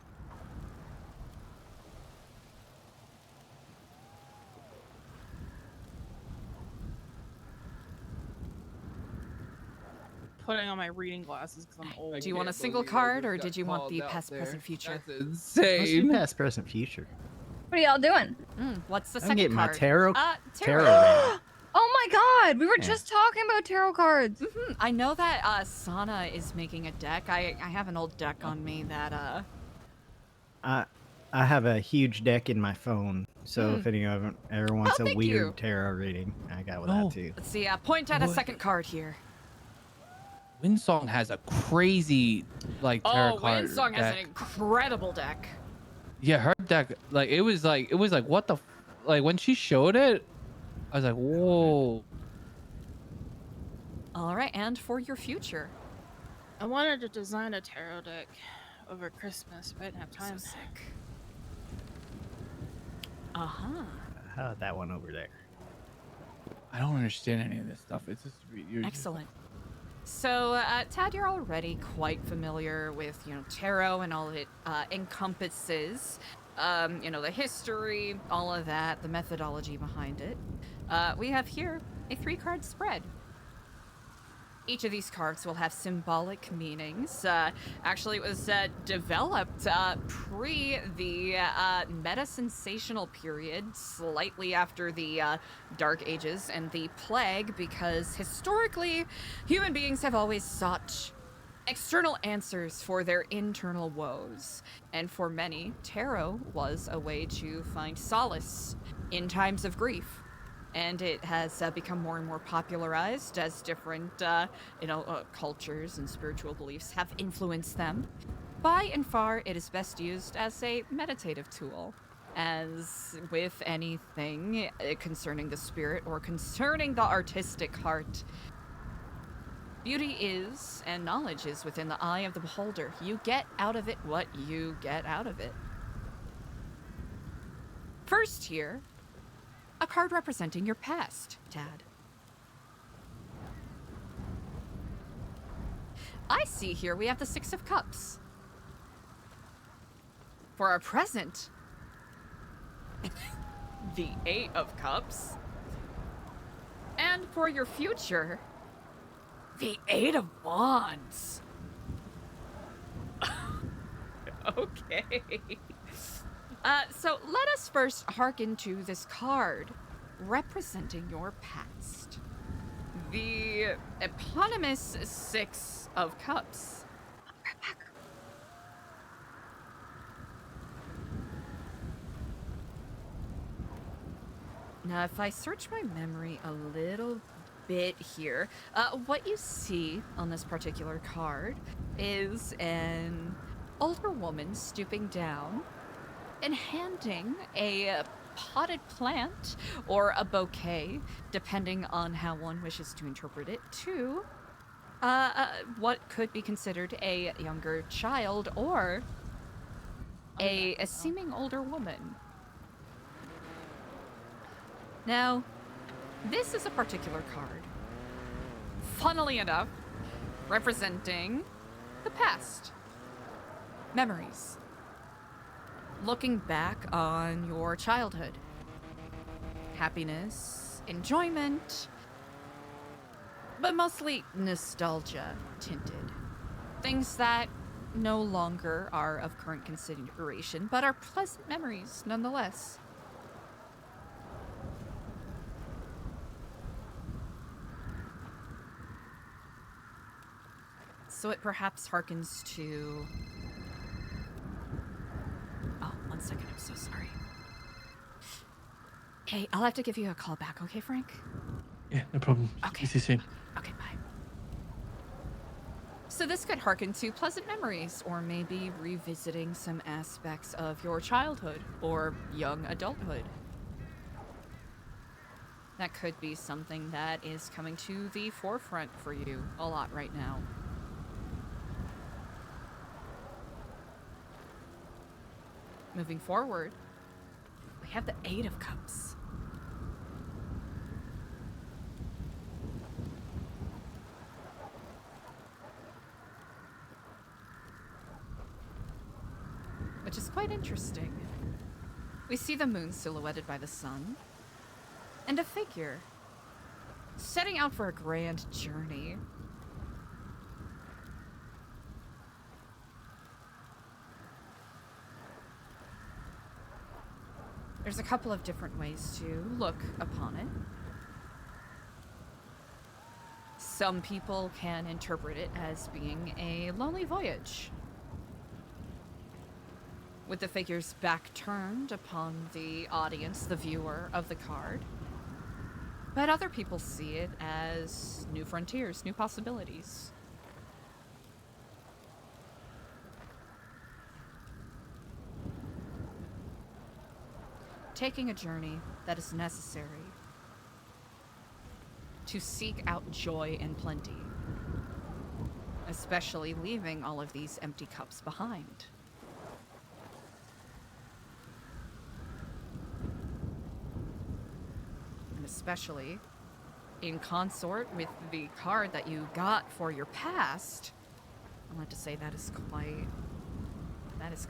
Putting on my reading glasses because I'm old. Do you want a single card, or did you want the past, present, future? What's your past, present, future? What are y'all doing? What's the I'm second getting my card? tarot. Tarot. reading. Oh my God, we were Yeah. just talking about tarot cards. I know that Sana is making a deck. I have an old deck on me that I have a huge deck in my phone, so if anyone ever wants a thank weird you. tarot reading, I got that too. Let's see. Point at a second card here. Windsong has a crazy tarot card Windsong has an deck. incredible deck. Yeah, her deck, it was like what the, when she showed it, I was like, whoa. All right, and for your future. I wanted to design a tarot deck over Christmas, but I didn't have time. So sick. Uh-huh. How about that one over there? I don't understand any of this stuff. It's just you're Excellent. So, Tad, you're already quite familiar with, tarot and all it encompasses. The history, all of that, the methodology behind it. We have here a 3-card spread. Each of these cards will have symbolic meanings. Actually, it was developed pre the meta-sensational period, slightly after the Dark Ages and the Plague, because historically, human beings have always sought external answers for their internal woes. And for many, tarot was a way to find solace in times of grief. And it has become more and more popularized as different, cultures and spiritual beliefs have influenced them. By and far, it is best used as a meditative tool. As with anything concerning the spirit or concerning the artistic heart, beauty is, and knowledge is, within the eye of the beholder. You get out of it what you get out of it. First here, a card representing your past, Tad. I see here we have the Six of Cups. For our present, the Eight of Cups. And for your future, the Eight of Wands. Okay. So let us first hearken to this card representing your past. The eponymous Six of Cups. Now, if I search my memory a little bit here, what you see on this particular card is an older woman stooping down and handing a potted plant or a bouquet, depending on how one wishes to interpret it, to what could be considered a younger child or a seeming older woman. Now, this is a particular card, funnily enough, representing the past. Memories. Looking back on your childhood. Happiness, enjoyment, but mostly nostalgia tinted. Things that no longer are of current consideration, but are pleasant memories nonetheless. So it perhaps harkens to... Oh, 1 second, I'm so sorry. Hey, I'll have to give you a call back, okay, Frank? Yeah, no problem. Okay. See you soon. Okay, bye. So this could harken to pleasant memories, or maybe revisiting some aspects of your childhood or young adulthood. That could be something that is coming to the forefront for you a lot right now. Moving forward, we have the Eight of Cups. Which is quite interesting. We see the moon silhouetted by the sun, and a figure setting out for a grand journey. There's a couple of different ways to look upon it. Some people can interpret it as being a lonely voyage, with the figure's back turned upon the audience, the viewer of the card. But other people see it as new frontiers, new possibilities. Taking a journey that is necessary to seek out joy and plenty, especially leaving all of these empty cups behind. And especially in consort with the card that you got for your past, I want to say that is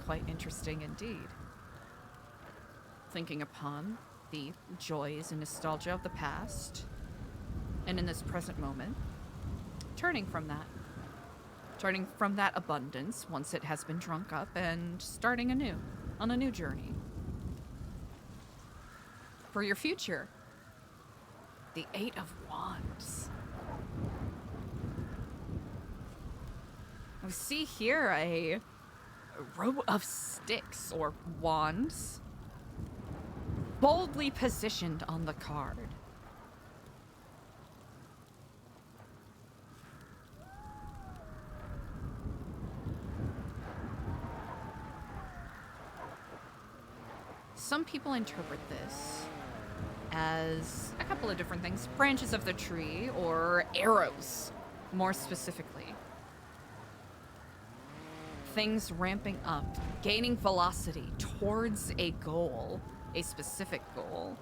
quite interesting indeed. Thinking upon the joys and nostalgia of the past, and in this present moment, turning from that. Turning from that abundance once it has been drunk up and starting anew, on a new journey. For your future, the Eight of Wands. We see here a row of sticks or wands boldly positioned on the card. Some people interpret this as a couple of different things. Branches of the tree or arrows, more specifically. Things ramping up, gaining velocity towards a goal, a specific goal.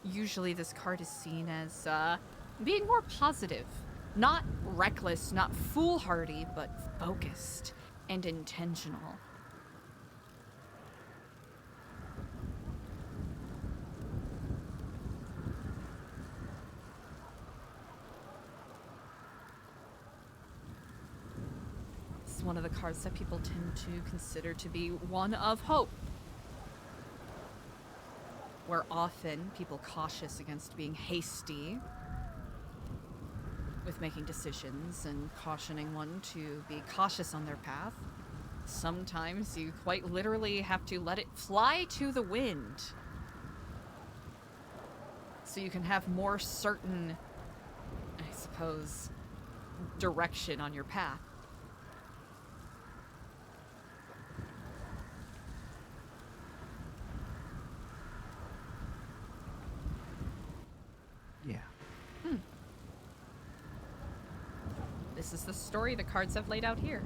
Usually this card is seen as being more positive. Not reckless, not foolhardy, but focused and intentional. This is one of the cards that people tend to consider to be one of hope. Where often people cautious against being hasty with making decisions and cautioning one to be cautious on their path. Sometimes you quite literally have to let it fly to the wind so you can have more certain, I suppose, direction on your path. Yeah. This is the story the cards have laid out here.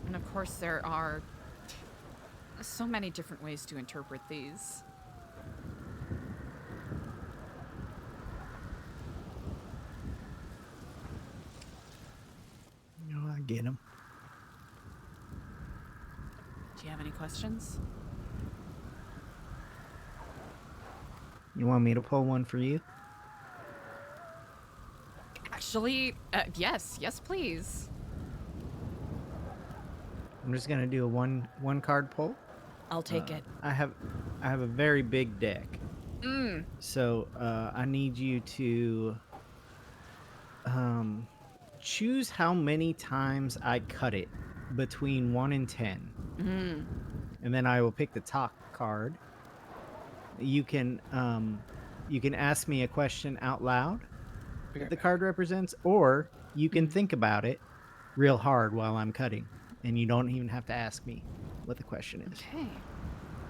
And of course there are so many different ways to interpret these. No, I get them. Do you have any questions? You want me to pull one for you? Actually, yes, please. I'm just gonna do a one card pull. I'll take it. I have a very big deck. So I need you to choose how many times I cut it between 1 and 10. And then I will pick the top card. You can ask me a question out loud that the card represents, or you can think about it real hard while I'm cutting, and you don't even have to ask me what the question is. Okay.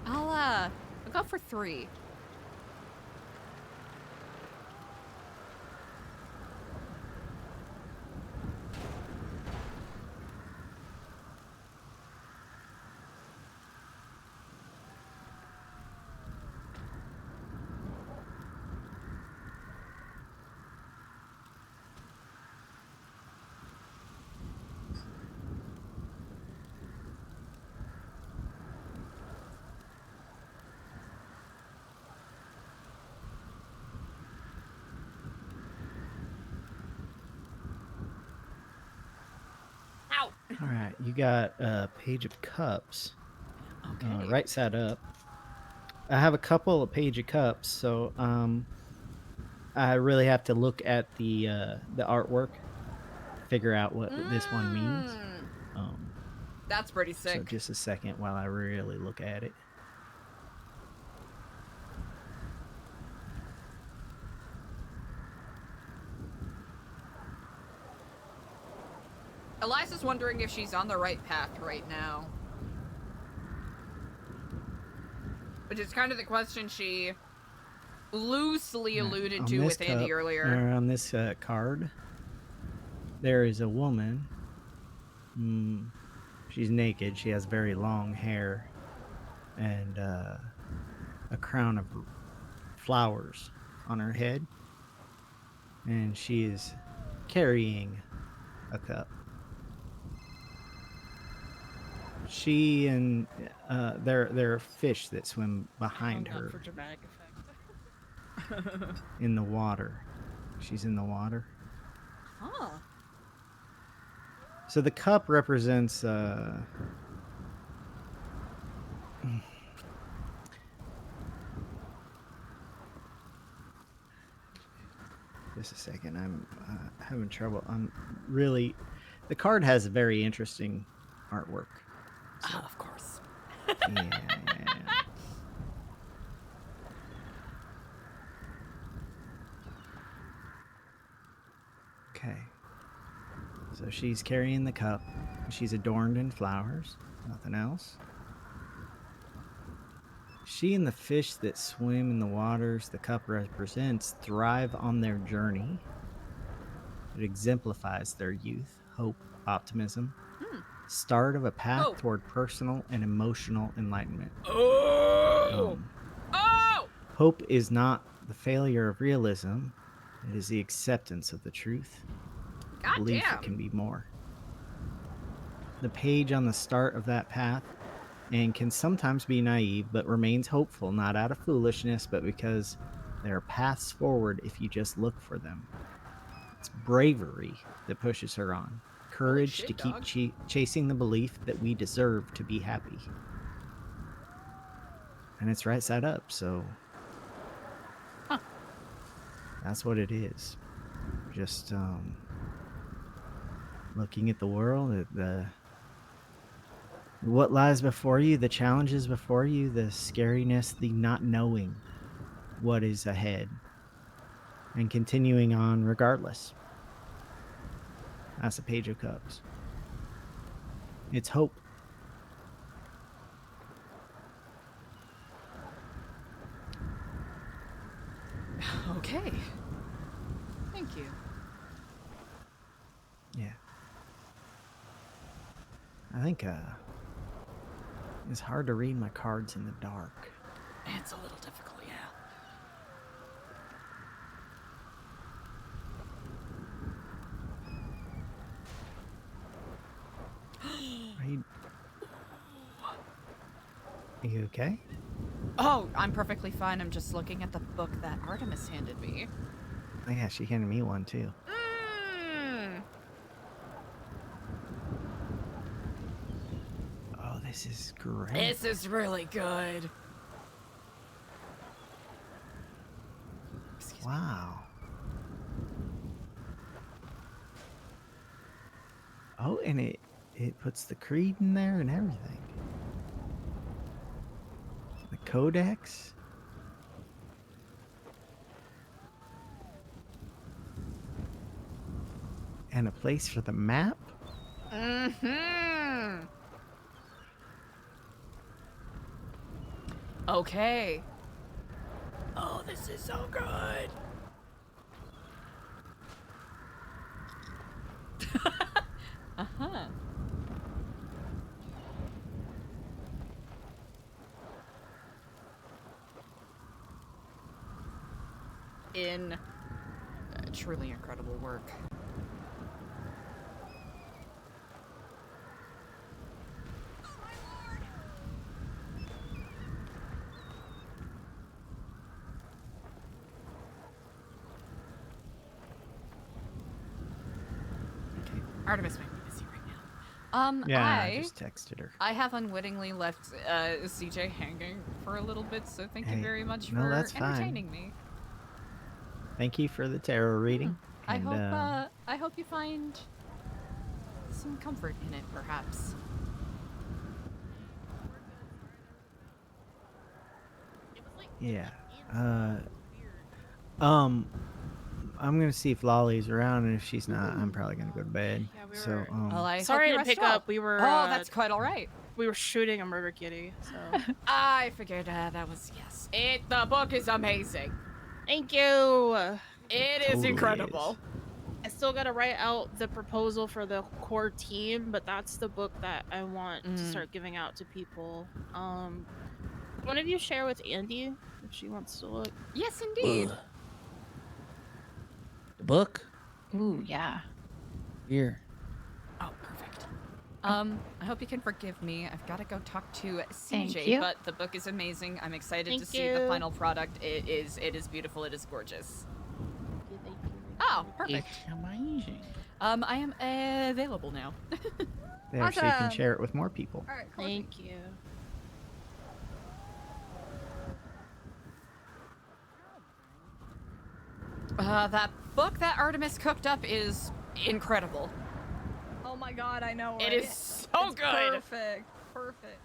I'll go for 3. Ow! All right, you got a Page of Cups. Okay. Right side up. I have a couple of Page of Cups, so I really have to look at the artwork, figure out what this one means. That's pretty sick. So just a second while I really look at it. Eliza's wondering if she's on the right path right now. Which is kind of the question she loosely alluded On to this with Andy cup, earlier. or on this card, there is a woman. She's naked. She has very long hair and a crown of flowers on her head. and she is carrying a cup. She and there are fish that swim behind her For dramatic effect. in the water. She's in the water. Huh. So the cup represents just a second. I'm having trouble. I'm really. The card has a very interesting artwork. So, of course. yeah. Okay. So she's carrying the cup. She's adorned in flowers. Nothing else. She and the fish that swim in the waters the cup represents thrive on their journey. It exemplifies their youth, hope, optimism, start of a path toward personal and emotional enlightenment. Hope is not the failure of realism. It is the acceptance of the truth. Belief it can be more. The page on the start of that path and can sometimes be naive, but remains hopeful, not out of foolishness, but because there are paths forward if you just look for them. It's bravery that pushes her on. Courage to keep chasing the belief that we deserve to be happy. And it's right side up, so that's what it is. Just looking at the world, at what lies before you, the challenges before you, the scariness, the not knowing what is ahead, and continuing on regardless. That's a Page of Cups. It's hope. Okay. Thank you. Yeah. I think it's hard to read my cards in the dark. It's a little difficult, yeah. Are you okay? Oh, I'm perfectly fine. I'm just looking at the book that Artemis handed me. Oh yeah, she handed me one too. Oh, this is great. This is really good. Wow. Oh, and it puts the creed in there and everything. The codex. And a place for the map. Okay. Oh, this is so good. In truly incredible work. Okay, Artemis might be busy right now. Yeah, I just texted her. I have unwittingly left CJ hanging for a little bit, so thank you Hey, very much no, for that's fine. entertaining me. Thank you for the tarot reading. I And, hope you find some comfort in it, perhaps. yeah. I'm gonna see if Lolly's around, and if she's not, I'm probably gonna go to bed. So, Sorry to pick up. We were. Oh, that's quite all right. We were shooting a murder kitty, so. I figured that was yes. The book is amazing. Thank you. It is incredible. I still gotta write out the proposal for the core team, but that's the book that I want to start giving out to people. One of you share with Andy if she wants to look. Yes, indeed. book? Ooh, yeah. Here. Oh, perfect. I hope you can forgive me. I've got to go talk to Thank CJ, you. but the book is amazing. I'm excited to Thank see the you. final product. It is beautiful. It is gorgeous. Oh, perfect. It's amazing. I am available now. There, so you can Awesome. share it with more people. All right, cool. Thank you. That book that Artemis cooked up is incredible. Oh my god, I know, It right? is so It's good. Perfect. Perfect.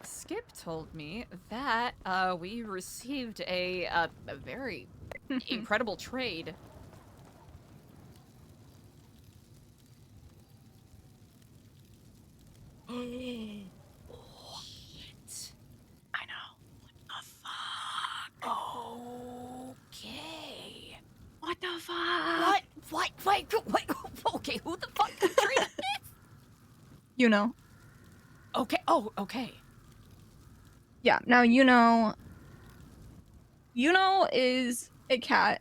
Skip told me that we received a very incredible trade. What? I know. Okay. What the fuck? What? Wait. Okay, who the fuck traded this? You know. Okay. Oh, okay. Yeah. Now Yuno is a cat.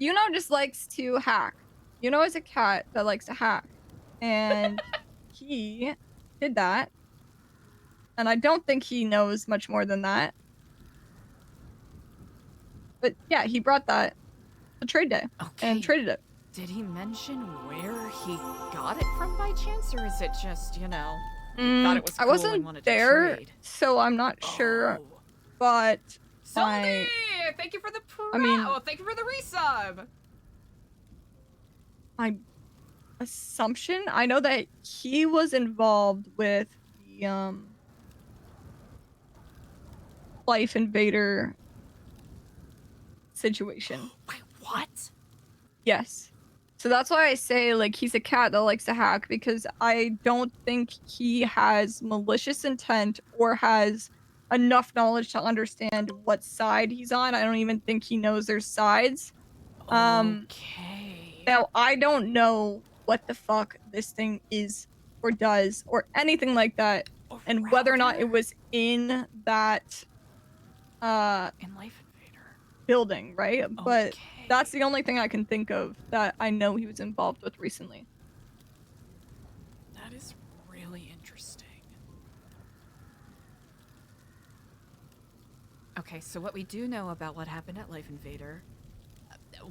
Yuno just likes to hack. Yuno is a cat that likes to hack. And he did that. And I don't think he knows much more than that. But yeah, he brought that to trade day and traded it. Did he mention where he got it from by chance, or is it just, you know, thought it was I cool and wasn't wanted there, to trade? so I'm not sure. But Soldi, thank you for the thank you for the resub. My assumption, I know that he was involved with the Life Invader situation. Wait, what? Yes. So that's why I say, like, he's a cat that likes to hack, because I don't think he has malicious intent or has enough knowledge to understand what side he's on. I don't even think he knows their sides. Okay. Now, I don't know what the fuck this thing is or does or anything like that, and whether or not it was in that in Life Invader building, right? But that's the only thing I can think of that I know he was involved with recently. That is really interesting. Okay, so what we do know about what happened at Life Invader,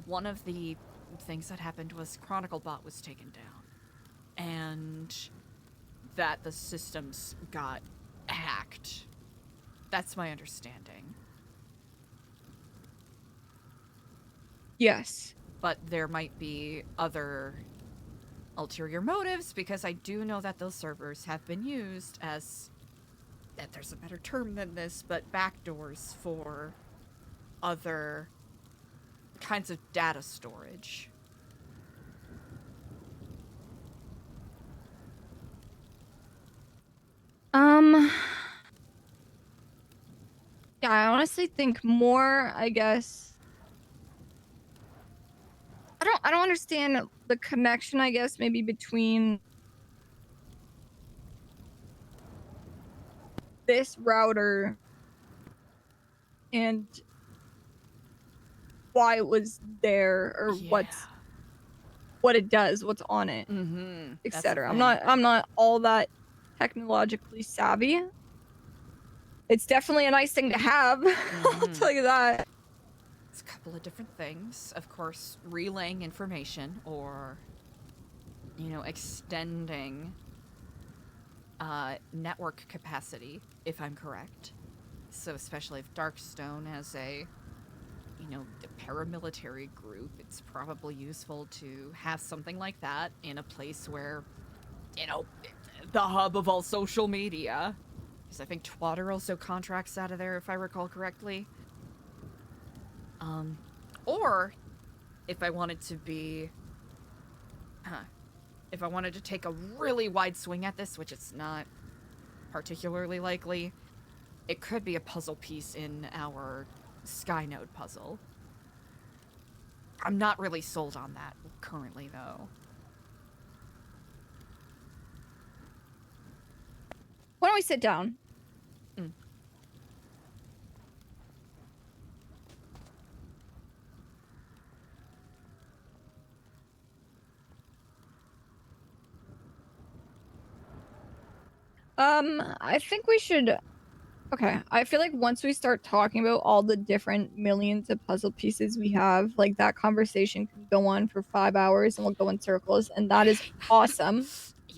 one of the things that happened was Chronicle Bot was taken down, and that the systems got hacked. That's my understanding. Yes. But there might be other ulterior motives, because I do know that those servers have been used as, that there's a better term than this, but backdoors for other kinds of data storage. Yeah, I honestly think more, I guess. I don't understand the connection, I guess, maybe between this router and why it was there, or what it does, what's on it, etc. I'm not all that technologically savvy. It's definitely a nice thing to have. I'll tell you that. It's a couple of different things. Of course, relaying information, or, you know, extending network capacity, if I'm correct. So especially if Darkstone has a, you know, a paramilitary group, it's probably useful to have something like that in a place where, you know, the hub of all social media. Because I think Twatter also contracts out of there, if I recall correctly. Or if I wanted to be, if I wanted to take a really wide swing at this, which it's not particularly likely, it could be a puzzle piece in our Skynode puzzle. I'm not really sold on that currently, though. we sit down? I think we should. Okay, I feel like once we start talking about all the different millions of puzzle pieces we have, like that conversation can go on for 5 hours and we'll go in circles, and that is awesome.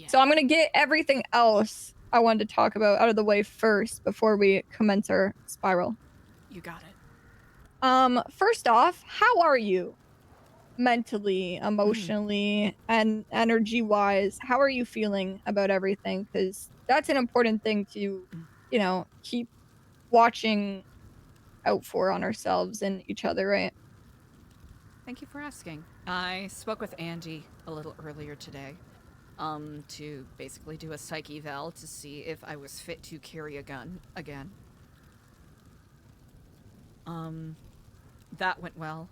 So I'm gonna get everything else I wanted to talk about out of the way first before we commence our spiral. You got it. First off, how are you? Mentally, emotionally, and energy-wise, how are you feeling about everything? Because that's an important thing to, keep watching out for on ourselves and each other, right? Thank you for asking. I spoke with Andy a little earlier today, to basically do a psych eval to see if I was fit to carry a gun again. That went well.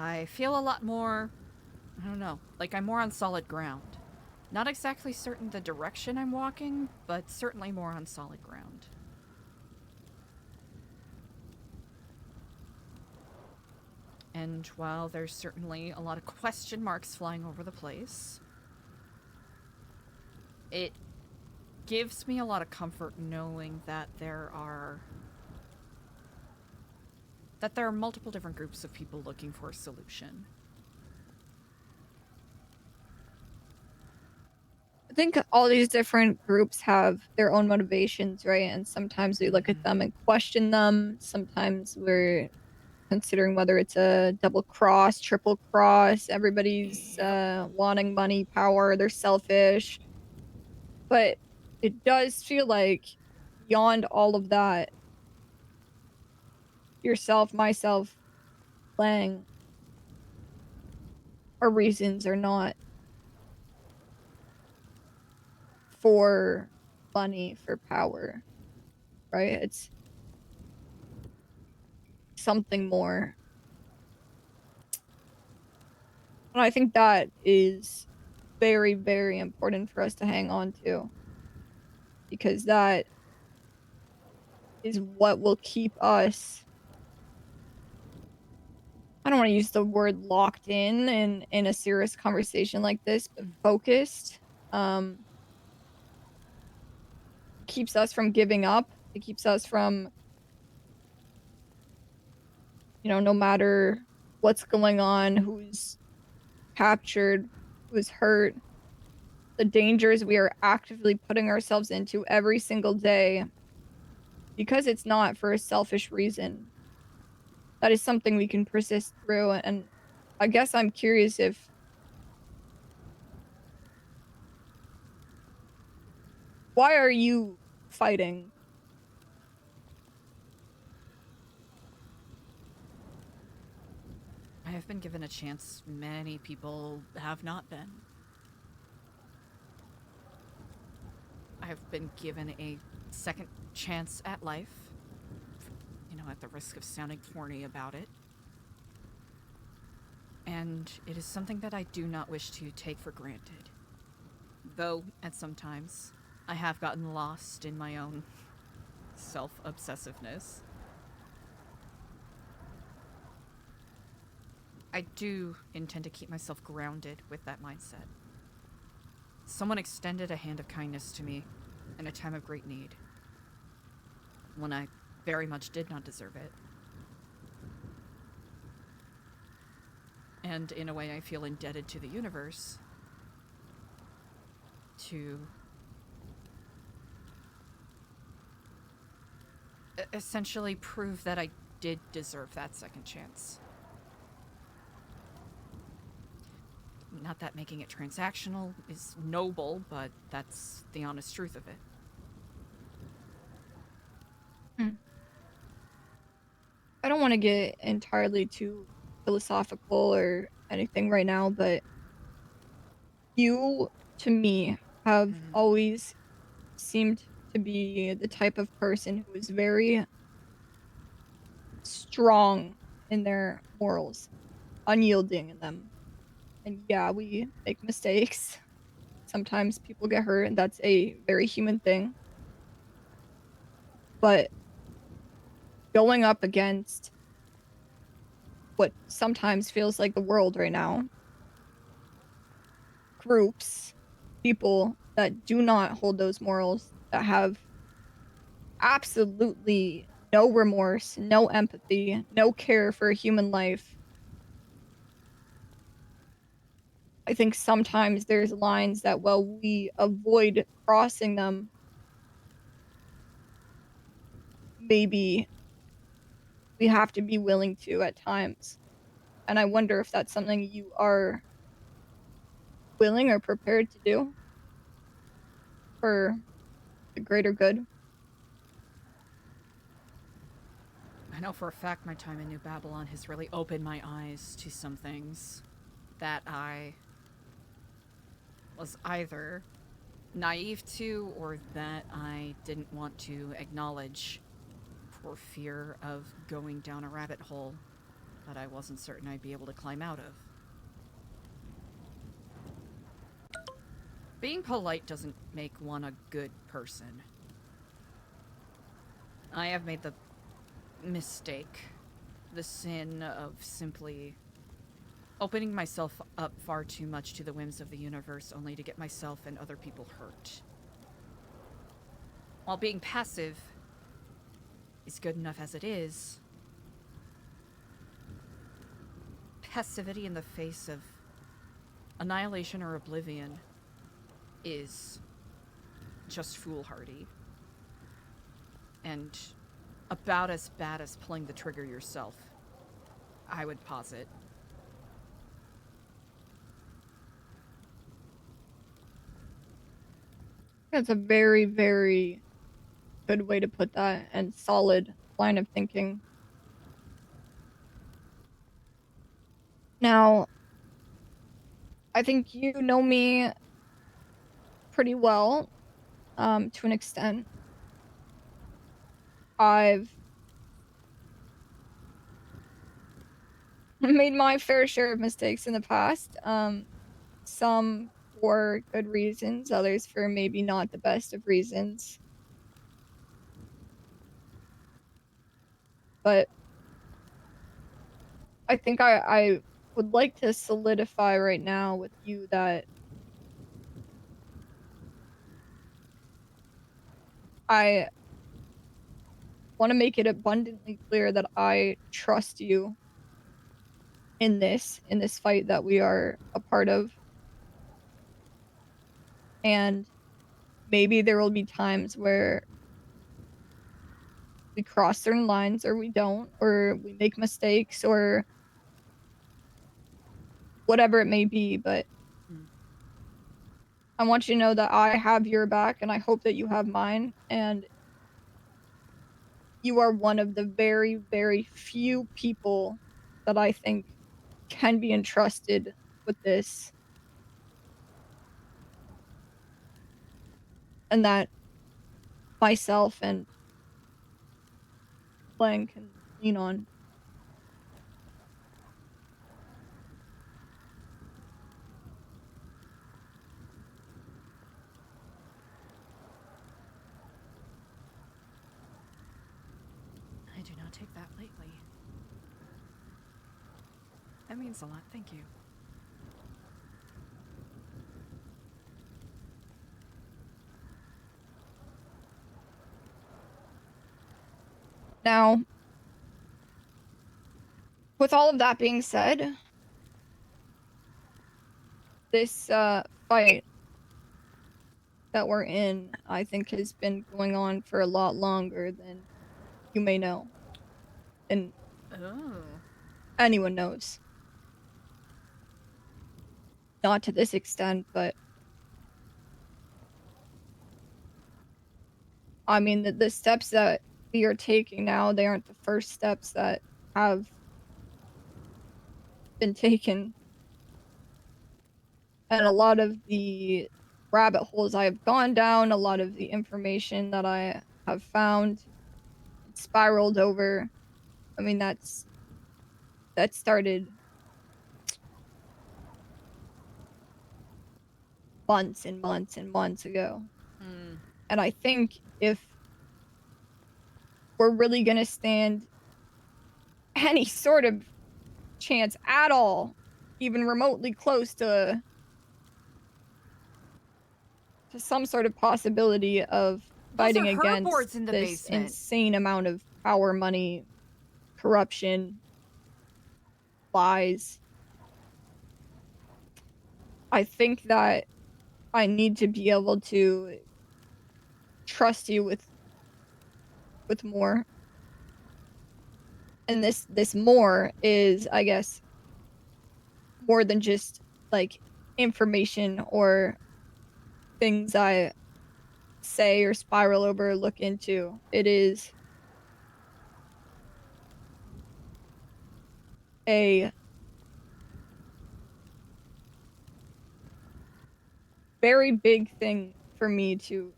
I feel a lot more, I don't know, like I'm more on solid ground. Not exactly certain the direction I'm walking, but certainly more on solid ground. And while there's certainly a lot of question marks flying over the place, it gives me a lot of comfort knowing that there are multiple different groups of people looking for a solution. I think all these different groups have their own motivations, right? And sometimes we look at them and question them. Sometimes we're considering whether it's a double cross, triple cross. Everybody's wanting money, power, they're selfish. But it does feel like beyond all of that, yourself, myself, Lang, our reasons are not for money, for power, right? It's something more. And I think that is very, very important for us to hang on to. Because that is what will keep us. I don't want to use the word locked in a serious conversation like this, but focused. Keeps us from giving up. It keeps us from, no matter what's going on, who's captured, who's hurt, the dangers we are actively putting ourselves into every single day, because it's not for a selfish reason. That is something we can persist through. And I guess I'm curious if why are you fighting? I have been given a chance many people have not been. I have been given a second chance at life, at the risk of sounding corny about it. And it is something that I do not wish to take for granted. Though, at some times, I have gotten lost in my own self-obsessiveness. I do intend to keep myself grounded with that mindset. Someone extended a hand of kindness to me in a time of great need, when I very much did not deserve it. And in a way, I feel indebted to the universe to essentially prove that I did deserve that second chance. Not that making it transactional is noble, but that's the honest truth of it. I don't want to get entirely too philosophical or anything right now, but you, to me, have always seemed to be the type of person who is very strong in their morals, unyielding in them. And yeah, we make mistakes. Sometimes people get hurt, and that's a very human thing. But going up against what sometimes feels like the world right now, groups, people that do not hold those morals, that have absolutely no remorse, no empathy, no care for a human life. I think sometimes there's lines that while we avoid crossing them, maybe we have to be willing to at times. And I wonder if that's something you are willing or prepared to do for the greater good. I know for a fact my time in New Babylon has really opened my eyes to some things that I was either naive to or that I didn't want to acknowledge for fear of going down a rabbit hole that I wasn't certain I'd be able to climb out of. Being polite doesn't make one a good person. I have made the mistake, the sin of simply opening myself up far too much to the whims of the universe only to get myself and other people hurt. While being passive is good enough as it is, passivity in the face of annihilation or oblivion is just foolhardy. And about as bad as pulling the trigger yourself, I would posit. That's a very, very good way to put that, and solid line of thinking. Now, I think you know me pretty well, to an extent. I've made my fair share of mistakes in the past, some for good reasons, others for maybe not the best of reasons. But I think I would like to solidify right now with you that I want to make it abundantly clear that I trust you in this fight that we are a part of. And maybe there will be times where we cross certain lines or we don't, or we make mistakes or whatever it may be, but I want you to know that I have your back and I hope that you have mine, and you are one of the very, very few people that I think can be entrusted with this. And that myself and Glenn can lean on. I do not take that lightly. That means a lot, thank you. Now, with all of that being said, this fight that we're in, I think, has been going on for a lot longer than you may know. And anyone knows. Not to this extent, but I mean, the steps that we are taking now, they aren't the first steps that have been taken. And a lot of the rabbit holes I have gone down, a lot of the information that I have found, spiraled over. I mean, that started months and months and months ago. Hmm. And I think if we're really going to stand any sort of chance at all, even remotely close to some sort of possibility of Those fighting are her against boards in the this basement. insane amount of power, money, corruption, lies. I think that I need to be able to trust you with more. And this more is, I guess, more than just like information or things I say or spiral over or look into. It is a very big thing for me to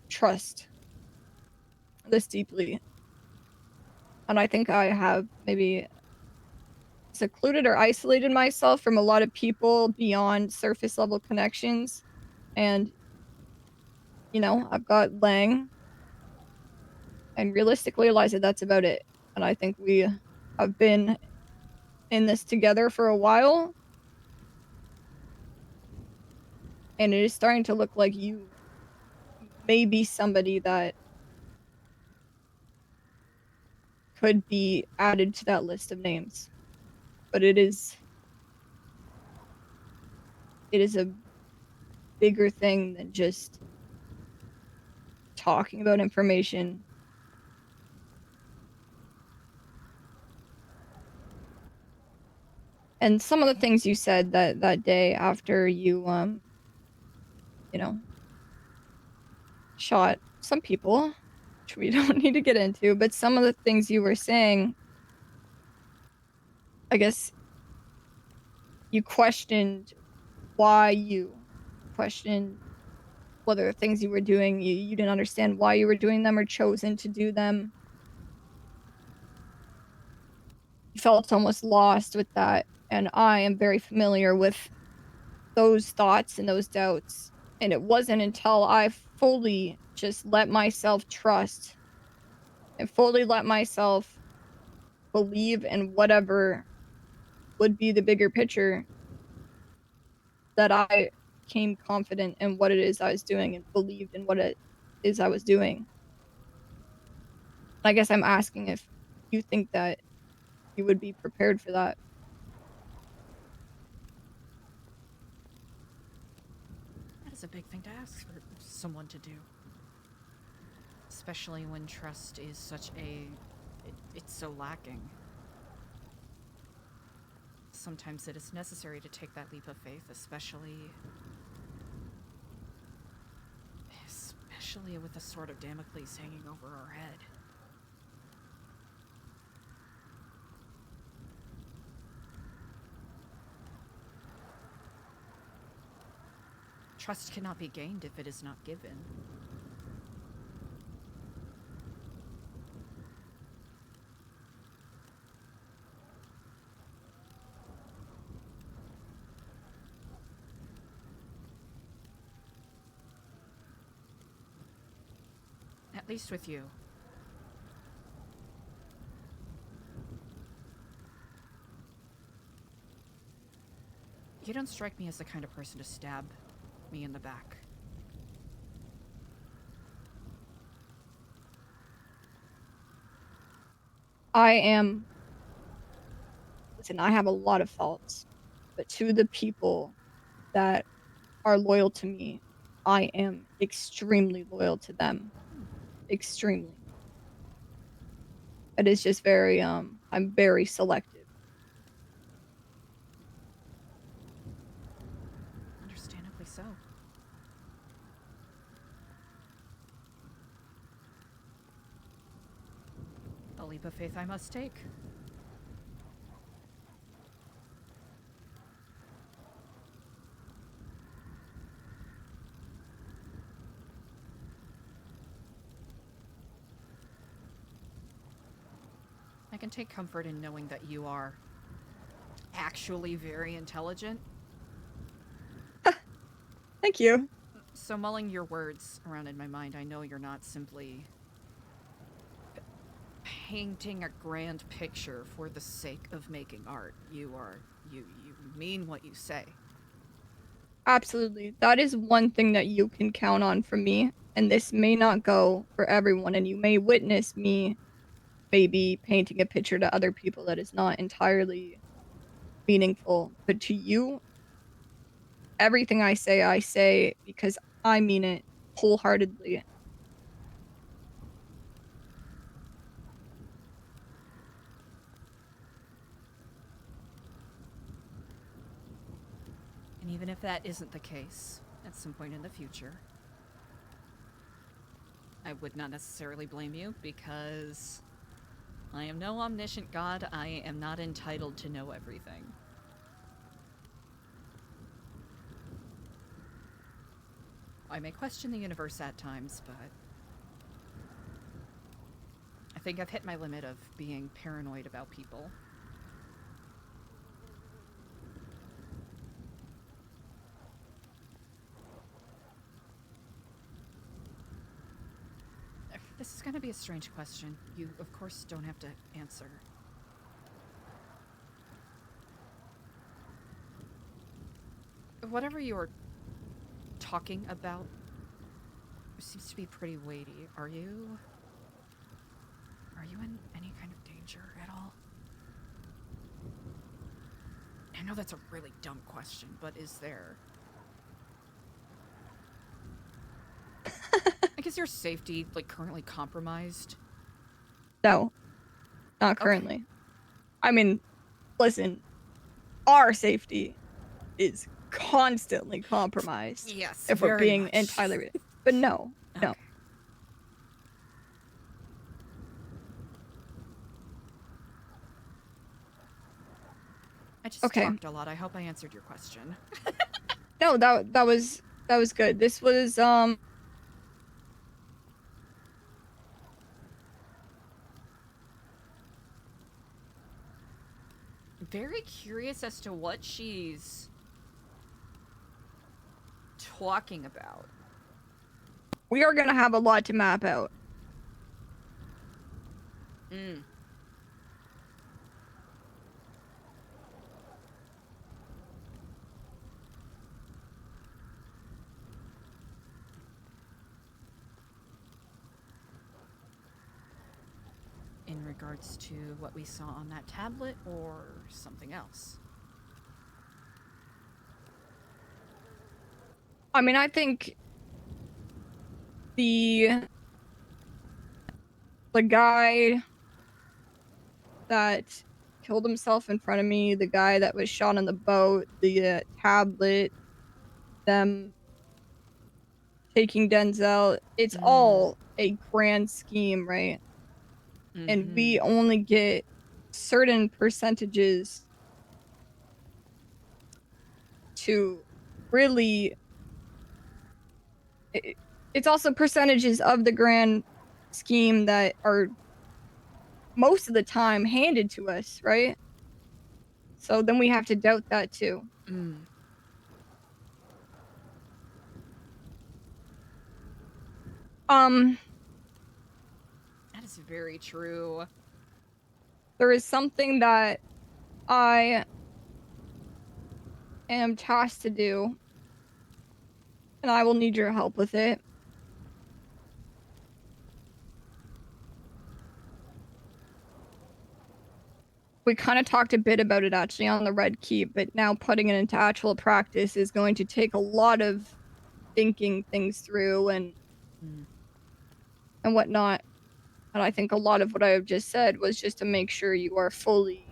trust this deeply. And I think I have maybe secluded or isolated myself from a lot of people beyond surface level connections. And, you know, I've got Lang, and realistically, Eliza, that's about it. And I think we have been in this together for a while. And it is starting to look like you may be somebody that could be added to that list of names. But it is a bigger thing than just talking about information. And some of the things you said that day after you you know, shot some people, which we don't need to get into, but some of the things you were saying, I guess you questioned why you questioned whether the things you were doing, you didn't understand why you were doing them or chosen to do them. You felt almost lost with that. And I am very familiar with those thoughts and those doubts. And it wasn't until I fully just let myself trust and fully let myself believe in whatever would be the bigger picture that I became confident in what it is I was doing and believed in what it is I was doing. I guess I'm asking if you think that you would be prepared for that. That is a big thing to ask for someone to do. Especially when trust is such a... it's so lacking. Sometimes it is necessary to take that leap of faith, especially with the sword of Damocles hanging over our head. Trust cannot be gained if it is not given. At least with you. You don't strike me as the kind of person to stab me in the back. Listen, I have a lot of faults, but to the people that are loyal to me, I am extremely loyal to them. Extremely. It is just very, I'm very selective. Understandably so. A leap of faith I must take. I can take comfort in knowing that you are actually very intelligent. Thank you. So mulling your words around in my mind, I know you're not simply painting a grand picture for the sake of making art. You mean what you say. Absolutely. That is one thing that you can count on from me, and this may not go for everyone, and you may witness me maybe painting a picture to other people that is not entirely meaningful, but to you, everything I say because I mean it wholeheartedly. And even if that isn't the case, at some point in the future, I would not necessarily blame you, because I am no omniscient god. I am not entitled to know everything. I may question the universe at times, but I think I've hit my limit of being paranoid about people. This is going to be a strange question. You, of course, don't have to answer. Whatever you're talking about seems to be pretty weighty. Are you in any kind of danger at all? I know that's a really dumb question, but is there? Like, is your safety, like, currently compromised? No, not currently. I mean, listen, our safety is constantly compromised. Yes, if we're very being much. entirely, but no. I just Okay. talked a lot. I hope I answered your question. No, that was good. This was Very curious as to what she's talking about. we are gonna have a lot to map out. In regards to what we saw on that tablet, or something else? I mean, I think the guy that killed himself in front of me, the guy that was shot on the boat, the tablet, them taking Denzel, it's all a grand scheme, right? And we only get certain percentages to really it's also percentages of the grand scheme that are most of the time handed to us, right? So then we have to doubt that too. That is very true. There is something that I am tasked to do, and I will need your help with it. We kind of talked a bit about it actually on the Red Keep, but now putting it into actual practice is going to take a lot of thinking things through and whatnot. And I think a lot of what I have just said was just to make sure you are fully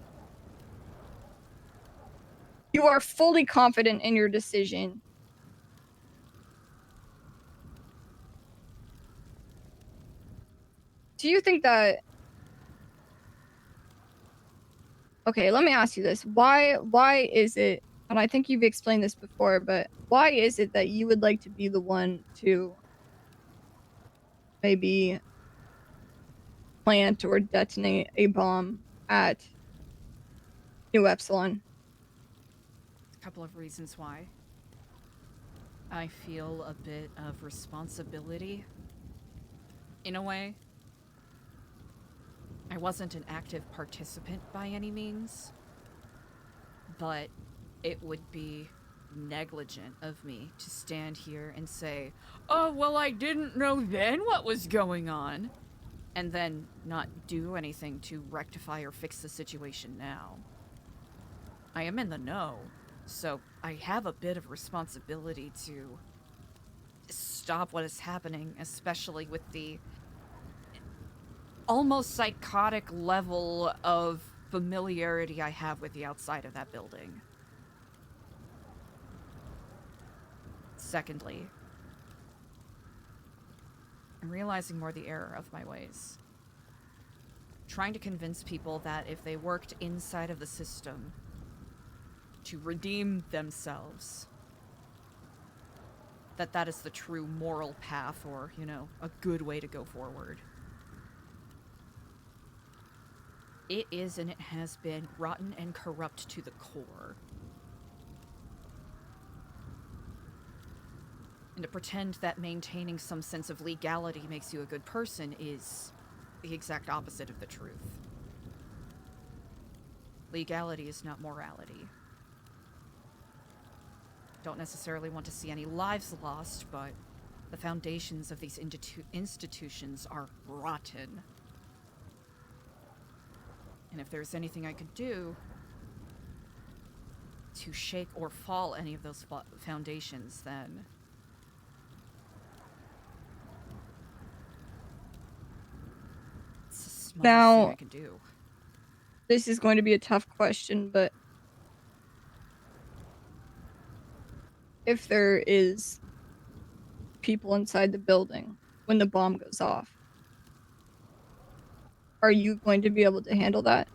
confident in your decision. Do you think that... Okay, let me ask you this. Why is it, and I think you've explained this before, but why is it that you would like to be the one to maybe plant or detonate a bomb at New Epsilon? A couple of reasons why. I feel a bit of responsibility, in a way. I wasn't an active participant by any means, but it would be negligent of me to stand here and say, oh, well, I didn't know then what was going on, and then not do anything to rectify or fix the situation now. I am in the know, so I have a bit of responsibility to stop what is happening, especially with the almost psychotic level of familiarity I have with the outside of that building. Secondly, I'm realizing more the error of my ways. Trying to convince people that if they worked inside of the system to redeem themselves, that is the true moral path or, you know, a good way to go forward. It is and it has been rotten and corrupt to the core. And to pretend that maintaining some sense of legality makes you a good person is the exact opposite of the truth. Legality is not morality. Don't necessarily want to see any lives lost, but the foundations of these institutions are rotten. And if there's anything I could do to shake or fall any of those foundations, then it's the smallest thing I can do. This is going to be a tough question, but if there is people inside the building when the bomb goes off, are you going to be able to handle that?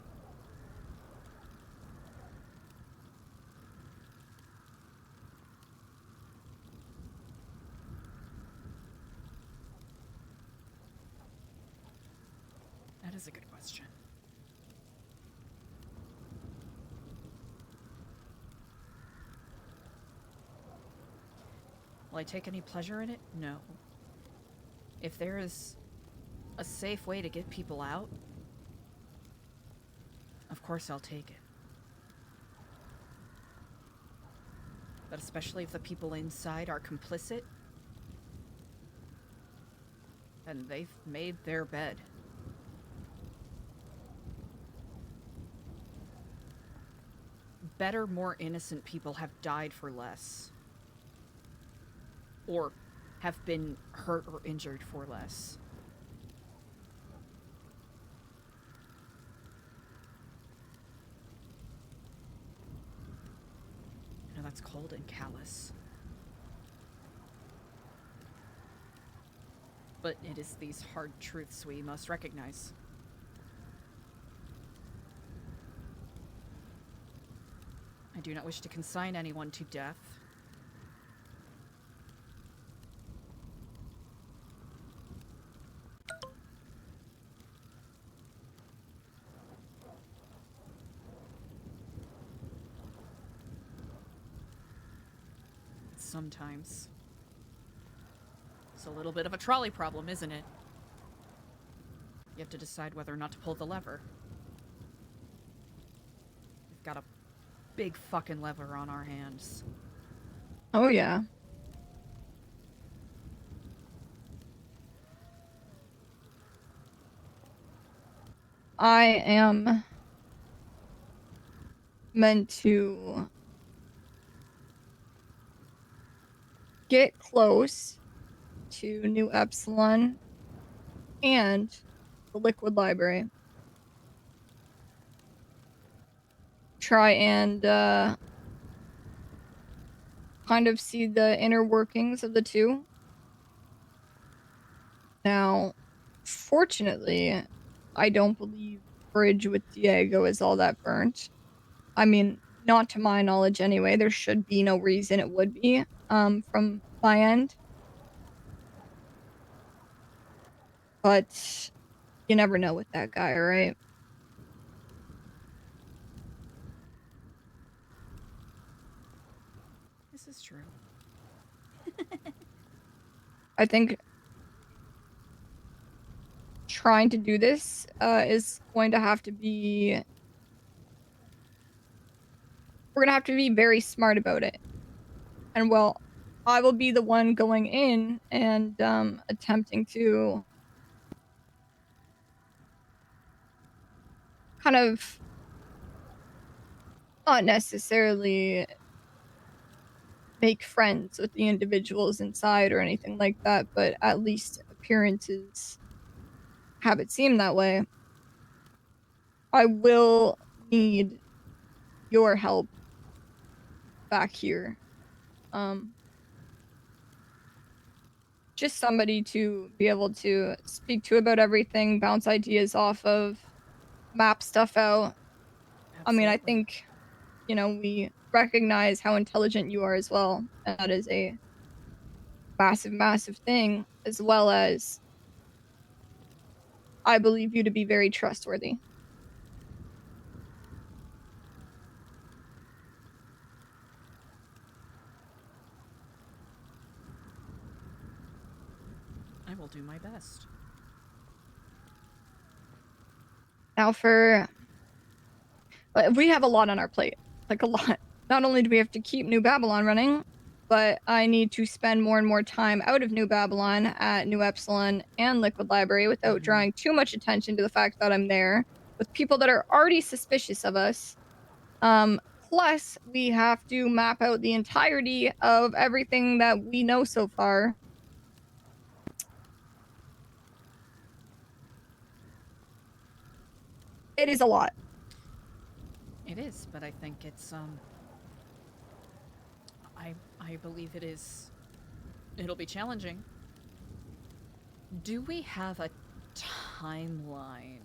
That is a good question. Will I take any pleasure in it? No. If there is a safe way to get people out, of course I'll take it. But especially if the people inside are complicit, then they've made their bed. Better, more innocent people have died for less. Or have been hurt or injured for less. I know that's cold and callous. But it is these hard truths we must recognize. I do not wish to consign anyone to death. Sometimes. It's a little bit of a trolley problem, isn't it? You have to decide whether or not to pull the lever. We've got a big fucking lever on our hands. Oh, yeah. I am meant to get close to New Epsilon and the Liquid Library. Try and kind of see the inner workings of the two. Now, fortunately, I don't believe Bridge with Diego is all that burnt. I mean, not to my knowledge anyway. There should be no reason it would be, from my end. But you never know with that guy, right? This is true. I think trying to do this is going to have to be. We're gonna have to be very smart about it. And well, I will be the one going in and attempting to kind of not necessarily make friends with the individuals inside or anything like that, but at least appearances have it seem that way. I will need your help back here. Just somebody to be able to speak to about everything, bounce ideas off of, map stuff out. I mean, I think, we recognize how intelligent you are as well. And that is a massive, massive thing, as well as I believe you to be very trustworthy. I will do my best. Now we have a lot on our plate, like a lot. Not only do we have to keep New Babylon running, but I need to spend more and more time out of New Babylon at New Epsilon and Liquid Library without drawing too much attention to the fact that I'm there with people that are already suspicious of us. Plus, we have to map out the entirety of everything that we know so far. It is a lot. It is, but I think it's I believe it'll be challenging. Do we have a timeline?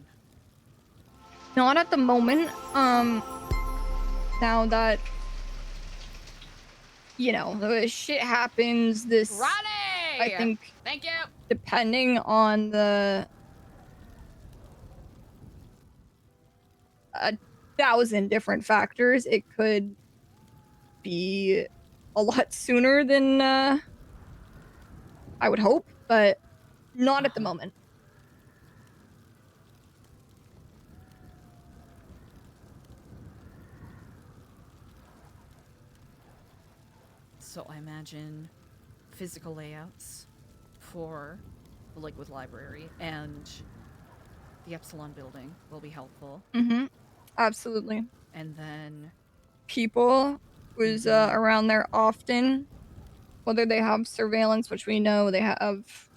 Not at the moment. Now that the shit happens, I think Thank you. depending on the 1,000 different factors, it could be a lot sooner than I would hope, but not at the moment. So I imagine physical layouts for the Liquid Library and the Epsilon building will be helpful. Mm-hmm. Absolutely. And then people who's around there often, whether they have surveillance, which we know they have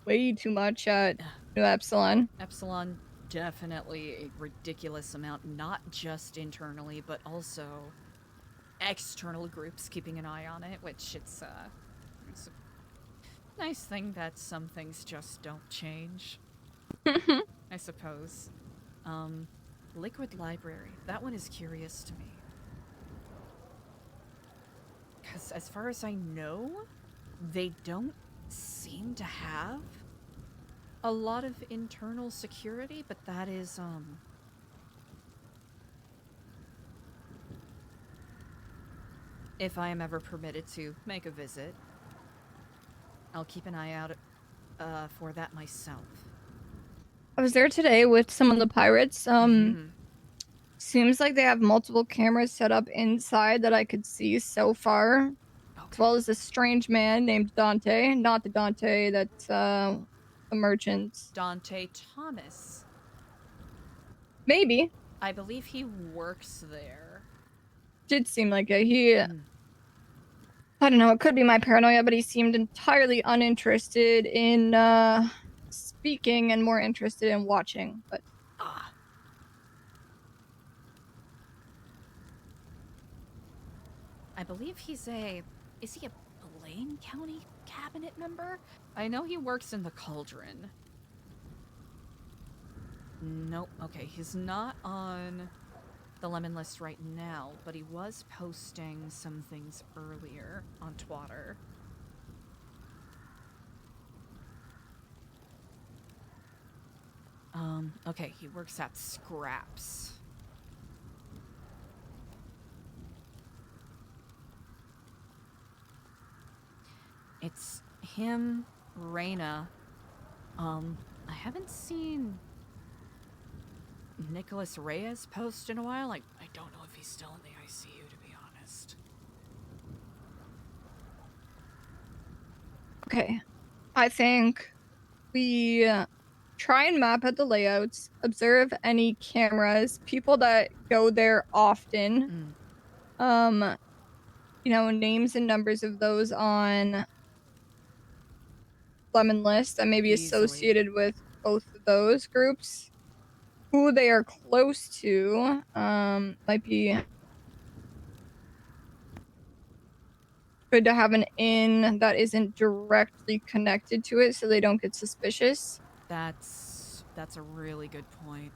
way too much at New Epsilon. Epsilon, definitely a ridiculous amount, not just internally, but also external groups keeping an eye on it, which it's a nice thing that some things just don't change. I suppose. Liquid Library, that one is curious to me. Because as far as I know, they don't seem to have a lot of internal security, but that is, if I am ever permitted to make a visit, I'll keep an eye out for that myself. I was there today with some of the pirates. Seems like they have multiple cameras set up inside that I could see so far. Okay. As well as a strange man named Dante. Not the Dante that's the merchant. Dante Thomas. Maybe. I believe he works there. Did seem like it. I don't know, it could be my paranoia, but he seemed entirely uninterested in speaking and more interested in watching. But I believe is he a Blaine County cabinet member? I know he works in the Cauldron. Nope. Okay, he's not on the lemon list right now, but he was posting some things earlier on Twitter. Okay, he works at Scraps. him, Reyna. I haven't seen Nicholas Reyes post in a while. I don't know if he's still in the ICU, to be honest. Okay. I think we try and map out the layouts, observe any cameras, people that go there often. You know, names and numbers of those on Lemon List that may be associated with both of those groups. Who they are close to, might be good to have an inn that isn't directly connected to it so they don't get suspicious. That's a really good point.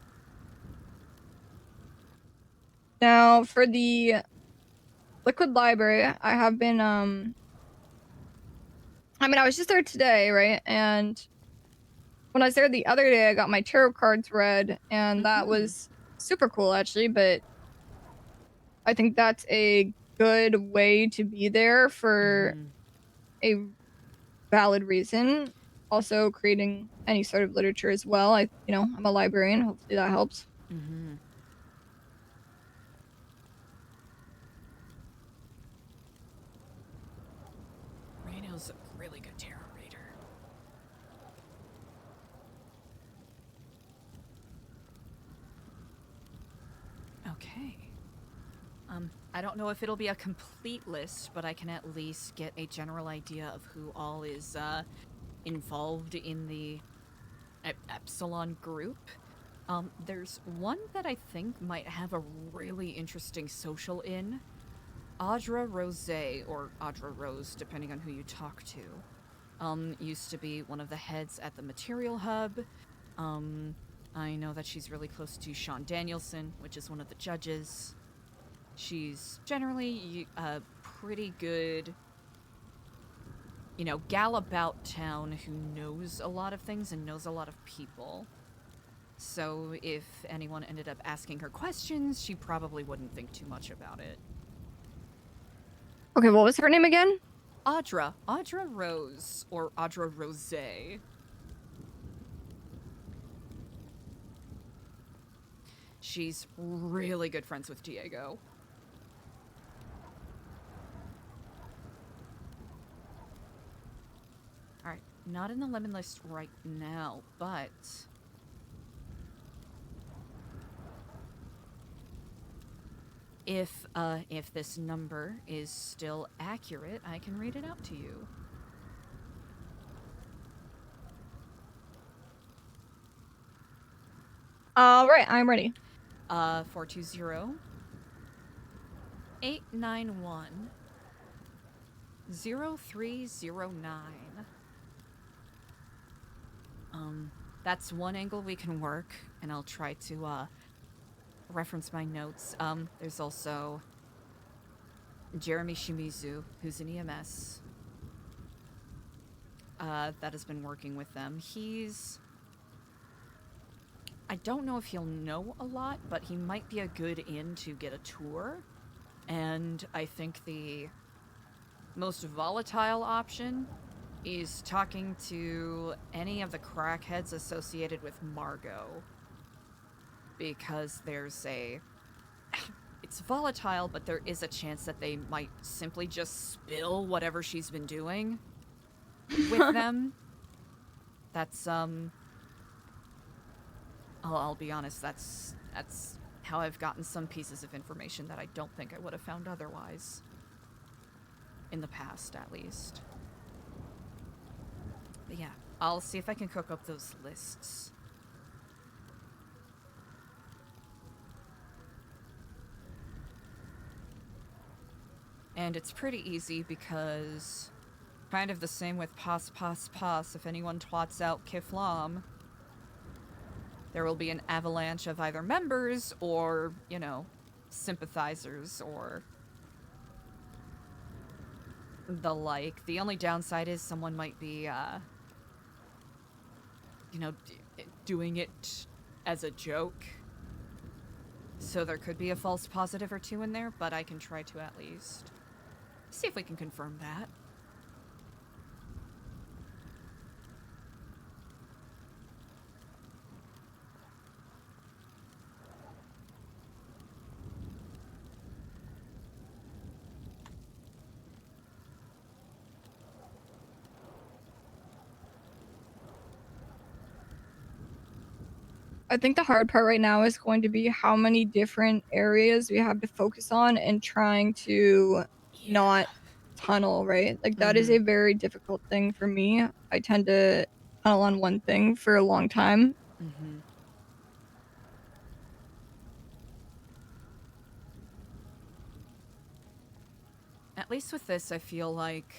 Now, for the Liquid Library, I have been, I mean, I was just there today, right? And when I was there the other day, I got my tarot cards read, and that was super cool, actually, but I think that's a good way to be there for a valid reason. Also, creating any sort of literature as well. I'm a librarian. Hopefully that helps. Reyna's a really good tarot reader. Okay. I don't know if it'll be a complete list, but I can at least get a general idea of who all is involved in the Epsilon group. There's one that I think might have a really interesting social in. Audra Rose, or Audra Rose, depending on who you talk to. Used to be one of the heads at the Material Hub. I know that she's really close to Sean Danielson, which is one of the judges. She's generally a pretty good, gal about town who knows a lot of things and knows a lot of people. So if anyone ended up asking her questions, she probably wouldn't think too much about it. Okay, what was her name again? Audra Rose, or Audra Rose. She's really good friends with Diego. Alright, not in the lemon list right now, but if this number is still accurate, I can read it out to you. All right, I'm ready. 420 891 0309. That's one angle we can work, and I'll try to reference my notes. There's also Jeremy Shimizu, who's in EMS. That has been working with them. I don't know if he'll know a lot, but he might be a good in to get a tour. And I think the most volatile option is talking to any of the crackheads associated with Margot. Because it's volatile, but there is a chance that they might simply just spill whatever she's been doing with them. That's, I'll be honest, that's how I've gotten some pieces of information that I don't think I would have found otherwise. In the past, at least. But yeah, I'll see if I can cook up those lists. And it's pretty easy because kind of the same with Pos Pos Pos. If anyone twats out Kiflam, there will be an avalanche of either members or, sympathizers or the like. The only downside is someone might be, doing it as a joke. So there could be a false positive or two in there, but I can try to at least see if we can confirm that. I think the hard part right now is going to be how many different areas we have to focus on and trying to not tunnel, right? Like that is a very difficult thing for me. I tend to tunnel on one thing for a long time. At least with this, I feel like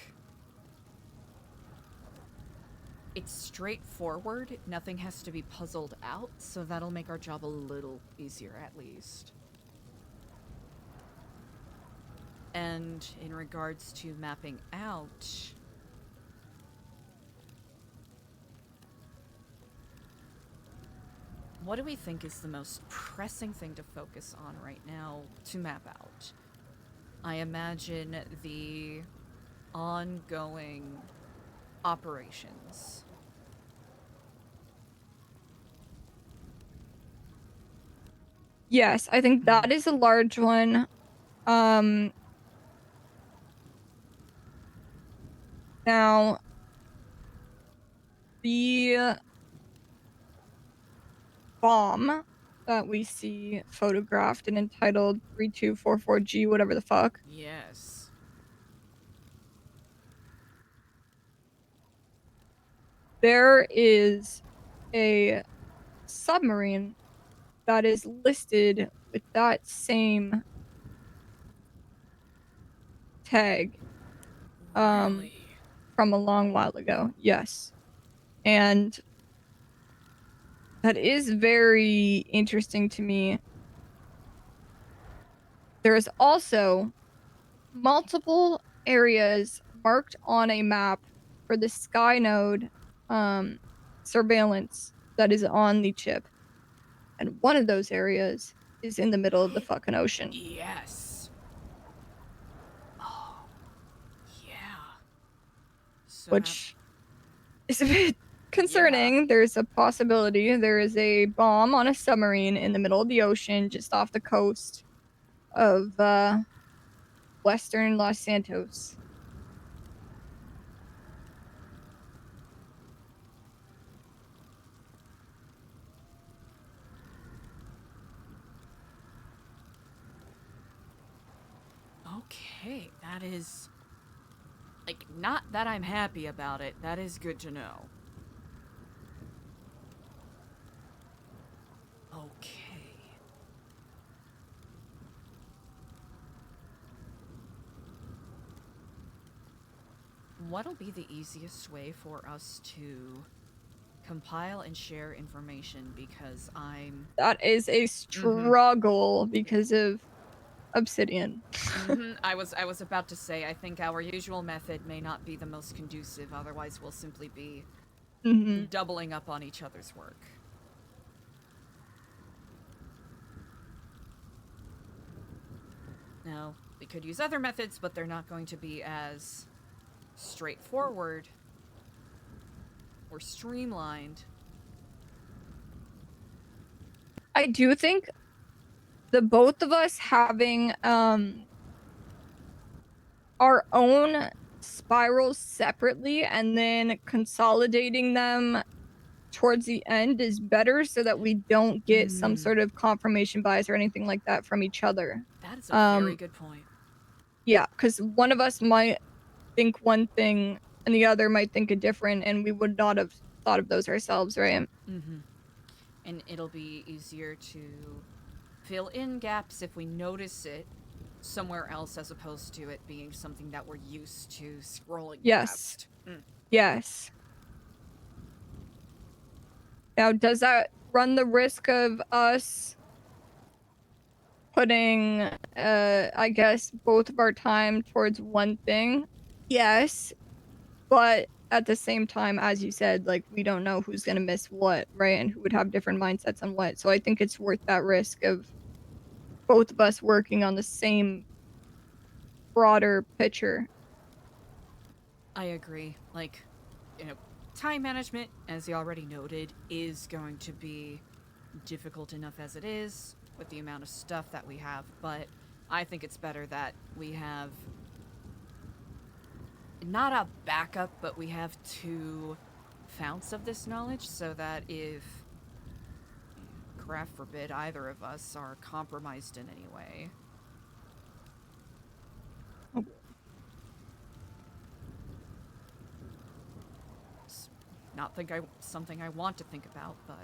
it's straightforward. Nothing has to be puzzled out, so that'll make our job a little easier at least. And in regards to mapping out, what do we think is the most pressing thing to focus on right now to map out? I imagine the ongoing operations. Yes, I think that is a large one. Now, the bomb that we see photographed and entitled 3244G, whatever the fuck. Yes. There is a submarine that is listed with that same tag from a long while ago. Yes. And that is very interesting to me. There is also multiple areas marked on a map for the Sky Node surveillance that is on the chip. And one of those areas is in the middle of the fucking ocean. Yes. Oh. Yeah. So which is a bit concerning. There's a possibility there is a bomb on a submarine in the middle of the ocean just off the coast of western Los Santos. Okay, that is... Like, not that I'm happy about it. That is good to know. Okay. What'll be the easiest way for us to compile and share information, because I'm... That is a struggle because of Obsidian. I was about to say, I think our usual method may not be the most conducive, otherwise we'll simply be doubling up on each other's work. Now, we could use other methods, but they're not going to be as straightforward or streamlined. I do think the both of us having our own spirals separately and then consolidating them towards the end is better so that we don't get some sort of confirmation bias or anything like that from each other. That is a very good point. Yeah, because one of us might think one thing and the other might think a different, and we would not have thought of those ourselves, right? And it'll be easier to fill in gaps if we notice it somewhere else, as opposed to it being something that we're used to scrolling Yes. past. Yes. Now, does that run the risk of us putting, I guess, both of our time towards one thing? Yes. But at the same time, as you said, like, we don't know who's going to miss what, right? And who would have different mindsets on what. So I think it's worth that risk of both of us working on the same broader picture. I agree. Like, you know, time management, as you already noted, is going to be difficult enough as it is with the amount of stuff that we have, but I think it's better that we have not a backup, but we have 2 founts of this knowledge, so that if craft forbid either of us are compromised in any way. It's not something I want to think about, but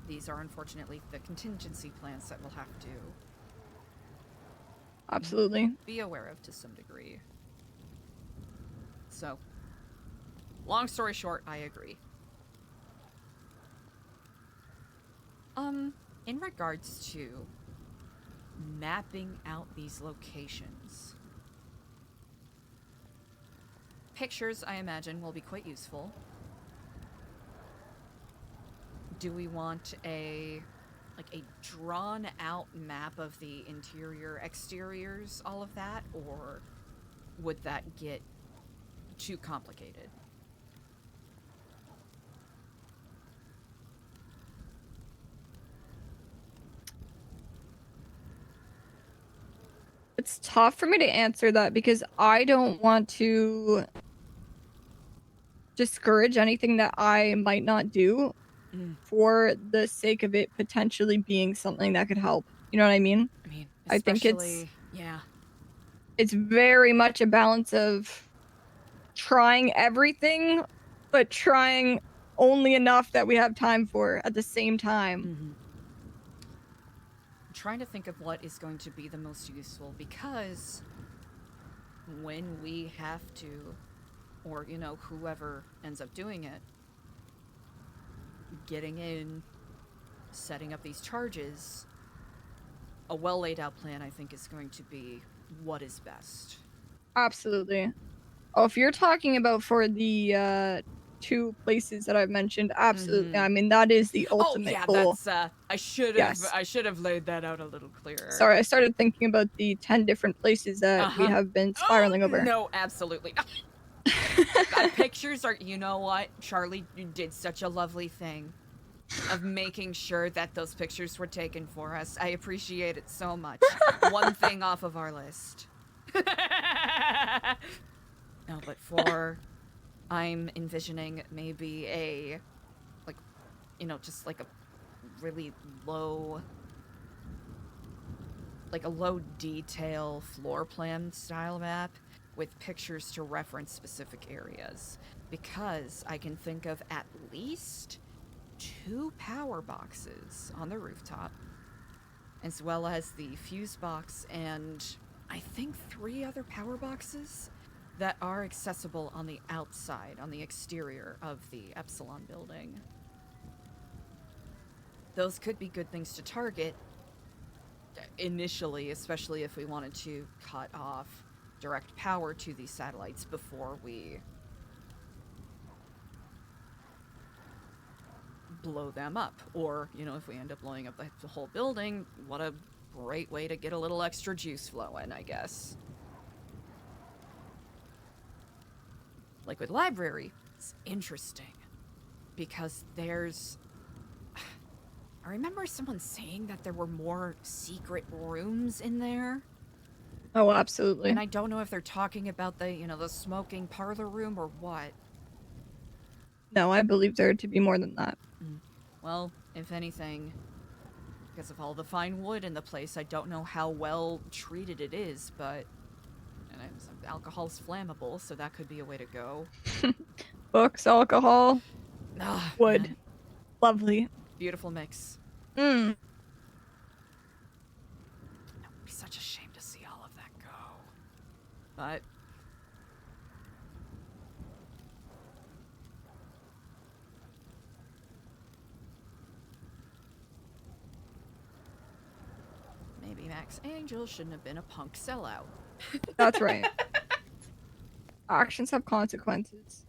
these are unfortunately the contingency plans that we'll have to Absolutely. be aware of to some degree. So, long story short, I agree. In regards to mapping out these locations, pictures, I imagine, will be quite useful. Do we want a drawn out map of the interior, exteriors, all of that, or would that get too complicated? It's tough for me to answer that because I don't want to discourage anything that I might not do for the sake of it potentially being something that could help. You know what I mean? I mean, I think especially, yeah. It's very much a balance of trying everything, but trying only enough that we have time for at the same time. I'm trying to think of what is going to be the most useful, because when we have to, or, you know, whoever ends up doing it, getting in, setting up these charges, a well laid out plan, I think, is going to be what is best. Absolutely. Oh, if you're talking about for the 2 places that I've mentioned, absolutely. I mean, that is the ultimate yeah, goal. that's I should have laid that out a little clearer. Sorry, I started thinking about the 10 different places that we have been spiraling over. No, absolutely. Pictures are, you know what, Charlie, you did such a lovely thing of making sure that those pictures were taken for us. I appreciate it so much. One thing off of our list. No, but I'm envisioning maybe a, like, you know, just like a really low, like a low detail floor plan style map with pictures to reference specific areas, because I can think of at least 2 power boxes on the rooftop, as well as the fuse box and I think 3 other power boxes that are accessible on the outside, on the exterior of the Epsilon building. Those could be good things to target initially, especially if we wanted to cut off direct power to these satellites before we blow them up. Or, you know, if we end up blowing up the whole building, what a great way to get a little extra juice flowing, I guess. Like with library, it's interesting because there's, I remember someone saying that there were more secret rooms in there. Oh, absolutely. And I don't know if they're talking about the, you know, the smoking parlor room or what. No, I believe there to be more than that. Well, if anything, because of all the fine wood in the place, I don't know how well treated it is, but alcohol's flammable, so that could be a way to go. Books, alcohol, wood. Man. Lovely. Beautiful mix. Mm. It would be such a shame to see all of that go. But maybe Max Angel shouldn't have been a punk sellout. That's right. Actions have consequences.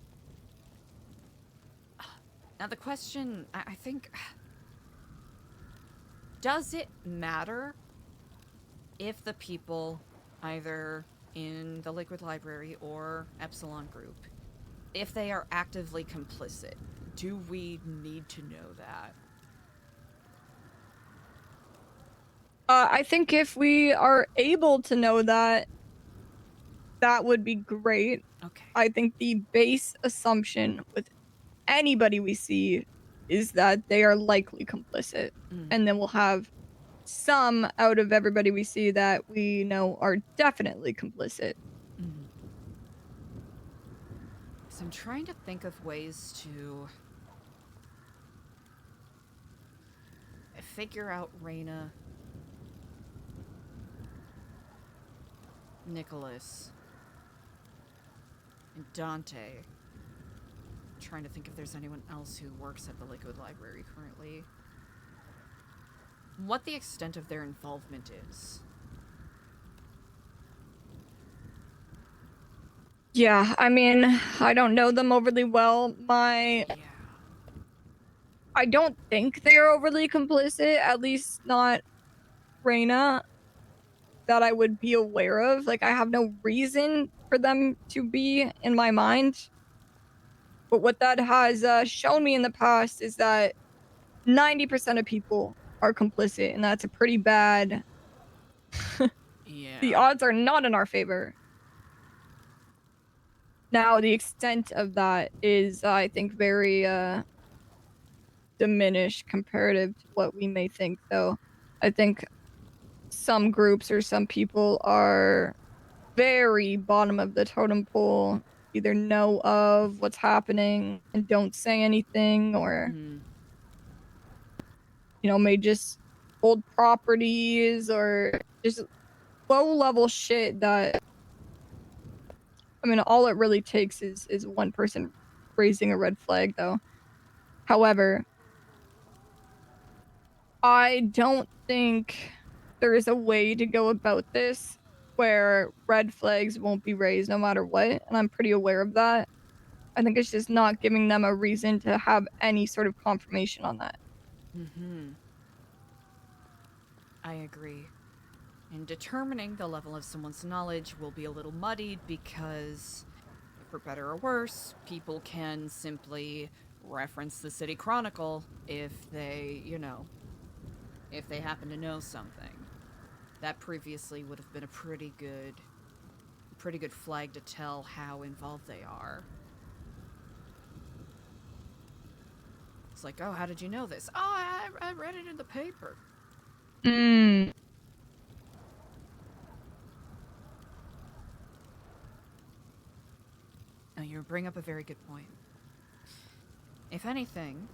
Now the question, I think, does it matter if the people either in the Liquid Library or Epsilon Group, if they are actively complicit? Do we need to know that? I think if we are able to know that, that would be great. Okay. I think the base assumption with anybody we see is that they are likely complicit. And then we'll have some out of everybody we see that we know are definitely complicit. So I'm trying to think of ways to figure out Reyna, Nicholas, and Dante. Trying to think if there's anyone else who works at the Liquid Library currently. What the extent of their involvement is. Yeah, I mean, I don't know them overly well. I don't think they're overly complicit, at least not Reyna, that I would be aware of. Like, I have no reason for them to be in my mind. But what that has shown me in the past is that 90% of people are complicit, and that's a pretty bad. Yeah. The odds are not in our favor. Now, the extent of that is, I think, very diminished comparative to what we may think, though. I think some groups or some people are very bottom of the totem pole, either know of what's happening and don't say anything, or may just hold properties or just low level shit that, I mean, all it really takes is one person raising a red flag, though. However, I don't think there is a way to go about this where red flags won't be raised no matter what, and I'm pretty aware of that. I think it's just not giving them a reason to have any sort of confirmation on that. I agree. And determining the level of someone's knowledge will be a little muddied because, for better or worse, people can simply reference the City Chronicle if they, if they happen to know something. That previously would have been a pretty good flag to tell how involved they are. It's like, oh, how did you know this? Oh, I read it in the paper. Now, you bring up a very good point. If anything,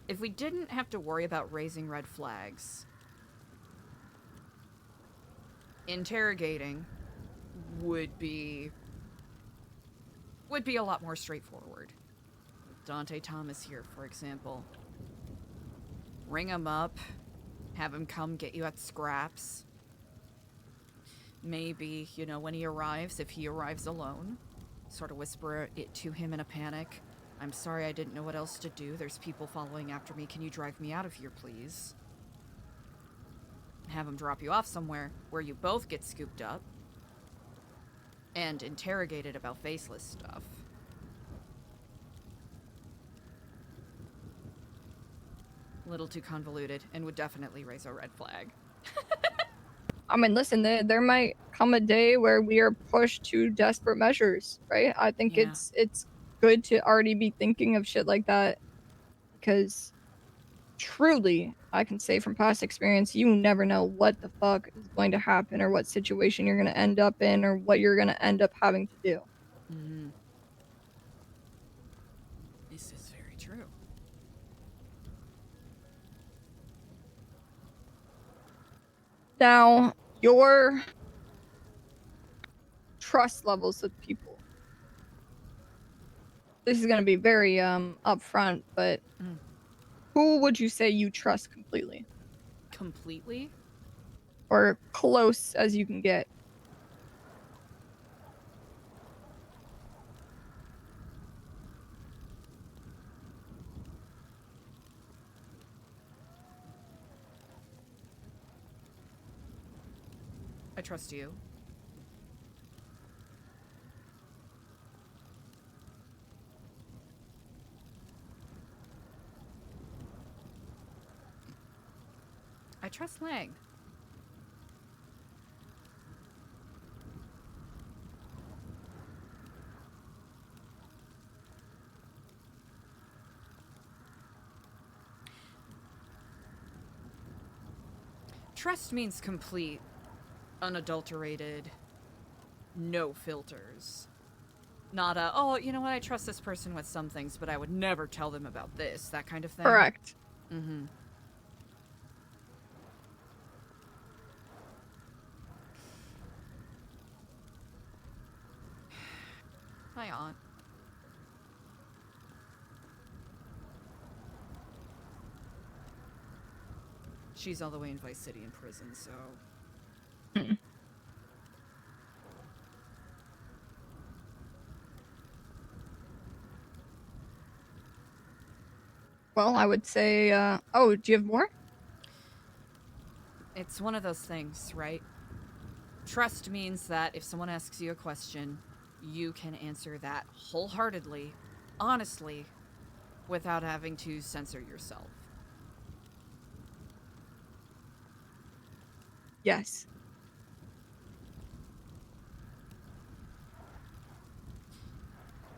if we didn't have to worry about raising red flags, interrogating would be a lot more straightforward. Dante Thomas here, for example. Ring him up, have him come get you at scraps. Maybe, when he arrives, if he arrives alone, sort of whisper it to him in a panic. I'm sorry, I didn't know what else to do. There's people following after me. Can you drive me out of here, please? Have him drop you off somewhere where you both get scooped up and interrogated about faceless stuff. A little too convoluted and would definitely raise a red flag. I mean, listen, there might come a day where we are pushed to desperate measures, right? I think it's good to already be thinking of shit like that, because truly, I can say from past experience, you never know what the fuck is going to happen or what situation you're going to end up in or what you're going to end up having to do. This is very true. Now, your trust levels with people. This is going to be very upfront, but who would you say you trust completely? Completely? Or close as you can get? I trust you. I trust Lang. Trust means complete, unadulterated, no filters. Not a, oh, you know what, I trust this person with some things, but I would never tell them about this, that kind of thing. Correct. Mm-hmm. My aunt. She's all the way in Vice City in prison, so... Well, I would say, oh, do you have more? It's one of those things, right? Trust means that if someone asks you a question, you can answer that wholeheartedly, honestly, without having to censor yourself. Yes.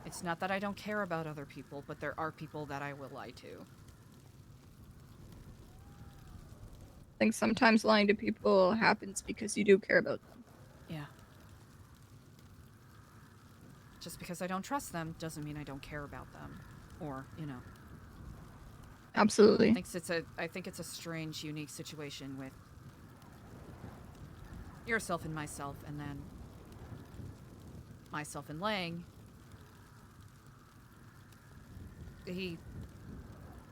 It's not that I don't care about other people, but there are people that I will lie to. I think sometimes lying to people happens because you do care about them. Yeah. Just because I don't trust them doesn't mean I don't care about them. Or, you know. Absolutely. I think it's a strange, unique situation with yourself and myself, and then myself and Lang. He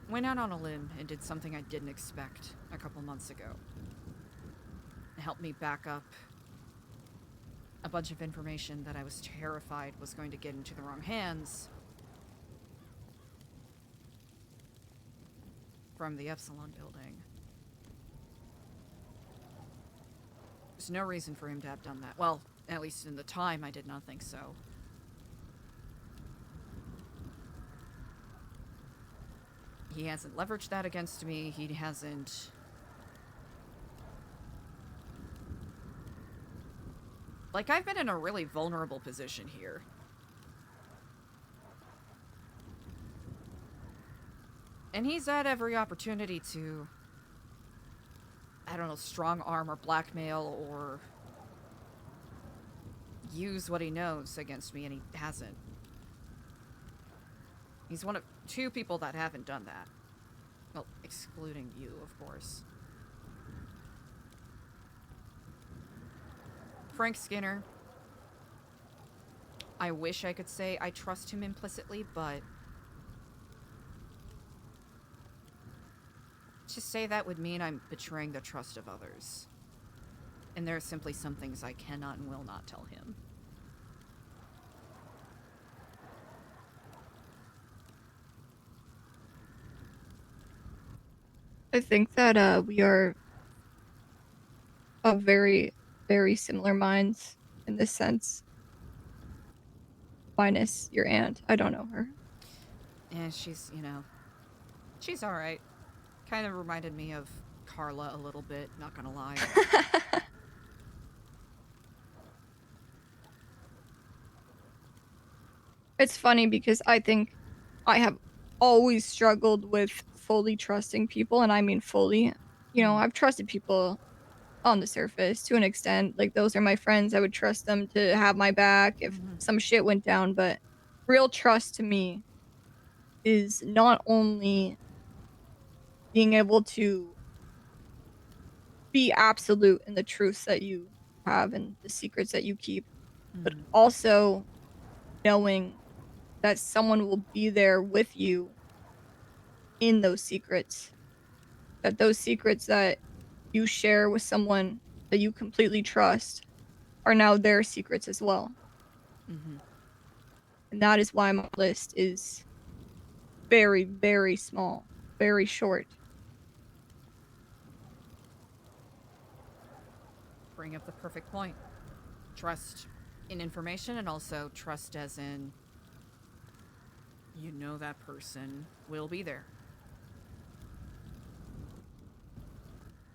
went out on a limb and did something I didn't expect a couple months ago. It helped me back up a bunch of information that I was terrified was going to get into the wrong hands from the Epsilon building. There's no reason for him to have done that. Well, at least in the time, I did not think so. He hasn't leveraged that against me. He hasn't... Like, I've been in a really vulnerable position here. And he's had every opportunity to... I don't know, strong arm or blackmail or... use what he knows against me, and he hasn't. He's one of 2 people that haven't done that. Well, excluding you, of course. Frank Skinner. I wish I could say I trust him implicitly, but... to say that would mean I'm betraying the trust of others. And there are simply some things I cannot and will not tell him. I think that we are of very, very similar minds in this sense. Minus your aunt. I don't know her. Yeah, she's, you know... she's alright. Kind of reminded me of Carla a little bit, not gonna lie. It's funny because I think I have always struggled with fully trusting people, and I mean fully. You know, I've trusted people on the surface to an extent. Like, those are my friends. I would trust them to have my back if some shit went down, but real trust to me is not only being able to be absolute in the truths that you have and the secrets that you keep, but also knowing that someone will be there with you in those secrets. That those secrets that you share with someone that you completely trust are now their secrets as well. And that is why my list is very, very small, very short. Bring up the perfect point. Trust in information, and also trust as in... you know that person will be there.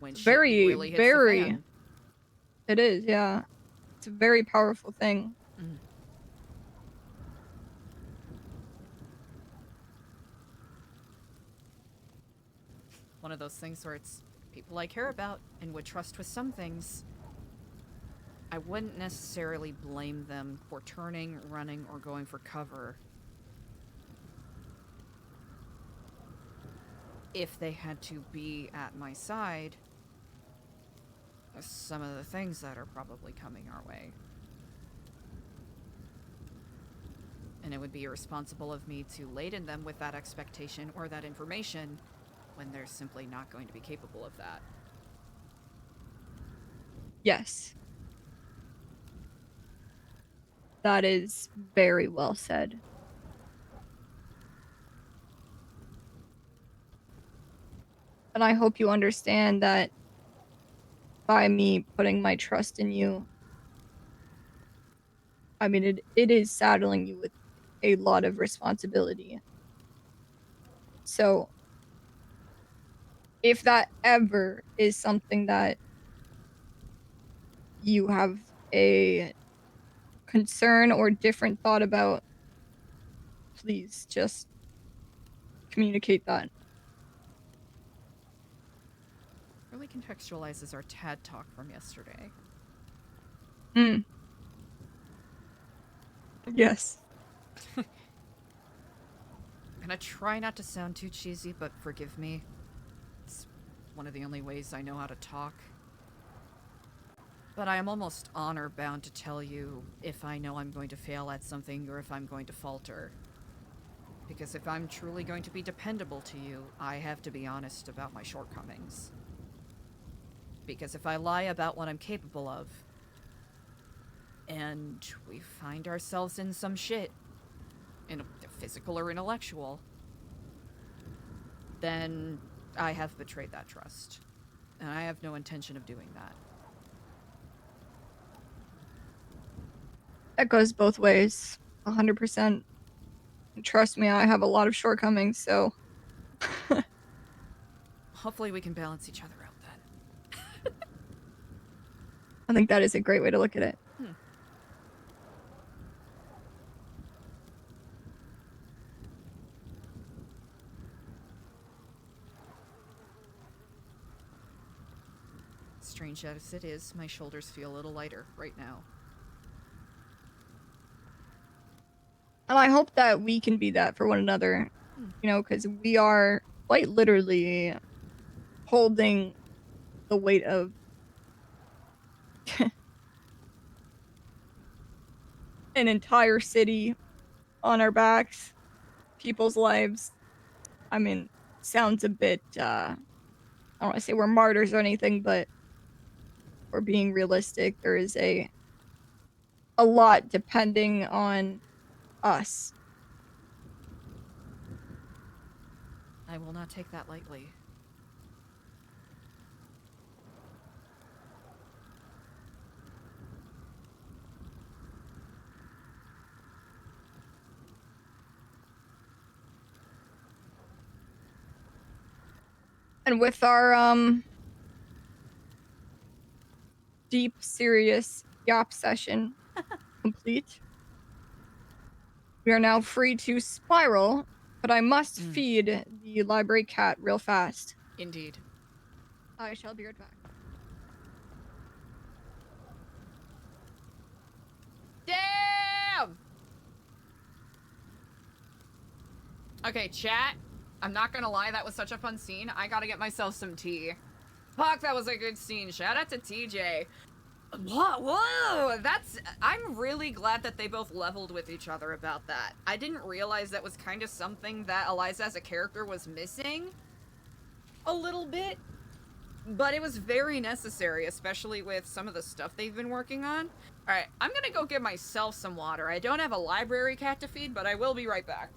When shit Very, really hits the very. fan. It is, yeah. It's a very powerful thing. One of those things where it's people I care about and would trust with some things, I wouldn't necessarily blame them for turning, running, or going for cover if they had to be at my side with some of the things that are probably coming our way. And it would be irresponsible of me to laden them with that expectation or that information when they're simply not going to be capable of that. Yes. That is very well said. And I hope you understand that by me putting my trust in you, I mean, it is saddling you with a lot of responsibility. So, if that ever is something that you have a concern or different thought about, please just communicate that. Really contextualizes our TAD talk from yesterday. Mm. Yes. I'm gonna try not to sound too cheesy, but forgive me. It's one of the only ways I know how to talk. But I am almost honor-bound to tell you if I know I'm going to fail at something or if I'm going to falter. Because if I'm truly going to be dependable to you, I have to be honest about my shortcomings. Because if I lie about what I'm capable of, and we find ourselves in some shit, physical or intellectual, then I have betrayed that trust. And I have no intention of doing that. That goes both ways. 100%. Trust me, I have a lot of shortcomings, so. Hopefully we can balance each other out then. I think that is a great way to look at it. Strange as it is, my shoulders feel a little lighter right now. And I hope that we can be that for one another, you know, because we are quite literally holding the weight of an entire city on our backs, people's lives. I mean, sounds a bit, I don't want to say we're martyrs or anything, but we're being realistic. There is a lot depending on us. I will not take that lightly. And with our deep, serious yap session complete, we are now free to spiral, but I must feed the library cat real fast. Indeed. I shall be right back. Damn! Okay, chat. I'm not gonna lie, that was such a fun scene. I gotta get myself some tea. Fuck, that was a good scene. Shout out to TJ. Whoa, I'm really glad that they both leveled with each other about that. I didn't realize that was kind of something that Eliza as a character was missing a little bit, but it was very necessary, especially with some of the stuff they've been working on. Alright, I'm gonna go get myself some water. I don't have a library cat to feed, but I will be right back.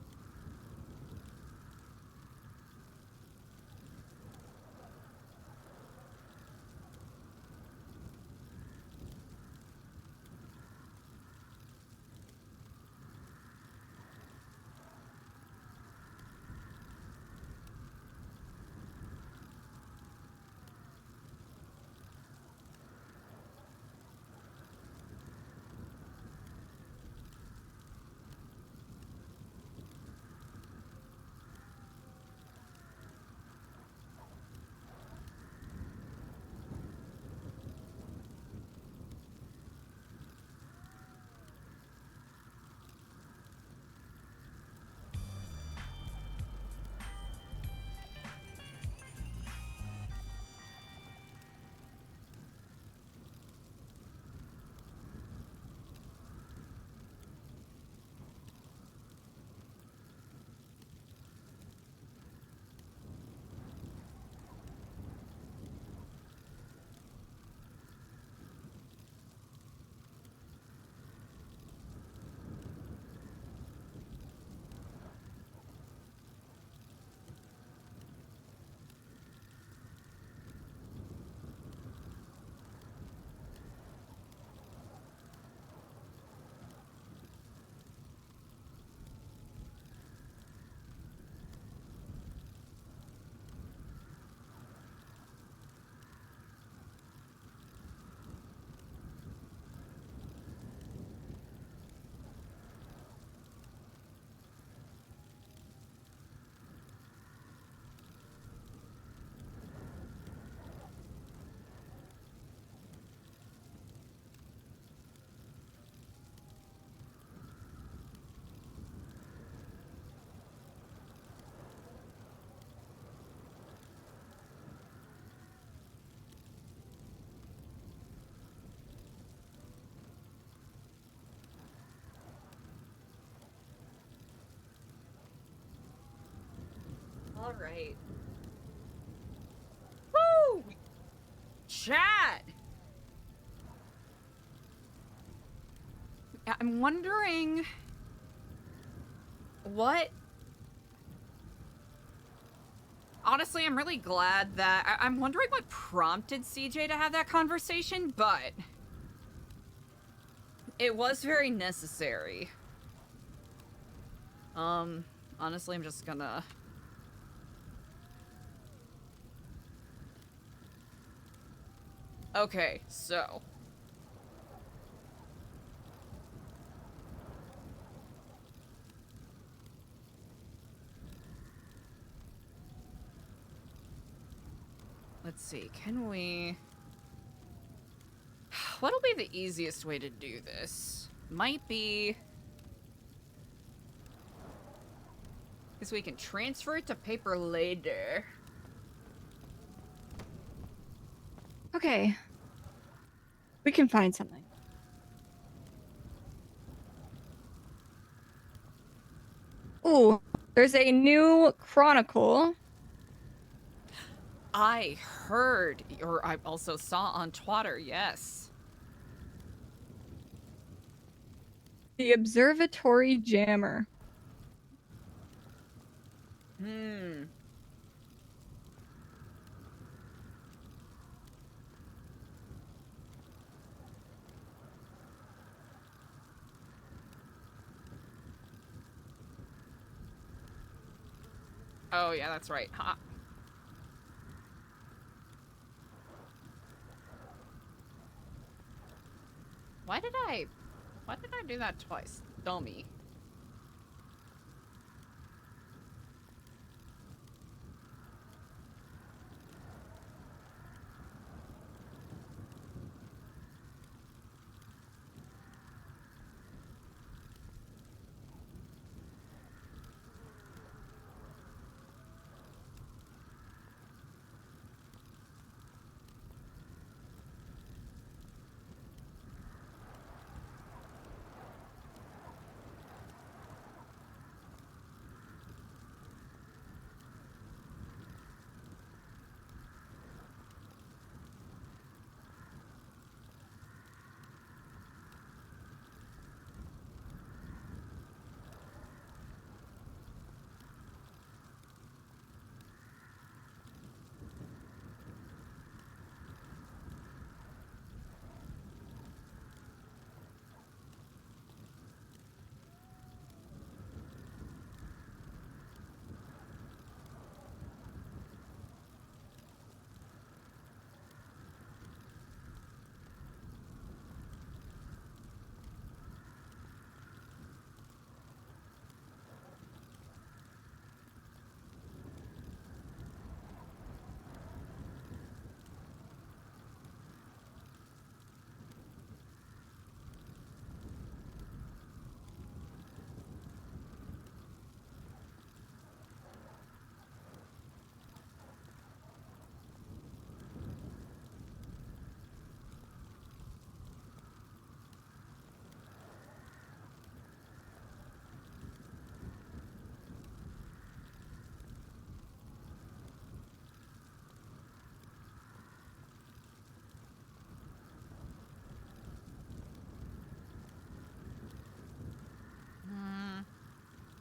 All right. Woo! Chat! I'm wondering what... Honestly, I'm really glad that... I'm wondering what prompted CJ to have that conversation, but... It was very necessary. Honestly, I'm just gonna... Okay, so... Let's see, can we... What'll be the easiest way to do this? Might be... Because we can transfer it to paper later. Okay. We can find something. Ooh, there's a new chronicle. I heard, or I also saw on Twitter, yes. The Observatory Jammer. Hmm. Oh, yeah, that's right. Huh. Why did I do that twice? Dummy.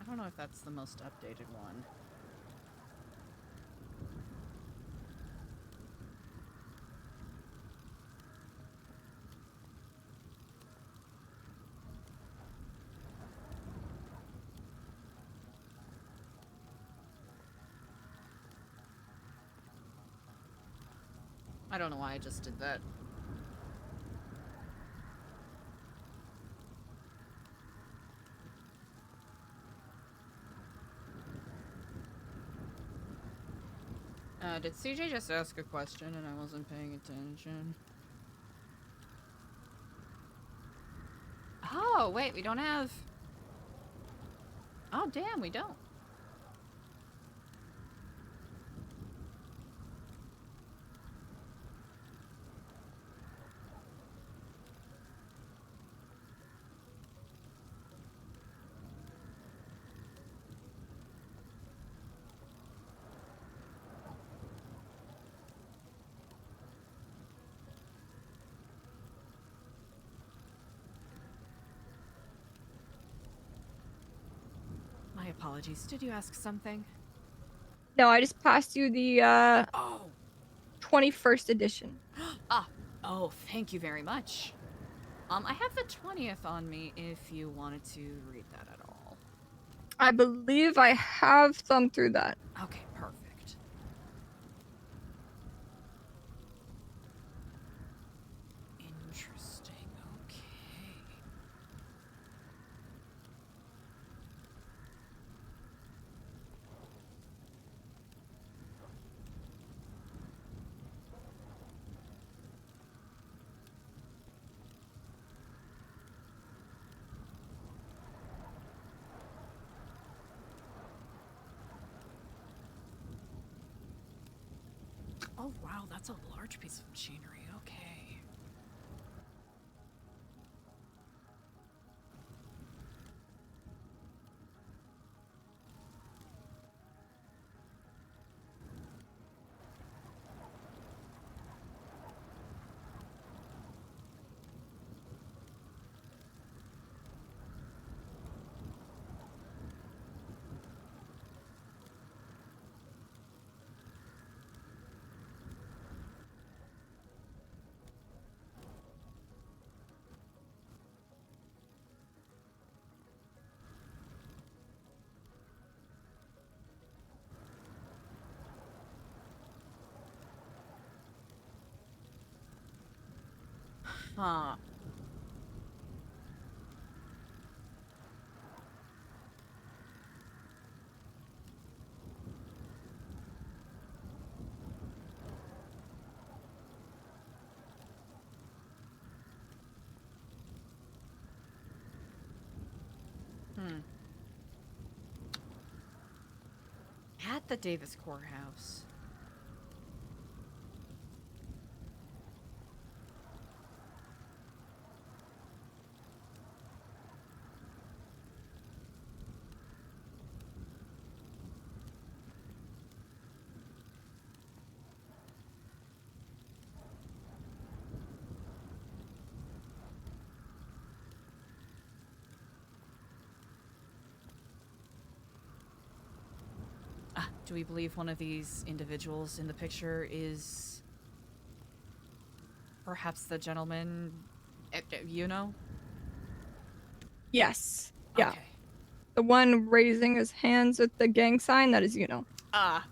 I don't know if that's the most updated one. I don't know why I just did that. Did CJ just ask a question and I wasn't paying attention? Oh, wait, we don't have... Oh, damn, we don't. My apologies. Did you ask something? No, I just passed you the 21st edition. Oh, thank you very much. I have the 20th on me if you wanted to read that at all. I believe I have thumbed through that. Okay, perfect. Interesting. Okay. Oh, wow, that's a large piece of machinery. Okay. Huh. At the Davis Courthouse. Do we believe one of these individuals in the picture is perhaps the gentleman, you know? Yes. Yeah. Okay. The one raising his hands with the gang sign, that is I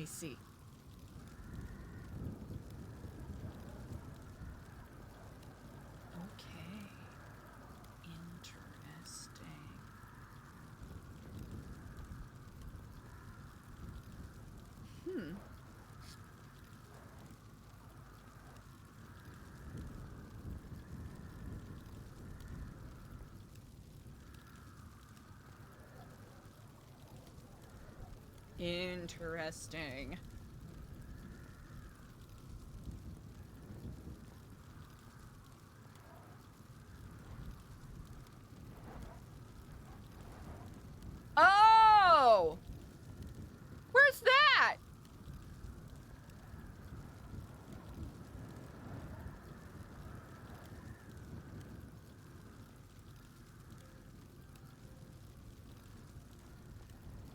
see. Okay. Interesting. Interesting. Oh! Where's that?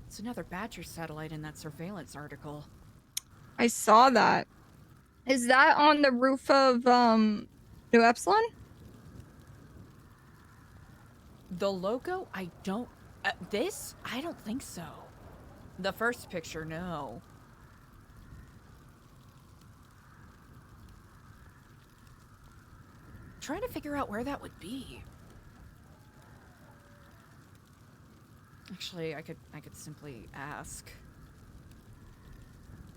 It's another Badger satellite in that surveillance article. I saw that. Is that on the roof of New Epsilon? The logo? I don't... this? I don't think so. The first picture, no. Trying to figure out where that would be. Actually, I could simply ask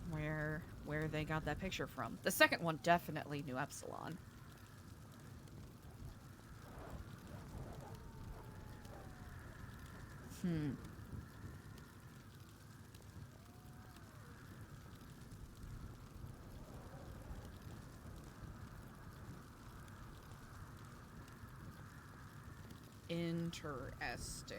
where they got that picture from. The second one definitely New Epsilon. Interesting.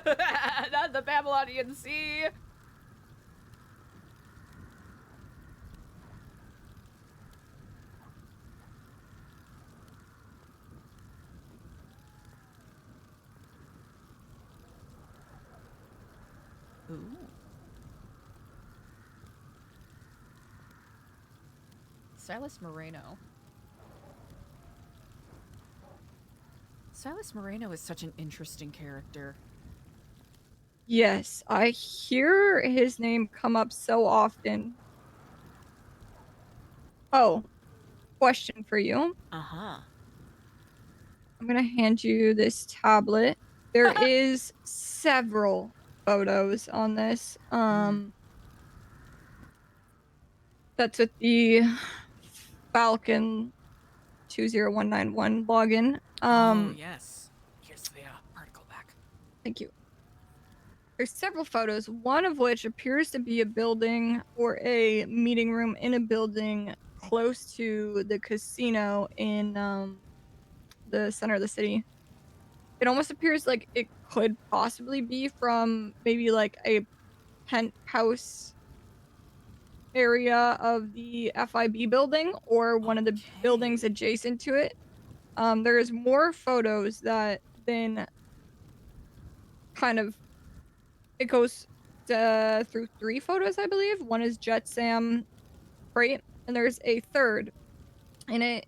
Not the Babylonian Sea. Ooh. Silas Moreno. Silas Moreno is such an interesting character. Yes, I hear his name come up so often. Oh, question for you. Uh-huh. I'm gonna hand you this tablet. There is several photos on this. That's with the Falcon 20191 login. Oh, yes. Here's the article back. Thank you. There's several photos, one of which appears to be a building or a meeting room in a building close to the casino in the center of the city. It almost appears like it could possibly be from maybe like a penthouse area of the FIB building or one of the buildings adjacent to it. There is more photos that then kind of it goes through 3 photos, I believe. One is Jet Sam Freight, and there's a third, and it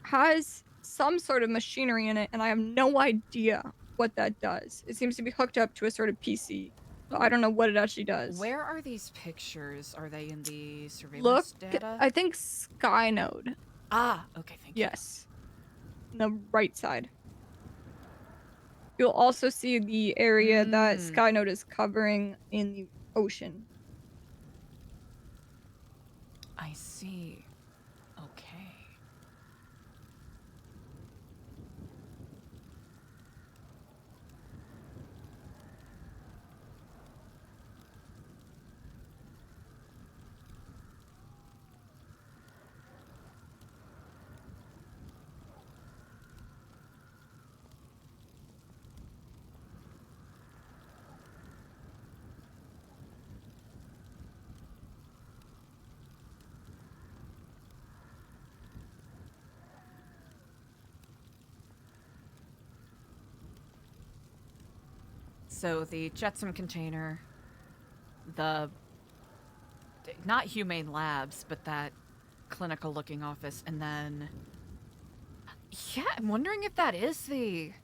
has some sort of machinery in it, and I have no idea what that does. It seems to be hooked up to a sort of PC, but I don't know what it actually does. Where are these pictures? Are they in the Look, surveillance data? I think Skynode. Ah, okay, thank you. Yes. On the right side. You'll also see the area that Skynode is covering in the ocean. I see. Okay. So the Jetsam container, the not Humane Labs, but that clinical looking office, and then yeah, I'm wondering if that is the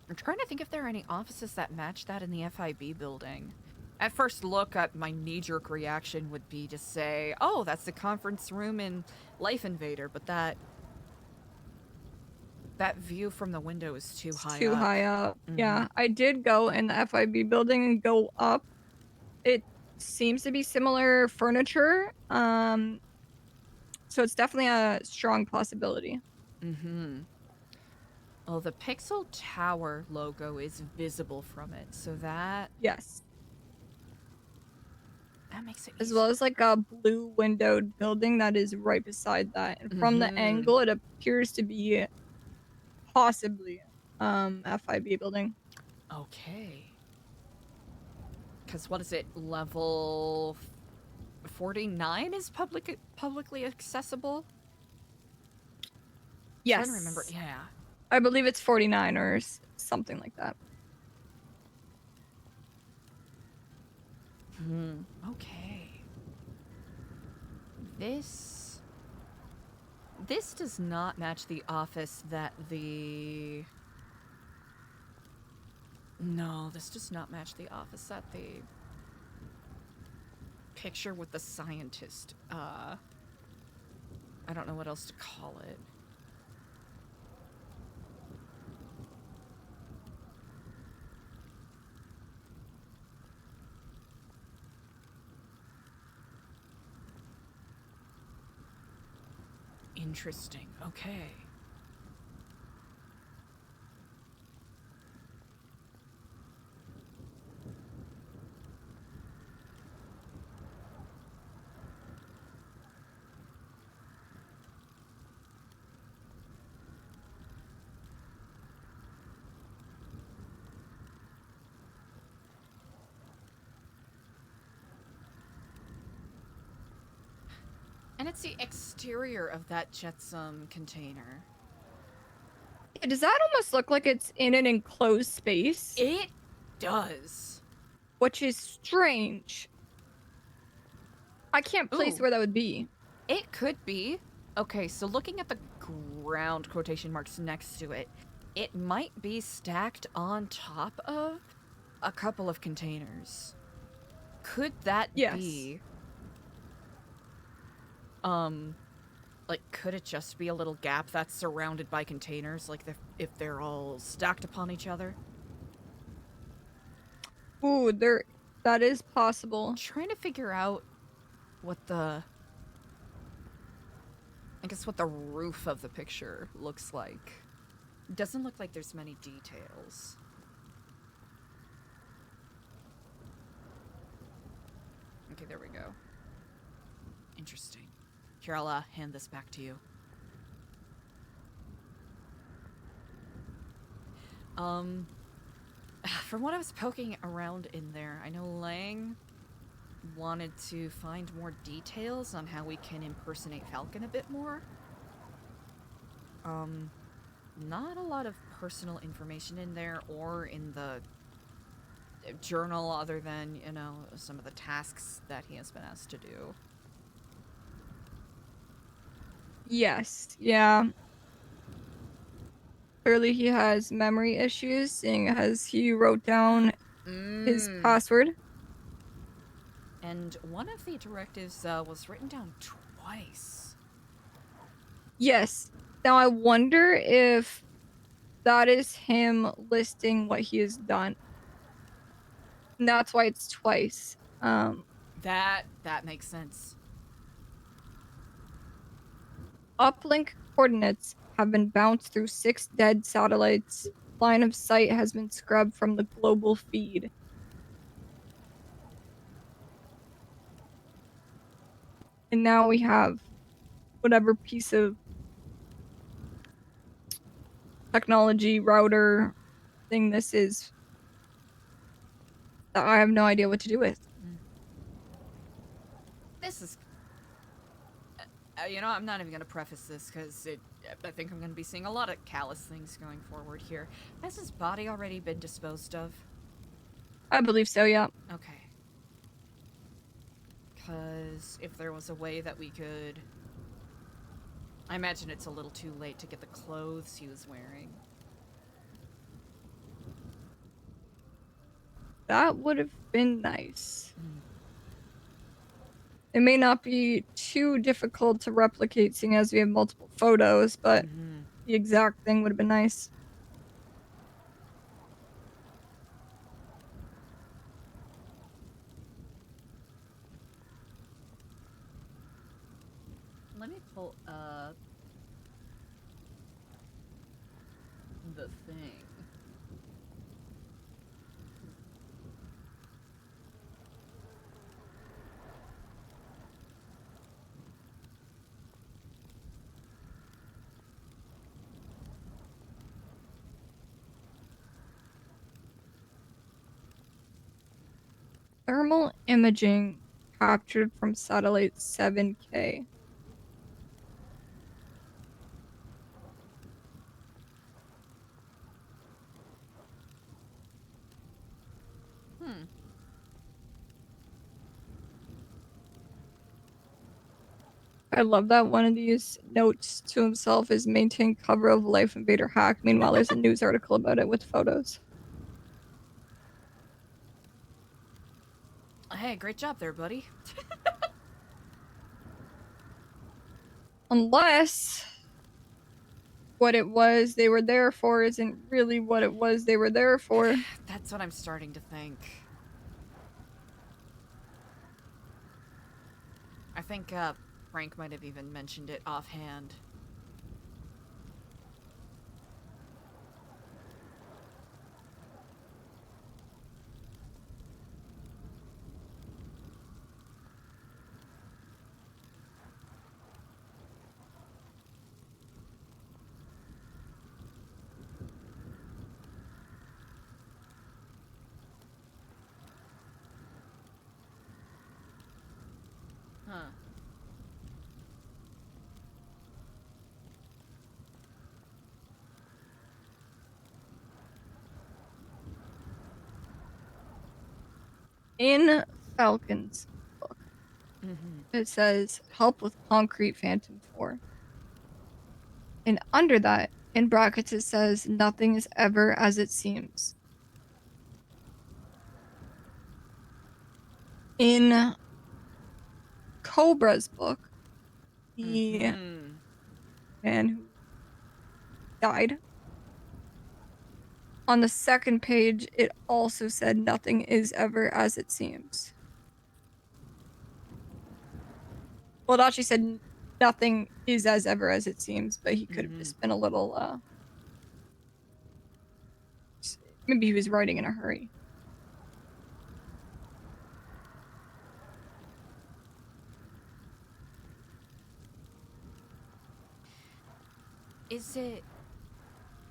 I'm trying to think if there are any offices that match that in the FIB building. At first look, my knee-jerk reaction would be to say, oh, that's the conference room in Life Invader, but that view from the window is too high up. Too high up. Yeah, I did go in the FIB building and go up. It seems to be similar furniture. So it's definitely a strong possibility. Well, the Pixel Tower logo is visible from it, so that... Yes. That makes it As well as like a blue windowed building that is right beside that. And from the angle, it appears to be possibly FIB building. Okay. Because what is it? Level 49 is publicly accessible? Yes. I'm trying to remember. Yeah. I believe it's 49 or something like that. Okay. This does not match the office that the... No, this does not match the office that the picture with the scientist. I don't know what else to call it. Interesting. Okay. And it's the exterior of that jetsam container. Does that almost look like it's in an enclosed space? It does. Which is strange. I can't place Ooh. where that would be. It could be. Okay, so looking at the ground quotation marks next to it, it might be stacked on top of a couple of containers. Could that be... like, could it just be a little gap that's surrounded by containers, like if they're all stacked upon each other? Ooh, that is possible. I'm trying to figure out what the... I guess what the roof of the picture looks like. It doesn't look like there's many details. Okay, there we go. Interesting. Here, I'll hand this back to you. From what I was poking around in there, I know Lang wanted to find more details on how we can impersonate Falcon a bit more. Not a lot of personal information in there or in the journal other than, you know, some of the tasks that he has been asked to do. Yes, yeah. Clearly he has memory issues, seeing as he wrote down his password. And one of the directives was written down twice. Yes. Now I wonder if that is him listing what he has done. And that's why it's twice. That makes sense. Uplink coordinates have been bounced through 6 dead satellites. Line of sight has been scrubbed from the global feed. And now we have whatever piece of technology router thing this is that I have no idea what to do with. This is... you know, I'm not even going to preface this because I think I'm going to be seeing a lot of callous things going forward here. Has his body already been disposed of? I believe so, yeah. Okay. Because if there was a way that we could... I imagine it's a little too late to get the clothes he was wearing. That would have been nice. It may not be too difficult to replicate seeing as we have multiple photos, but the exact thing would have been nice. Let me pull up the thing. Thermal imaging captured from satellite 7K. I love that one of these notes to himself is maintain cover of Life Invader hack. Meanwhile, there's a news article about it with photos. Hey, great job there, buddy. Unless what it was they were there for isn't really what it was they were there for. That's what I'm starting to think. I think Frank might have even mentioned it offhand. Huh. In Falcon's book, it says help with Concrete Phantom 4. And under that, in brackets, it says nothing is ever as it seems. In Cobra's book, the man who died, on the second page, it also said nothing is ever as it seems. Well, it actually said nothing is as ever as it seems, but he could have just been a little, maybe he was writing in a hurry.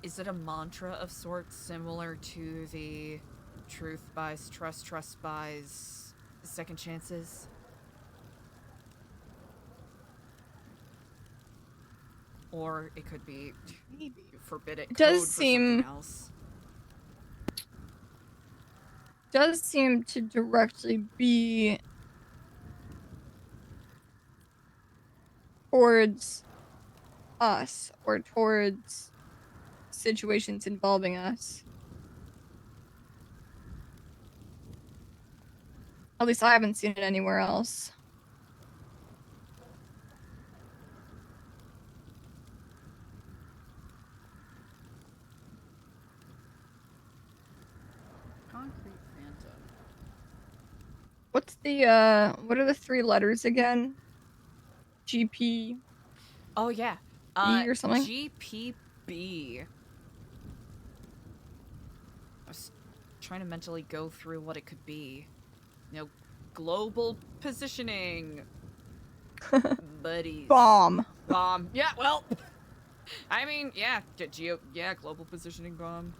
Is it a mantra of sorts similar to the truth buys trust, trust buys second chances? Or it could be forbidden It code does for seem something else. does seem to directly be towards us or towards situations involving us. At least I haven't seen it anywhere else. Concrete Phantom. What's the what are the 3 letters again? GP Oh yeah. B or something? GPB. I was trying to mentally go through what it could be. You know, global positioning. Buddies. Bomb. Bomb. Yeah, well, I mean, yeah, global positioning bomb.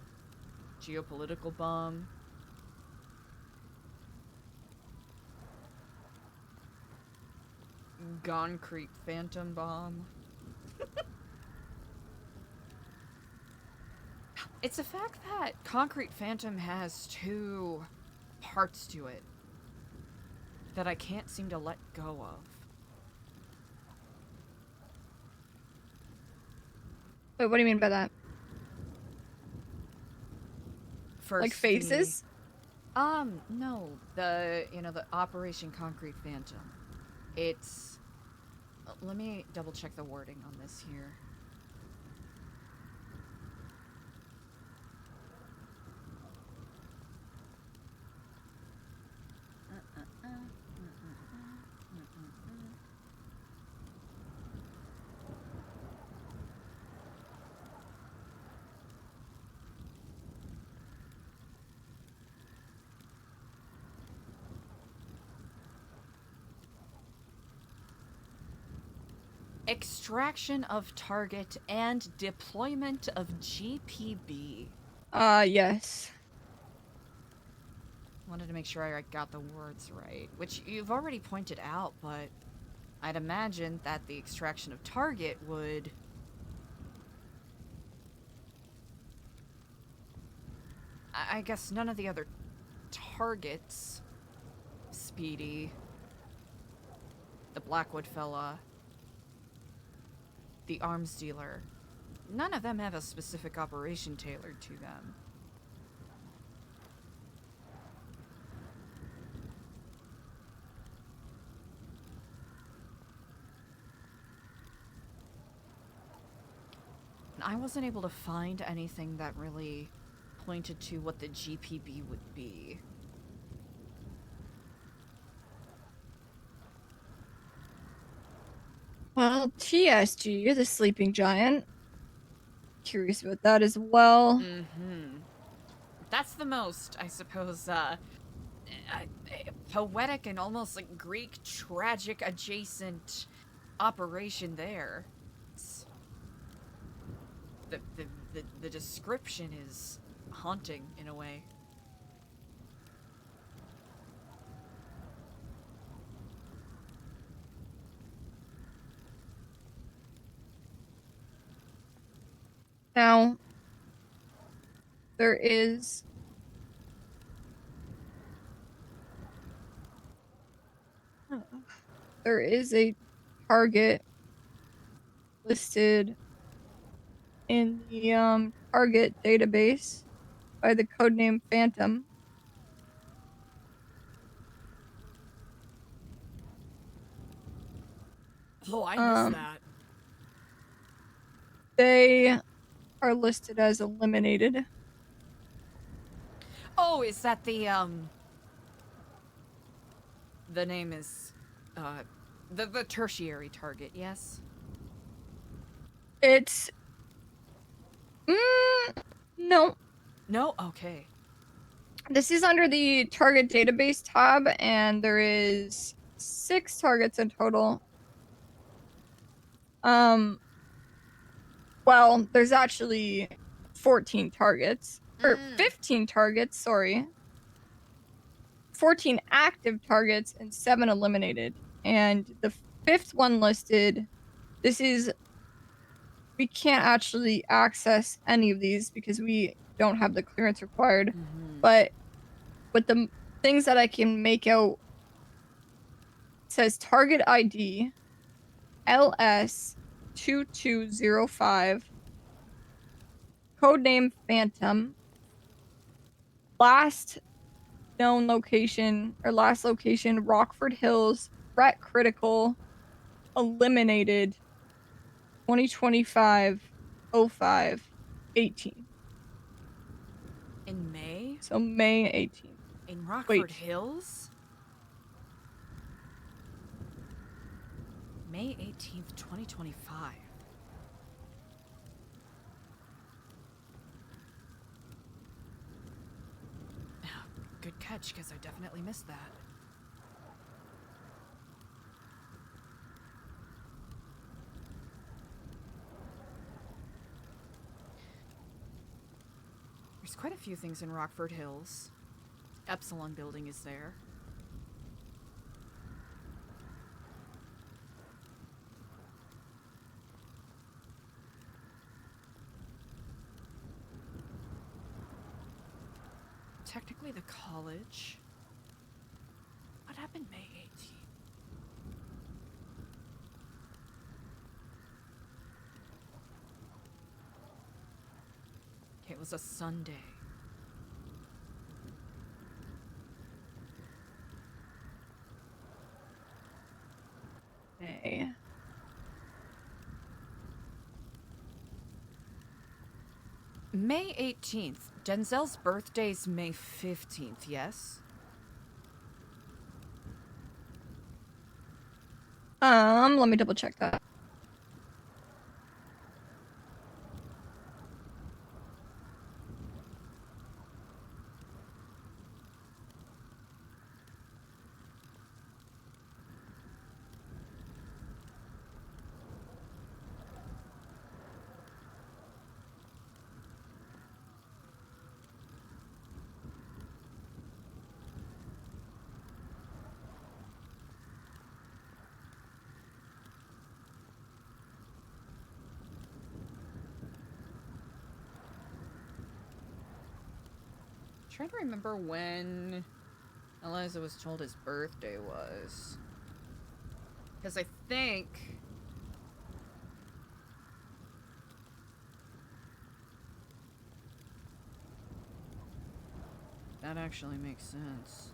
Geopolitical bomb. Concrete Phantom bomb. It's a fact that Concrete Phantom has 2 parts to it that I can't seem to let go of. Wait, what do you mean by that? First, Like faces? No. The Operation Concrete Phantom. It's... Let me double check the wording on this here. Extraction of target and deployment of GPB. Yes. Wanted to make sure I got the words right, which you've already pointed out, but I'd imagine that the extraction of target would... I guess none of the other targets, Speedy, the Blackwood fella, the arms dealer, none of them have a specific operation tailored to them. And I wasn't able to find anything that really pointed to what the GPB would be. Well, TSG, the sleeping giant. Curious about that as well. Mm-hmm. That's the most, I suppose, poetic and almost like Greek tragic adjacent operation there. It's... The description is haunting in a way. Now, there is there is a target listed in the target database by the codename Phantom. Oh, I missed that. They are listed as eliminated. Oh, is that the name is the tertiary target, yes? It's no. No? Okay. This is under the target database tab, and there is 6 targets in total. Well, there's actually 14 targets. Or 15 targets, sorry. 14 active targets and 7 eliminated. And the 5th one listed, we can't actually access any of these because we don't have the clearance required. But with the things that I can make out, it says target ID LS2205, codename Phantom, last known location or last location Rockford Hills, threat critical, eliminated 2025-05-18. In May? So May 18th. In Rockford Wait. Hills? May 18th, 2025. Good catch, because I definitely missed that. There's quite a few things in Rockford Hills. Epsilon building is there. Technically the college. What happened May 18th? Okay, it was a Sunday. May. May 18th. Denzel's birthday's May 15th, yes? Let me double check that. Trying to remember when Eliza was told his birthday was. Because I think... that actually makes sense.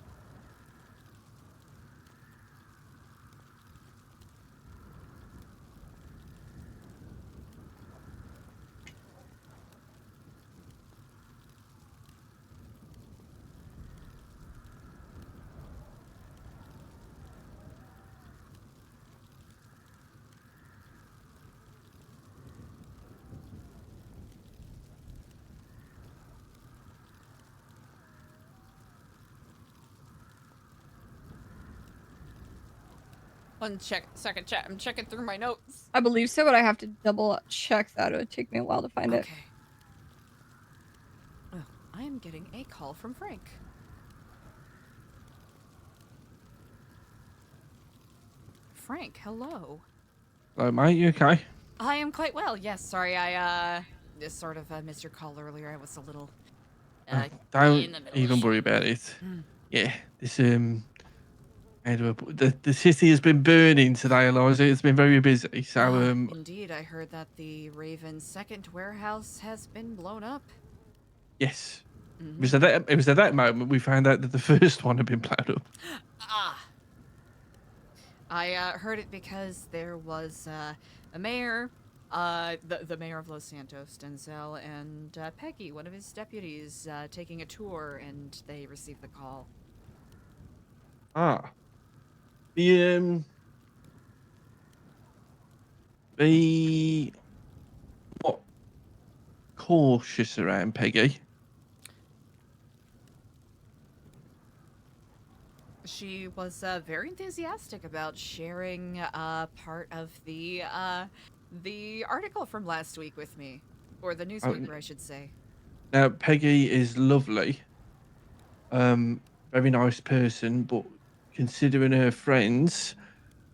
One second chat. I'm checking through my notes. I believe so, but I have to double check that. It would take me a while to find it. Oh, I am getting a call from Frank. Frank, hello. Hello, mate. You okay? I am quite well. Yes, sorry. I just sort of missed your call earlier. I was a little in Don't the middle even of worry shit. about it. Mm. Yeah, this Edward, the city has been burning today, Eliza. It's been very busy. So, Indeed, I heard that the Raven's second warehouse has been blown up. yes. It was at that moment we found out that the first one had been blown up. I heard it because there was a mayor, the mayor of Los Santos, Denzel, and Peggy, one of his deputies, taking a tour, and they received the call. Ah. Be what cautious around Peggy. She was very enthusiastic about sharing part of the article from last week with me, or the newspaper, I should say. Now Peggy is lovely, very nice person, but considering her friends,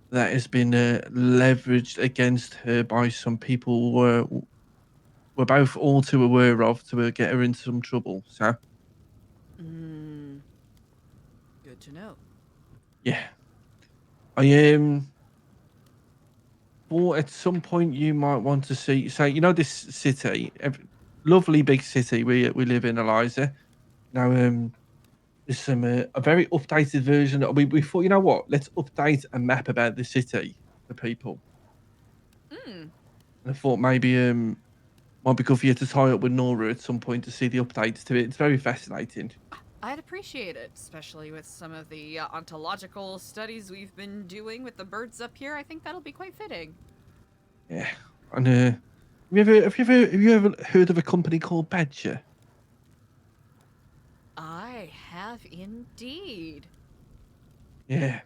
that has been leveraged against her by some people we're both all too aware of to get her into some trouble. So, Good to know. yeah, I Or at some point you might want to see. So you know this city, lovely big city we live in, Eliza. Now, there's some a very updated version. We thought, you know what? Let's update a map about the city for people. And I thought maybe might be good for you to tie up with Nora at some point to see the updates to it. It's very fascinating. I'd appreciate it, especially with some of the ontological studies we've been doing with the birds up here. I think that'll be quite fitting. Yeah, and have you ever heard of a company called Badger? I have indeed. Yeah.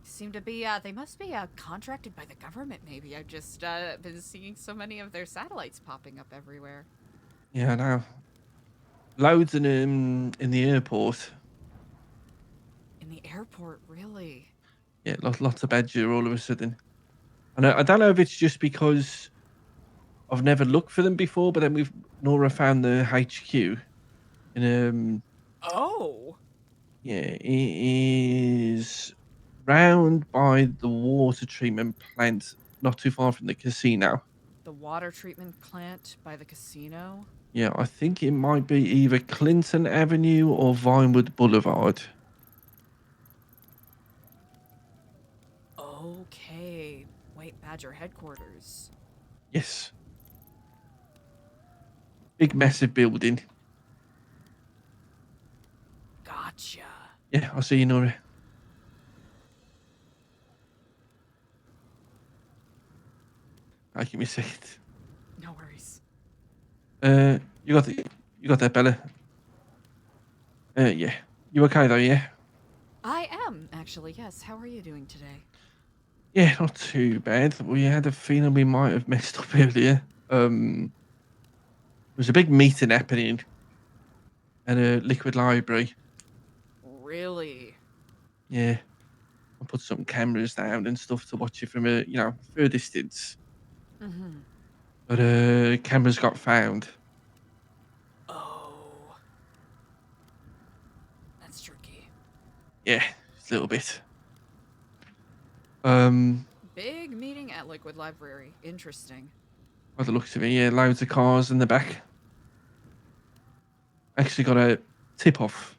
Seem to be, they must be contracted by the government, maybe. I've just been seeing so many of their satellites popping up everywhere. Yeah, I know. Loads in the airport. In the airport, really? Yeah, lots of Badger all of a sudden. And I don't know if it's just because I've never looked for them before, but then Nora found the HQ. And Oh! yeah, it is round by the water treatment plant, not too far from the casino. The water treatment plant by the casino? Yeah, I think it might be either Clinton Avenue or Vinewood Boulevard. Okay. White Badger headquarters. Yes. Big, massive building. Gotcha. Yeah, I'll see you, Nora. I'll give me a second. No worries. You got that, Bella? Yeah. You okay though, yeah? I am, actually, yes. How are you doing today? Yeah, not too bad. We had a feeling we might have messed up earlier. There was a big meeting happening at a liquid library. Really? Yeah. I put some cameras down and stuff to watch it from a further distance. But cameras got found. Oh. That's tricky. Yeah, just a little bit. Big meeting at Liquid Library. Interesting. By the looks of it, yeah, loads of cars in the back. Actually got a tip off.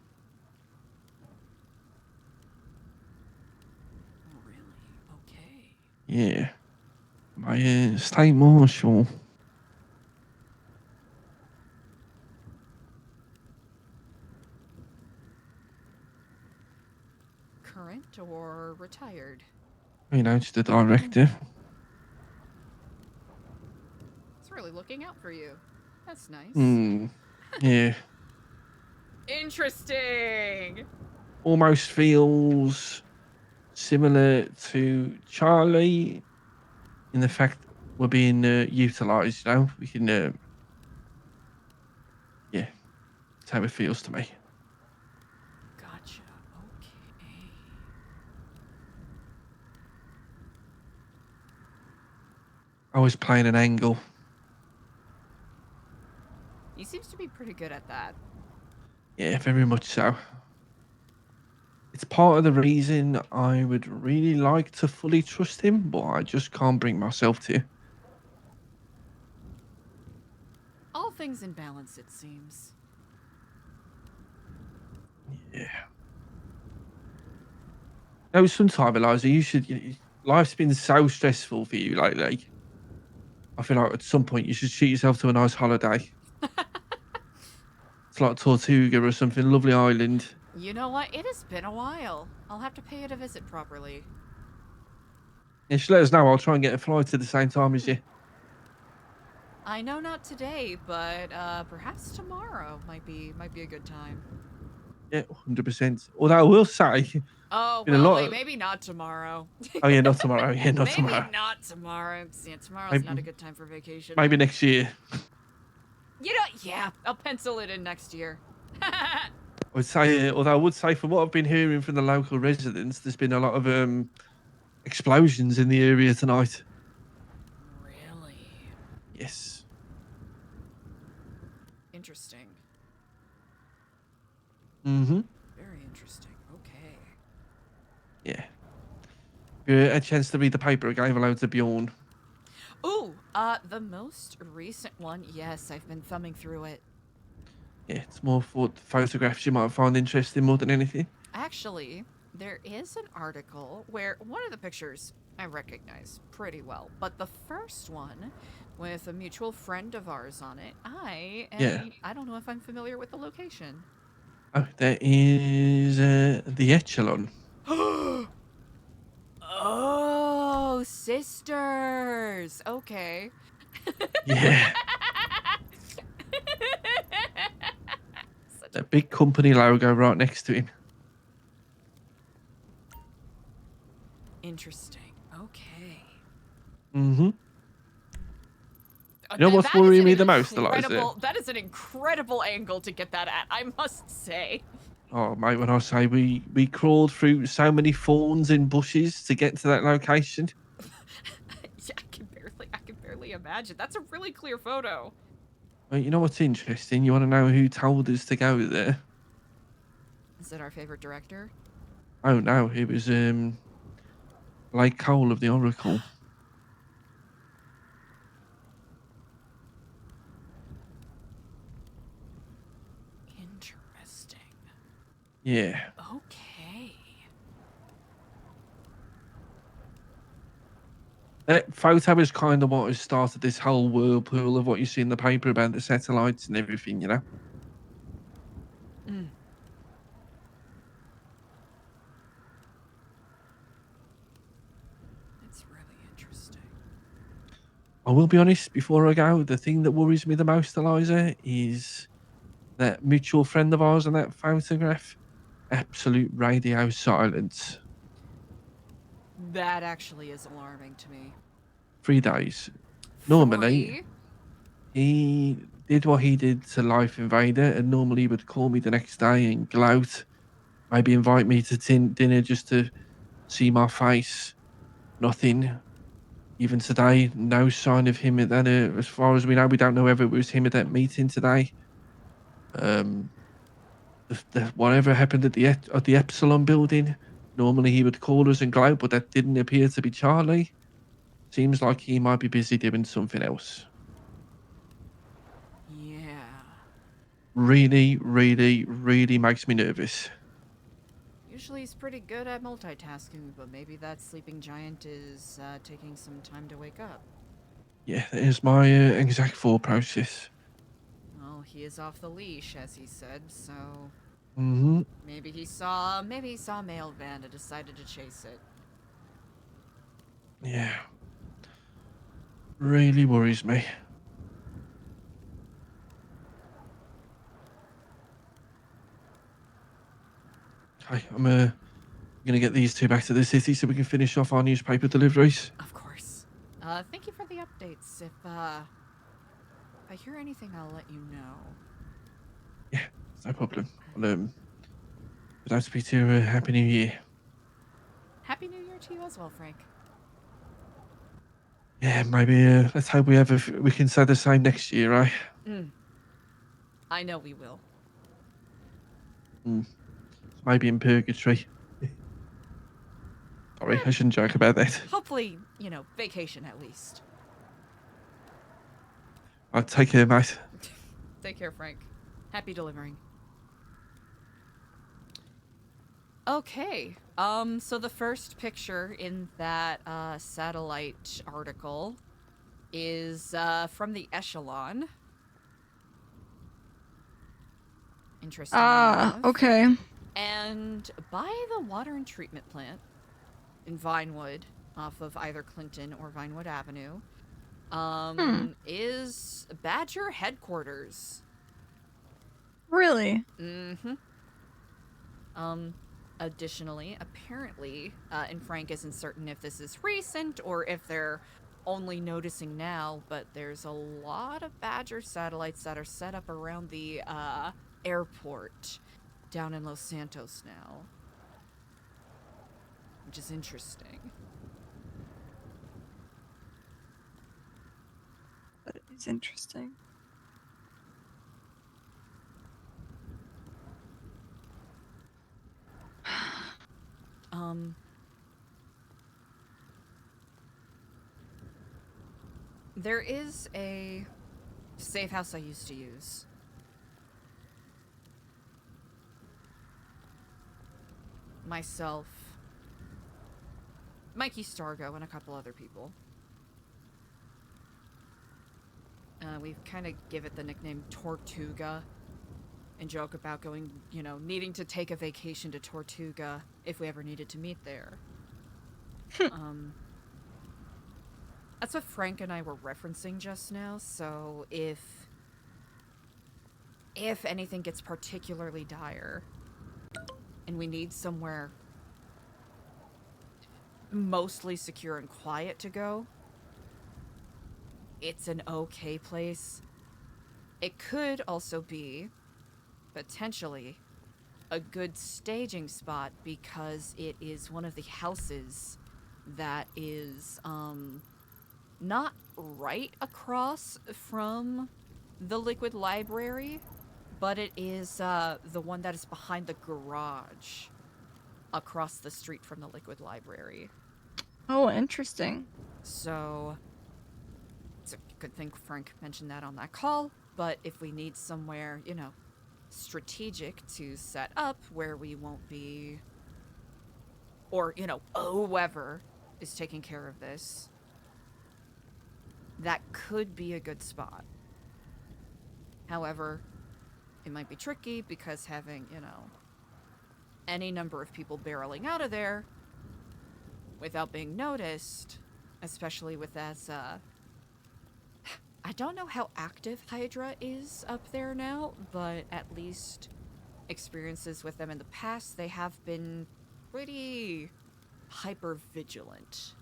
Okay. Yeah. My state marshal. Current or retired? Just the director. It's really looking out for you. That's nice. Yeah. Interesting. Almost feels similar to Charlie in the fact we're being utilized. We can. Yeah, that's how it feels to me. Gotcha. Okay. I was playing an angle. He seems to be pretty good at that. Yeah, very much so. It's part of the reason I would really like to fully trust him, but I just can't bring myself to. All things in balance, it seems. Yeah. No, sometime, Eliza, you should. Life's been so stressful for you lately. I feel like at some point you should treat yourself to a nice holiday. It's like Tortuga or something, lovely island. You know what? It has been a while. I'll have to pay it a visit properly. Yeah, just let us know. I'll try and get a flight at the same time as you. I know not today, but perhaps tomorrow might be a good time. Yeah, 100%. Although I will say, Oh, been a well, lot like, of- maybe not tomorrow. Oh yeah, not tomorrow. Yeah, not maybe tomorrow. not tomorrow. Yeah, tomorrow's Maybe- not a good time for vacation. Maybe next year. You know, yeah, I'll pencil it in next year. I would say, although I would say, from what I've been hearing from the local residents, there's been a lot of explosions in the area tonight. Really? Yes. Interesting. Mm-hmm. Very interesting. Okay. Yeah. A chance to read the paper again. Hello to Bjorn. Ooh, the most recent one. Yes, I've been thumbing through it. Yeah, it's more for photographs you might find interesting more than anything. Actually, there is an article where one of the pictures I recognize pretty well, but the first one with a mutual friend of ours on it, I don't know if I'm familiar with the location. Oh, there is the Echelon. Oh, sisters. Okay. Yeah. A big company logo right next to him. Interesting. Okay. Mm-hmm. You know what's worrying me the most, Eliza? That is an incredible angle to get that at, I must say. Oh, mate, when I say we crawled through so many thorns and bushes to get to that location. Yeah, I can barely imagine. That's a really clear photo. Well, you know what's interesting? You want to know who told us to go there? Is it our favorite director? Oh no, it was Blake Cole of the Oracle. Interesting. Yeah. Okay. That photo is kind of what has started this whole whirlpool of what you see in the paper about the satellites and everything, you know? Mm. It's really interesting. I will be honest, before I go, the thing that worries me the most, Eliza, is that mutual friend of ours in that photograph. Absolute radio silence. That actually is alarming to me. 3 days. Normally, 3? he did what he did to Life Invader, and normally he would call me the next day and gloat. Maybe invite me to dinner just to see my face. Nothing. Even today, no sign of him at that. As far as we know, we don't know whether it was him at that meeting today. Whatever happened at the Epsilon building, normally he would call us and gloat, but that didn't appear to be Charlie. Seems like he might be busy doing something else. Yeah. Really, really, really makes me nervous. Usually he's pretty good at multitasking, but maybe that sleeping giant is taking some time to wake up. Yeah, that is my exact thought process. Well, he is off the leash, as he said, so Mm-hmm. maybe he saw a mail van and decided to chase it. Yeah. Really worries me. Okay, I'm gonna get these two back to the city so we can finish off our newspaper deliveries. Of course. Thank you for the updates. If I hear anything, I'll let you know. Yeah, no problem. Well, if I don't speak to you, Happy New Year. Happy New Year to you as well, Frank. Yeah, maybe let's hope we can say the same next year, right? I know we will. Maybe in purgatory. Sorry, I shouldn't joke about that. Hopefully, you know, vacation at least. I'll take care, mate. Take care, Frank. Happy delivering. Okay. So the first picture in that satellite article is from the Echelon. Interesting. Okay. And by the water and treatment plant in Vinewood, off of either Clinton or Vinewood Avenue, is Badger headquarters. Really? Mm-hmm. Additionally, apparently, and Frank isn't certain if this is recent or if they're only noticing now, but there's a lot of Badger satellites that are set up around the airport down in Los Santos now, which is interesting. That is interesting. There is a safe house I used to use. Myself, Mikey Stargo, and a couple other people. We kind of give it the nickname Tortuga and joke about going, you know, needing to take a vacation to Tortuga if we ever needed to meet there. That's what Frank and I were referencing just now, so if anything gets particularly dire and we need somewhere mostly secure and quiet to go, it's an okay place. It could also be, potentially, a good staging spot because it is one of the houses that is, not right across from the Liquid Library, but it is, the one that is behind the garage across the street from the Liquid Library. Oh, interesting. So, it's a good thing Frank mentioned that on that call, but if we need somewhere, you know, strategic to set up where we won't be, or, you know, whoever is taking care of this, that could be a good spot. However, it might be tricky because having, you know, any number of people barreling out of there without being noticed, especially with as, I don't know how active Hydra is up there now, but at least experiences with them in the past, they have been pretty hyper-vigilant.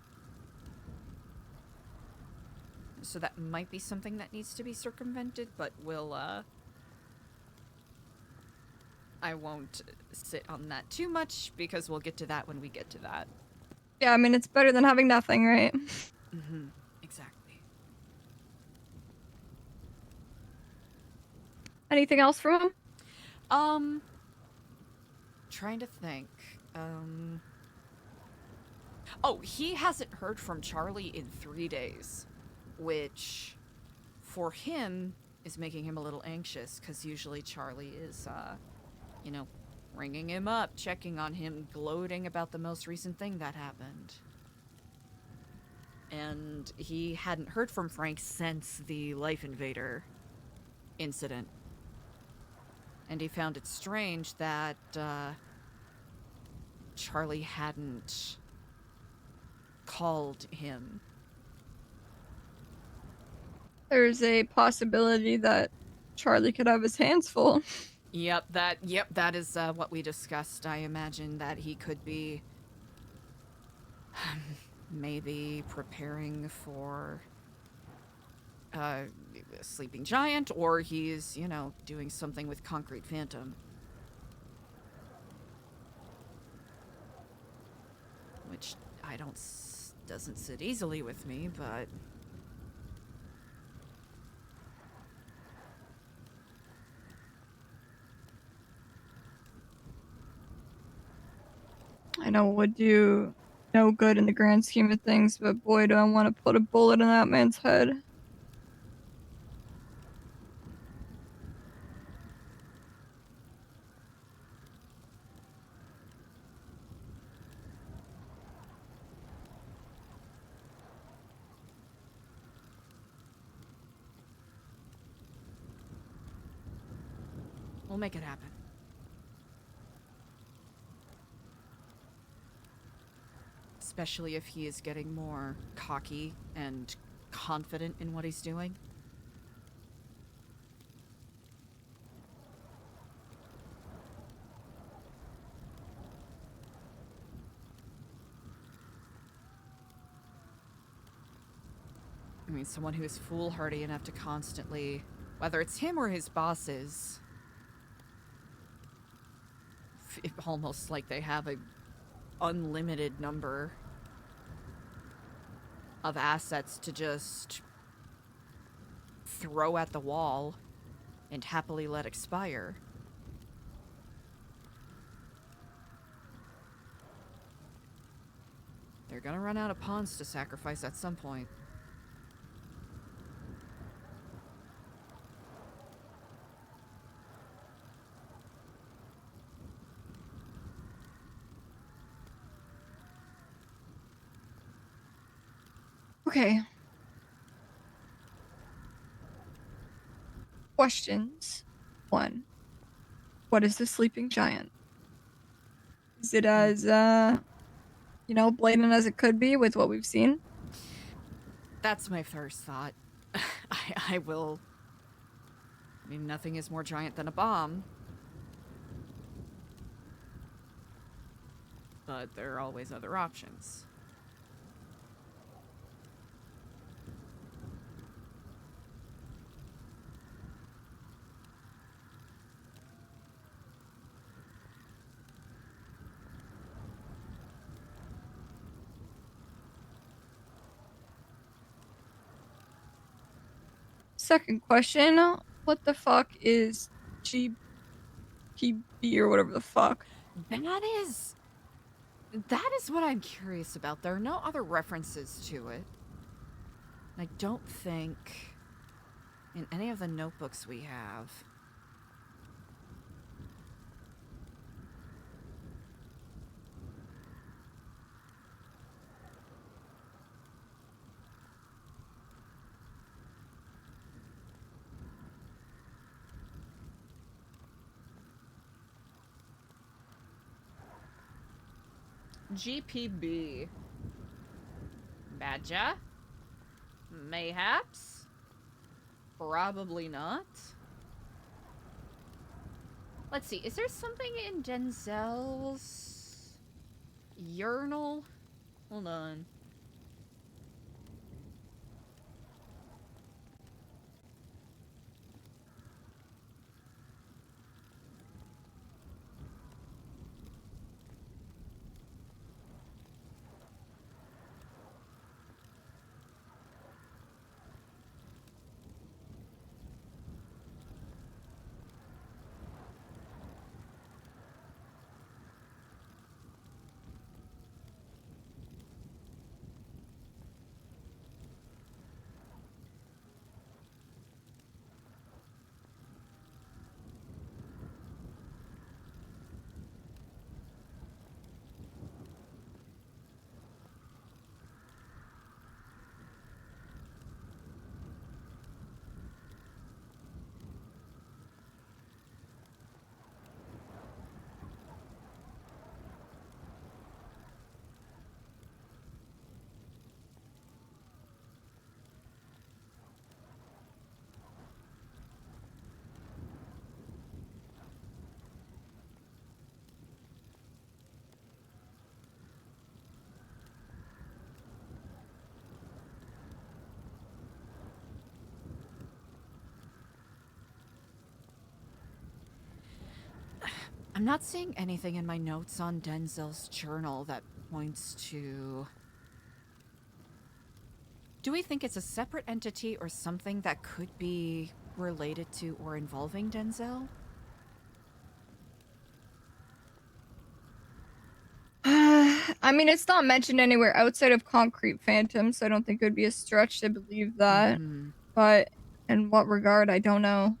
So that might be something that needs to be circumvented, but we'll, I won't sit on that too much because we'll get to that when we get to that. Yeah, I mean, it's better than having nothing, right? Mm-hmm. Exactly. Anything else from him? Trying to think. Oh, he hasn't heard from Charlie in 3 days, which for him is making him a little anxious because usually Charlie is, you know, ringing him up, checking on him, gloating about the most recent thing that happened. And he hadn't heard from Frank since the Life Invader incident. And he found it strange that, Charlie hadn't called him. There's a possibility that Charlie could have his hands full. Yep, that is what we discussed. I imagine that he could be maybe preparing for a sleeping giant, or he's, you know, doing something with Concrete Phantom. Which doesn't sit easily with me, but I know it would do no good in the grand scheme of things, but boy, do I want to put a bullet in that man's head. We'll make it happen. Especially if he is getting more cocky and confident in what he's doing. I mean, someone who is foolhardy enough to constantly, whether it's him or his bosses, almost like they have a unlimited number of assets to just throw at the wall and happily let expire. They're gonna run out of pawns to sacrifice at some point. Okay. Questions. 1. What is the sleeping giant? Is it as, blatant as it could be with what we've seen? That's my first thought. I will... I mean, nothing is more giant than a bomb. But there are always other options. Second question. What the fuck is GPB or whatever the fuck? That is what I'm curious about. There are no other references to it. I don't think in any of the notebooks we have. GPB. Badger? Mayhaps? Probably not. Let's see, is there something in Denzel's urinal? Hold on. I'm not seeing anything in my notes on Denzel's journal that points to... Do we think it's a separate entity or something that could be related to or involving Denzel? I mean, it's not mentioned anywhere outside of Concrete Phantom, so I don't think it would be a stretch to believe that. But in what regard, I don't know.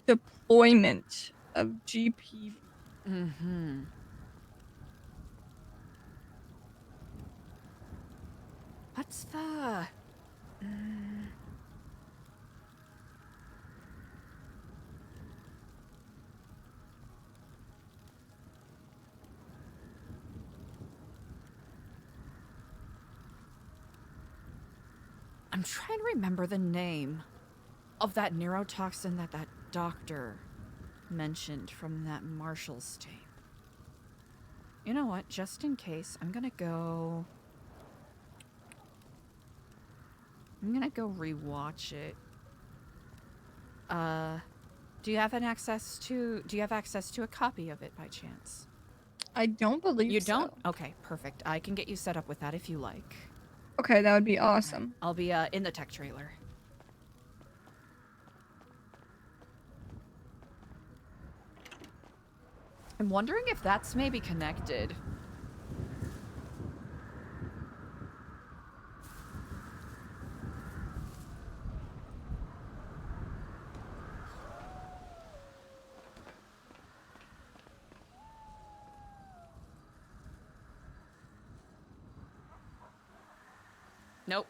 Deployment of GPB. What's the... I'm trying to remember the name of that neurotoxin that doctor mentioned from that Marshall's tape. You know what? Just in case, I'm gonna go rewatch it. Do you have access to a copy of it by chance? I don't believe you so. don't? Okay, perfect. I can get you set up with that if you like. Okay, that would be awesome. I'll be in the tech trailer. I'm wondering if that's maybe connected. Nope.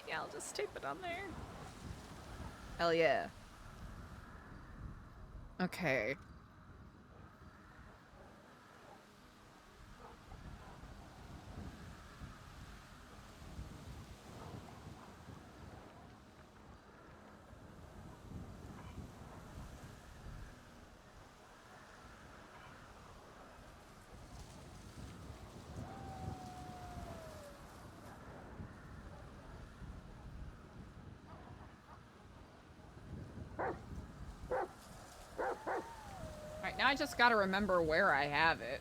Yeah, I'll just tape it on there. Hell yeah. Okay. Alright, now I just gotta remember where I have it.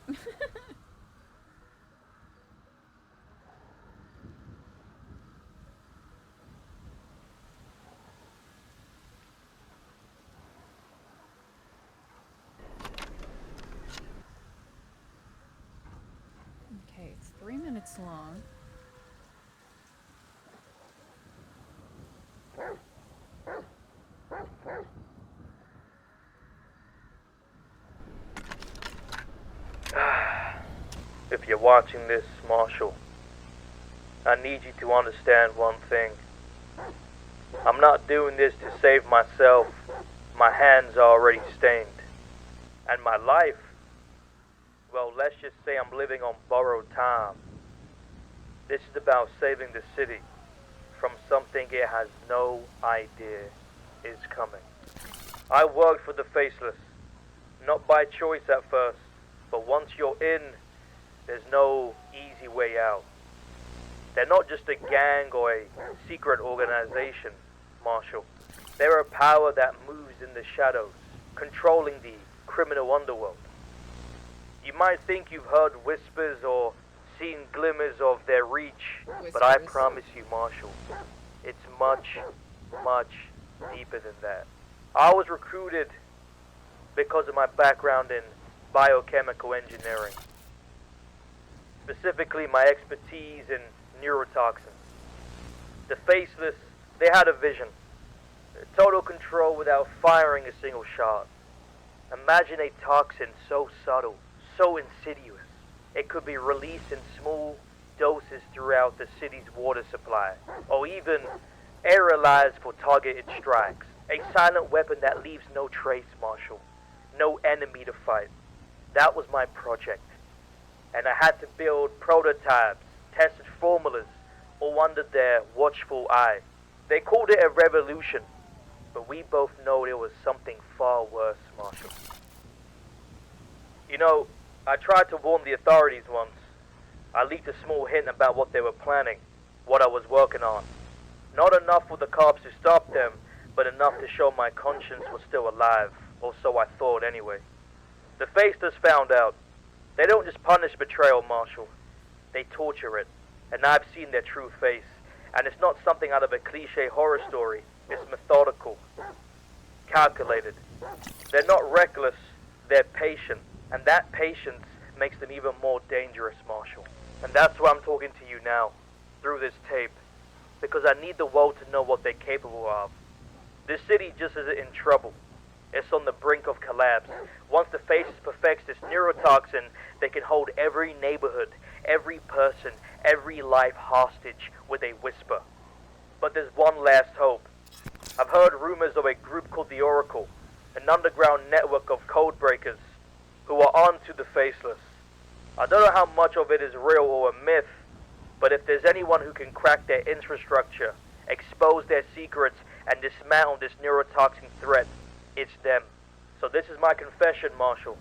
Okay, it's 3 minutes long. If you're watching this, Marshall, I need you to understand one thing. I'm not doing this to save myself. My hands are already stained. And my life, well, let's just say I'm living on borrowed time. This is about saving the city from something it has no idea is coming. I worked for the Faceless, not by choice at first, but once you're in, there's no easy way out. They're not just a gang or a secret organization, Marshall. They're a power that moves in the shadows, controlling the criminal underworld. You might think you've heard whispers or seen glimmers of their reach, but I promise you, Marshall, it's much, much deeper than that. I was recruited because of my background in biochemical engineering. Specifically, my expertise in neurotoxins. The Faceless, they had a vision. Total control without firing a single shot. Imagine a toxin so subtle, so insidious, it could be released in small doses throughout the city's water supply, or even aerialized for targeted strikes. A silent weapon that leaves no trace, Marshall. No enemy to fight. That was my project. And I had to build prototypes, tested formulas, all under their watchful eye. They called it a revolution, but we both know it was something far worse, Marshall. You know, I tried to warn the authorities once. I leaked a small hint about what they were planning, what I was working on. Not enough for the cops to stop them, but enough to show my conscience was still alive. Or so I thought anyway. The Faceless found out. They don't just punish betrayal, Marshal. They torture it. And I've seen their true face. And it's not something out of a cliche horror story. It's methodical. Calculated. They're not reckless. They're patient. And that patience makes them even more dangerous, Marshal. And that's why I'm talking to you now. Through this tape. Because I need the world to know what they're capable of. This city just isn't in trouble. It's on the brink of collapse. Once the Faceless perfects this neurotoxin, they can hold every neighborhood, every person, every life hostage with a whisper. But there's one last hope. I've heard rumors of a group called the Oracle, an underground network of code breakers who are onto the Faceless. I don't know how much of it is real or a myth, but if there's anyone who can crack their infrastructure, expose their secrets, and dismantle this neurotoxin threat, it's them. So this is my confession, Marshal.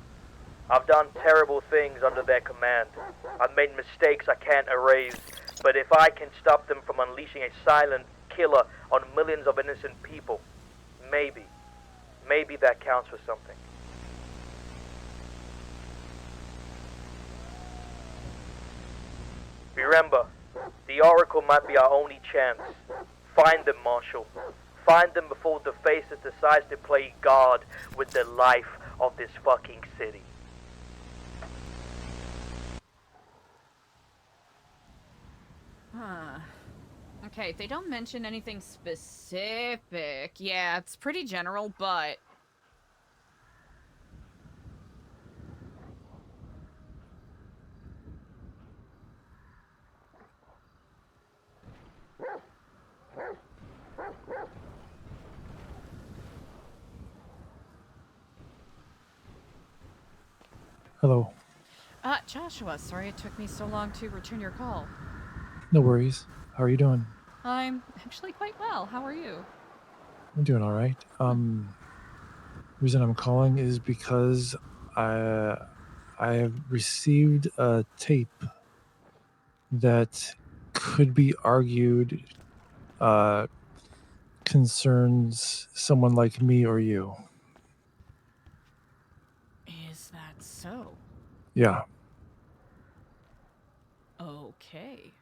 I've done terrible things under their command. I've made mistakes I can't erase. But if I can stop them from unleashing a silent killer on millions of innocent people, maybe that counts for something. Remember, the Oracle might be our only chance. Find them, Marshal. Find them before the Faceless decides to play God with the life of this fucking city. Huh. Okay, they don't mention anything specific. Yeah, it's pretty general, but... Hello. Joshua, sorry it took me so long to return your call. No worries. How are you doing? I'm actually quite well. How are you? I'm doing all right. Reason I'm calling is because I have received a tape that could be argued concerns someone like me or you. Is that so? Yeah. Okay.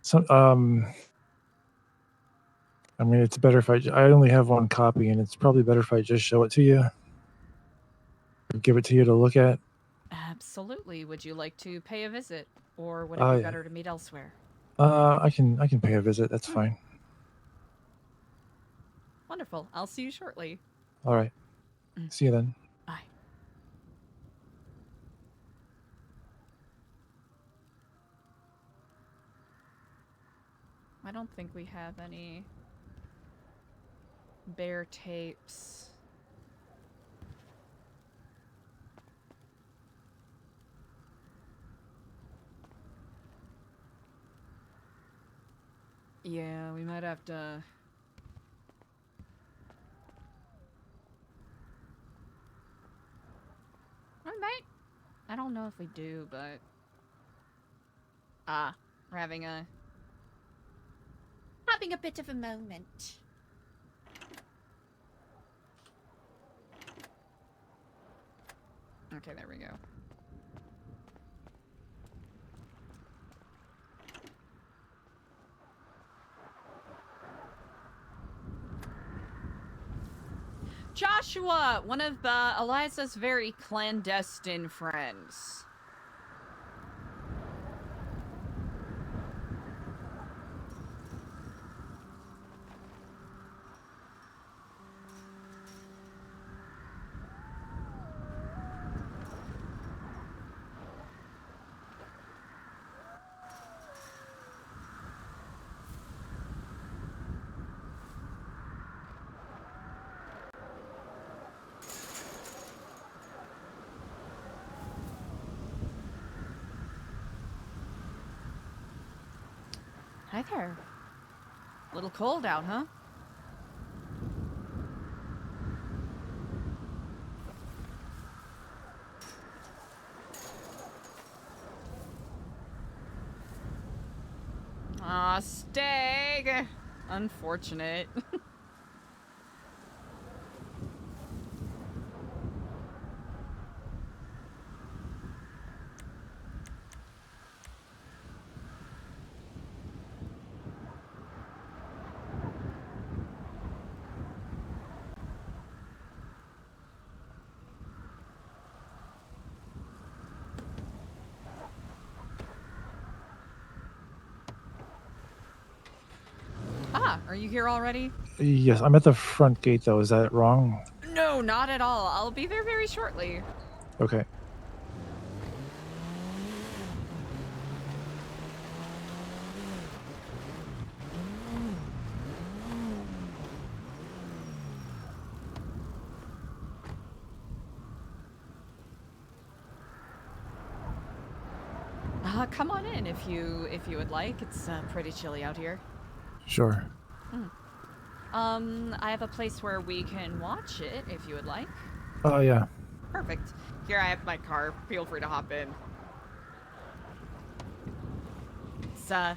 So I mean, it's better if I only have one copy, and it's probably better if I just show it to you. Give it to you to look at. Absolutely. Would you like to pay a visit? Or would it be Yeah. better to meet elsewhere? I can pay a visit. That's fine. Wonderful. I'll see you shortly. All right. See you then. Bye. I don't think we have any bear tapes. Yeah, we might have to... We might. I don't know if we do, but... we're having a bit of a moment. Okay, there we go. Joshua, one of Eliza's very clandestine friends. Hi there. A little cold out, huh? Aw, Stag. Unfortunate. are you here already? Yes, I'm at the front gate though. Is that wrong? No, not at all. I'll be there very shortly. Okay. Come on in if you would like. It's pretty chilly out here. Sure. I have a place where we can watch it if you would like. Oh yeah. Perfect. Here I have my car. Feel free to hop in. It's now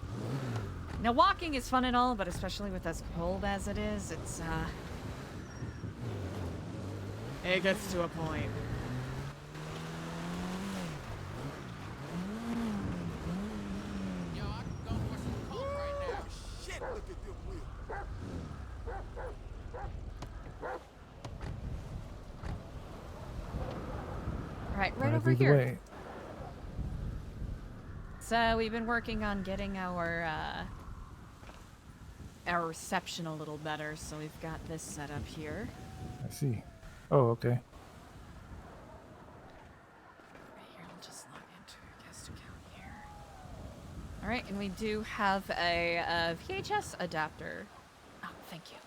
walking is fun and all, but especially with as cold as it is, it gets to a point. Right over lead the here. way. So we've been working on getting our reception a little better, so we've got this set up here. I see. Oh, okay. Right here, I'll just log into a guest account here. All right, and we do have a VHS adapter. Oh, thank you.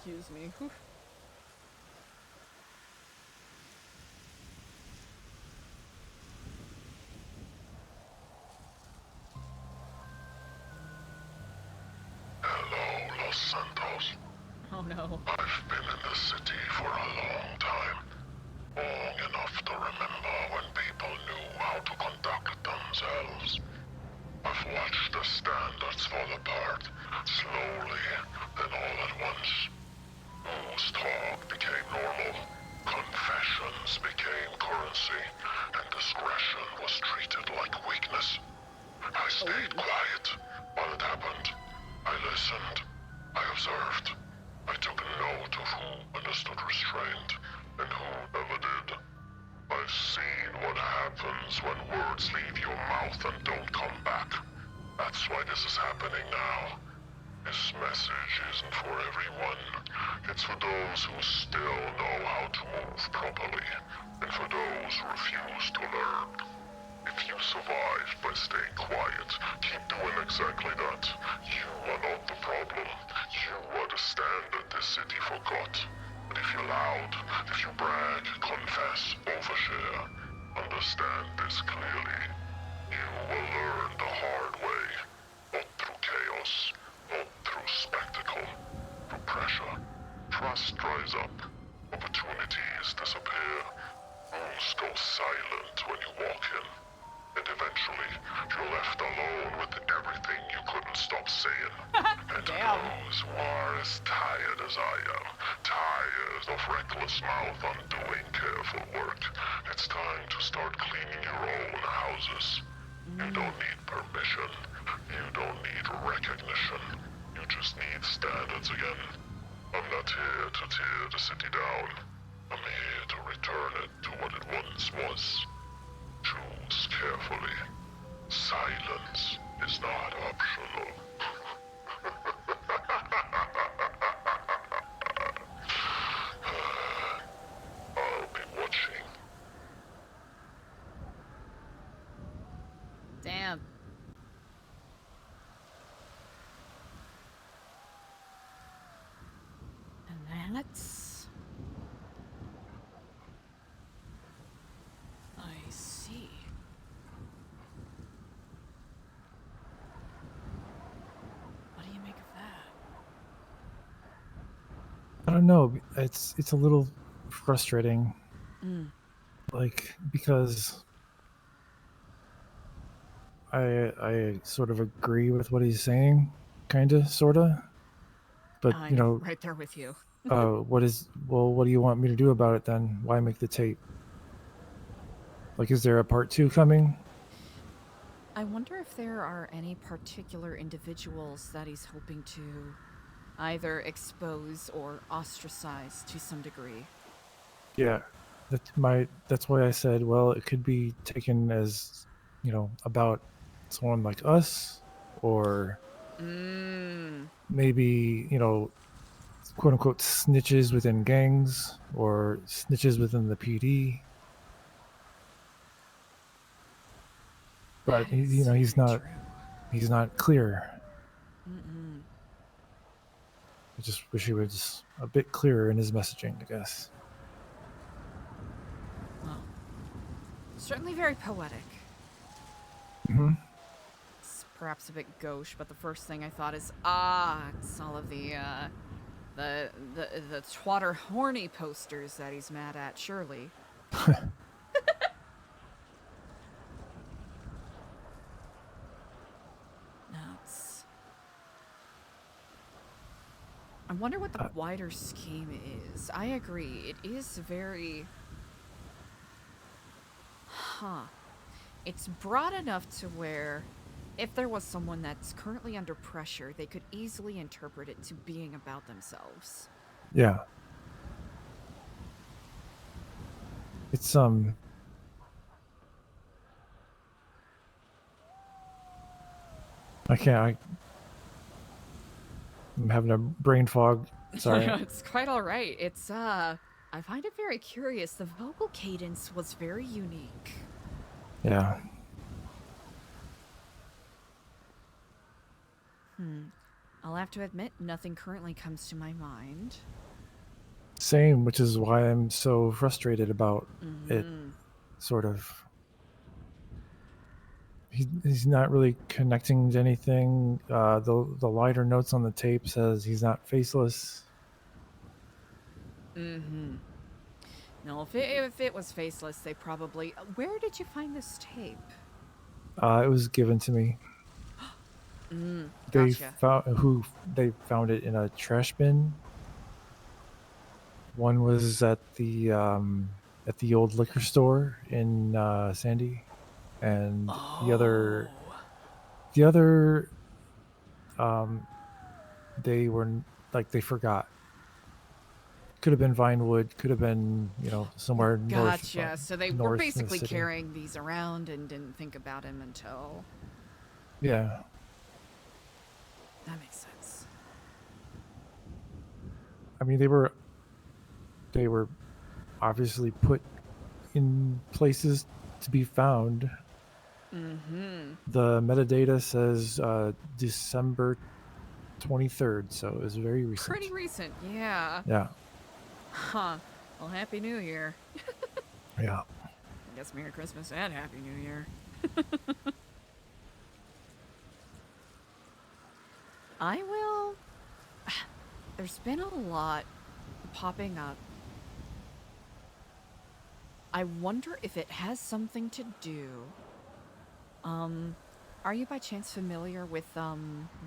Excuse me. Whew. Hello, Los Santos. Oh no. I've been in the city for a long time. Long enough to remember when people knew how to conduct themselves. I've watched the standards fall apart, slowly, then all at once. Loose talk became normal, confessions became currency, and discretion was treated like weakness. I stayed quiet while it happened. I listened. I observed. I took note of who understood restraint and who never did. I've seen what happens when words leave your mouth and don't come back. That's why this is happening now. This message isn't for everyone. It's for those who still know how to move properly, and for those who refuse to learn. If you survived by staying quiet, keep doing exactly that. You are not the problem. You are the standard this city forgot. But if you're loud, if you brag, confess, overshare, understand this clearly. You will learn the hard way. Not through chaos, not through spectacle, through pressure. Trust dries up. Opportunities disappear. Rules go silent when you walk in. And eventually, you're left alone with everything you couldn't stop saying. And to those who are as tired as I am, tired of reckless mouth undoing careful work, it's time to start cleaning your own houses. You don't need permission. You don't need recognition. You just need standards again. I'm not here to tear the city down. I'm here to return it to what it once was. Choose carefully. Silence is not optional. I'll be watching. Damn. And then let's... I see. What do you make of that? I don't know. It's a little frustrating. Like, because I sort of agree with what he's saying, kinda, sorta. But I'm you know, right there with you. what do you want me to do about it then? Why make the tape? Like, is there a part 2 coming? I wonder if there are any particular individuals that he's hoping to either expose or ostracize to some degree. Yeah, that's why I said, well, it could be taken as, about someone like us, or maybe, quote unquote snitches within gangs or snitches within the PD. But he's not clear. I just wish he was a bit clearer in his messaging, I guess. Well, certainly very poetic. Mm-hmm. It's perhaps a bit gauche, but the first thing I thought is, it's all of the twatter horny posters that he's mad at, surely. Nuts. I wonder what the wider scheme is. I agree, it is very... It's broad enough to where if there was someone that's currently under pressure, they could easily interpret it to being about themselves. Yeah. It's I'm having a brain fog. Sorry. It's quite all right. It's I find it very curious. The vocal cadence was very unique. Yeah. I'll have to admit, nothing currently comes to my mind. Same, which is why I'm so frustrated about it. Sort of. He's not really connecting to anything. The lighter notes on the tape says he's not faceless. No, if it was faceless, they probably... Where did you find this tape? It was given to me. Gotcha. They found it in a trash bin. One was at the old liquor store in Sandy, and the other they were they forgot. Could have been Vinewood, could have been somewhere north. Gotcha. So they were basically carrying these around and didn't think about him until... Yeah. That makes sense. I mean, they were obviously put in places to be found. The metadata says December 23rd, so it was very recent. Pretty recent, yeah. Yeah. Huh. Well, Happy New Year. Yeah. I guess Merry Christmas and Happy New Year. I will... There's been a lot popping up. I wonder if it has something to do... Are you by chance familiar with,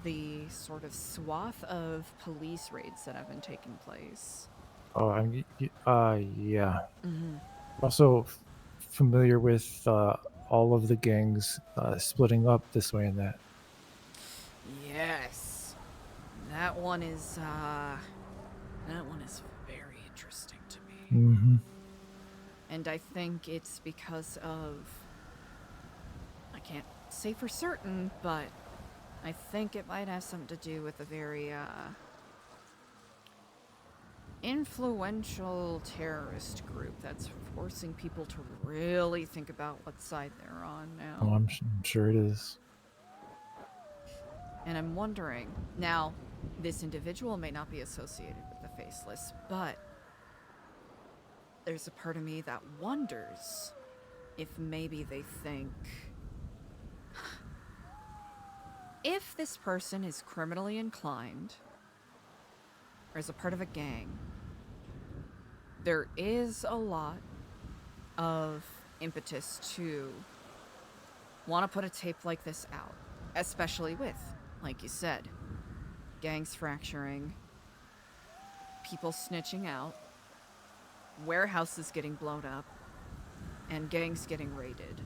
the sort of swath of police raids that have been taking place? Oh, yeah. Also familiar with all of the gangs splitting up this way and that. Yes. That one is very interesting to me. And I think it's because of... I can't say for certain, but I think it might have something to do with a very, influential terrorist group that's forcing people to really think about what side they're on now. Oh, I'm sure it is. And I'm wondering, now, this individual may not be associated with the Faceless, but there's a part of me that wonders if maybe they think... If this person is criminally inclined, or is a part of a gang, there is a lot of impetus to want to put a tape like this out, especially with, like you said, gangs fracturing, people snitching out, warehouses getting blown up, and gangs getting raided.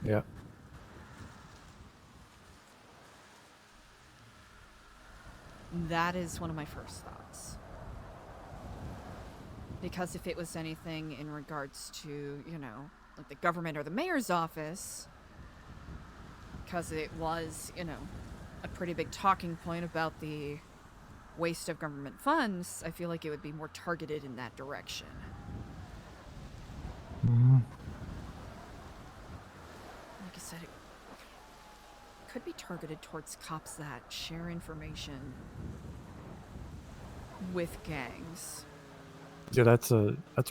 Yeah. That is one of my first thoughts. Because if it was anything in regards to, you know, like the government or the mayor's office, because it was, you know, a pretty big talking point about the waste of government funds, I feel like it would be more targeted in that direction. Mm-hmm. Like I said, it could be targeted towards cops that share information with gangs. Yeah, that's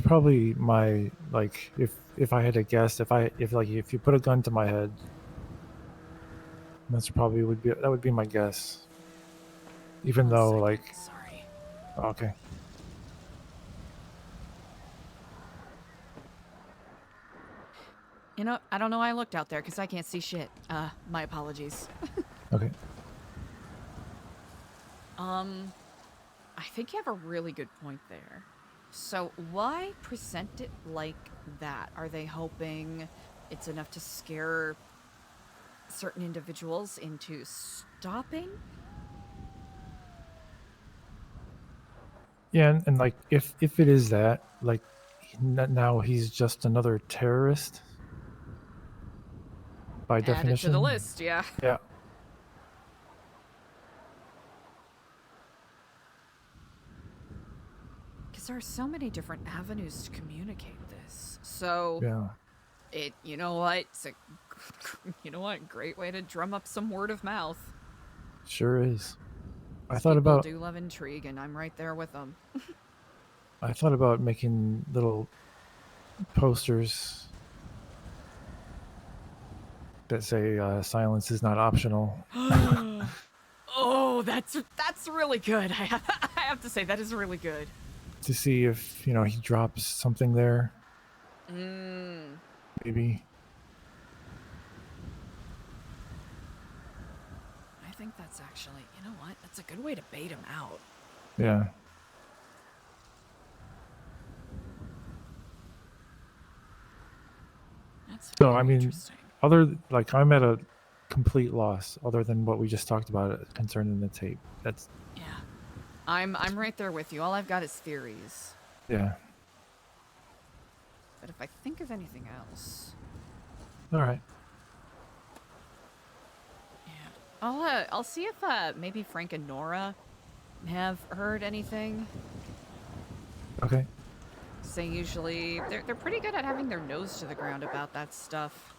probably my, like, if I had to guess, if you put a gun to my head, that would be my guess. Even though, like, sorry. Okay. You know, I don't know why I looked out there because I can't see shit. My apologies. Okay. I think you have a really good point there. So why present it like that? Are they hoping it's enough to scare certain individuals into stopping? Yeah, and like if it is that, like, now he's just another terrorist by Add definition. it to the list, yeah. Yeah. Because there are so many different avenues to communicate this. So, Yeah. you know what? It's a, you know what? Great way to drum up some word of mouth. Sure is. I These thought people about do love intrigue, and I'm right there with them. making little posters that say silence is not optional. Oh, that's really good. I have to say that is really good. To see if, you know, he drops something there. Mm. Maybe. I think that's actually, you know what? That's a good way to bait him out. Yeah. That's So I mean, interesting. I'm at a complete loss other than what we just talked about concerning the tape. That's Yeah. I'm right there with you. All I've got is theories. yeah. But if I think of anything else, All right. I'll see if maybe Frank and Nora have heard anything. Okay. They usually they're pretty good at having their nose to the ground about that stuff.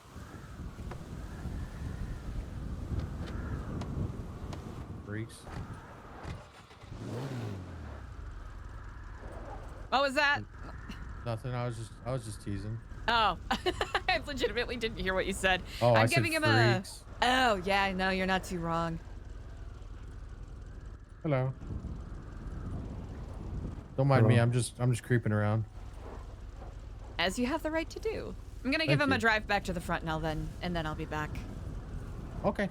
Freaks. What was that? Nothing. I was just teasing. Oh, I legitimately didn't hear what you said. Oh, I'm I said giving him freaks. Oh, yeah, no, you're not too wrong. Hello. Don't mind me. Hello. I'm just creeping around. As you have the right to do. I'm gonna Thank give him a you. drive back to the front now then, and then I'll be back. Okay.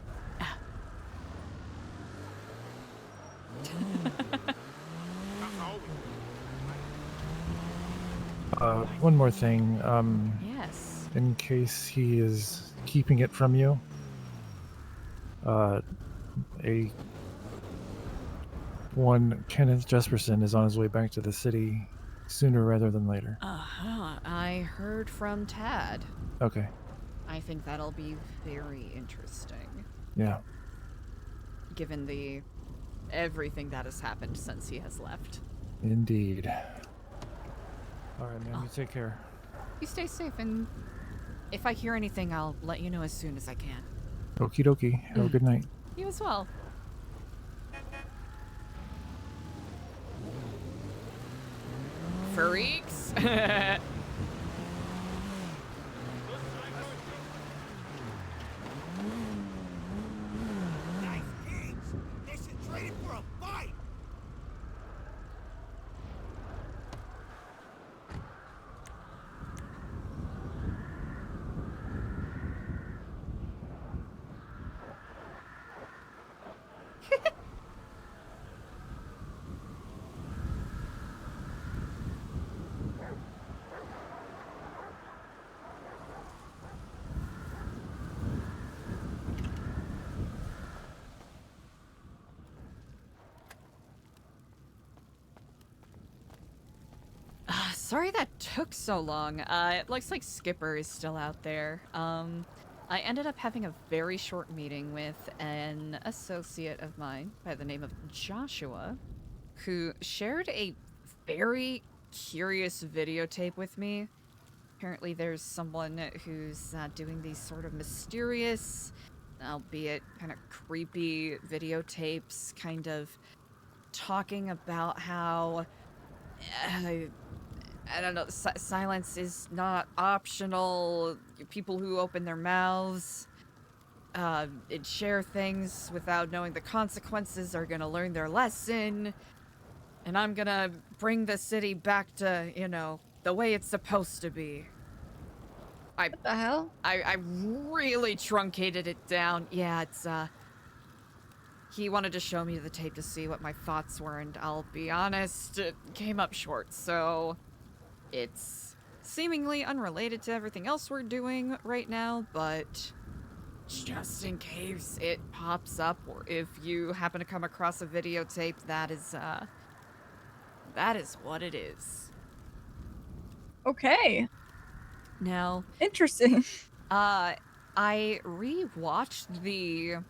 One more thing. Yes. In case he is keeping it from you, one Kenneth Jesperson is on his way back to the city sooner rather than later. Uh-huh. I heard from Tad. Okay. I think that'll be very interesting. Yeah. Given everything that has happened since he has left. Indeed. All right, man. You take care. You stay safe, and if I hear anything, I'll let you know as soon as I can. Okie dokie. Have a good night. You as well. Freaks. Sorry that took so long. It looks like Skipper is still out there. I ended up having a very short meeting with an associate of mine by the name of Joshua, who shared a very curious videotape with me. Apparently there's someone who's doing these sort of mysterious, albeit kind of creepy videotapes, kind of talking about how, I don't know, silence is not optional. People who open their mouths and share things without knowing the consequences are gonna learn their lesson. And I'm gonna bring the city back to, you know, the way it's supposed to be. What the hell? I really truncated it down. Yeah, it's, he wanted to show me the tape to see what my thoughts were, and I'll be honest, it came up short, so it's seemingly unrelated to everything else we're doing right now, but just in case it pops up, or if you happen to come across a videotape, that is what it is. Okay. Now, interesting. I rewatched the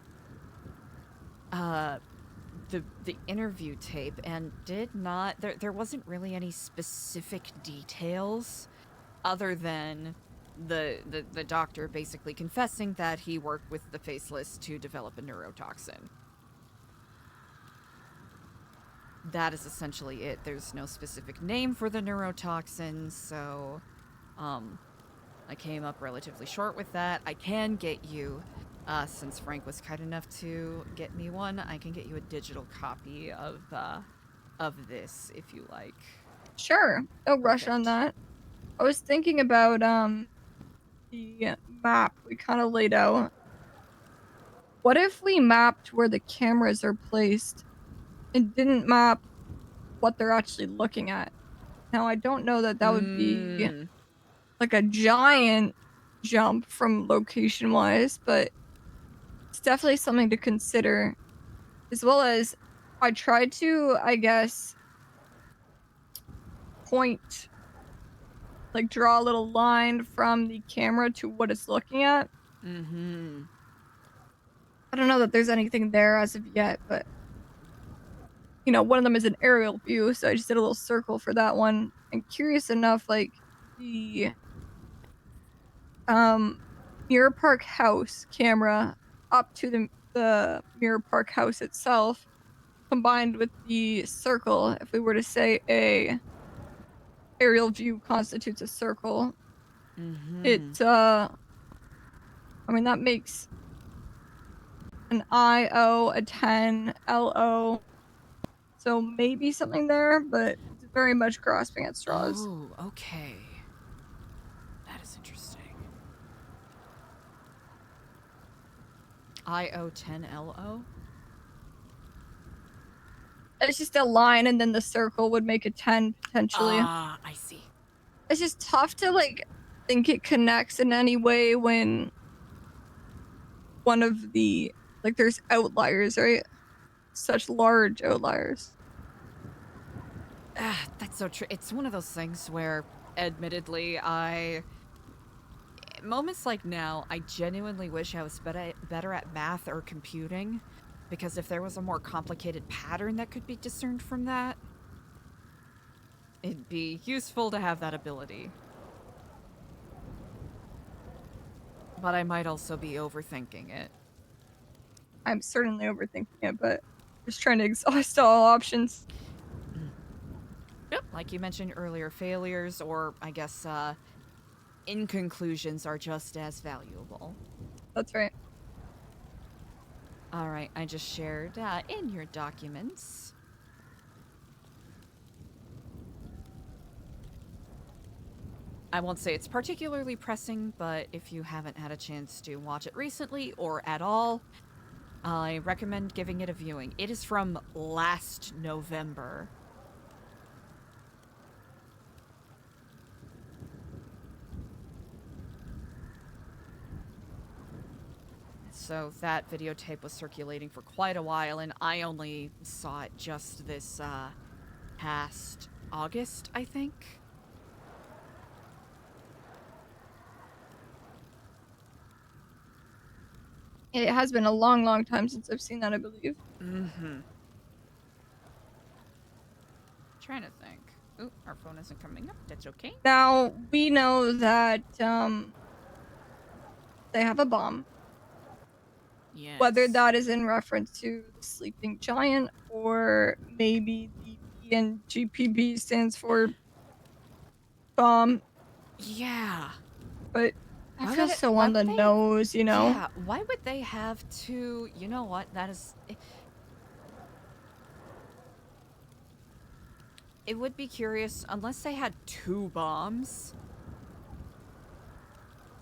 interview tape and did not, there wasn't really any specific details other than the doctor basically confessing that he worked with the Faceless to develop a neurotoxin. That is essentially it. There's no specific name for the neurotoxin, so I came up relatively short with that. I can get you, since Frank was kind enough to get me one, I can get you a digital copy of this if you like. Sure. No rush on that. I was thinking about the map we kind of laid out. What if we mapped where the cameras are placed and didn't map what they're actually looking at? Now, I don't know that that would be like a giant jump from location-wise, but it's definitely something to consider. As well as, I tried to, I guess, point, like draw a little line from the camera to what it's looking at. Mm-hmm. I don't know that there's anything there as of yet, but you know, one of them is an aerial view, so I just did a little circle for that one. And curious enough, like the Mirror Park house camera up to the Mirror Park house itself, combined with the circle, if we were to say a aerial view constitutes a circle, it I mean that makes an IO, a 10, LO. So maybe something there, but it's very much grasping at straws. Oh, okay. That is interesting. IO10LO? It's just a line, and then the circle would make a 10 potentially. Ah, I see. It's just tough to like think it connects in any way when one of the like there's outliers, right? Such large outliers. That's so true. It's one of those things where, admittedly, moments like now, I genuinely wish I was better at math or computing, because if there was a more complicated pattern that could be discerned from that, it'd be useful to have that ability. But I might also be overthinking it. I'm certainly overthinking it, but just trying to exhaust all options. Yep. Like you mentioned earlier, failures, or I guess inconclusions, are just as valuable. That's right. All right, I just shared in your documents. I won't say it's particularly pressing, but if you haven't had a chance to watch it recently or at all, I recommend giving it a viewing. It is from last November. So that videotape was circulating for quite a while, and I only saw it just this past August, I think. It has been a long, long time since I've seen that, I believe. Mm-hmm. Trying to think. Ooh, our phone isn't coming up. That's okay. Now, we know that they have a bomb. Yes. Whether that is in reference to the sleeping giant or maybe the BNGPB stands for bomb. Yeah. But Why that would feels it- so why on would the they- nose, you know? Yeah, why would they have to... You know what? That is... It would be curious, unless they had 2 bombs.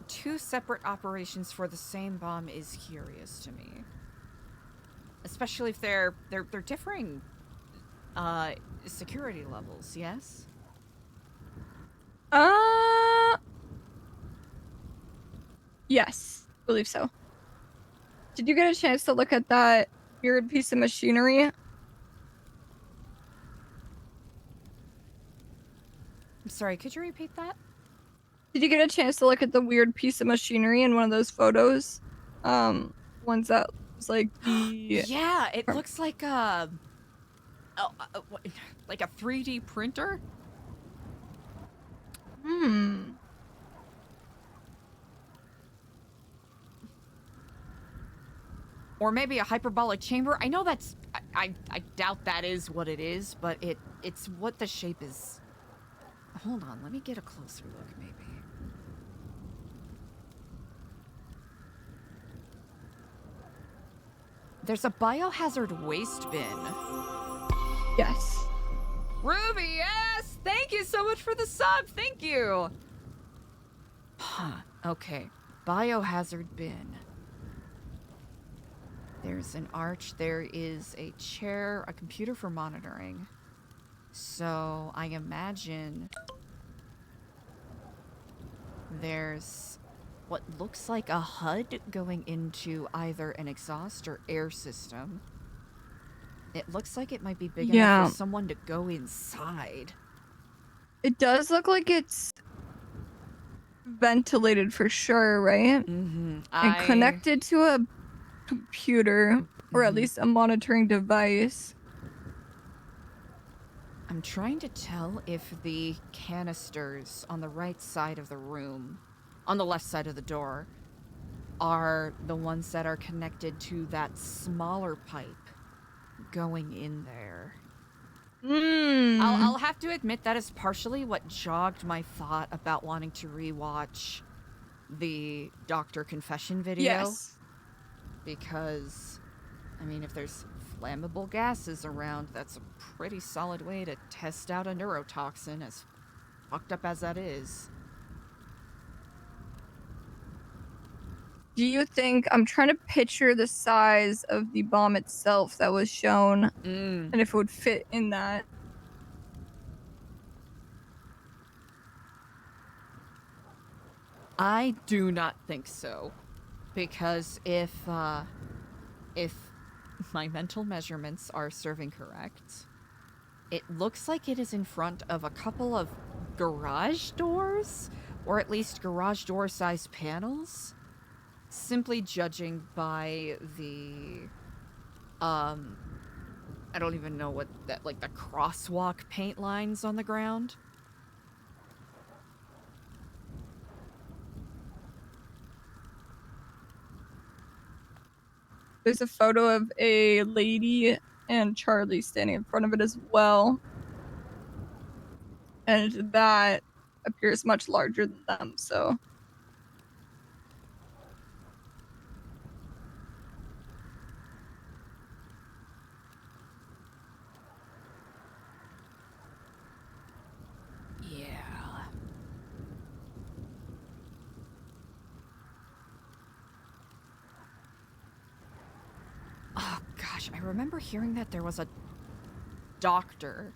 2 separate operations for the same bomb is curious to me. Especially if they're differing security levels, yes? Yes, I believe so. Did you get a chance to look at that weird piece of machinery? I'm sorry, could you repeat that? Did you get a chance to look at the weird piece of machinery in one of those photos? Ones that was like the... Yeah, it looks like a... like a 3D printer? Hmm. Or maybe a hyperbolic chamber. I know that's... I doubt that is what it is, but it's what the shape is. Hold on, let me get a closer look, maybe. There's a biohazard waste bin. Yes. Ruby, yes! Thank you so much for the sub! Thank you! Huh, okay. Biohazard bin. There's an arch, there is a chair, a computer for monitoring. So, I imagine... there's what looks like a HUD going into either an exhaust or air system. It looks like it might be big enough for someone to go inside. It does look like it's ventilated for sure, right? Mm-hmm. And connected to a computer, or at least a monitoring device. I'm trying to tell if the canisters on the right side of the room, on the left side of the door, are the ones that are connected to that smaller pipe going in there. I'll have to admit that is partially what jogged my thought about wanting to rewatch the doctor confession video. Yes. Because, I mean, if there's flammable gases around, that's a pretty solid way to test out a neurotoxin, as fucked up as that is. Do you think... I'm trying to picture the size of the bomb itself that was shown, and if it would fit in that. I do not think so. Because if my mental measurements are serving correct, it looks like it is in front of a couple of garage doors, or at least garage door sized panels. Simply judging by the, I don't even know what that, like the crosswalk paint lines on the ground. There's a photo of a lady and Charlie standing in front of it as well. And that appears much larger than them, so... Yeah. Oh gosh, I remember hearing that there was a doctor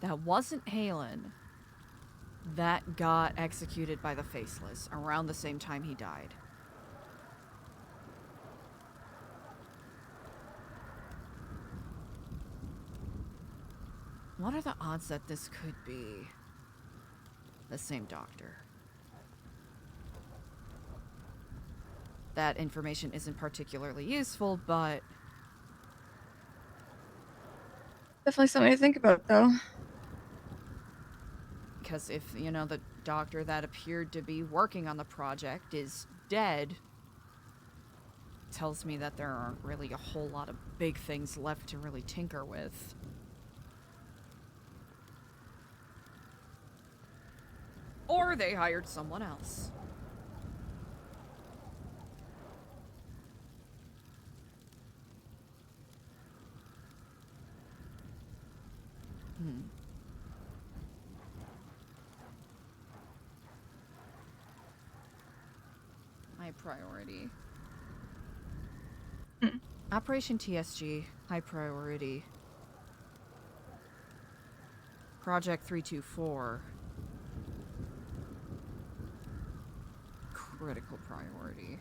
that wasn't Halen that got executed by the Faceless around the same time he died. What are the odds that this could be the same doctor? that information isn't particularly useful, but Definitely something to think about, though. because if, you know, the doctor that appeared to be working on the project is dead, tells me that there aren't really a whole lot of big things left to really tinker with. Or they hired someone else. High priority. Operation TSG, high priority. Project 324. Critical priority.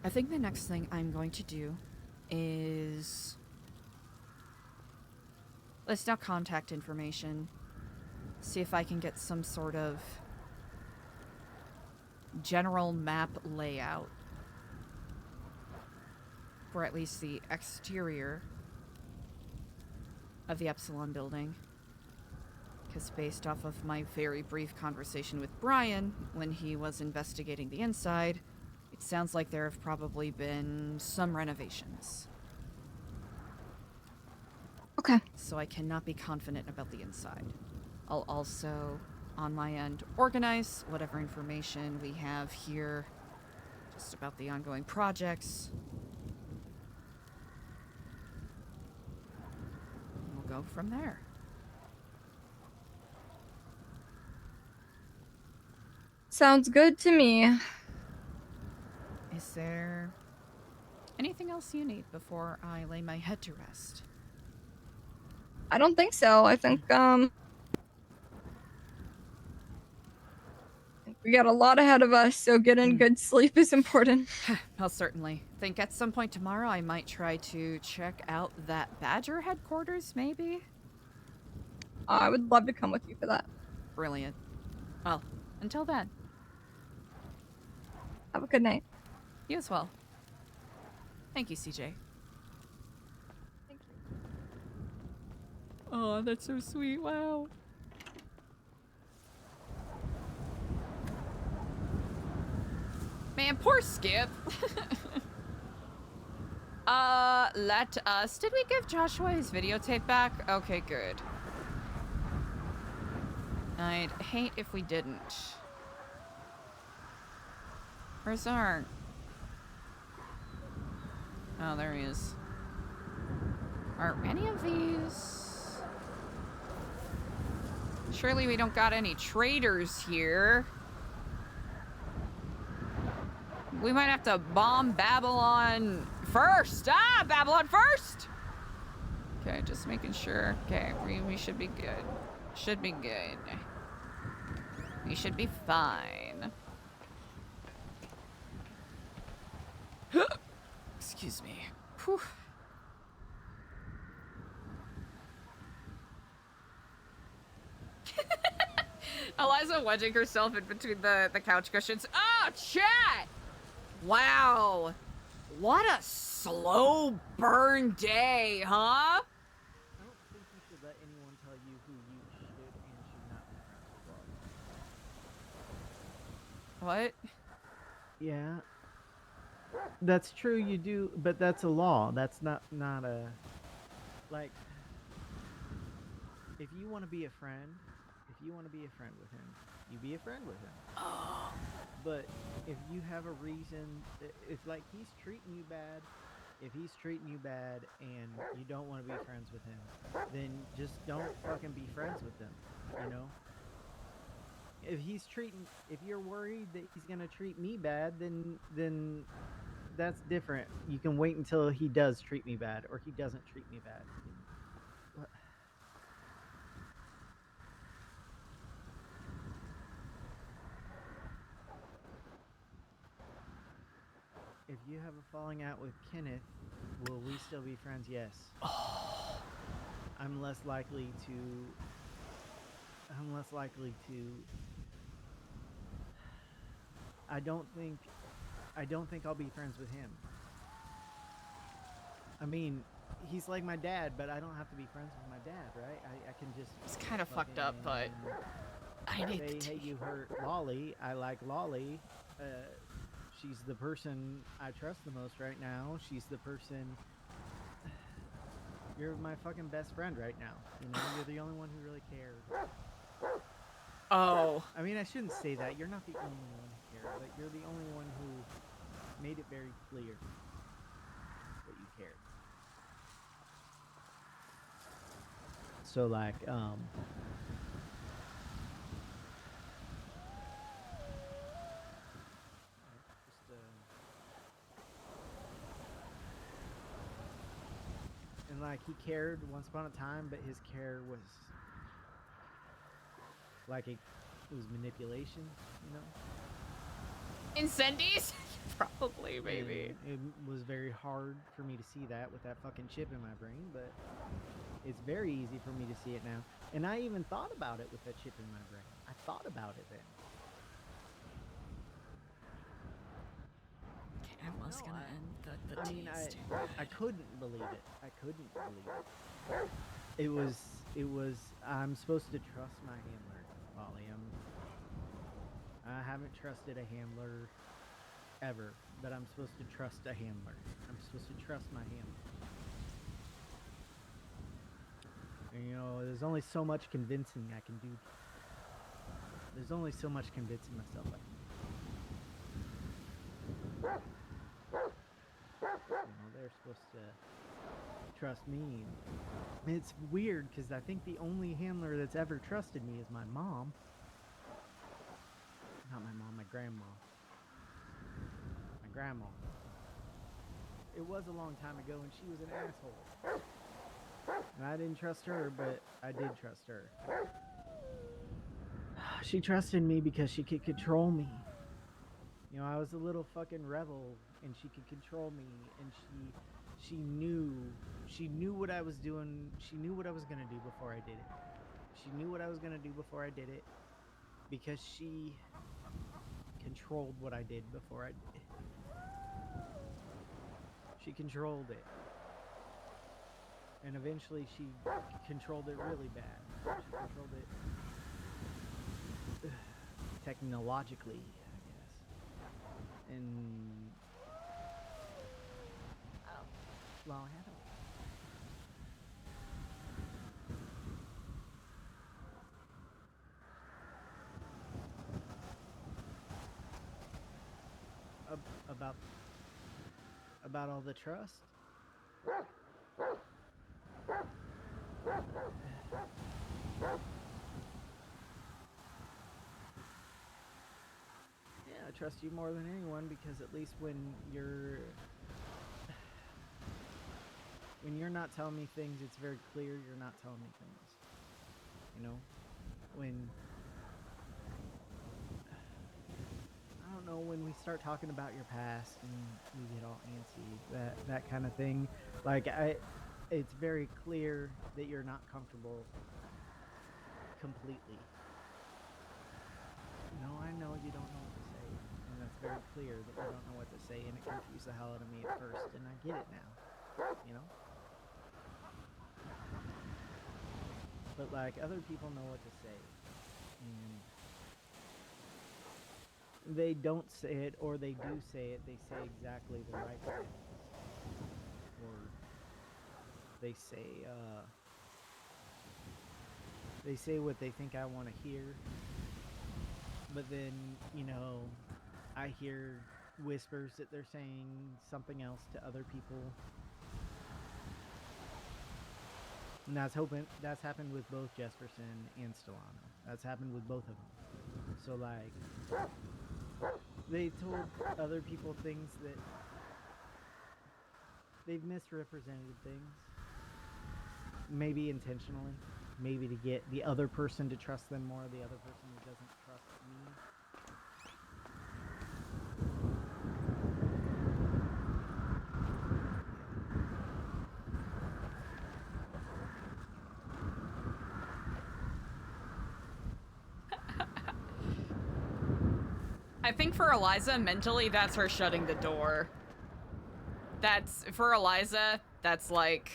I think the next thing I'm going to do is list out contact information, see if I can get some sort of general map layout for at least the exterior of the Epsilon building. Because based off of my very brief conversation with Brian when he was investigating the inside, it sounds like there have probably been some renovations. Okay. So I cannot be confident about the inside. I'll also, on my end, organize whatever information we have here just about the ongoing projects. We'll go from there. Sounds good to me. Is there anything else you need before I lay my head to rest? I don't think so. I think we got a lot ahead of us, so getting good sleep is important. Well, certainly. Think at some point tomorrow I might try to check out that Badger headquarters, maybe? I would love to come with you for that. Brilliant. Well, until then. Have a good night. You as well. Thank you, CJ. Thank you. Oh, that's so sweet. Wow. Man, poor Skip. Let us... Did we give Joshua his videotape back? Okay, good. I'd hate if we didn't. Where's Art? Oh, there he is. Are any of these... Surely we don't got any traders here. We might have to bomb Babylon first. Ah, Babylon first! Okay, just making sure. Okay, we should be good. Should be good. We should be fine. Excuse me. Whew. Eliza wedging herself in between the couch cushions. Oh, chat! Wow. What a slow burn day, huh? I don't think you should let anyone tell you who you should and should not be friends with. What? Yeah. That's true, you do, but that's a law. That's not a... Like, if you want to be a friend, with him, you be a friend with him. Oh. But if you have a reason, if like he's treating you bad, if he's treating you bad and you don't want to be friends with him, then just don't fucking be friends with him, you know? If you're worried that he's gonna treat me bad, then that's different. You can wait until he does treat me bad or he doesn't treat me bad. What? If you have a falling out with Kenneth, will we still be friends? Yes. I'm less likely to. I don't think I'll be friends with him. I mean, he's like my dad, but I don't have to be friends with my dad, right? I can just. It's kind of fucked up, but I need the Hey, you hurt Lolly. I like Lolly. She's the person I trust the most right now. She's the person. You're my fucking best friend right now. You know, you're the only one who really cared. Oh. I mean, I shouldn't say that. You're not the only one who cared, but you're the only one who made it very clear that you cared. So, like, and like he cared once upon a time, but his care was like it was manipulation, you know. Incendies? Probably, maybe. And it was very hard for me to see that with that fucking chip in my brain, but it's very easy for me to see it now. And I even thought about it with that chip in my brain. I thought about it then. Okay, I was gonna end the I mean, tease. I couldn't believe it. I couldn't believe it. It was. I'm supposed to trust my handler, Molly. I haven't trusted a handler ever, but I'm supposed to trust a handler. I'm supposed to trust my handler. And, you know, there's only so much convincing I can do. There's only so much convincing myself I can do. You know, they're supposed to trust me. It's weird because I think the only handler that's ever trusted me is my mom. Not my mom, my grandma. My grandma. It was a long time ago and she was an asshole. And I didn't trust her, but I did trust her. She trusted me because she could control me. You know, I was a little fucking rebel and she could control me, and she knew what I was doing. She knew what I was going to do before I did it. She knew what I was going to do before I did it because she controlled what I did before I did it. She controlled it. And eventually she controlled it really bad. She controlled it technologically, I guess. And well, I don't. About all the trust. Yeah, I trust you more than anyone because at least when you're not telling me things, it's very clear you're not telling me things. You know, when I don't know, when we start talking about your past and you get all antsy, that kind of thing, like it's very clear that you're not comfortable completely. No, I know you don't know what to say, and that's very clear that you don't know what to say, and it confused the hell out of me at first, and I get it now, you know? But like, other people know what to say, and they don't say it, or they do say it, they say exactly the right things. Or they say what they think I want to hear. But then, you know, I hear whispers that they're saying something else to other people. And that's happened with both Jesperson and Stellano. That's happened with both of them. So like, they told other people things that they've misrepresented things. Maybe intentionally. Maybe to get the other person to trust them more, the other person who doesn't trust me. I think for Eliza, mentally, that's her shutting the door. That's, for Eliza, that's like...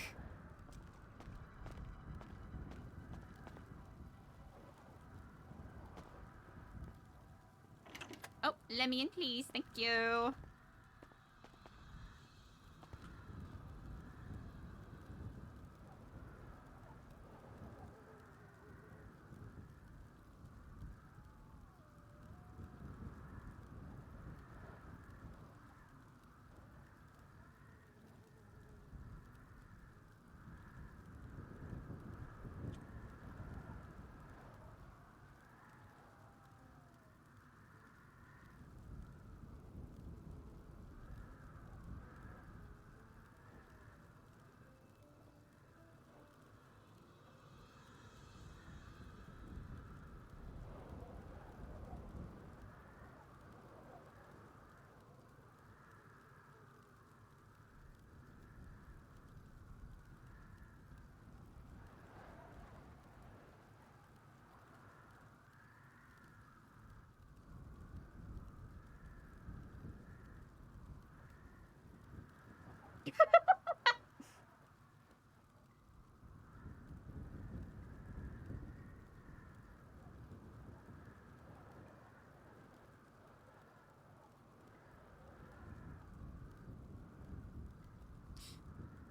Oh, let me in, please. Thank you.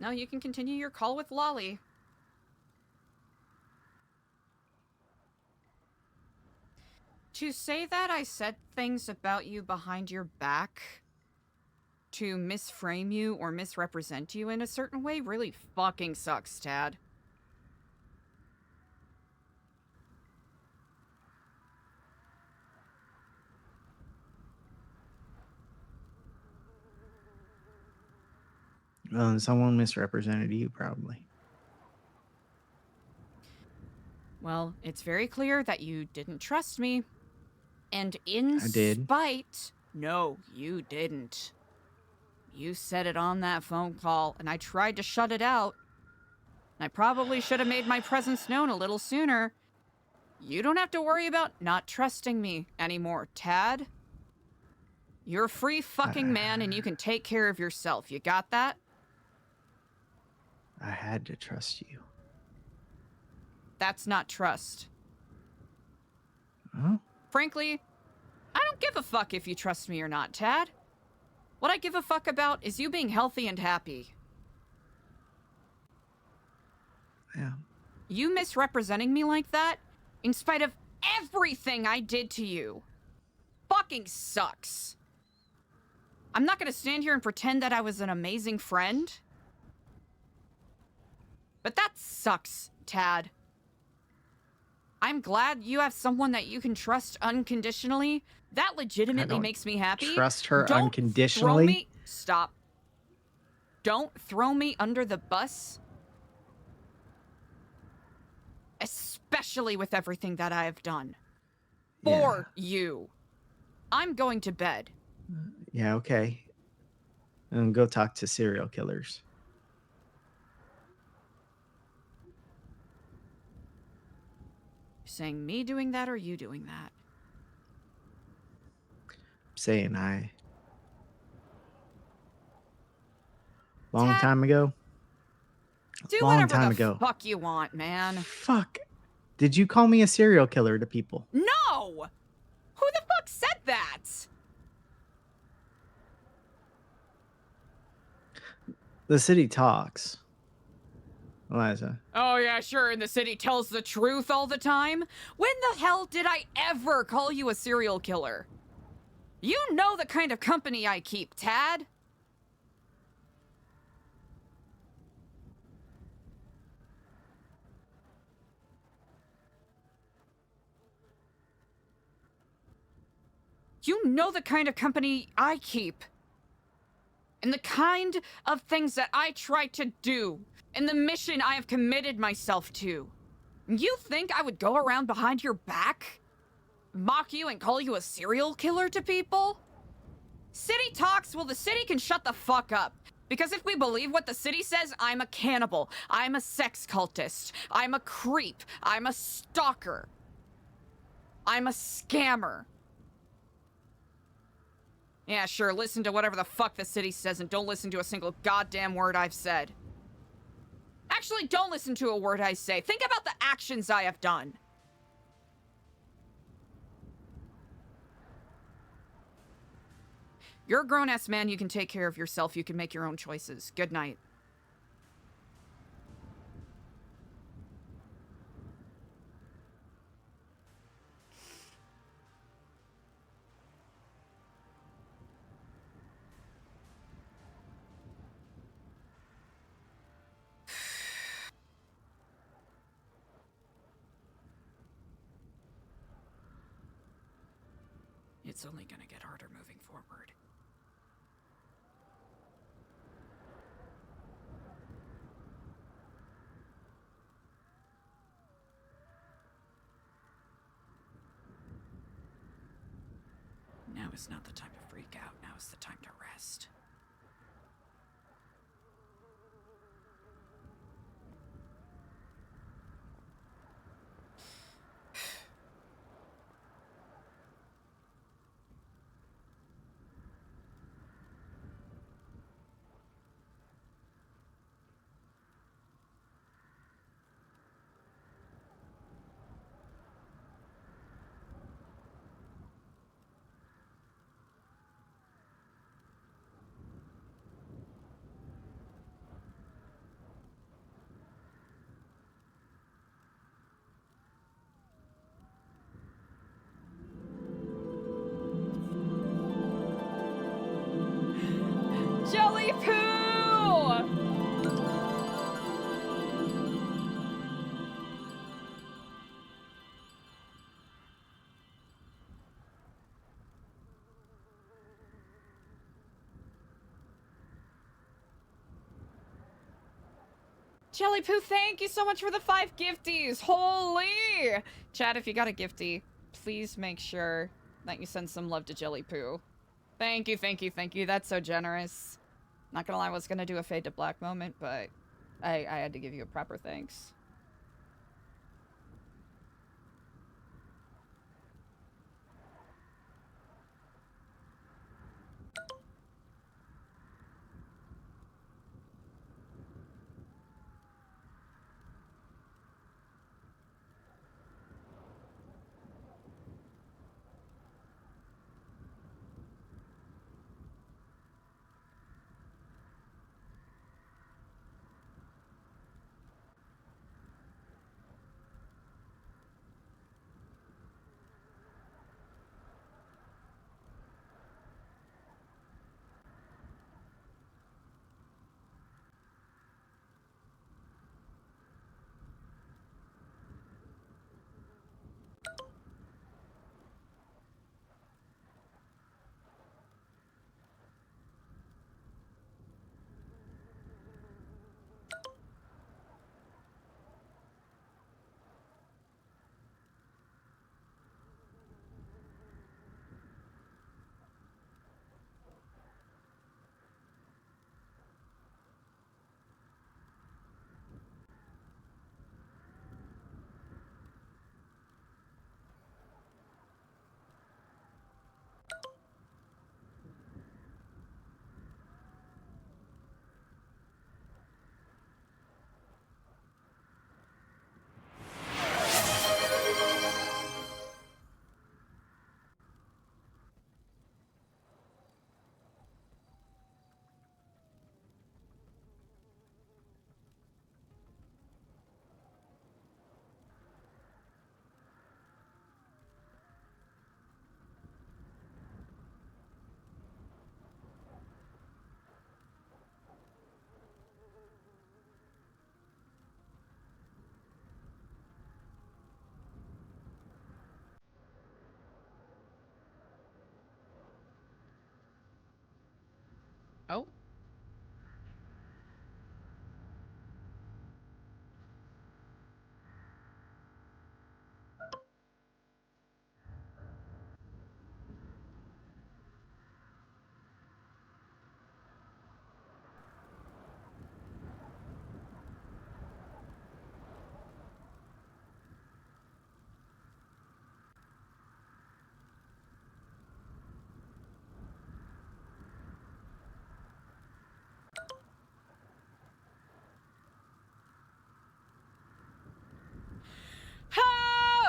No, you can continue your call with Lolly. To say that I said things about you behind your back to misframe you or misrepresent you in a certain way really fucking sucks, Tad. Someone misrepresented you, probably. Well, it's very clear that you didn't trust me. And in I did. spite... No, you didn't. You said it on that phone call, and I tried to shut it out. I probably should have made my presence known a little sooner. You don't have to worry about not trusting me anymore, Tad. You're a free fucking man, and you can take care of yourself. You got that? I had to trust you. That's not trust. Huh? Frankly, I don't give a fuck if you trust me or not, Tad. What I give a fuck about is you being healthy and happy. Yeah. You misrepresenting me like that, in spite of everything I did to you, fucking sucks. I'm not gonna stand here and pretend that I was an amazing friend. But that sucks, Tad. I'm glad you have someone that you can trust unconditionally. That legitimately makes me happy. Trust her Don't unconditionally? Throw me... Stop. Don't throw me under the bus. Especially with everything that I have done. For you. I'm going to bed. Yeah, okay. And go talk to serial killers. Saying me doing that or you doing that? Saying long time ago. Do Long whatever time the ago. fuck you want, man. Fuck. Did you call me a serial killer to people? No! Who the fuck said that? The city talks. Eliza. Oh yeah, sure, and the city tells the truth all the time? When the hell did I ever call you a serial killer? You know the kind of company I keep, Tad. You know the kind of company I keep. And the kind of things that I try to do. And the mission I have committed myself to. You think I would go around behind your back? Mock you and call you a serial killer to people? City talks, well, the city can shut the fuck up. Because if we believe what the city says, I'm a cannibal. I'm a sex cultist. I'm a creep. I'm a stalker. I'm a scammer. Yeah, sure, listen to whatever the fuck the city says and don't listen to a single goddamn word I've said. Actually, don't listen to a word I say. Think about the actions I have done. You're a grown-ass man. You can take care of yourself. You can make your own choices. Good night. It's only gonna get harder moving forward. Now is not the time to freak out. Now is the time to rest. Jelly poo! Jelly poo, thank you so much for the 5 gifties. Holy! Chat, if you got a gifty, please make sure that you send some love to Jelly poo. Thank you, thank you, thank you. That's so generous. Not gonna lie, I was gonna do a fade to black moment, but I had to give you a proper thanks.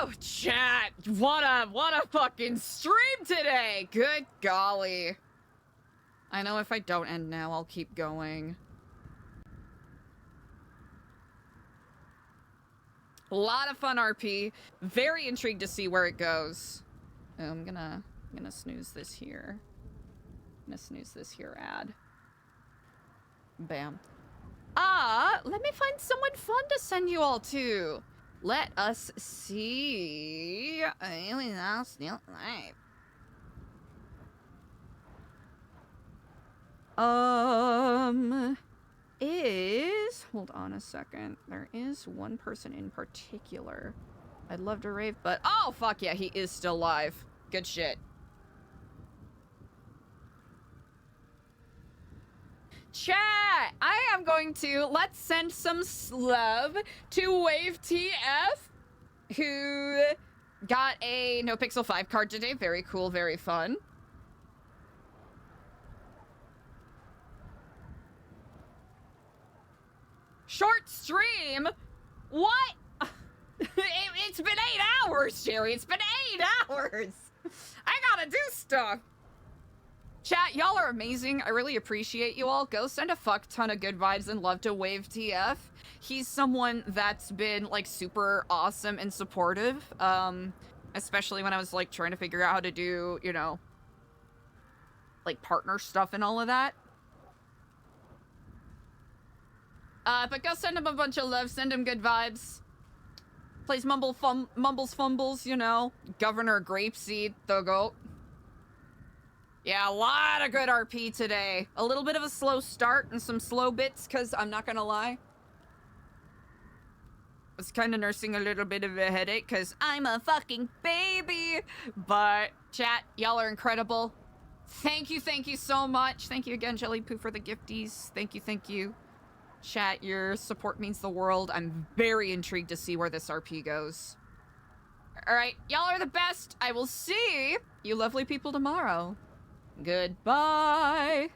Woo! Chat! What a fucking stream today! Good golly. I know if I don't end now, I'll keep going. A lot of fun RP. Very intrigued to see where it goes. Oh, I'm gonna snooze this here. I'm gonna snooze this here ad. Bam. Let me find someone fun to send you all to. Let us see. Hold on a second. There is one person in particular I'd love to rave, but oh fuck yeah, he is still live. Good shit. Chat! I am going to let's send some love to Wave TF, who got a NoPixel 5 card today. Very cool, very fun. Short stream? What? It's been 8 hours, Jerry. It's been 8 hours. I gotta do stuff. Chat, y'all are amazing. I really appreciate you all. Go send a fuck ton of good vibes and love to Wave TF. He's someone that's been like super awesome and supportive. Especially when I was like trying to figure out how to do, you know, like partner stuff and all of that. But go send him a bunch of love, send him good vibes. Plays Mumbles Fumbles, you know. Governor Grapeseed, the GOAT. Yeah, a lot of good RP today. A little bit of a slow start and some slow bits, because I'm not gonna lie. I was kind of nursing a little bit of a headache, because I'm a fucking baby. But, chat, y'all are incredible. Thank you so much. Thank you again, Jelly Poo, for the gifties. Thank you. Chat, your support means the world. I'm very intrigued to see where this RP goes. Alright, y'all are the best. I will see you lovely people tomorrow. Goodbye.